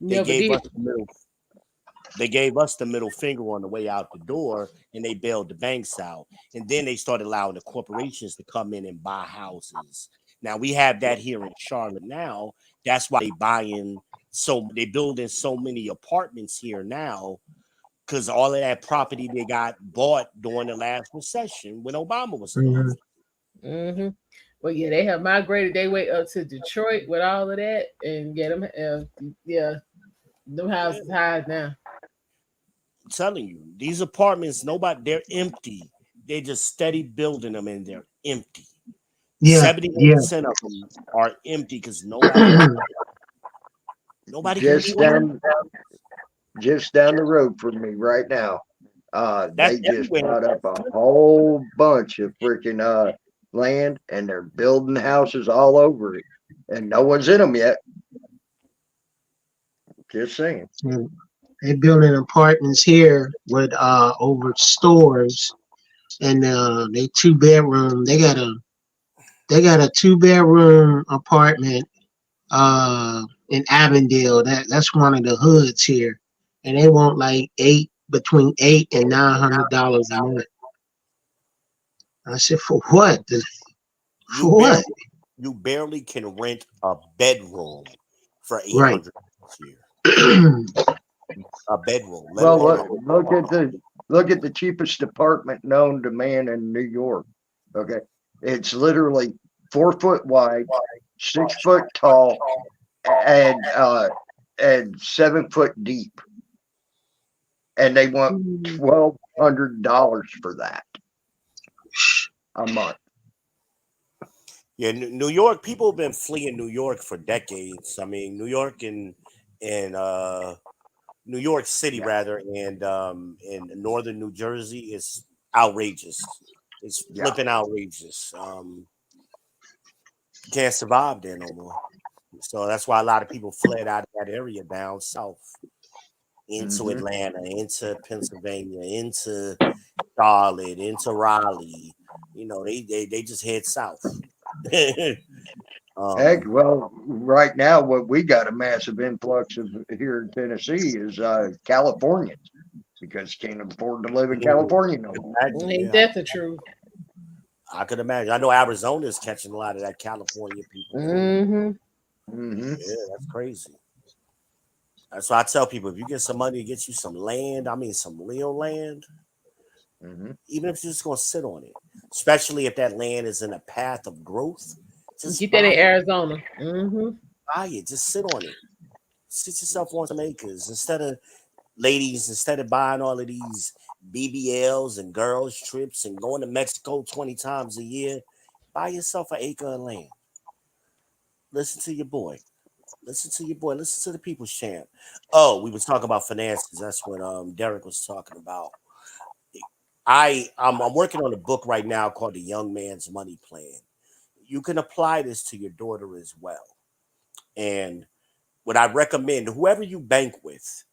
gave us the middle finger on the way out the door, and they bailed the banks out. And then they started allowing the corporations to come in and buy houses. Now we have that here in Charlotte now. That's why they building so many apartments here now, because all of that property they got bought during the last recession when Obama was in office. Mm-hmm. Well, yeah, they have migrated their way up to Detroit with all of that, and get them. Them houses high now. I'm telling you, these apartments, they're empty. They just steady building them, and they're empty. 70% of them are empty because nobody just down the road from me right now. They just brought up a whole bunch of freaking land, and they're building houses all over it, and no one's in them yet. Just saying. They're building apartments here with over stores, and they 2-bedroom. They got a 2-bedroom apartment in Avondale. That's one of the hoods here, and they want like between $800 and $900 a month. I said, for what? What? You barely can rent a bedroom for $800 a year. A bedroom. Well, look at the cheapest apartment known to man in New York. Okay, it's literally 4 foot wide, 6 foot tall, and 7 foot deep, and they want $1,200 for that a month. Yeah, New York. People have been fleeing New York for decades. I mean, New York and New York City rather, and in northern New Jersey is outrageous. It's flipping outrageous. Can't survive there no more. So that's why a lot of people fled out of that area down south. into Atlanta, into Pennsylvania, into Charlotte, into Raleigh. You know, they just head south. Heck, well, right now, what we got a massive influx of here in Tennessee is Californians, because can't afford to live in California no more. Ain't that the truth? I could imagine. I know Arizona is catching a lot of that California people. Mm-hmm. Yeah, that's crazy. That's why I tell people, if you get some money to get you some land, I mean some real land, even if you're just gonna sit on it, especially if that land is in a path of growth, just get that in Arizona. Buy it, just sit on it. Sit yourself on some acres instead of buying all of these BBLs and girls trips and going to Mexico 20 times a year. Buy yourself an acre of land. Listen to your boy. Listen to your boy. Listen to the People's Champ. Oh, we were talking about finances. That's what Derek was talking about. I'm working on a book right now called The Young Man's Money Plan. You can apply this to your daughter as well. And what I recommend, whoever you bank with,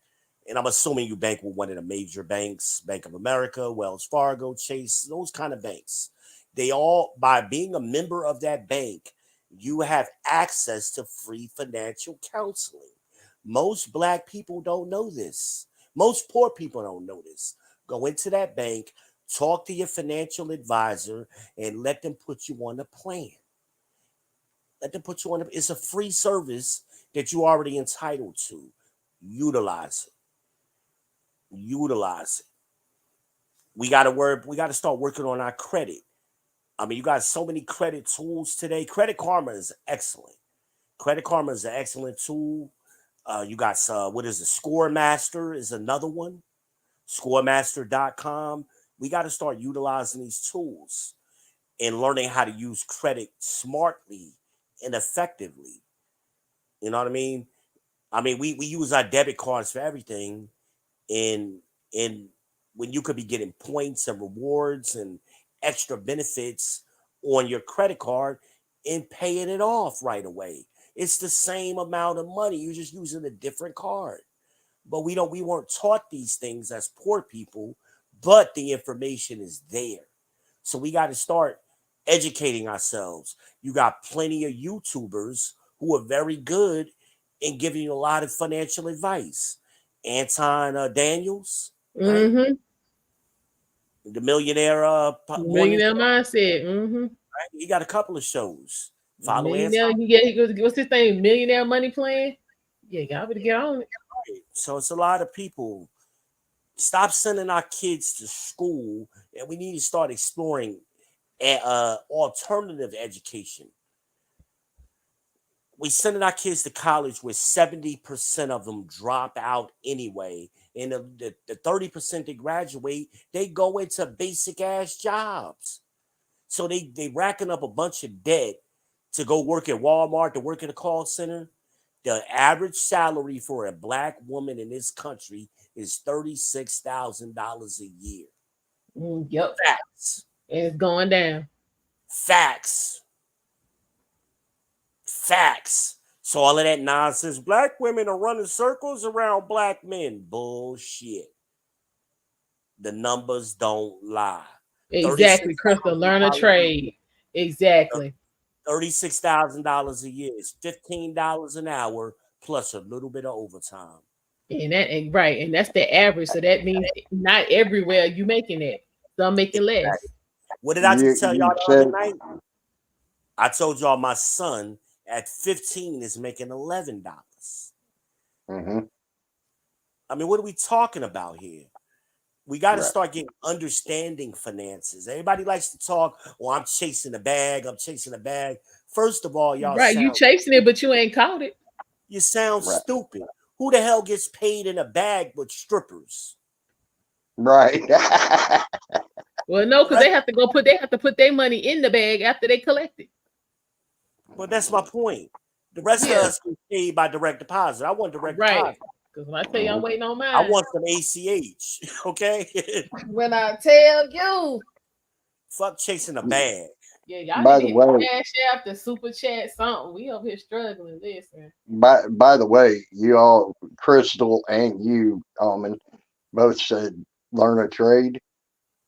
and I'm assuming you bank with one of the major banks, Bank of America, Wells Fargo, Chase, those kind of banks. They all, by being a member of that bank, you have access to free financial counseling. Most Black people don't know this. Most poor people don't know this. Go into that bank, talk to your financial advisor, and let them put you on a plan. Let them put you on it's a free service that you're already entitled to. Utilize it. Utilize it. We got to start working on our credit. I mean, you got so many credit tools today. Credit Karma is excellent. Credit Karma is an excellent tool. You got what is it? ScoreMaster is another one. ScoreMaster.com. We got to start utilizing these tools and learning how to use credit smartly and effectively. You know what I mean? I mean, we use our debit cards for everything, and when you could be getting points and rewards and extra benefits on your credit card and paying it off right away. It's the same amount of money. You're just using a different card. But we weren't taught these things as poor people, but the information is there. So we got to start educating ourselves. You got plenty of YouTubers who are very good in giving you a lot of financial advice. Anton Daniels, right? The Millionaire Millionaire Mindset. Right? He got a couple of shows. Follow Millionaire, what's his thing? Millionaire Money Plan. Yeah, y'all better get on it. So it's a lot of people. Stop sending our kids to school, and we need to start exploring alternative education. We sending our kids to college where 70% of them drop out anyway. And the 30% that graduate, they go into basic ass jobs. So they racking up a bunch of debt to go work at Walmart, to work at a call center. The average salary for a Black woman in this country is $36,000 a year. Yep. Facts. And it's going down. Facts. So all of that nonsense, Black women are running circles around Black men. Bullshit. The numbers don't lie. Exactly, Crystal. Learn a trade. Exactly. $36,000 a year is $15 an hour plus a little bit of overtime. And that ain't right. And that's the average. So that means not everywhere you making it. Some making less. What did I just tell y'all the other night? I told y'all my son at 15 is making $11. I mean, what are we talking about here? We got to start getting understanding finances. Everybody likes to talk, I'm chasing a bag. I'm chasing a bag. First of all, y'all you chasing it, but you ain't caught it. You sound stupid. Who the hell gets paid in a bag but strippers? Right. Well, no, because they have to put their money in the bag after they collect it. Well, that's my point. The rest of us get paid by direct deposit. I want direct deposit. Because when I tell you I'm waiting on mine. I want some ACH. Okay. When I tell you. Fuck chasing a bag. Yeah, y'all By need to the hit way, the cash app, the super chat, something. We over here struggling. Listen. by the way, you all, Crystal and you, Almond, both said learn a trade.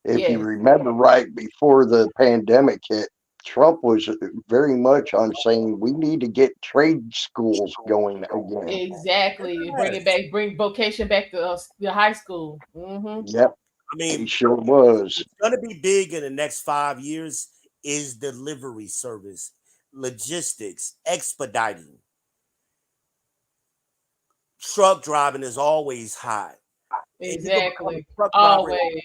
If you Yes. remember right before the pandemic hit, Trump was very much on saying we need to get trade schools going again. Exactly. Bring it back. Bring vocation back to the high school. Mm-hmm. Yep. I mean, he sure was. What's going to be big in the next 5 years is delivery service, logistics, expediting. Truck driving is always high. And you can become Exactly. a truck driver Always.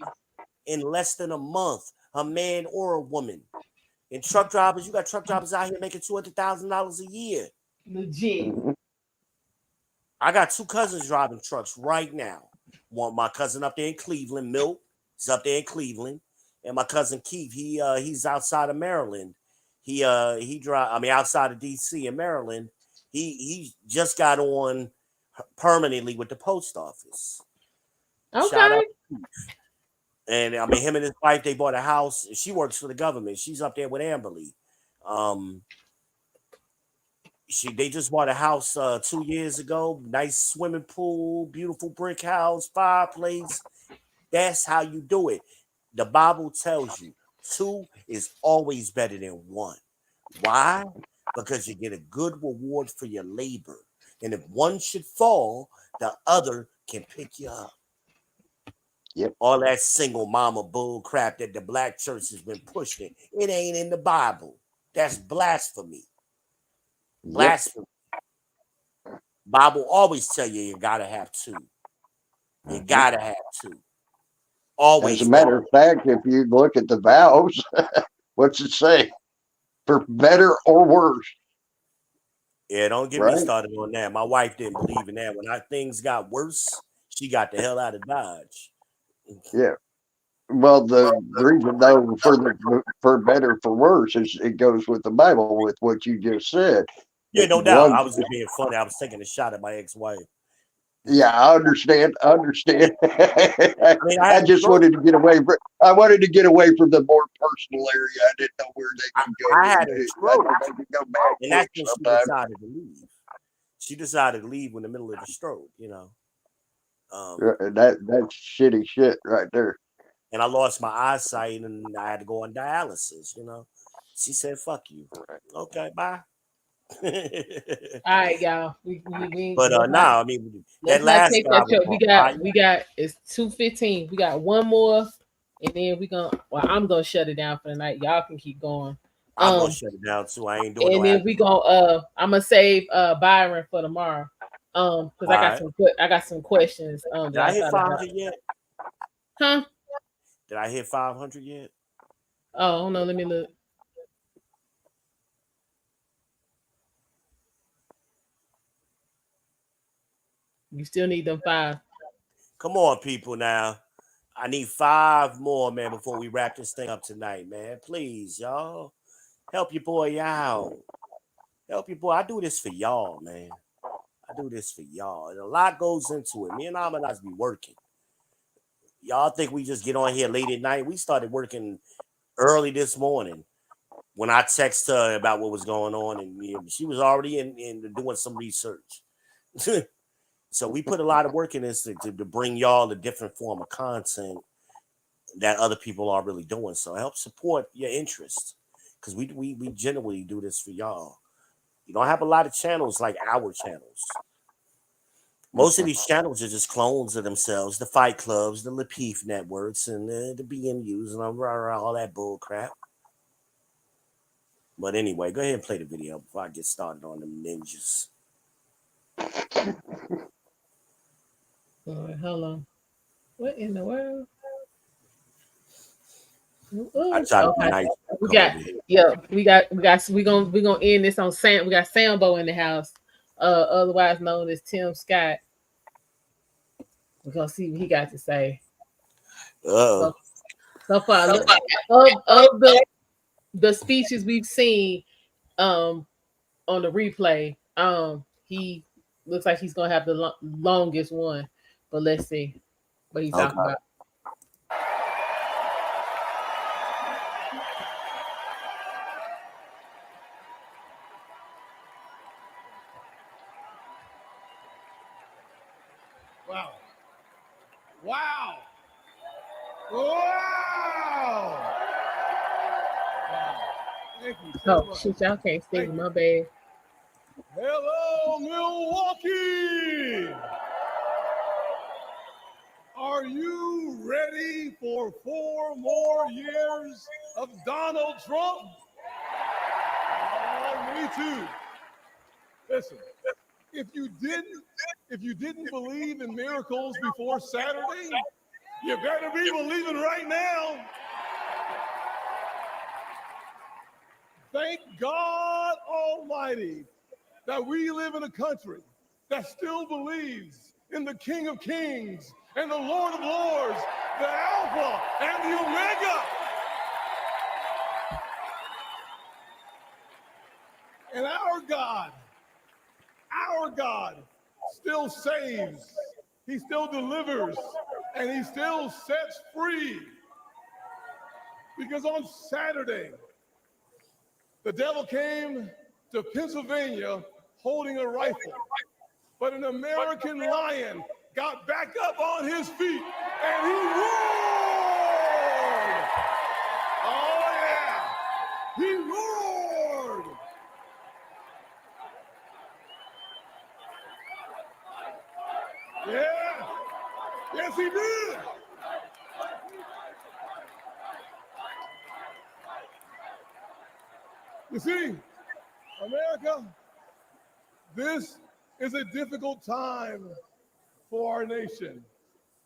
in less than a month, a man or a woman. And truck drivers, you got truck drivers out here making $200,000 a year. Legit. I got 2 cousins driving trucks right now. One, my cousin up there in Cleveland, Milt, he's up there in Cleveland, and my cousin Keith, he's outside of Maryland. He outside of DC in Maryland. He just got on permanently with the post office. Okay. Shout out to Keith. And I mean, him and his wife, they bought a house. She works for the government. She's up there with Amberly. They just bought a house 2 years ago. Nice swimming pool, beautiful brick house, fireplace. That's how you do it. The Bible tells you 2 is always better than 1. Why? Because you get a good reward for your labor. And if one should fall, the other can pick you up. Yep. All that single mama bull crap that the black church has been pushing, it ain't in the Bible. That's blasphemy. Blasphemy. Bible always tell you gotta have 2. You gotta have 2. Always. As a matter of fact, if you look at the vows, what's it say? For better or worse. Yeah, don't get me started on that. My wife didn't believe in that. When things got worse, she got the hell out of Dodge. Yeah. Well, the reason though for better for worse is it goes with the Bible with what you just said. Yeah, no doubt. I was just being funny. I was taking a shot at my ex-wife. Yeah, I understand. I mean, I just wanted to get away from. I wanted to get away from the more personal area. I didn't know where they could go. I had a stroke, go back and that's when sometimes. she decided to leave. She decided to leave in the middle of the stroke. That's shitty shit right there. And I lost my eyesight, and I had to go on dialysis. She said, "Fuck you." Okay, bye. All right, y'all. But I mean, let's that last not take that. We got it's 2:15. We got one more, and then I'm gonna shut it down for the night. Y'all can keep going. I'm gonna shut it down too. I ain't doing. And then we gonna I'm gonna save Byron for tomorrow. Because I got some questions. Did I hit 500 yet? Huh? Did I hit 500 yet? Oh, hold on. Let me look. You still need them 5. Come on, people. Now, I need 5 more, man, before we wrap this thing up tonight, man. Please, y'all, help your boy out. Help your boy. I do this for y'all, man. I do this for y'all. And a lot goes into it. Me and Amana's be working. Y'all think we just get on here late at night? We started working early this morning when I texted her about what was going on, and she was already in doing some research. So we put a lot of work in this to bring y'all a different form of content that other people aren't really doing. So help support your interests, because we generally do this for y'all. You don't have a lot of channels like our channels. Most of these channels are just clones of themselves, the Fight Clubs, the Lapeef networks, and the BMUs, and all that bull crap. But anyway, go ahead and play the video before I get started on them ninjas. All right, hold on. What in the world? I try to be nice. We gonna end this on Sam. We got Sambo in the house, otherwise known as Tim Scott. We're gonna see what he got to say. So far, of the speeches we've seen on the replay, he looks like he's gonna have the longest one. But let's see what he's talking about. Wow. Wow. Wow. Thank you so Oh, much. shoot, y'all can't see. My bad. Hello, Milwaukee. Are you ready for 4 more years of Donald Trump? Me too. Listen, if you didn't believe in miracles before Saturday, you better be believing right now. Thank God Almighty that we live in a country that still believes in the King of Kings and the Lord of Lords, the Alpha and the Omega. And our God still saves, he still delivers, and he still sets free. Because on Saturday, the devil came to Pennsylvania holding a rifle, but an American lion got back up on his feet and he roared. Oh yeah, he roared. Yeah, yes he did. You see, America, this is a difficult time for our nation.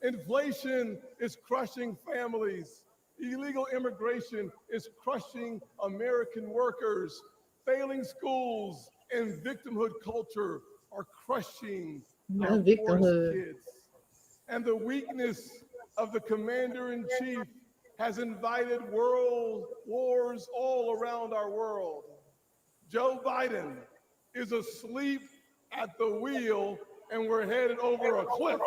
Inflation is crushing families. Illegal immigration is crushing American workers. Failing schools and victimhood culture are crushing our poorest kids. And the weakness of the commander-in-chief has invited world wars all around our world. Joe Biden is asleep at the wheel and we're headed over a cliff.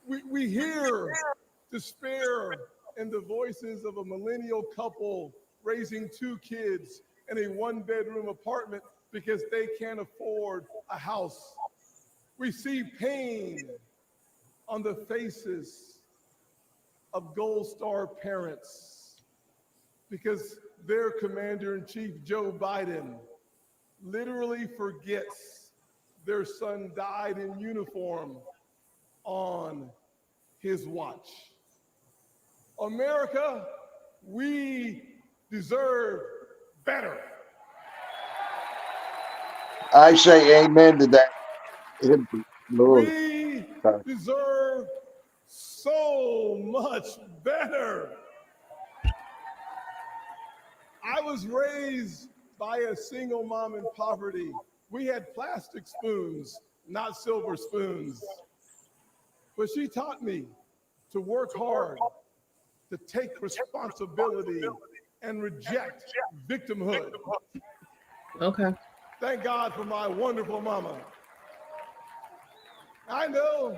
We hear despair in the voices of a millennial couple raising 2 kids in a 1-bedroom apartment because they can't afford a house. We see pain on the faces of Gold Star parents because their commander-in-chief, Joe Biden, literally forgets their son died in uniform on his watch. America, we deserve better. I say amen to that. We deserve so much better. I was raised by a single mom in poverty. We had plastic spoons, not silver spoons. But she taught me to work hard, to take responsibility, and reject victimhood. Okay. Thank God for my wonderful mama. I know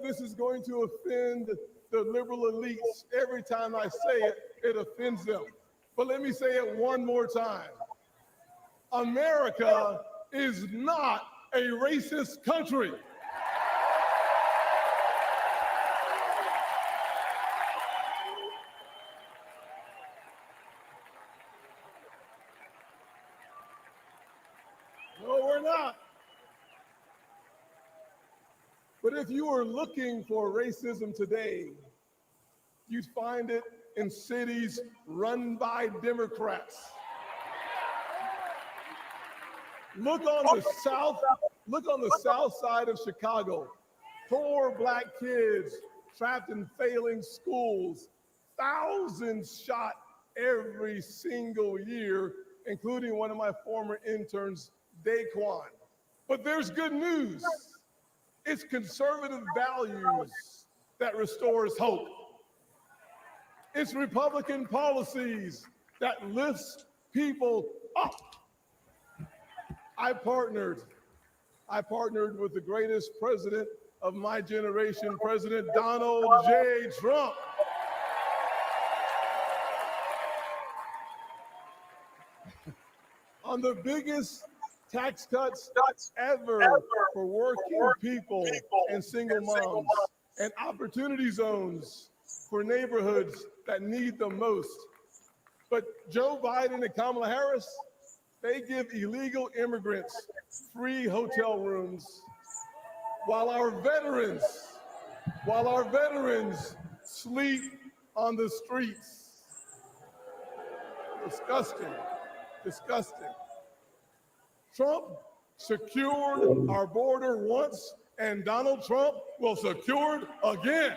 this is going to offend the liberal elites. Every time I say it, it offends them. But let me say it one more time. America is not a racist country. No, we're not. But if you are looking for racism today, you'd find it in cities run by Democrats. Look on the south side of Chicago. Poor Black kids trapped in failing schools. Thousands shot every single year, including one of my former interns, Daquan. But there's good news. It's conservative values that restores hope. It's Republican policies that lifts people up. I partnered with the greatest president of my generation, President Donald J. Trump. On the biggest tax cuts ever for working people and single moms, and opportunity zones for neighborhoods that need them most. But Joe Biden and Kamala Harris, they give illegal immigrants free hotel rooms while our veterans sleep on the streets. Disgusting, disgusting. Trump secured our border once, and Donald Trump will secure it again.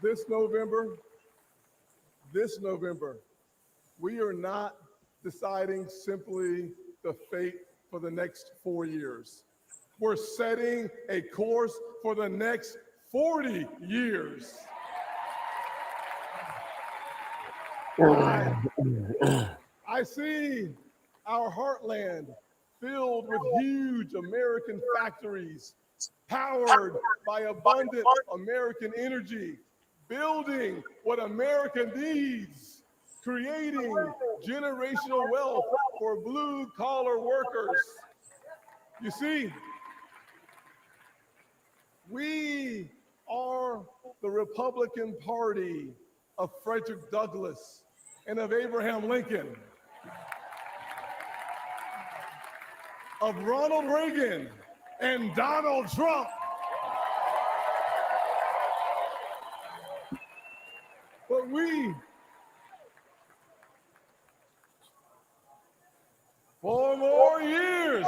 This November, we are not deciding simply the fate for the next 4 years. We're setting a course for the next 40 years. I see our heartland filled with huge American factories, powered by abundant American energy, building what America needs, creating generational wealth for blue-collar workers. You see, we are the Republican Party of Frederick Douglass and of Abraham Lincoln, of Ronald Reagan and Donald Trump. But we, 4 more years.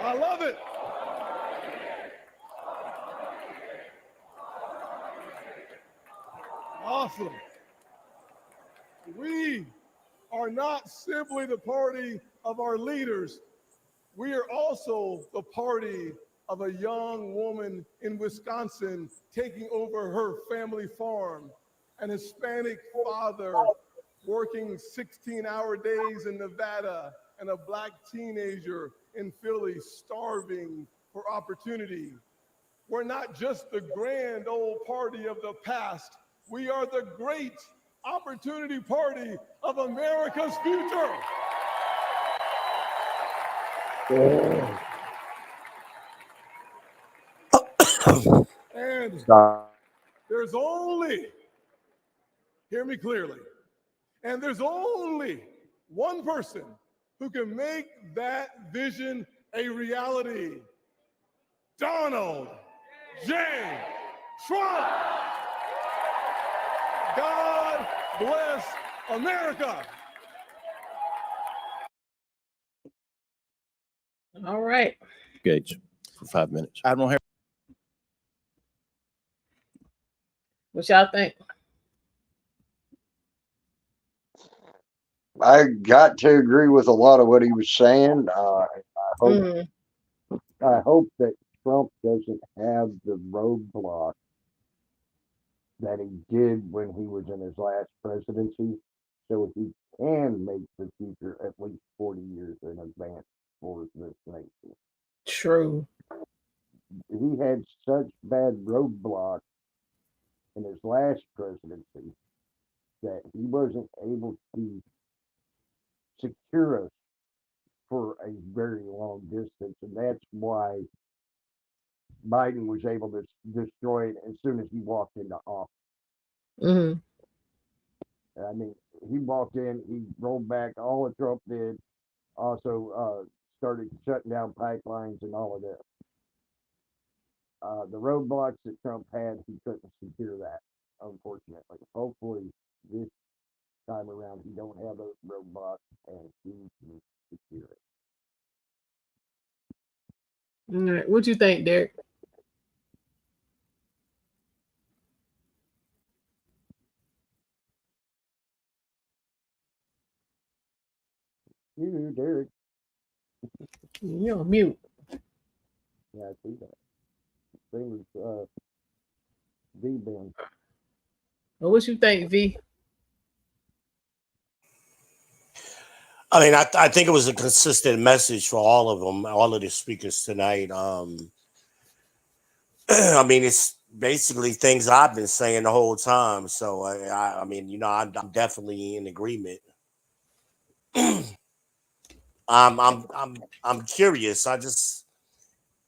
I love it. Awesome. We are not simply the party of our leaders. We are also the party of a young woman in Wisconsin taking over her family farm, an Hispanic father working 16-hour days in Nevada, and a Black teenager in Philly starving for opportunity. We're not just the grand old party of the past. We are the great opportunity party of America's future. And there's only, hear me clearly, and there's only one person who can make that vision a reality: Donald J. Trump. God bless America. All right. Gage for 5 minutes. Admiral Harris. What y'all think? I got to agree with a lot of what he was saying. I hope that Trump doesn't have the roadblock that he did when he was in his last presidency, so he can make the future at least 40 years in advance for this nation. True. He had such bad roadblocks in his last presidency that he wasn't able to secure us for a very long distance, and that's why Biden was able to destroy it as soon as he walked into office. I mean, he walked in, he rolled back all that Trump did, also started shutting down pipelines and all of this. The roadblocks that Trump had, he couldn't secure that, unfortunately. Hopefully, this time around, he don't have those roadblocks and he can secure it. All right. What you think, Derek? You, Derek. You're on mute. Yeah, I see that. Same as V Ben. Well, what you think, V? I mean, I think it was a consistent message for all of them, all of the speakers tonight. I mean, it's basically things I've been saying the whole time. So I mean, you know, I'm definitely in agreement. I'm curious.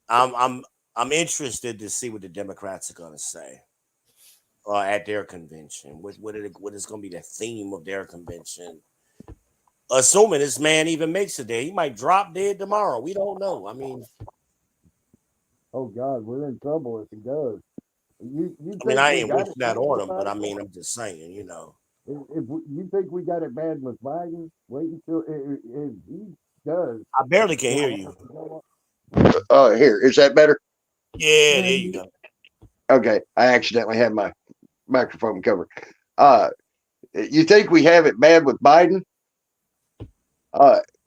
I'm interested to see what the Democrats are going to say at their convention. What is going to be the theme of their convention? Assuming this man even makes it there, he might drop dead tomorrow. We don't know. I mean, oh God, we're in trouble if he does. I mean, I ain't wishing that on him, but I mean, I'm just saying, you know. If you think we got it bad with Biden, wait until if he does. I barely can hear you. Here, is that better? Yeah, there you go. Okay, I accidentally had my microphone covered. You think we have it bad with Biden?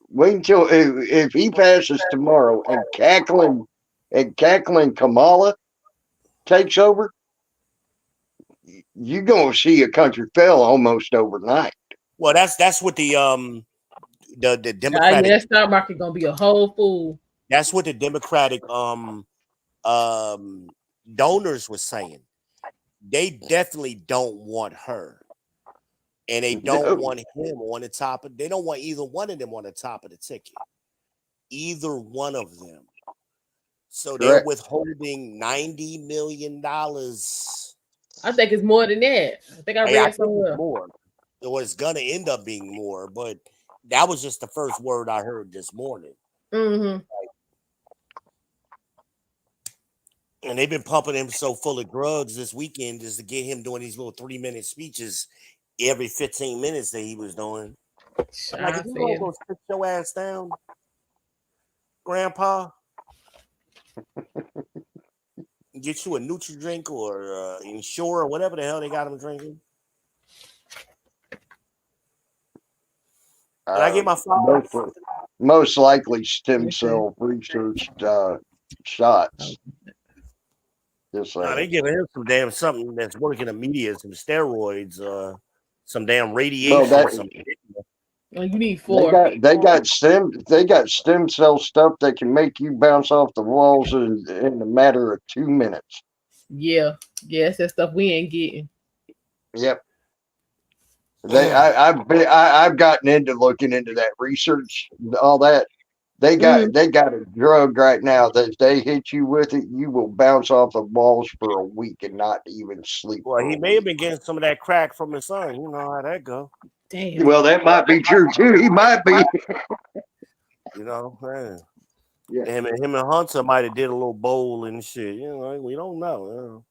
Wait until if he passes tomorrow and cackling Kamala takes over, you're gonna see a country fell almost overnight. Well, that's what the Democratic that stock market gonna be a whole fool. That's what the Democratic donors were saying. They definitely don't want her, and they don't want him on the top of. They don't want either one of them on the top of the ticket. Either one of them. So they're withholding $90 million. I think it's more than that. I think I read somewhere more. Or it's gonna end up being more, but that was just the first word I heard this morning. Mm-hmm. And they've been pumping him so full of drugs this weekend just to get him doing these little 3-minute speeches every 15 minutes that he was doing. Like, if you don't go sit your ass down, Grandpa, get you a Nutri-Drink or Ensure or whatever the hell they got him drinking. Did I get my flowers? Most likely stem cell research shots. Nah, they giving him some damn something that's working immediate, some steroids, some damn radiation. Well, you need 4. They got stem cell stuff that can make you bounce off the walls in a matter of 2 minutes. Yeah, it's that stuff we ain't getting. Yep. I've gotten into looking into that research, all that. They got a drug right now that if they hit you with it, you will bounce off the walls for a week and not even sleep. Well, he may have been getting some of that crack from his son. You know how that go. Damn. Well, that might be true too. He might be. You know, man. Yeah. Him and Hunter might have did a little bowl and shit. You know, we don't know.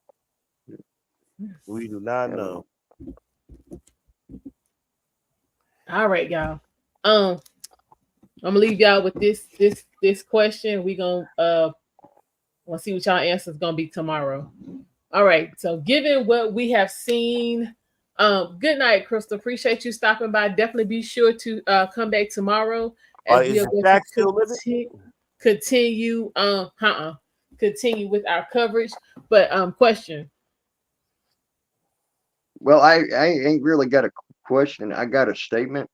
We do not know. All right, y'all. I'm gonna leave y'all with this question. We gonna we'll see what y'all answers gonna be tomorrow. All right. So, given what we have seen, good night, Crystal. Appreciate you stopping by. Definitely be sure to come back tomorrow as we are going to continue continue with our coverage. But question. Well, I ain't really got a question. I got a statement.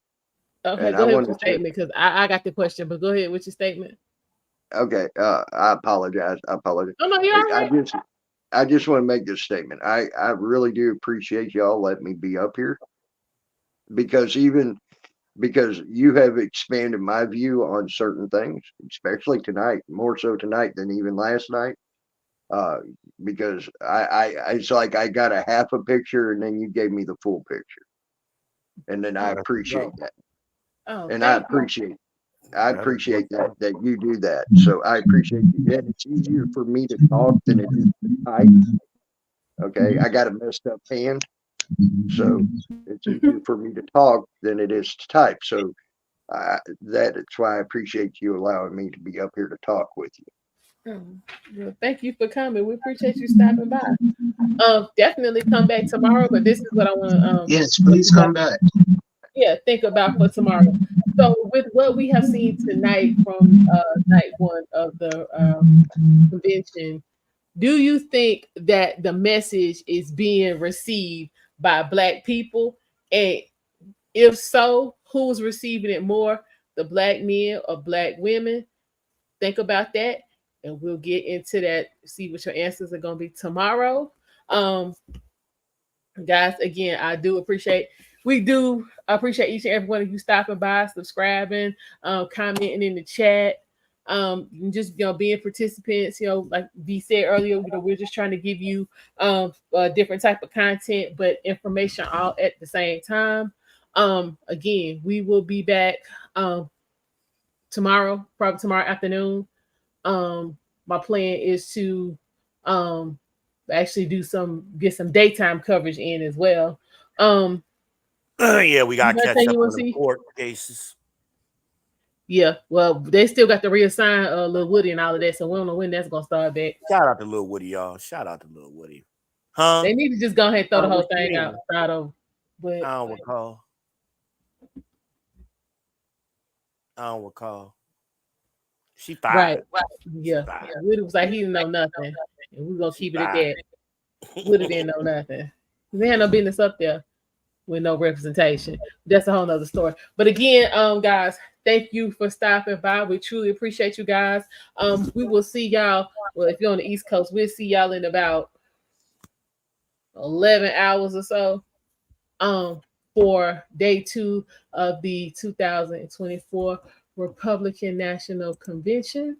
Okay, go ahead with your statement because I got the question, but go ahead with your statement. Okay, I apologize. Oh no, you're all right. I just want to make this statement. I really do appreciate y'all letting me be up here because you have expanded my view on certain things, especially tonight, more so tonight than even last night. Because it's like I got a half a picture and then you gave me the full picture, and then I appreciate that. Oh, and I appreciate that you do that. So I appreciate you. And it's easier for me to talk than it is to type. Okay, I got a messed up hand, so it's easier for me to talk than it is to type. So that's why I appreciate you allowing me to be up here to talk with you. Well, thank you for coming. We appreciate you stopping by. Definitely come back tomorrow. But this is what I want to. Yes, please come back. Yeah, think about for tomorrow. So with what we have seen tonight from night 1 of the convention, do you think that the message is being received by Black people? And if so, who's receiving it more, the Black men or Black women? Think about that, and we'll get into that, see what your answers are going to be tomorrow. Guys, again, we do appreciate each and every one of you stopping by, subscribing, commenting in the chat, just being participants. Like V said earlier, we're just trying to give you a different type of content, but information all at the same time. Again, we will be back tomorrow, probably tomorrow afternoon. My plan is to actually get some daytime coverage in as well. Yeah, we got to catch up on the court cases. Yeah, well, they still got to reassign Lil Woody and all of that, so we don't know when that's gonna start back. Shout out to Lil Woody, y'all. Shout out to Lil Woody. Huh? They need to just go ahead and throw the whole thing out of. But I don't recall. She fired. Right. Yeah. Woody was like, he didn't know nothing. And we're gonna keep it at that. Woody didn't know nothing. They had no business up there with no representation. That's a whole nother story. But again, guys, thank you for stopping by. We truly appreciate you guys. We will see y'all. Well, if you're on the East Coast, we'll see y'all in about 11 hours or so. For day 2 of the 2024 Republican National Convention.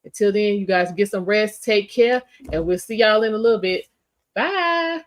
Until then, you guys get some rest, take care, and we'll see y'all in a little bit. Bye.